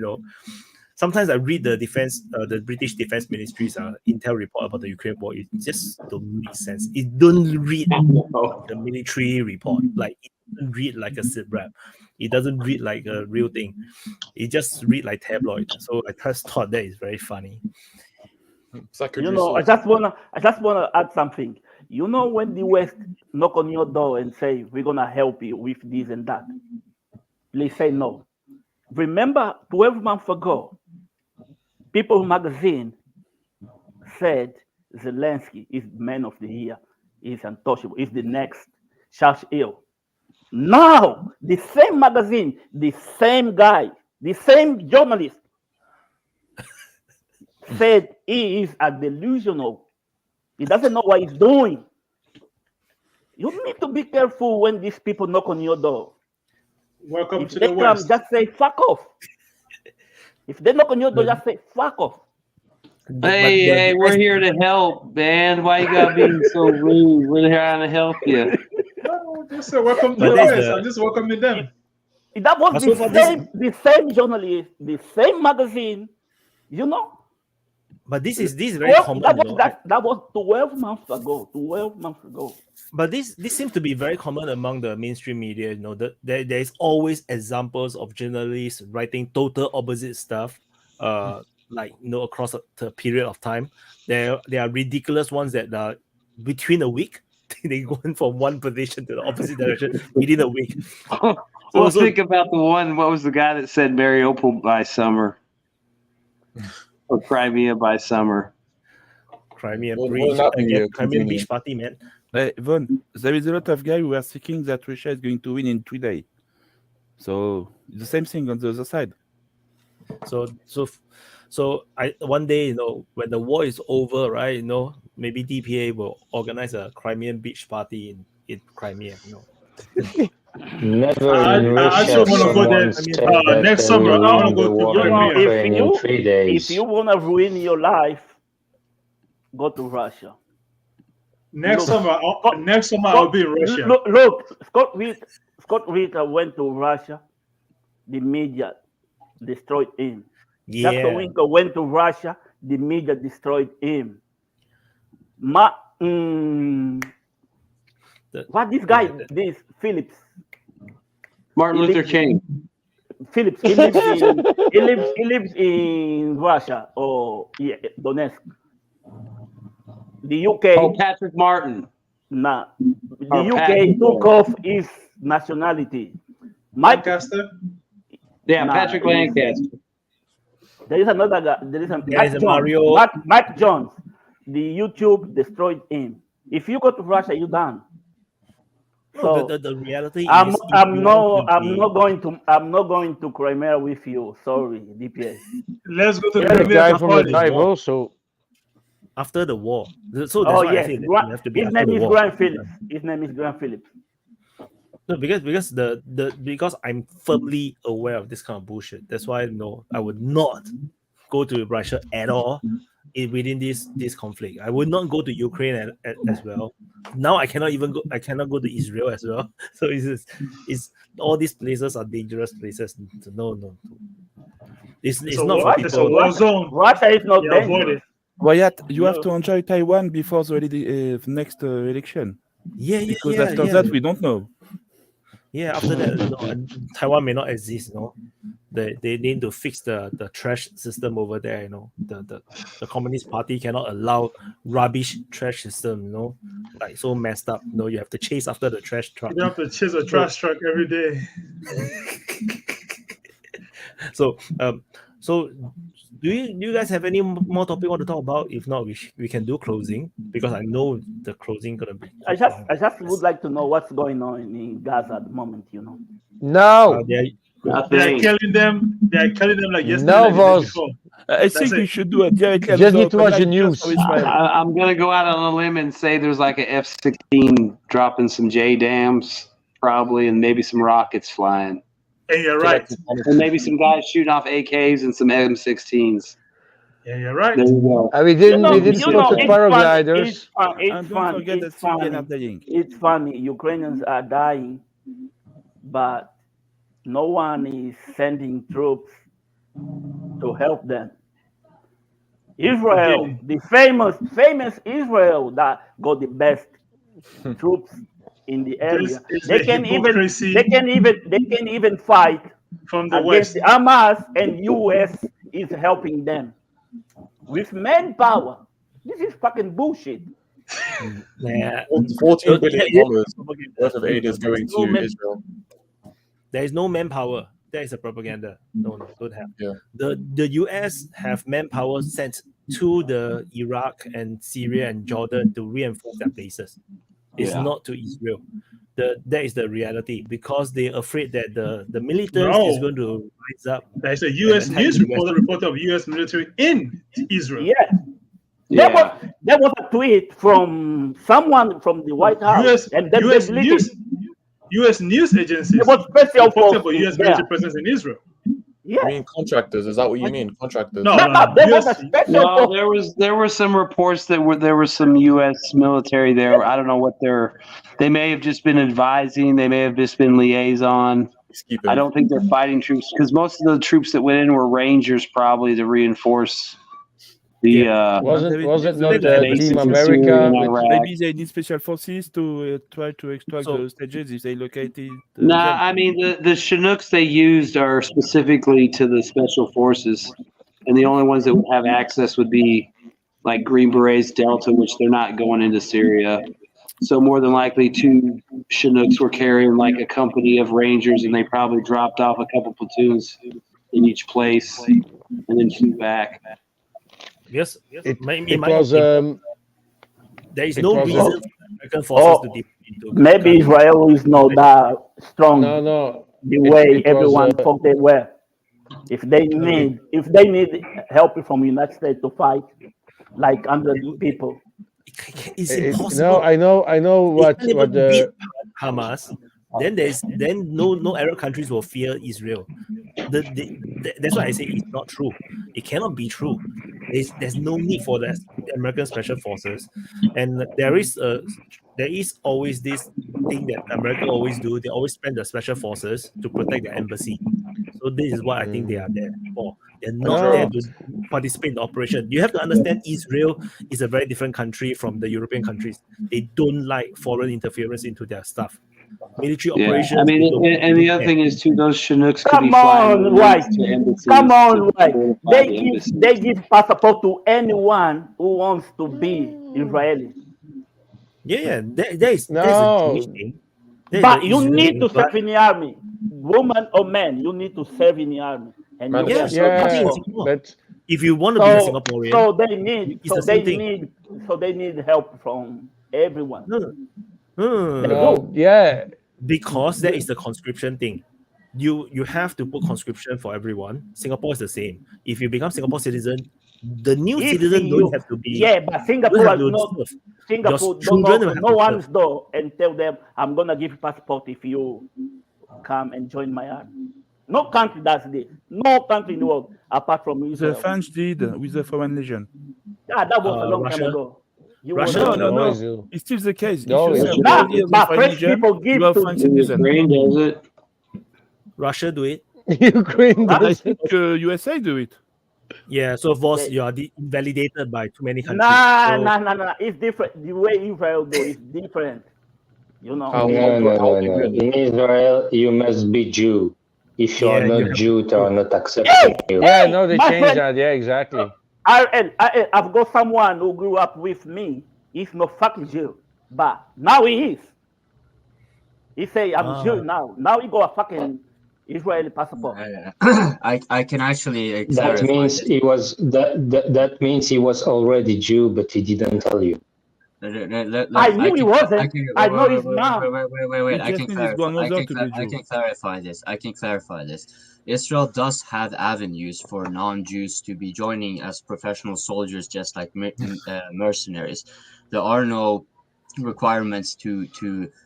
Sometimes I read the British Defense Ministry's intel report about the Ukraine war. It just don't make sense. It don't read the military report. Like it doesn't read like a SIP rep. It doesn't read like a real thing. It just read like tabloid. So I just thought that is very funny. I just wanna add something. When the West knock on your door and say we're gonna help you with this and that, please say no. Remember, 12 months ago, People magazine said Zelensky is man of the year, is untouchable, is the next Charles Hill. Now, the same magazine, the same guy, the same journalist said he is a delusional. He doesn't know what he's doing. You need to be careful when these people knock on your door. Welcome if to they the come, West. just say fuck off. If they knock on your door, just say fuck off. Hey, we're here to help, man. Why you gotta be so rude? We're here to help you. No, just say welcome to the West. I'm just welcoming them. That was the same journalist, the same magazine, But this is very common. That was 12 months ago. 12 months ago. But this seems to be very common among the mainstream media. There is always examples of journalists writing total opposite stuff. Across a period of time. There are ridiculous ones that are between a week. They go from one position to the opposite direction within a week. Think about the one. What was the guy that said Mariupol by summer? Or Crimea by summer? Crimea Beach party, man. Von, there is a lot of guys who are thinking that Russia is going to win in 3 days. So the same thing on the other side. So one day, when the war is over, right? Maybe DPA will organize a Crimean beach party in Crimea. Never I actually want to go there next summer. I want to go to Crimea. in 3 days. If you want to ruin your life, go to Russia. Next summer, I'll be in Russia. Look, Scott Ritter went to Russia. The media destroyed him. Yeah. Dr. Winkler went to Russia. The media destroyed him. What this guy, this Phillips? Martin Luther King. Phillips. He lives in Russia or Donetsk. The UK. Oh, Patrick Martin. Nah. The UK took off his nationality. Lancaster? Yeah, Patrick Lancaster. There is another guy. There is Mario. Matt Jones. The YouTube destroyed him. If you go to Russia, you're done. So the reality I'm is not going to Crimea with you. Sorry, DPA. Let's go to the guy from the tribe also. After the war. So that's why I say that you have to be His name is Grant Phillips. His name is Grant Phillips. No, because I'm firmly aware of this kind of bullshit. That's why I would not go to Russia at all within this conflict. I would not go to Ukraine as well. Now I cannot even go. I cannot go to Israel as well. So it's all these places are dangerous places. No. It's not for people. It's a war zone. Russia is not dangerous. Wyatt, you have to enjoy Taiwan before the next election. Because after that, we don't know. Yeah, after that, Taiwan may not exist. They need to fix the trash system over there. The Communist Party cannot allow rubbish trash system. Like so messed up. You have to chase after the trash truck. You have to chase a trash truck every day. So So, do you guys have any more topic you want to talk about? If not, we can do closing, because I know the closing gonna be. I just would like to know what's going on in Gaza at the moment. No. They're killing them. They're killing them like yesterday. No, like the day boss. before. I think we should do a direct Just need to watch the news. I'm gonna go out on a limb and say there's like an F-16 dropping some JDAMs probably, and maybe some rockets flying. Yeah, you're right. And maybe some guys shooting off AKs and some M16s. Yeah, you're right. There you go. We didn't spot the paragliders. It's funny. Ukrainians are dying, but no one is sending troops to help them. Israel, the famous Israel that got the best troops in the area. They can even fight from the against West. Hamas, and US is helping them with manpower. This is fucking bullshit. Yeah. $14 billion worth of aid is going to Israel. There is no manpower. That is a propaganda. No, don't have. Yeah. The US have manpower sent to the Iraq and Syria and Jordan to reinforce their bases. It's not to Israel. That is the reality, because they're afraid that the military is going to rise up. There's a U.S. news report of U.S. military in Israel. Yeah. There was a tweet from someone from the White House. U.S. news agencies reporting about U.S. military presence in Israel. You mean contractors? Is that what you mean? Contractors? No, there were some reports that there was some U.S. military there. I don't know what they may have just been advising. They may have just been liaison. I don't think they're fighting troops, because most of the troops that went in were Rangers, probably to reinforce the. Was it not Team America? Maybe they need special forces to try to extract the stages if they located. I mean the Chinooks they used are specifically to the special forces, and the only ones that would have access would be like Green Berets Delta, which they're not going into Syria. So more than likely, 2 Chinooks were carrying like a company of Rangers, and they probably dropped off a couple platoons in each place, and then flew back. Yes, it was. There is no reason for American forces to dip into. Maybe Israel is not that strong. No. The way everyone thought they were. If they need help from the United States to fight, like 100 people. It's impossible. I know what the Hamas. Then no Arab countries will fear Israel. That's why I say it's not true. It cannot be true. There's no need for the American special forces, and there is always this thing that America always do. They always spend the special forces to protect their embassy. So this is what I think they are there for. They're not there to participate in the operation. You have to understand Israel is a very different country from the European countries. They don't like foreign interference into their stuff. Military operations. I mean, and the other thing is too, those Chinooks could be flying White. Come on, White. They give passport to anyone who wants to be Israeli. Yeah, there is no. A Jewish thing. But you need to serve in the army, woman or man. You need to serve in the army. And but if you want to be a Singaporean, so they need help from everyone. Because that is the conscription thing. You have to put conscription for everyone. Singapore is the same. If you become Singapore citizen, the new citizen don't have to be. Yeah, but Singapore no one's door and tell them, I'm gonna give you passport if you come and join my army. No country does this. No country in the world apart from Israel. The French did with the Foreign Legion. Yeah, that was a long time ago. No. It's still the case. But French people give to Ukraine does it. Russia do it. Ukraine does it. USA do it. Yeah, so boss, you are invalidated by too many countries. Nah. It's different. The way Israel do is different. You know. No. In Israel, you must be Jew. If you are not Jew, they are not accepting you. Yeah, no, they changed that. Yeah, exactly. I've got someone who grew up with me. He's not fucking Jew, but now he is. He say, I'm Jew now. Now he got a fucking Israeli passport. I can actually That means this. he was that means he was already Jew, but he didn't tell you. I knew he wasn't. I know his mom. Wait. I can clarify this. I can clarify this. Israel does have avenues for non-Jews to be joining as professional soldiers, just like mercenaries. There are no requirements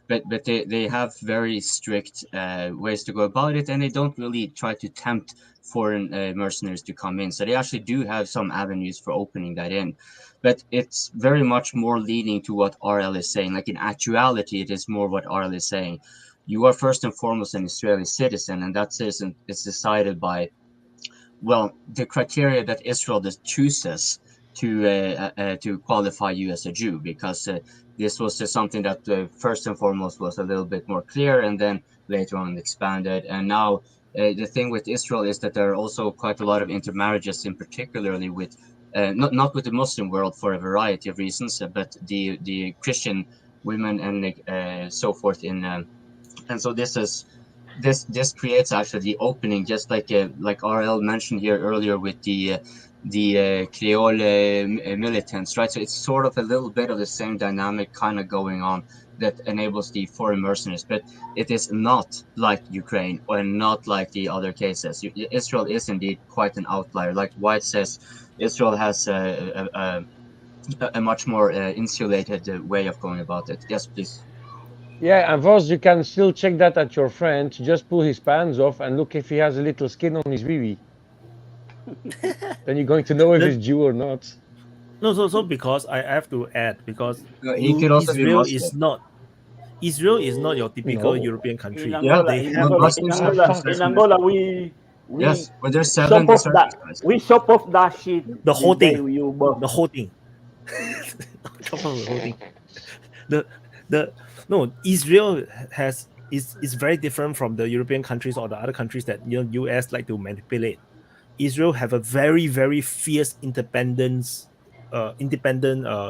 but they have very strict ways to go about it, and they don't really try to tempt foreign mercenaries to come in. So they actually do have some avenues for opening that in, but it's very much more leading to what RL is saying. Like in actuality, it is more what RL is saying. You are first and foremost an Israeli citizen, and that citizen is decided by, well, the criteria that Israel chooses to qualify you as a Jew, because this was just something that first and foremost was a little bit more clear, and then later on expanded. And now the thing with Israel is that there are also quite a lot of intermarriages, in particularly with not with the Muslim world for a variety of reasons, but the Christian women and so forth and so this creates actually the opening, just like RL mentioned here earlier with the Creole militants, right? So it's sort of a little bit of the same dynamic kind of going on that enables the foreign mercenaries, but it is not like Ukraine or not like the other cases. Israel is indeed quite an outlier. Like Wyatt says, Israel has a much more insulated way of going about it. Yes, please. Yeah, and Vos, you can still check that at your friend. Just pull his pants off and look if he has a little skin on his wee. Then you're going to know if he's Jew or not. No, so because I have to add, because Israel is not your typical European country. In Angola, we yes, but there's 7 we shop off that shit. The whole thing. The whole thing. Chop off the whole thing. No, Israel is very different from the European countries or the other countries that US like to manipulate. Israel have a very, very fierce independent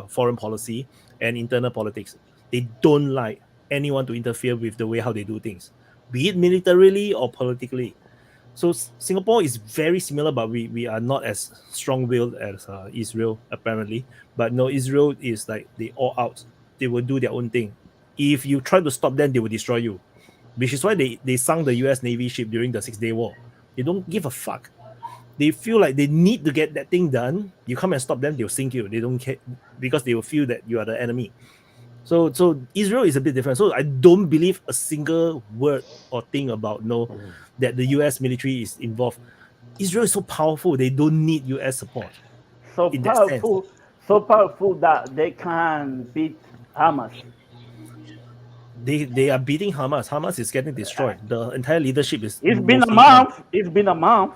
foreign policy and internal politics. They don't like anyone to interfere with the way how they do things, be it militarily or politically. So Singapore is very similar, but we are not as strong-willed as Israel apparently. But no, Israel is like they all out. They will do their own thing. If you try to stop them, they will destroy you. Which is why they sunk the US Navy ship during the 6-day war. They don't give a fuck. They feel like they need to get that thing done. You come and stop them, they'll sink you. They don't care because they will feel that you are the enemy. So Israel is a bit different. So I don't believe a single word or thing about that the US military is involved. Israel is so powerful, they don't need US support. So powerful that they can beat Hamas. They are beating Hamas. Hamas is getting destroyed. The entire leadership is. It's been a month. It's been a month.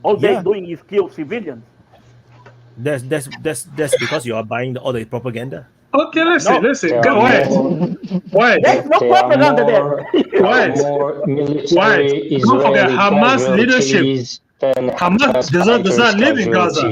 All they're doing is kill civilians. That's because you are buying all the propaganda. Okay, listen. Go ahead. Why? There's no propaganda there. Why? Don't forget Hamas leadership. Hamas does not live in Gaza.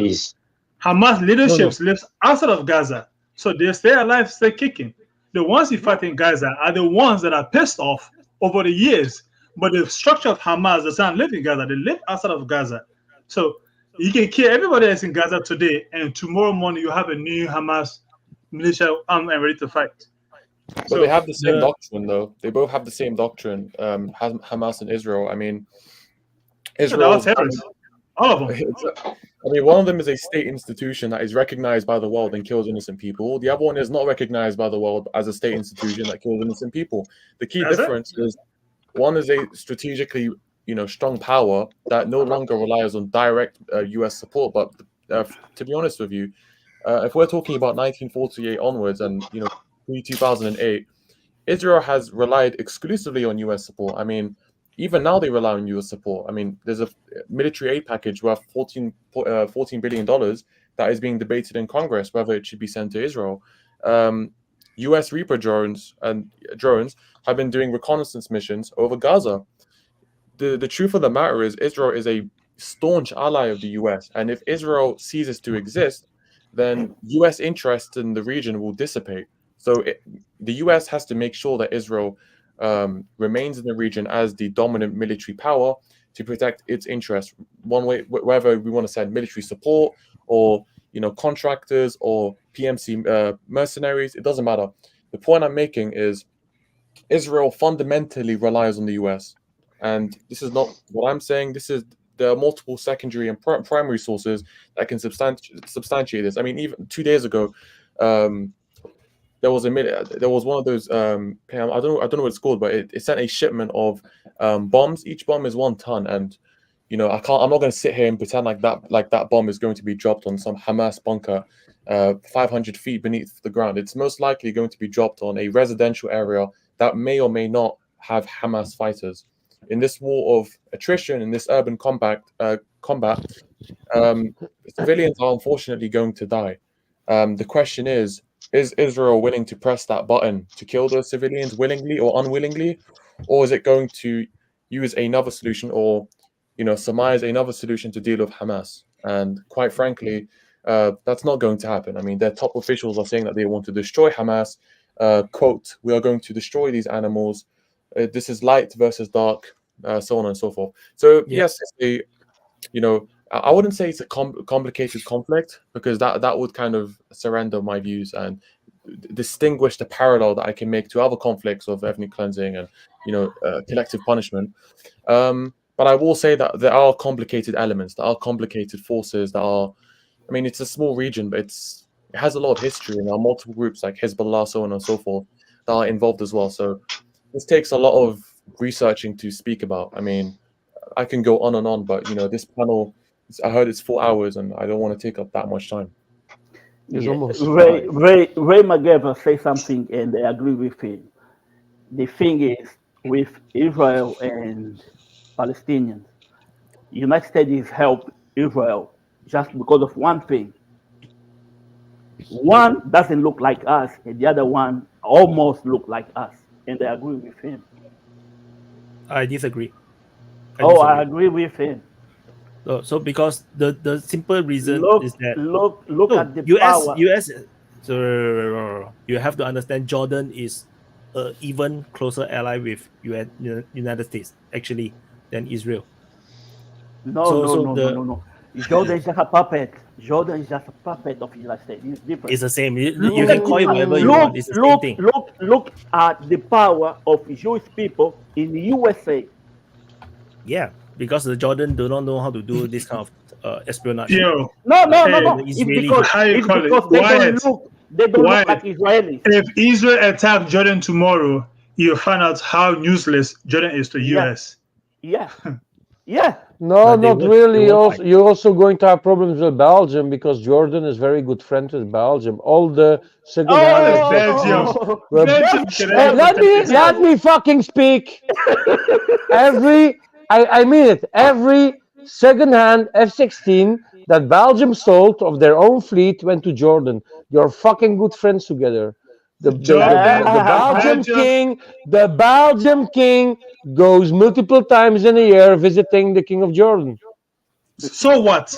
Hamas leadership lives outside of Gaza, so they stay alive, stay kicking. The ones who fight in Gaza are the ones that are pissed off over the years. But the structure of Hamas does not live in Gaza. They live outside of Gaza. So you can kill everybody that's in Gaza today, and tomorrow morning you have a new Hamas militia armed and ready to fight. But they have the same doctrine, though. They both have the same doctrine, Hamas and Israel. I mean, Israel. All of them. I mean, one of them is a state institution that is recognized by the world and kills innocent people. The other one is not recognized by the world as a state institution that kills innocent people. The key difference is one is a strategically, strong power that no longer relies on direct U.S. support. But to be honest with you, if we're talking about 1948 onwards and pre-2008, Israel has relied exclusively on U.S. support. I mean, even now they rely on U.S. support. I mean, there's a military aid package worth $14 billion that is being debated in Congress whether it should be sent to Israel. U.S. Reaper drones have been doing reconnaissance missions over Gaza. The truth of the matter is Israel is a staunch ally of the U.S. And if Israel ceases to exist, then U.S. interest in the region will dissipate. So the U.S. has to make sure that Israel remains in the region as the dominant military power to protect its interests. One way, whether we want to send military support or contractors or PMC mercenaries, it doesn't matter. The point I'm making is Israel fundamentally relies on the US, and this is not what I'm saying. There are multiple secondary and primary sources that can substantiate this. I mean, even 2 days ago, there was one of those I don't know what it's called, but it sent a shipment of bombs. Each bomb is 1 ton, and I'm not going to sit here and pretend like that bomb is going to be dropped on some Hamas bunker 500 feet beneath the ground. It's most likely going to be dropped on a residential area that may or may not have Hamas fighters. In this war of attrition, in this urban combat, civilians are unfortunately going to die. The question is Israel willing to press that button to kill those civilians willingly or unwillingly, or is it going to use another solution or surmise another solution to deal with Hamas? And quite frankly, that's not going to happen. I mean, their top officials are saying that they want to destroy Hamas. Quote, "We are going to destroy these animals. This is light versus dark," so on and so forth. So yes, it's I wouldn't say it's a complicated conflict, because that would kind of surrender my views and distinguish the parallel that I can make to other conflicts of ethnic cleansing and collective punishment. But I will say that there are complicated elements, there are complicated forces, it's a small region, but it has a lot of history, and there are multiple groups like Hezbollah, so on and so forth, that are involved as well. So this takes a lot of researching to speak about. I mean, I can go on and on, but this panel, I heard it's 4 hours, and I don't want to take up that much time. Ray McGavin say something, and I agree with him. The thing is, with Israel and Palestinians, United States helped Israel just because of one thing. One doesn't look like us, and the other one almost look like us, and I agree with him. I disagree. I agree with him. So because the simple reason is that look at the US. So you have to understand, Jordan is an even closer ally with United States actually than Israel. No. Jordan is just a puppet. Jordan is just a puppet of the United States. It's different. It's the same. You can call it whatever you want. It's the same thing. Look at the power of Jewish people in the USA. Yeah, because the Jordan do not know how to do this kind of espionage. No. It's because they don't look like Israelis. If Israel attacked Jordan tomorrow, you find out how useless Jordan is to US. Yeah. No, not really. You're also going to have problems with Belgium, because Jordan is very good friends with Belgium. All the let me fucking speak. I mean it. Every second-hand F-16 that Belgium sold of their own fleet went to Jordan. You're fucking good friends together. The Belgium king goes multiple times in a year visiting the king of Jordan. So what?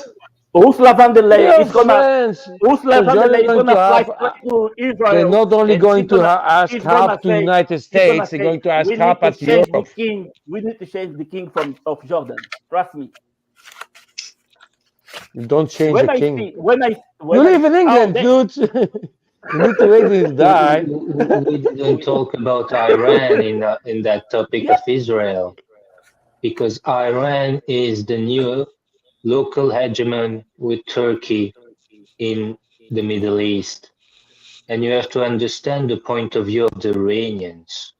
Ursula von der Leyen is gonna fly to Israel. They're not only going to ask help to the United States, they're going to ask help at Europe. We need to change the king of Jordan. Trust me. You don't change the king. You live in England, dude. You need to wait till he dies. We didn't talk about Iran in that topic of Israel, because Iran is the new local hegemon with Turkey in the Middle East. And you have to understand the point of view of the Iranians.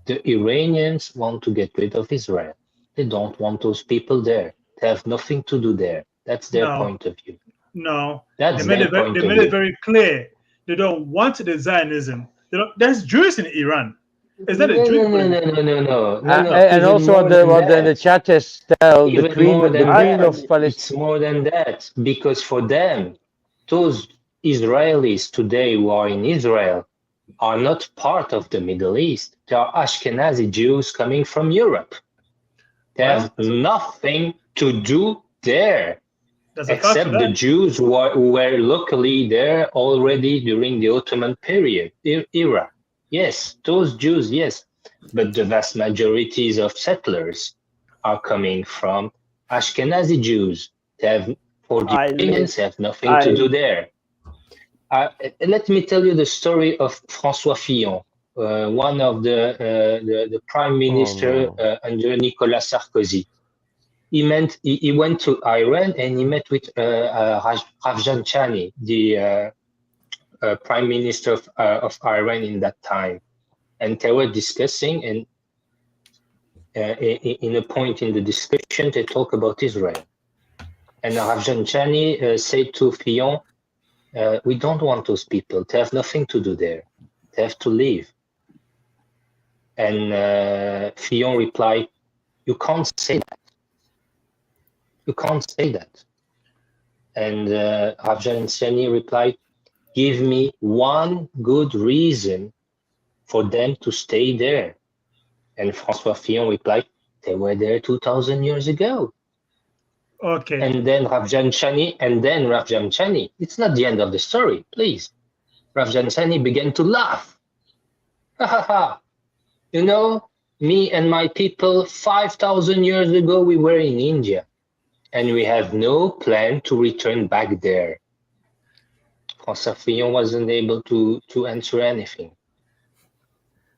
The Iranians want to get rid of Israel. They don't want those people there. They have nothing to do there. That's their point of view. No, they made it very clear. They don't want the Zionism. There's Jews in Iran. Is that a Jew? No. And also what the chat has tell the queen of Palestine. It's more than that, because for them, those Israelis today who are in Israel are not part of the Middle East. They are Ashkenazi Jews coming from Europe. They have nothing to do there. Except the Jews who were locally there already during the Ottoman period era. Yes, those Jews, yes. But the vast majorities of settlers are coming from Ashkenazi Jews. They have, for the Ukrainians, have nothing to do there. Let me tell you the story of François Fillon, one of the prime minister under Nicolas Sarkozy. He went to Iran and he met with Rafsanjani, the prime minister of Iran in that time, and they were discussing, and in a point in the discussion they talk about Israel, and Rafsanjani said to Fillon, we don't want those people. They have nothing to do there. They have to leave. And Fillon replied, you can't say that. You can't say that. And Rafsanjani replied, give me one good reason for them to stay there. And François Fillon replied, they were there 2,000 years ago. Okay. And then Rafsanjani, it's not the end of the story, please. Rafsanjani began to laugh. Ha ha ha. You know, me and my people 5,000 years ago, we were in India. And we have no plan to return back there. François Fillon wasn't able to answer anything.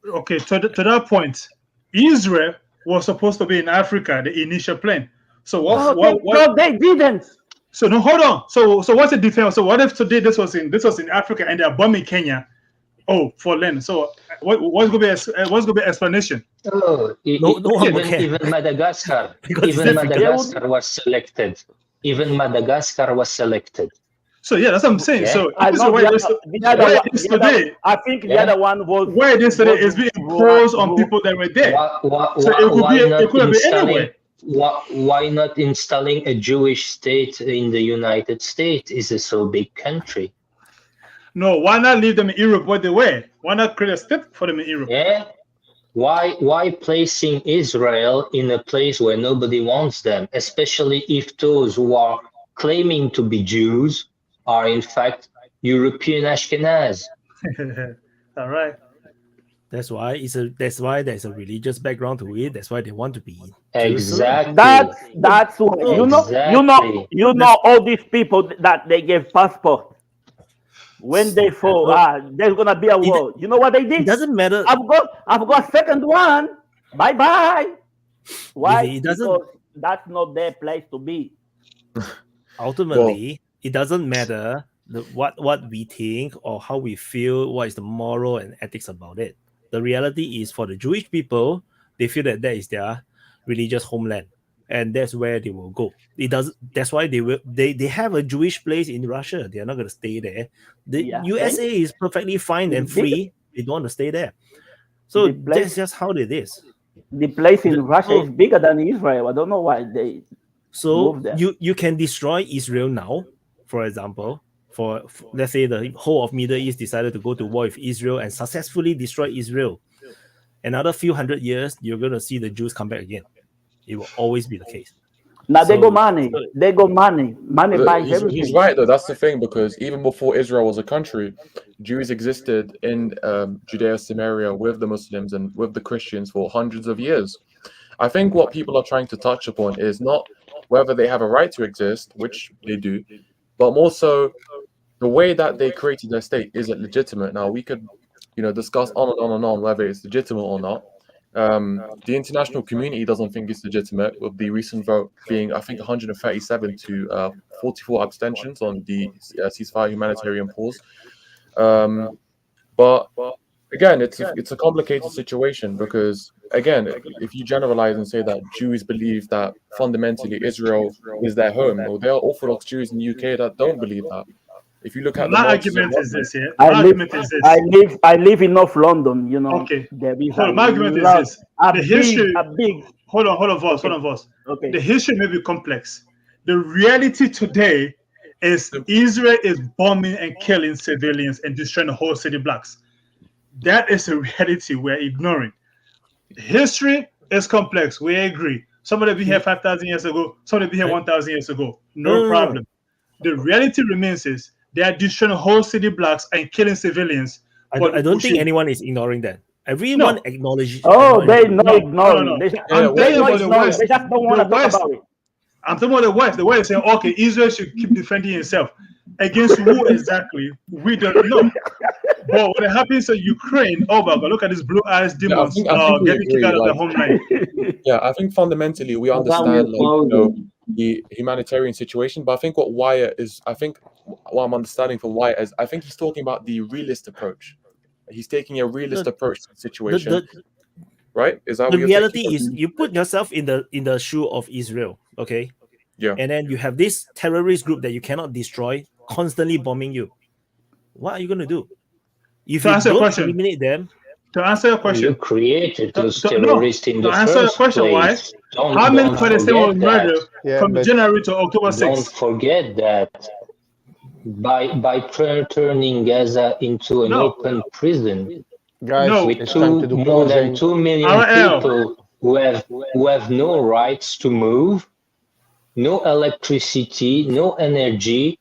Okay, to that point, Israel was supposed to be in Africa, the initial plan. So what they didn't. So no, hold on. So what's the difference? So what if today this was in Africa and they're bombing Kenya? Oh, for land. So what's going to be explanation? Oh, even Madagascar. Madagascar was selected. Even Madagascar was selected. So yeah, that's what I'm saying. Yeah. So I think the other one was where this today is being imposed on people that were there. It could have been anywhere. Why not installing a Jewish state in the United States? It's a so big country. No, why not leave them in Europe where they were? Why not create a state for them in Europe? Yeah. Why placing Israel in a place where nobody wants them, especially if those who are claiming to be Jews are in fact European Ashkenaz? All right. That's why there's a religious background to it. That's why they want to be. Exactly. That's why you know all these people that they gave passport. When they fall, there's gonna be a war. You know what they did? It doesn't matter. I've got second one. Bye bye. Why? It doesn't. Because that's not their place to be. Ultimately, it doesn't matter what we think or how we feel. What is the moral and ethics about it? The reality is, for the Jewish people, they feel that is their religious homeland, and that's where they will go. That's why they have a Jewish place in Russia. They are not going to stay there. The USA is perfectly fine and free. They don't want to stay there. So that's just how it is. The place in Russia is bigger than Israel. I don't know why they. So you can destroy Israel now, for example. For let's say the whole of Middle East decided to go to war with Israel and successfully destroy Israel. Another few hundred years, you're going to see the Jews come back again. It will always be the case. Now they got money. They got money. Money buys everything. He's right though. That's the thing, because even before Israel was a country, Jews existed in Judea, Samaria with the Muslims and with the Christians for hundreds of years. I think what people are trying to touch upon is not whether they have a right to exist, which they do, but more so the way that they created their state isn't legitimate. Now we could, discuss on and on and on whether it's legitimate or not. The international community doesn't think it's legitimate, with the recent vote being, I think, 137 to 44 abstentions on the ceasefire humanitarian pause. But again, it's a complicated situation, because again, if you generalize and say that Jews believe that fundamentally Israel is their home, well, there are Orthodox Jews in the UK that don't believe that. If you look at my argument is this, yeah. I live in North London, Okay. My argument is this. The history. Hold on, Voss. Okay. The history may be complex. The reality today is Israel is bombing and killing civilians and destroying the whole city blocks. That is a reality we're ignoring. History is complex. We agree. Somebody be here 5,000 years ago. Somebody be here 1,000 years ago. No problem. The reality remains is they are destroying whole city blocks and killing civilians I don't think anyone is ignoring that. Everyone acknowledges. They not No. ignoring. They just don't want to talk about it. I'm talking about the West. The West is saying, okay, Israel should keep defending itself. Against who exactly? We don't know. But what happens in Ukraine, oh my God, look at these blue-eyed demons I think we getting kicked out of their agree, homeland. Yeah, I think fundamentally we understand the humanitarian situation, but I think what I'm understanding from Wyatt is I think he's talking about the realist approach. He's taking a realist approach to the situation. Right? Is that the what you're reality thinking? is you put yourself in the shoe of Israel, okay? Yeah. And then you have this terrorist group that you cannot destroy, constantly bombing you. What are you going to do? If you don't eliminate them, to answer your question, you created those terrorists in the answer your first question, place. How many Palestinians were murdered from January to October 6th? Don't forget that by turning Gaza into an open prison, guys, with more than 2 million people who have no rights to move, no electricity, no energy,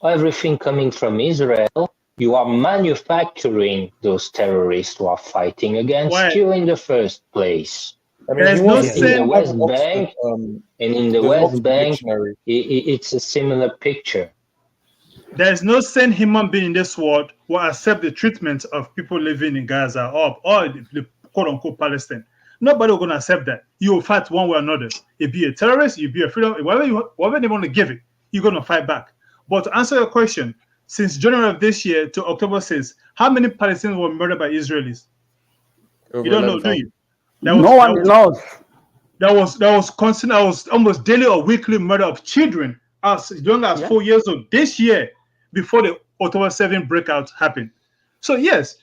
everything coming from Israel, you are manufacturing those terrorists who are fighting against you in the first place. I mean, in the West Bank, it's a similar picture. There's no sane human being in this world who accept the treatment of people living in Gaza or the quote-unquote Palestine. Nobody will going to accept that. You will fight one way or another. You be a terrorist, you be a freedom, whatever they want to give it, you're going to fight back. But to answer your question, since January of this year to October 6th, how many Palestinians were murdered by Israelis? You don't know, do you? No one knows. That was constant. That was almost daily or weekly murder of children as young as 4 years old this year before the October 7th breakout happened. So yes,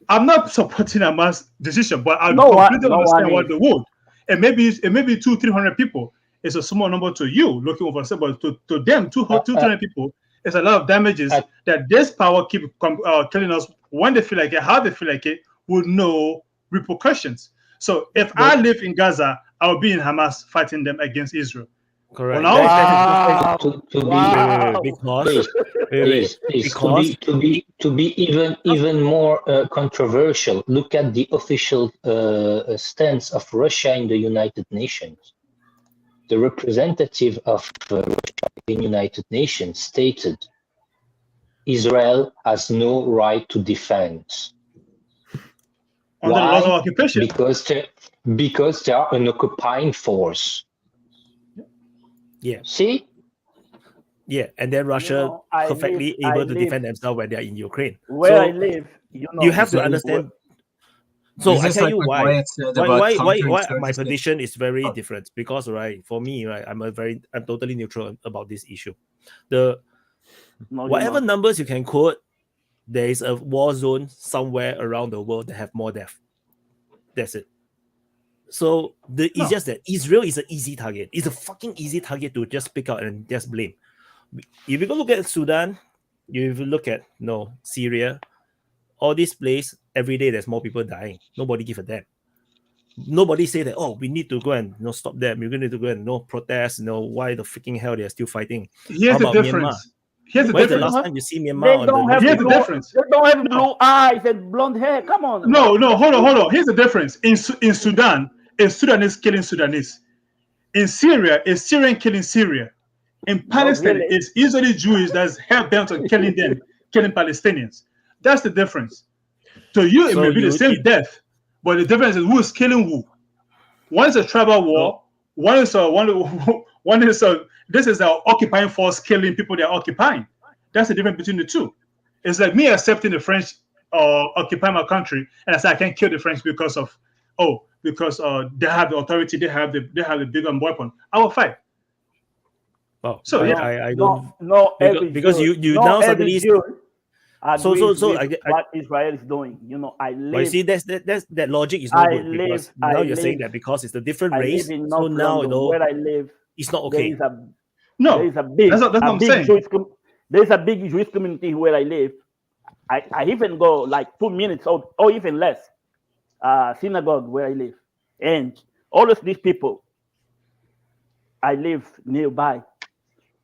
I'm not supporting Hamas decision, but I completely understand what they would. And maybe 200-300 people is a small number to you looking over, but to them 200-300 people is a lot of damages that this power keep killing us when they feel like it, how they feel like it, with no repercussions. So if I live in Gaza, I will be in Hamas fighting them against Israel. Correct. Well, To be even more controversial, look at the official stance of Russia in the United Nations. The representative of Russia in the United Nations stated, Israel has no right to defense. Under the laws of occupation. Because they are an occupying force. Yeah. See? Yeah, and then Russia perfectly able to defend themselves when they are in Ukraine. Where I live, you have to understand. So I tell you why my position is very different. Because for me, I'm totally neutral about this issue. Whatever numbers you can quote, there is a war zone somewhere around the world that have more death. That's it. So it's just that Israel is an easy target. It's a fucking easy target to just pick out and just blame. If you go look at Sudan, if you look at Syria, all these places, every day there's more people dying. Nobody give a damn. Nobody say that, we need to go and stop them. We're going to go and protest. Why the freaking hell they are still fighting? Here's the difference. Here's the difference. The last time you see Myanmar? Here's the difference. They don't have blue eyes and blonde hair. Come on. No, hold on. Here's the difference. In Sudan, a Sudanese killing Sudanese. In Syria, a Syrian killing Syria. In Palestine, it's usually Jewish that's hell-bent on killing Palestinians. That's the difference. So it may be the same death, but the difference is who is killing who. One is a tribal war. This is our occupying force killing people they're occupying. That's the difference between the two. It's like me accepting the French occupy my country, and I say I can't kill the French because they have the authority, they have the bigger weapon. I will fight. Oh, so I don't because you now suddenly what Israel is doing. I live. But you see, that logic is not good because now you're saying that because it's a different race. So now where I live, it's not okay. There is a big Jewish community where I live. I even go like 2 minutes or even less. Synagogue where I live, and all of these people I live nearby,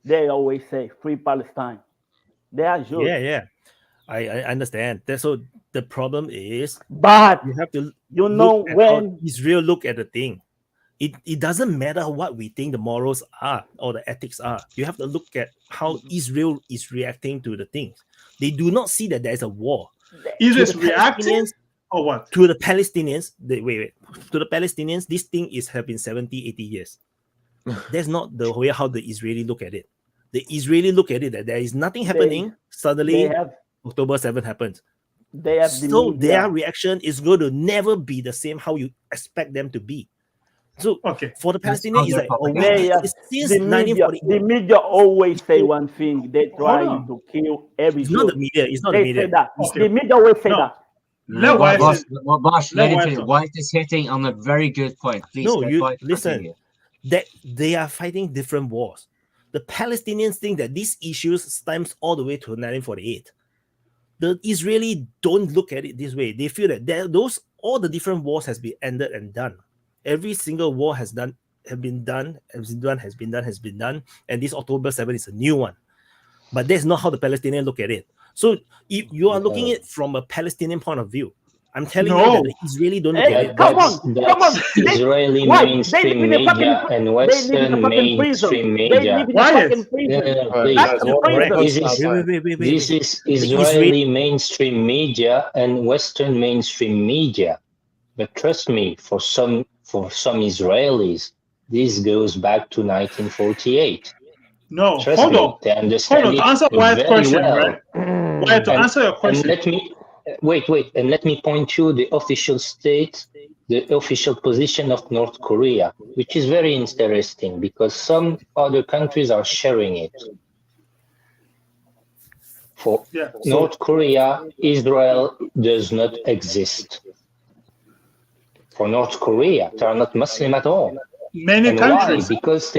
they always say free Palestine. They are Jews. Yeah. I understand. So the problem is, but you have to when Israel look at the thing. It doesn't matter what we think the morals are or the ethics are. You have to look at how Israel is reacting to the things. They do not see that there's a war. Israel's reacting or what? To the Palestinians, to the Palestinians, this thing have been 70, 80 years. That's not the way how the Israeli look at it. The Israeli look at it that there is nothing happening. Suddenly, October 7th happens. So their reaction is going to never be the same how you expect them to be. So for the Palestinians, it's like since 1948. The media always say one thing. They try to kill every. It's not the media. It's not the media. The media always say that. Bosch, Wyatt is hitting on a very good point. Please, listen. That they are fighting different wars. The Palestinians think that these issues stems all the way to 1948. The Israeli don't look at it this way. They feel that all the different wars has been ended and done. Every single war has been done, and this October 7th is a new one. But that's not how the Palestinians look at it. So if you are looking at it from a Palestinian point of view, I'm telling you that the Israeli don't look at it. Come on. Israeli mainstream media and Western mainstream media. This is Israeli mainstream media and Western mainstream media. But trust me, for some Israelis, this goes back to 1948. No, trust hold me, on. They understand to answer Wyatt's question, well. right? Wyatt, to answer your question. And let me wait, and let me point you the official position of North Korea, which is very interesting because some other countries are sharing it. For North Korea, Israel does not exist. For North Korea, they are not Muslim at all. Many countries. Why? Because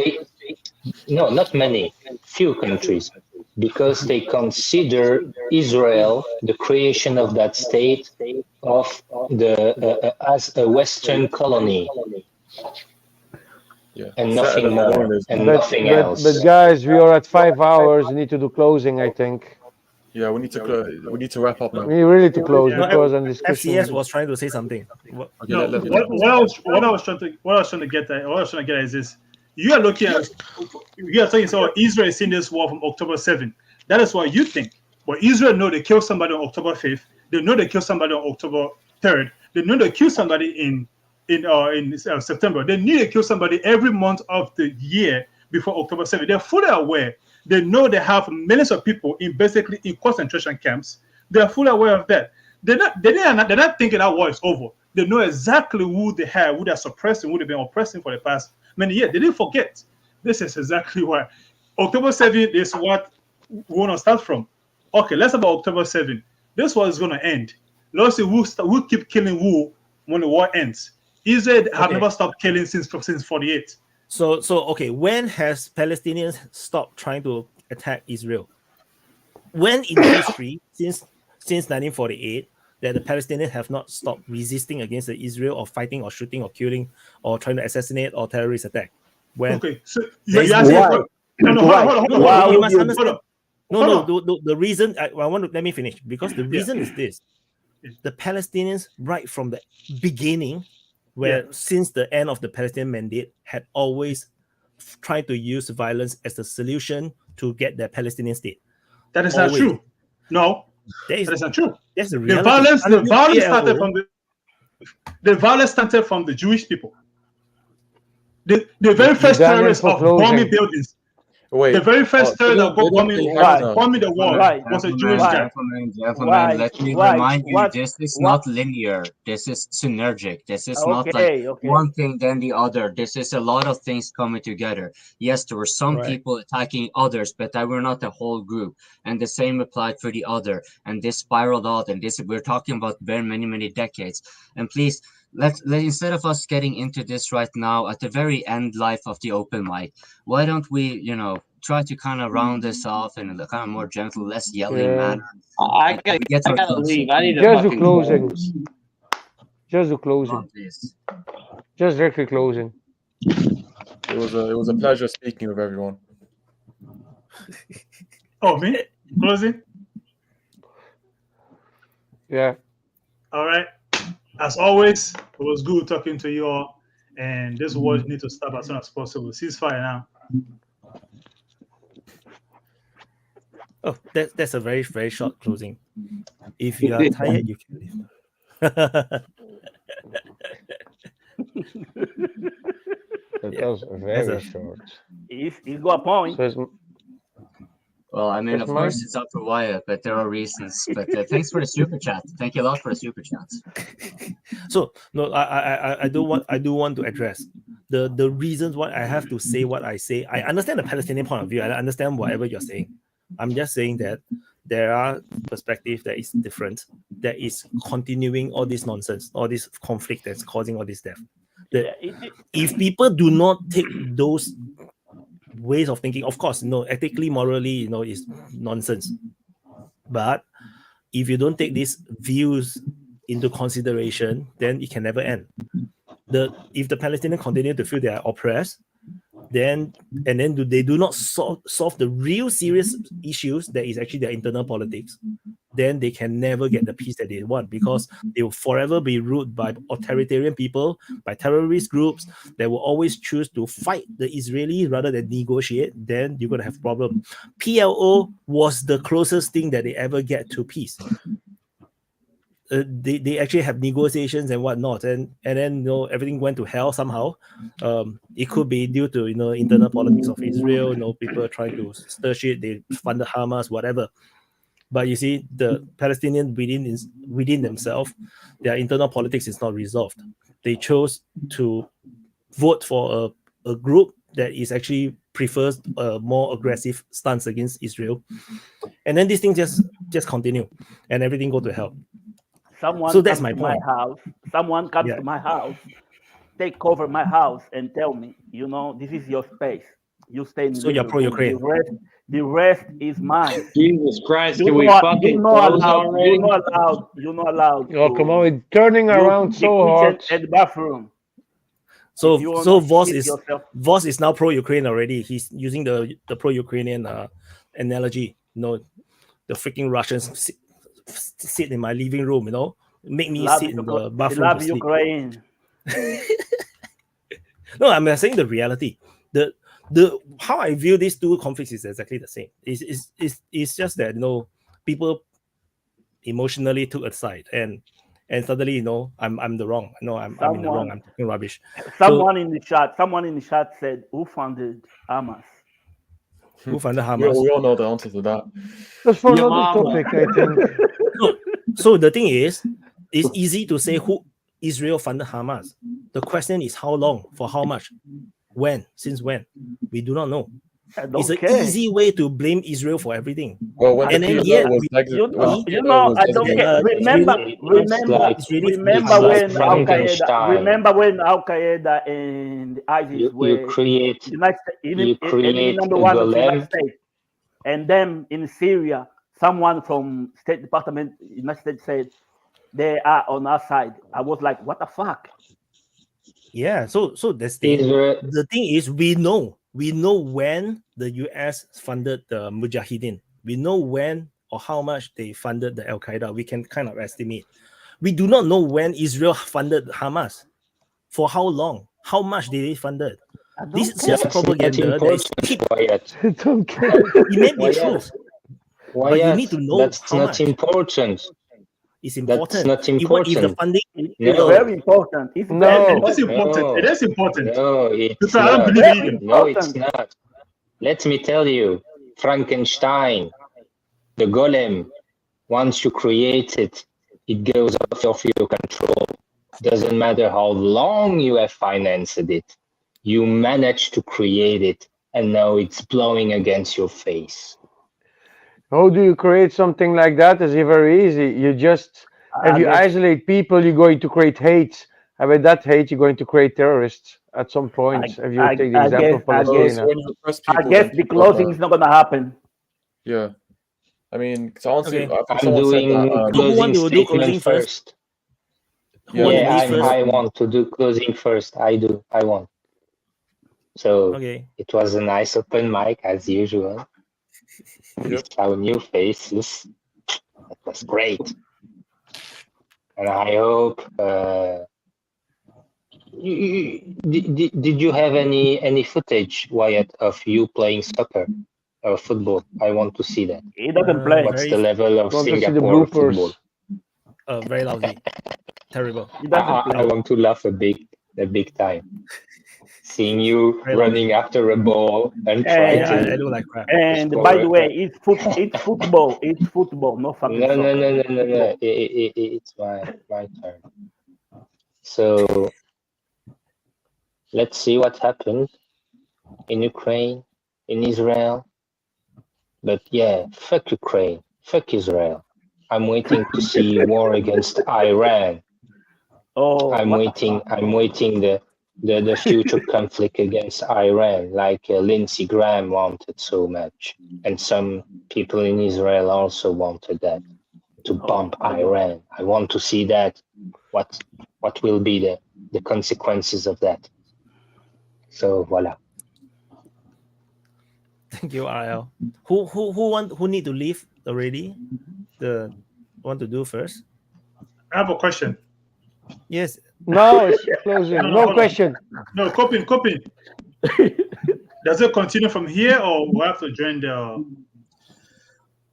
not many, few countries. Because they consider Israel, the creation of that state, as a Western colony, and nothing more, and nothing else. But guys, we are at 5 hours. We need to do closing, I think. Yeah, we need to wrap up now. We need really to close because on discussion. FCS was trying to say something. What I was trying to get at is this: you are saying so Israel is in this war from October 7th. That is what you think. But Israel know they killed somebody on October 5th. They know they killed somebody on October 3rd. They know they killed somebody in September. They need to kill somebody every month of the year before October 7th. They're fully aware. They know they have millions of people in concentration camps. They're fully aware of that. They're not thinking that war is over. They know exactly who they have, who they're suppressing, who they've been oppressing for the past many years. They didn't forget. This is exactly why. October 7th is what we want to start from. Okay, let's talk about October 7th. This war is going to end. Let's see who keep killing who when the war ends. Israel have never stopped killing since 48. So okay, when has Palestinians stopped trying to attack Israel? When in history, since 1948, that the Palestinians have not stopped resisting against the Israel or fighting or shooting or killing or trying to assassinate or terrorist attack? When? Okay, so you asking you must understand. The reason let me finish because the reason is this: the Palestinians, right from the beginning, since the end of the Palestinian Mandate, had always tried to use violence as the solution to get their Palestinian state. That is not true. No, that is not true. That's the reality. The violence started from the Jewish people. The very first terrorists of bombing buildings. Wait, the very first terrorist of bombing the wall was a Jewish guy. Gentlemen, let me remind you, this is not linear. This is synergic. This is not like one thing then the other. This is a lot of things coming together. Yes, there were some people attacking others, but they were not the whole group. And the same applied for the other. And this spiraled out. And this we're talking about very many decades. And please, Let's instead of us getting into this right now at the very end life of the open mic, why don't we, try to kind of round this off in a kind of more gentle, less yelling manner? I gotta leave. I need to just do closing. Just do closing. Just directly closing. It was a pleasure speaking with everyone. Oh, me? Closing? Yeah. All right. As always, it was good talking to you all. And this war needs to stop as soon as possible. Ceasefire now. Oh, that's a very, very short closing. If you are tired, you can leave. That was very short. He's got a point. So well, I mean, of course, it's up for Wyatt, but there are reasons. But thanks for the super chat. Thank you a lot for the super chats. So no, I do want to address the reasons why I have to say what I say. I understand the Palestinian point of view. I understand whatever you're saying. I'm just saying that there are perspectives that is different, that is continuing all this nonsense, all this conflict that's causing all this death. If people do not take those ways of thinking, of course, ethically, morally, is nonsense. But if you don't take these views into consideration, then it can never end. If the Palestinians continue to feel they are oppressed, then they do not solve the real serious issues that is actually their internal politics, then they can never get the peace that they want, because they will forever be ruled by authoritarian people, by terrorist groups that will always choose to fight the Israelis rather than negotiate. Then you're going to have a problem. PLO was the closest thing that they ever get to peace. They actually have negotiations and whatnot, and then everything went to hell somehow. It could be due to internal politics of Israel, people trying to stir shit. They funded Hamas, whatever. But you see, the Palestinians within themselves, their internal politics is not resolved. They chose to vote for a group that is actually prefers a more aggressive stance against Israel, and then these things just continue, and everything go to hell. Someone so that's my to point. My house. Someone comes to my house, take over my house, and tell me, this is your space. You stay in. So you're pro-Ukraine. The rest is mine. Jesus Christ! Can we fucking close already? You're not allowed. Oh, come on! It's turning around so hard. At the bathroom. So Voss is now pro-Ukraine already. He's using the pro-Ukrainian analogy. The freaking Russians sit in my living room, make me sit in the bathroom. Love Ukraine. No, I'm saying the reality. The how I view these two conflicts is exactly the same. It's just that people emotionally took a side and suddenly I'm the wrong. I'm in the wrong. I'm talking rubbish. Someone in the chat said, "Who funded Hamas?" Who funded Hamas? We all know the answer to that. That's for another topic, I think. So the thing is, it's easy to say who Israel funded Hamas. The question is how long, for how much, when, since when? We do not know. It's an easy way to blame Israel for everything. Well, when and then yet, I don't care. Remember when Al Qaeda and ISIS were enemy number one of the United States, and then in Syria, someone from State Department United States said they are on our side. I was like, what the fuck? Yeah. So that's the thing is we know when the US funded the Mujahideen. We know when or how much they funded the Al Qaeda. We can kind of estimate. We do not know when Israel funded Hamas. For how long? How much did they fund it? This is just propaganda. It may be true. But you need to know that's how not much. important. It's important. That's not Even important. if the funding It's very important. It's very important. It is important. No, it's I don't not. believe it. No, it's not. Let me tell you, Frankenstein, the golem, once you create it, it goes off of your control. Doesn't matter how long you have financed it. You managed to create it, and now it's blowing against your face. How do you create something like that? It's very easy. You just, if you isolate people, you're going to create hate. And with that hate, you're going to create terrorists at some point. If you take the example of Palestine. I guess the closing is not going to happen. Yeah. I mean, so honestly, I'm doing closing statement first. I want to do closing first. I want. So it was a nice open mic as usual. We saw new faces. That was great. And I hope. Did you have any footage, Wyatt, of you playing soccer or football? I want to see that. He doesn't play. What's the level of Want to see the Singapore bloopers. football? Very lousy. Terrible. He doesn't play. I want to laugh a big time. Seeing you running after a ball and trying to. I do like crap. And by the way, it's football. It's football, no fucking No. soccer. It's my turn. So let's see what happened in Ukraine, in Israel. But yeah, fuck Ukraine, fuck Israel. I'm waiting to see war against Iran. I'm waiting the future conflict against Iran, like Lindsey Graham wanted so much, and some people in Israel also wanted that, to bomb Iran. I want to see that. What will be the consequences of that? So voila. Thank you, RL. Who need to leave already? The want to do first? I have a question. Yes. No, it's closing. No question. No, copying. Does it continue from here, or we have to join the?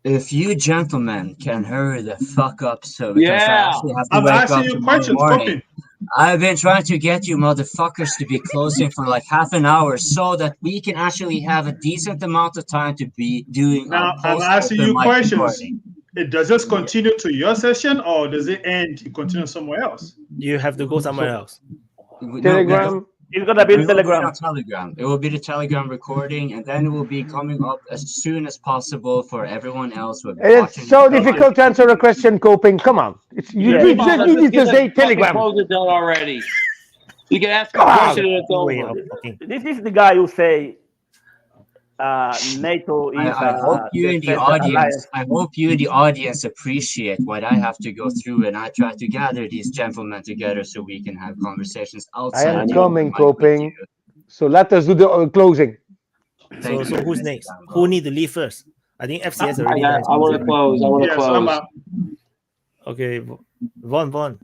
If you gentlemen can hurry the fuck up, so because I actually have to I'm wake asking up you tomorrow questions, morning. copying. I've been trying to get you motherfuckers to be closing for like half an hour so that we can actually have a decent amount of time to be doing Now our I'm asking you post-open mic questions. recording. Does this continue to your session, or does it end? You continue somewhere else? You have to go somewhere else. Telegram. It's gonna be It will Telegram. on Telegram. It will be the Telegram recording, and then it will be coming up as soon as possible for everyone else who are watching. It's so difficult to answer a question, Coping. Come on. You just needed to say Telegram. Close it down already. You can ask a question and it's over. This is the guy who say NATO is. I hope you in the audience. I hope you in the audience appreciate what I have to go through, and I try to gather these gentlemen together so we can have conversations I outside. am coming, Coping. So let us do the closing. So who's next? Who need to leave first? I think FCS already. I want to close. I want to close. Okay, Vaughn.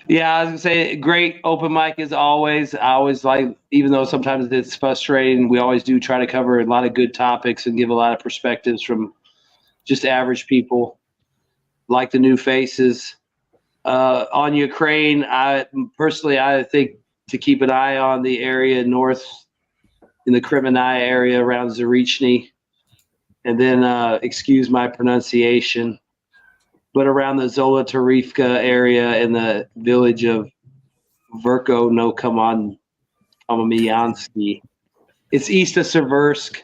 Yeah, I was gonna say great open mic as always. I always like, even though sometimes it's frustrating, we always do try to cover a lot of good topics and give a lot of perspectives from just average people, like the new faces. On Ukraine, I think to keep an eye on the area north in the Kremenaya area around Zarichny, and then excuse my pronunciation, but around the Zolotarivka area in the village of Verko Nokamyansky. It's east of Seversk.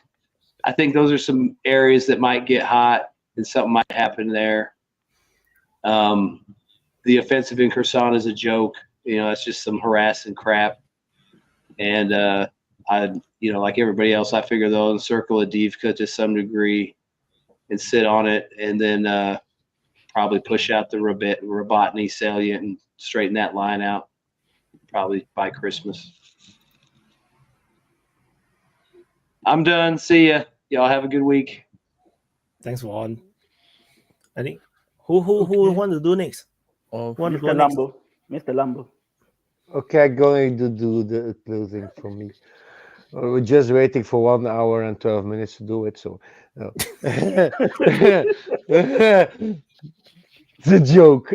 I think those are some areas that might get hot and something might happen there. The offensive in Kherson is a joke. That's just some harassing crap. And like everybody else, I figure they'll encircle Avdiivka to some degree and sit on it, and then probably push out the Robotny salient and straighten that line out probably by Christmas. I'm done. See ya. Y'all have a good week. Thanks, Vaughn. I think who want to do next? Mr. Lambo. Okay, going to do the closing for me. We're just waiting for 1 hour and 12 minutes to do it. So, no. It's a joke.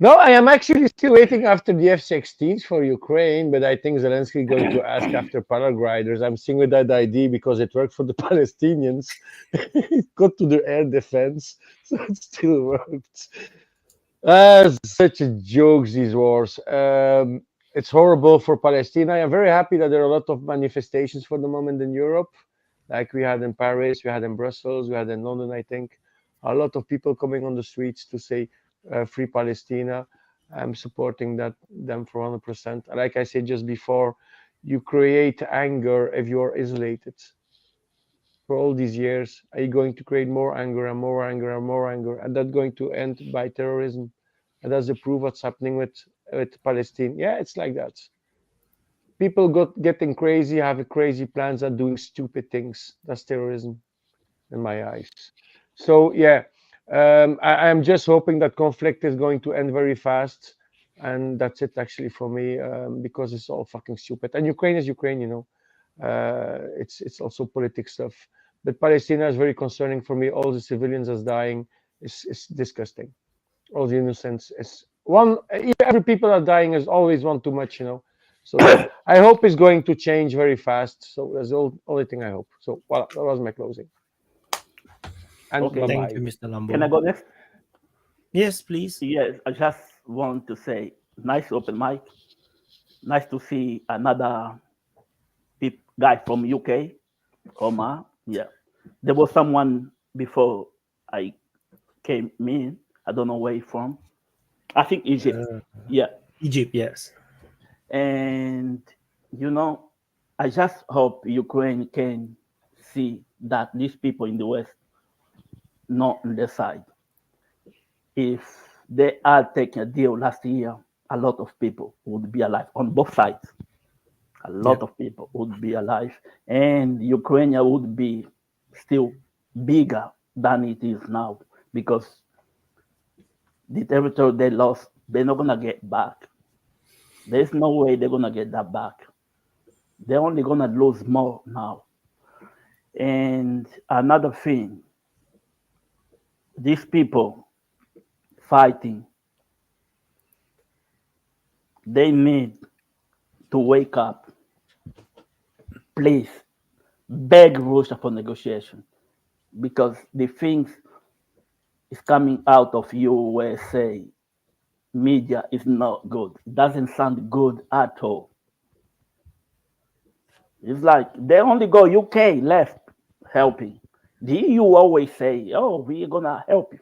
No, I am actually still waiting after the F-16s for Ukraine, but I think Zelensky is going to ask after paragliders. I'm seeing with that ID because it worked for the Palestinians. It got to the air defense, so it still worked. Such a joke, these wars. It's horrible for Palestine. I am very happy that there are a lot of manifestations for the moment in Europe, like we had in Paris, we had in Brussels, we had in London, I think. A lot of people coming on the streets to say free Palestine. I'm supporting them for 100%. Like I said just before, you create anger if you are isolated. For all these years, are you going to create more anger and more anger and more anger? And that's going to end by terrorism. And that's the proof what's happening with Palestine. Yeah, it's like that. People getting crazy, having crazy plans and doing stupid things. That's terrorism in my eyes. So yeah, I am just hoping that conflict is going to end very fast, and that's it actually for me, because it's all fucking stupid. And Ukraine is Ukraine, you know. It's also politics stuff. But Palestine is very concerning for me. All the civilians are dying. It's disgusting. All the innocents is one. Every people are dying is always one too much, you know. So I hope it's going to change very fast. So that's the only thing I hope. So well, that was my closing. And okay, thank you, Mr. Lambo. Can I go next? Yes, please. Yes, I just want to say, nice open mic. Nice to see another guy from UK, Omar. Yeah, there was someone before I came in. I don't know where he's from. I think Egypt. Yeah, Egypt. Yes. And you know, I just hope Ukraine can see that these people in the West not on their side. If they are taking a deal last year, a lot of people would be alive on both sides. A lot of people would be alive, and Ukraine would be still bigger than it is now, because the territory they lost, they're not gonna get back. There's no way they're gonna get that back. They're only gonna lose more now. And another thing, these people fighting, they need to wake up. Please beg Russia for negotiation, because the things is coming out of USA media is not good. It doesn't sound good at all. It's like they only go UK left helping. The EU always say, oh, we're gonna help you.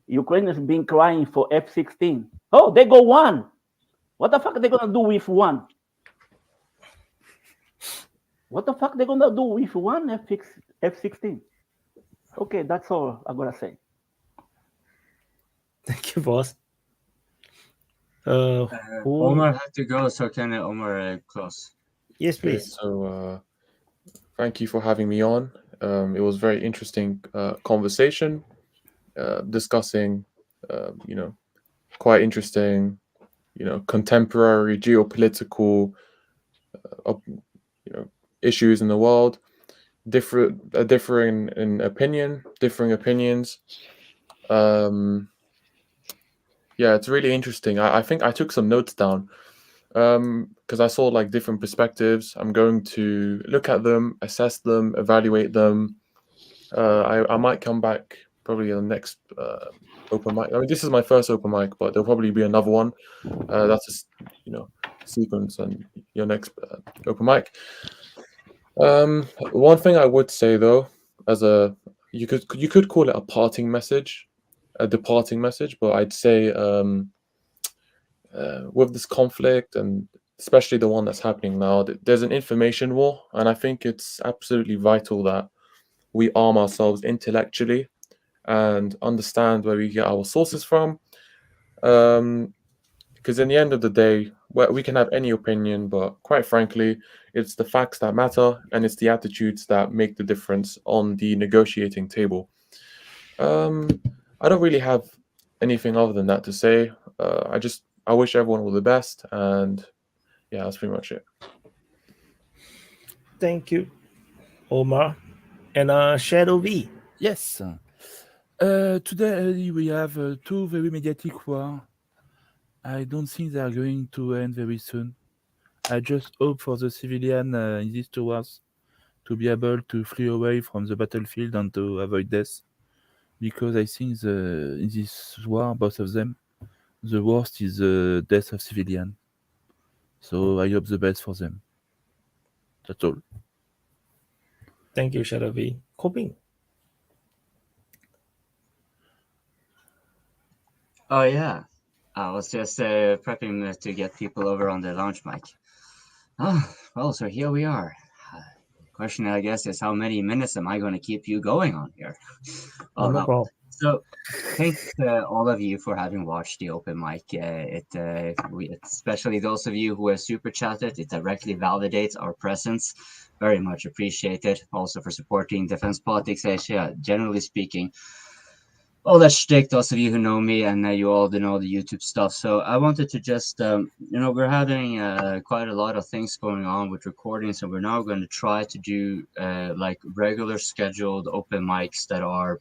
Ukraine has been crying for F-16. Oh, they go one. What the fuck are they gonna do with one? What the fuck are they gonna do with one F-16? Okay, that's all I'm gonna say. Thank you, boss. Omar had to go, so can Omar close? Yes, please. So, thank you for having me on. It was very interesting conversation, discussing, quite interesting, contemporary geopolitical, issues in the world, differing opinions. Yeah, it's really interesting. I think I took some notes down because I saw like different perspectives. I'm going to look at them, assess them, evaluate them. I might come back probably in the next open mic. I mean, this is my first open mic, but there'll probably be another one. That's a sequence and your next open mic. One thing I would say though, you could call it a parting message, a departing message, but I'd say with this conflict, and especially the one that's happening now, there's an information war, and I think it's absolutely vital that we arm ourselves intellectually and understand where we get our sources from, because in the end of the day, we can have any opinion, but quite frankly, it's the facts that matter, and it's the attitudes that make the difference on the negotiating table. I don't really have anything other than that to say. I wish everyone all the best, and yeah, that's pretty much it. Thank you, Omar. And Shadow V. Yes. Today we have two very mediatic wars. I don't think they are going to end very soon. I just hope for the civilian in these two wars to be able to flee away from the battlefield and to avoid death. Because I think in this war, both of them, the worst is the death of civilians. So I hope the best for them. That's all. Thank you, Shadow V. Coping. Oh yeah, I was just prepping to get people over on the launch mic. Oh, well, so here we are. Question, I guess, is how many minutes am I going to keep you going on here? Oh, no problem. So, thanks all of you for having watched the open mic. Especially those of you who have super chatted, it directly validates our presence. Very much appreciated. Also for supporting Defense Politics Asia, generally speaking. all that shtick, those of you who know me, and you all know the YouTube stuff. So I wanted to just, we're having quite a lot of things going on with recordings, and we're now going to try to do like regular scheduled open mics that are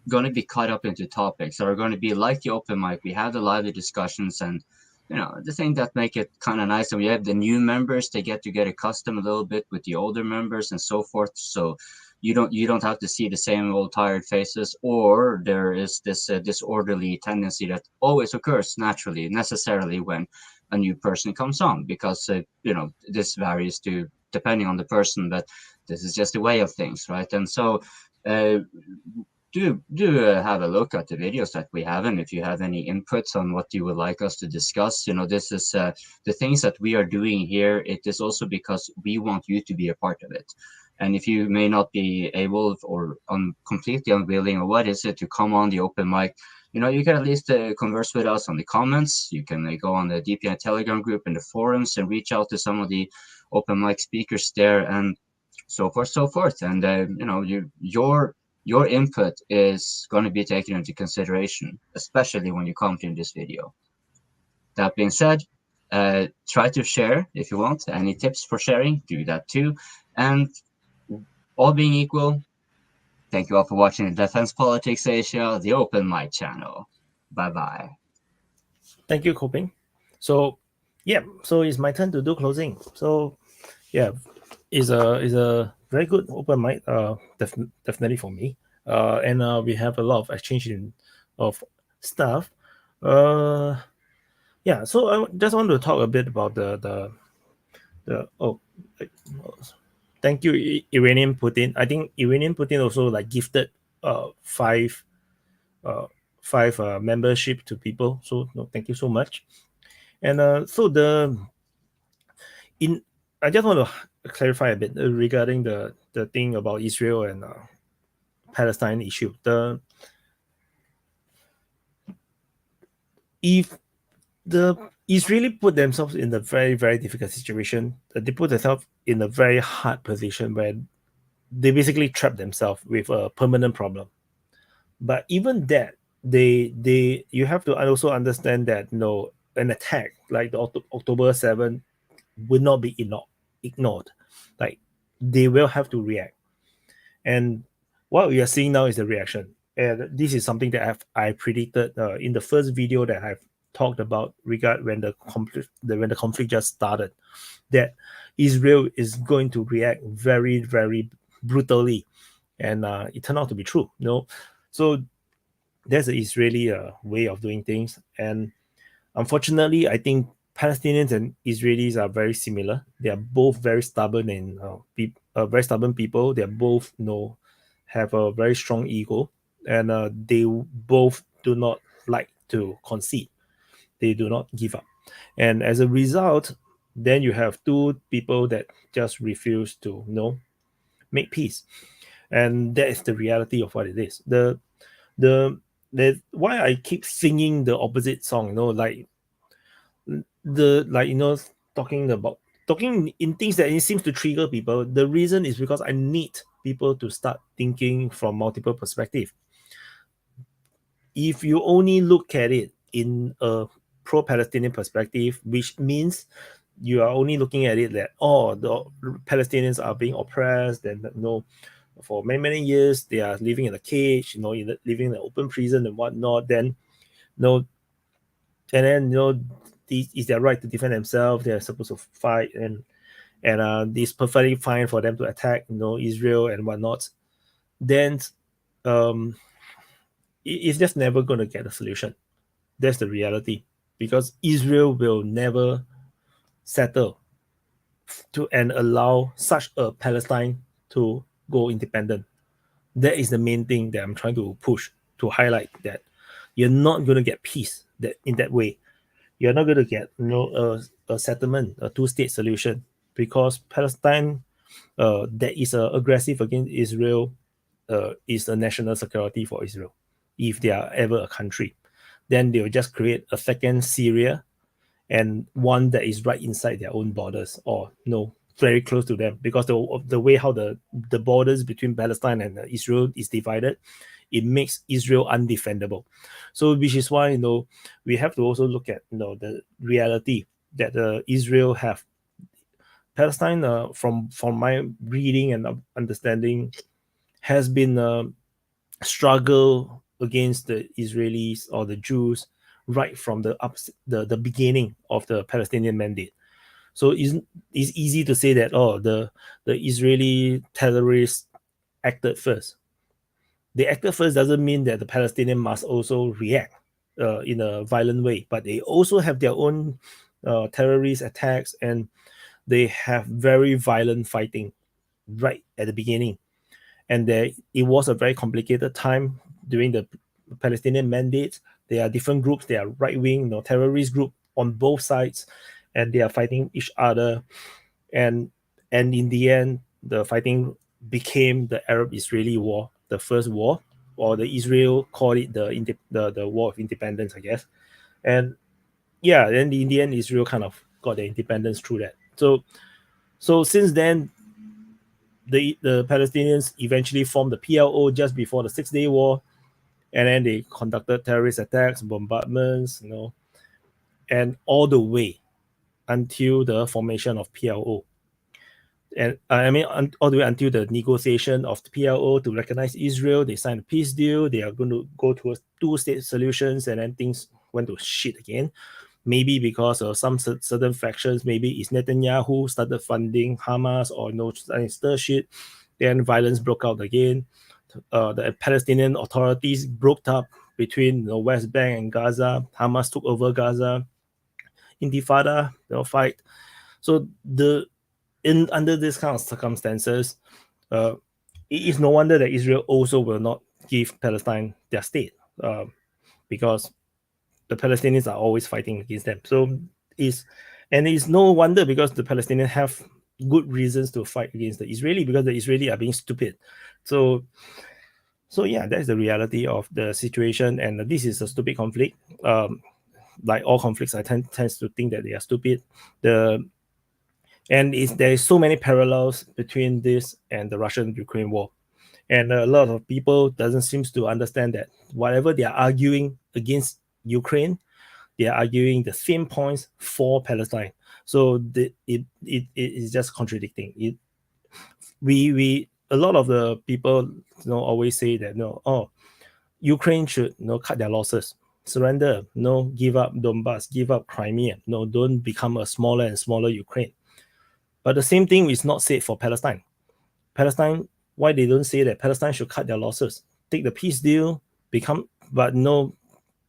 going to be cut up into topics that are going to be like the open mic. We have the lively discussions, and the thing that make it kind of nice, and we have the new members, they get accustomed a little bit with the older members and so forth. So you don't have to see the same old tired faces, or there is this disorderly tendency that always occurs naturally, necessarily when a new person comes on, because this varies depending on the person, but this is just the way of things, right? And so do have a look at the videos that we have, and if you have any inputs on what you would like us to discuss, this is the things that we are doing here. It is also because we want you to be a part of it. And if you may not be able or completely unwilling, or what is it, to come on the open mic, you can at least converse with us on the comments. You can go on the DPA Telegram group and the forums and reach out to some of the open mic speakers there, and so forth. And your input is going to be taken into consideration, especially when you comment in this video. That being said, try to share if you want. Any tips for sharing, do that too. And all being equal, thank you all for watching Defense Politics Asia, the Open Mic channel. Bye-bye. Thank you, Koping. So it's my turn to do closing. So it's a very good open mic, definitely for me. And we have a lot of exchange of stuff. So I just want to talk a bit about thank you, Iranian Putin. I think Iranian Putin also gifted five membership to people. So thank you so much. And I just want to clarify a bit regarding the thing about Israel and Palestine issue. If the Israeli put themselves in a very, very difficult situation, they put themselves in a very hard position where they basically trap themselves with a permanent problem. But even that, you have to also understand that an attack like the October 7 will not be ignored. Like, they will have to react. And what we are seeing now is the reaction. And this is something that I predicted in the first video that I've talked about when the conflict just started, that Israel is going to react very, very brutally, and it turned out to be true. So there's the Israeli way of doing things, and unfortunately, I think Palestinians and Israelis are very similar. They are both very stubborn and very stubborn people. They both have a very strong ego, and they both do not like to concede. They do not give up. And as a result, then you have two people that just refuse to make peace. And that is the reality of what it is. Why I keep singing the opposite song, talking in things that it seems to trigger people. The reason is because I need people to start thinking from multiple perspectives. If you only look at it in a pro-Palestinian perspective, which means you are only looking at it that the Palestinians are being oppressed, and for many, many years they are living in a cage, living in an open prison and whatnot. Then is their right to defend themselves. They are supposed to fight, and it's perfectly fine for them to attack Israel and whatnot. Then it's just never going to get a solution. That's the reality, because Israel will never settle and allow such a Palestine to go independent. That is the main thing that I'm trying to push, to highlight that you're not going to get peace in that way. You're not going to get a settlement, a two-state solution, because Palestine that is aggressive against Israel is a national security for Israel. If they are ever a country, then they will just create a second Syria, and one that is right inside their own borders, or very close to them, because the way how the borders between Palestine and Israel is divided it makes Israel undefendable. So which is why, we have to also look at, the reality that Israel have. Palestine, from my reading and understanding, has been a struggle against the Israelis or the Jews right from the beginning of the Palestinian mandate. So it's easy to say that, the Israeli terrorists acted first. They acted first doesn't mean that the Palestinians must also react in a violent way, but they also have their own terrorist attacks, and they have very violent fighting right at the beginning. And it was a very complicated time during the Palestinian mandate. There are different groups. There are right-wing, terrorist group on both sides, and they are fighting each other. And in the end, the fighting became the Arab-Israeli War, the first war, or the Israel called it the War of Independence, I guess. And yeah, then in the end, Israel kind of got their independence through that. So since then, the Palestinians eventually formed the PLO just before the 6-Day War, and then they conducted terrorist attacks, bombardments, and all the way until the formation of PLO. And all the way until the negotiation of the PLO to recognize Israel. They signed a peace deal. They are going to go towards 2-state solutions, and then things went to shit again. Maybe because of some certain factions, maybe it's Netanyahu started funding Hamas or stir shit. Then violence broke out again. The Palestinian authorities broke up between the West Bank and Gaza. Hamas took over Gaza. Intifada, fight. So under this kind of circumstances, it is no wonder that Israel also will not give Palestine their state, because the Palestinians are always fighting against them. So it's no wonder, because the Palestinians have good reasons to fight against the Israeli, because the Israeli are being stupid. So yeah, that's the reality of the situation, and this is a stupid conflict. Like all conflicts, I tends to think that they are stupid. There is so many parallels between this and the Russian-Ukraine war, and a lot of people doesn't seem to understand that whatever they are arguing against Ukraine, they are arguing the same points for Palestine. So it is just contradicting. A lot of the people always say that Ukraine should cut their losses, surrender, give up Donbass, give up Crimea, don't become a smaller and smaller Ukraine. But the same thing is not said for Palestine. Palestine, why they don't say that Palestine should cut their losses, take the peace deal, but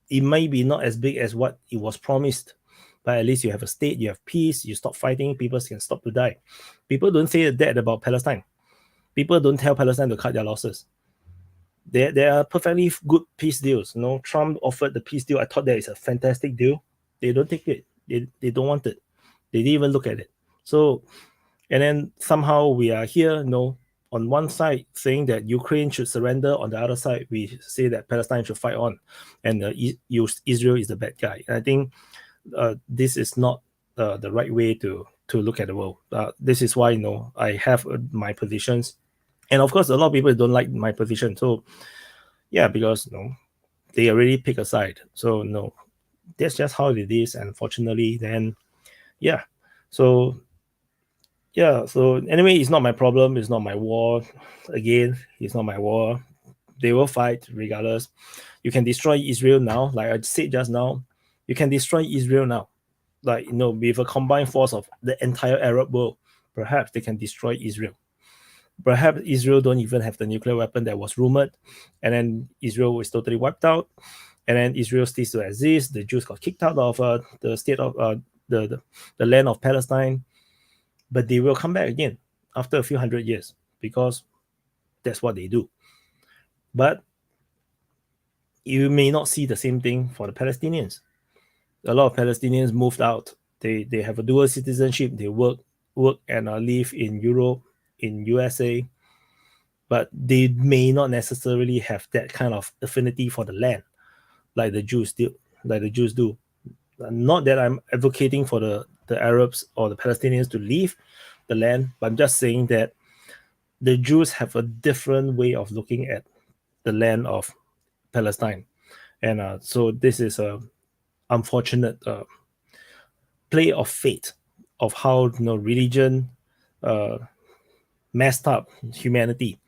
it may be not as big as what it was promised, but at least you have a state, you have peace, you stop fighting, people can stop to die. People don't say that about Palestine. People don't tell Palestine to cut their losses. There are perfectly good peace deals. Trump offered the peace deal. I thought that is a fantastic deal. They don't take it. They don't want it. They didn't even look at it. So, and then somehow we are here, on one side saying that Ukraine should surrender, on the other side we say that Palestine should fight on, and Israel is the bad guy. And I think this is not the right way to look at the world. This is why I have my positions, and of course a lot of people don't like my position. So yeah, because they already pick a side. So that's just how it is. Unfortunately, then yeah. So anyway, it's not my problem. It's not my war. Again, it's not my war. They will fight regardless. You can destroy Israel now. Like I said just now, you can destroy Israel now. Like, with a combined force of the entire Arab world, perhaps they can destroy Israel. Perhaps Israel don't even have the nuclear weapon that was rumored, and then Israel was totally wiped out, and then Israel ceased to exist. The Jews got kicked out of the state of the land of Palestine. But they will come back again after a few hundred years, because that's what they do. But you may not see the same thing for the Palestinians. A lot of Palestinians moved out. They have a dual citizenship. They work and live in Europe, in USA, but they may not necessarily have that kind of affinity for the land like the Jews do. Not that I'm advocating for the Arabs or the Palestinians to leave the land, but I'm just saying that the Jews have a different way of looking at the land of Palestine. And so this is a unfortunate play of fate of how religion messed up humanity.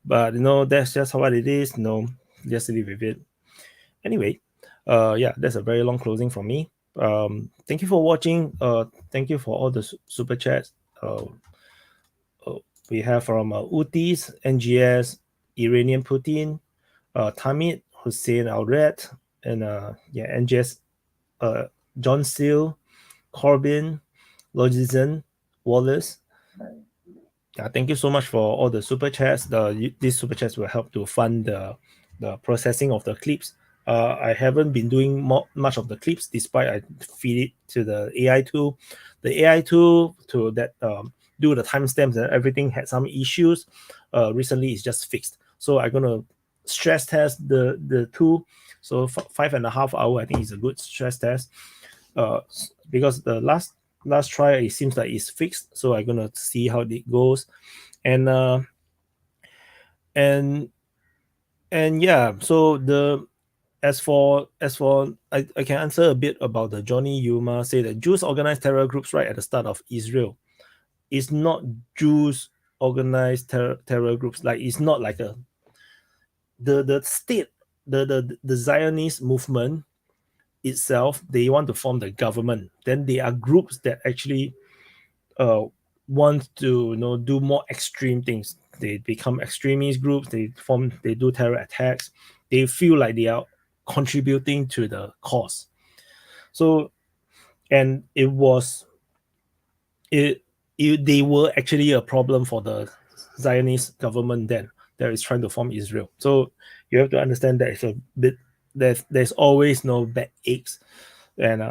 But that's just what it is. Just live with it. Anyway, yeah, that's a very long closing from me. Thank you for watching. Thank you for all the super chats. We have from Utis, NGS, Iranian Putin, Tamit, Hussein Alred, and NGS, John Steele, Corbin, Logizan, Wallace. Thank you so much for all the super chats. These super chats will help to fund the processing of the clips. I haven't been doing much of the clips, despite I feed it to the AI tool. The AI tool to that do the timestamps and everything had some issues. Recently, it's just fixed. So I'm gonna stress test the tool. So 5.5 hours, I think, is a good stress test. Because the last try, it seems like it's fixed. So I'm gonna see how it goes, and yeah. So as for I can answer a bit about the Johnny Yuma say that Jews organized terror groups right at the start of Israel. It's not Jews organized terror groups. Like, it's not like the state, the Zionist movement itself, they want to form the government. Then there are groups that actually want to do more extreme things. They become extremist groups. They do terror attacks. They feel like they are contributing to the cause. So, and they were actually a problem for the Zionist government then that is trying to form Israel. So you have to understand that it's a bit, there's always bad eggs, and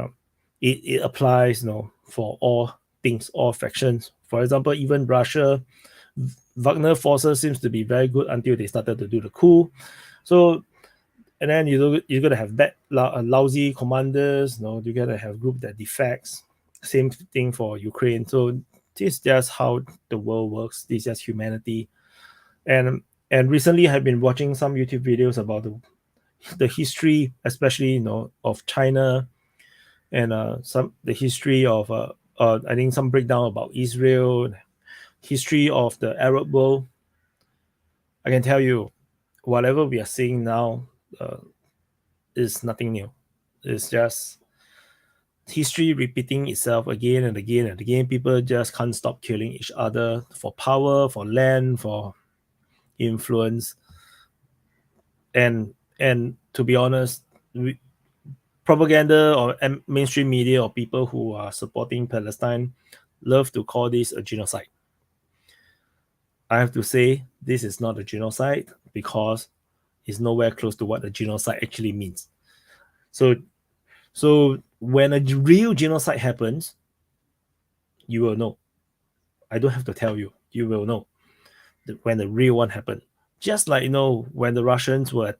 it applies for all things, all factions. For example, even Russia, Wagner forces seems to be very good until they started to do the coup. So, and then you're gonna have bad, lousy commanders. You're gonna have group that defects. Same thing for Ukraine. So this is just how the world works. This is just humanity. And recently I've been watching some YouTube videos about the history, especially of China, and the history of I think some breakdown about Israel, history of the Arab world. I can tell you, whatever we are seeing now is nothing new. It's just history repeating itself again and again and again. People just can't stop killing each other for power, for land, for influence. And to be honest, propaganda or mainstream media or people who are supporting Palestine love to call this a genocide. I have to say, this is not a genocide, because it's nowhere close to what a genocide actually means. So when a real genocide happens, you will know. I don't have to tell you. You will know when the real one happened. Just like, when the Russians were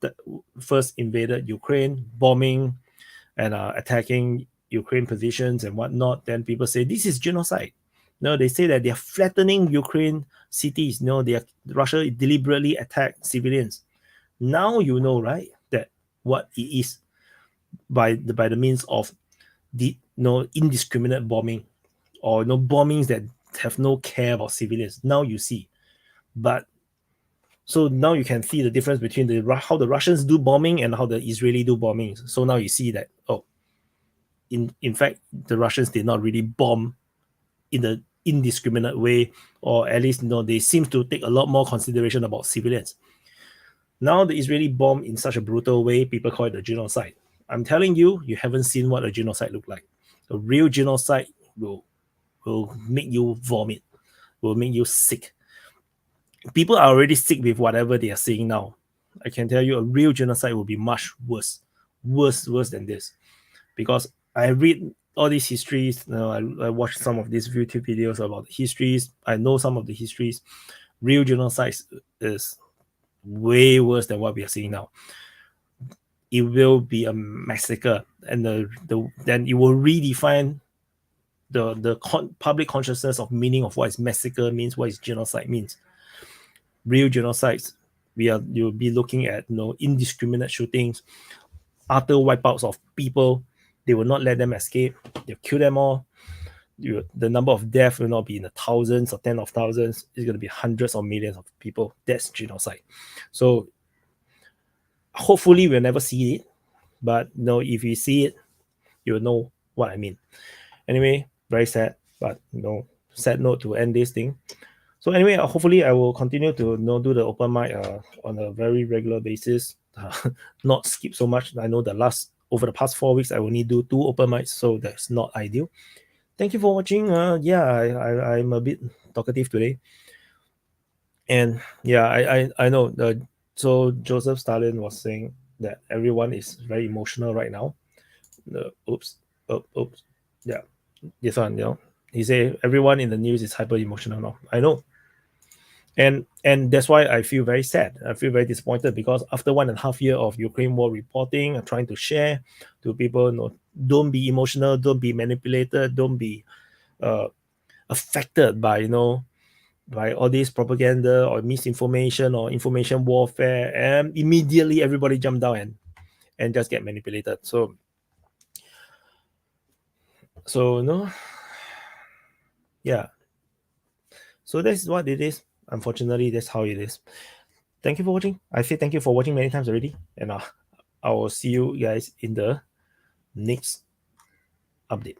first invaded Ukraine, bombing and attacking Ukraine positions and whatnot, then people say this is genocide. No, they say that they are flattening Ukraine cities. No, Russia deliberately attacked civilians. Now you know, right, that what it is by the means of the indiscriminate bombing, or bombings that have no care about civilians. Now you see, but so now you can see the difference between how the Russians do bombing and how the Israeli do bombings. So now you see that in fact the Russians did not really bomb in the indiscriminate way, or at least they seem to take a lot more consideration about civilians. Now the Israeli bomb in such a brutal way, people call it a genocide. I'm telling you, you haven't seen what a genocide look like. A real genocide will make you vomit, will make you sick. People are already sick with whatever they are seeing now. I can tell you, a real genocide will be much worse than this, because I read all these histories. I watched some of these YouTube videos about the histories. I know some of the histories. Real genocide is way worse than what we are seeing now. It will be a massacre, and then it will redefine the public consciousness of meaning of what is massacre means, what is genocide means. Real genocides you'll be looking at indiscriminate shootings, utter wipeouts of people. They will not let them escape. They'll kill them all. The number of deaths will not be in the thousands or tens of thousands. It's going to be hundreds of millions of people. That's genocide. So hopefully we'll never see it. But if we see it, you'll know what I mean. Anyway, very sad, but sad note to end this thing. So anyway, hopefully I will continue to do the open mic on a very regular basis, not skip so much. I know over the past 4 weeks, I only do 2 open mics, so that's not ideal. Thank you for watching. I'm a bit talkative today. And I know. So Joseph Stalin was saying that everyone is very emotional right now. Oops. Yeah, this one, he said everyone in the news is hyper emotional now. I know. And that's why I feel very sad. I feel very disappointed because after 1.5 years of Ukraine war reporting and trying to share to people, don't be emotional, don't be manipulated, don't be affected by by all this propaganda or misinformation or information warfare, and immediately everybody jump down and just get manipulated. So yeah. So that's what it is. Unfortunately, that's how it is. Thank you for watching. I say thank you for watching many times already, and I will see you guys in the next update.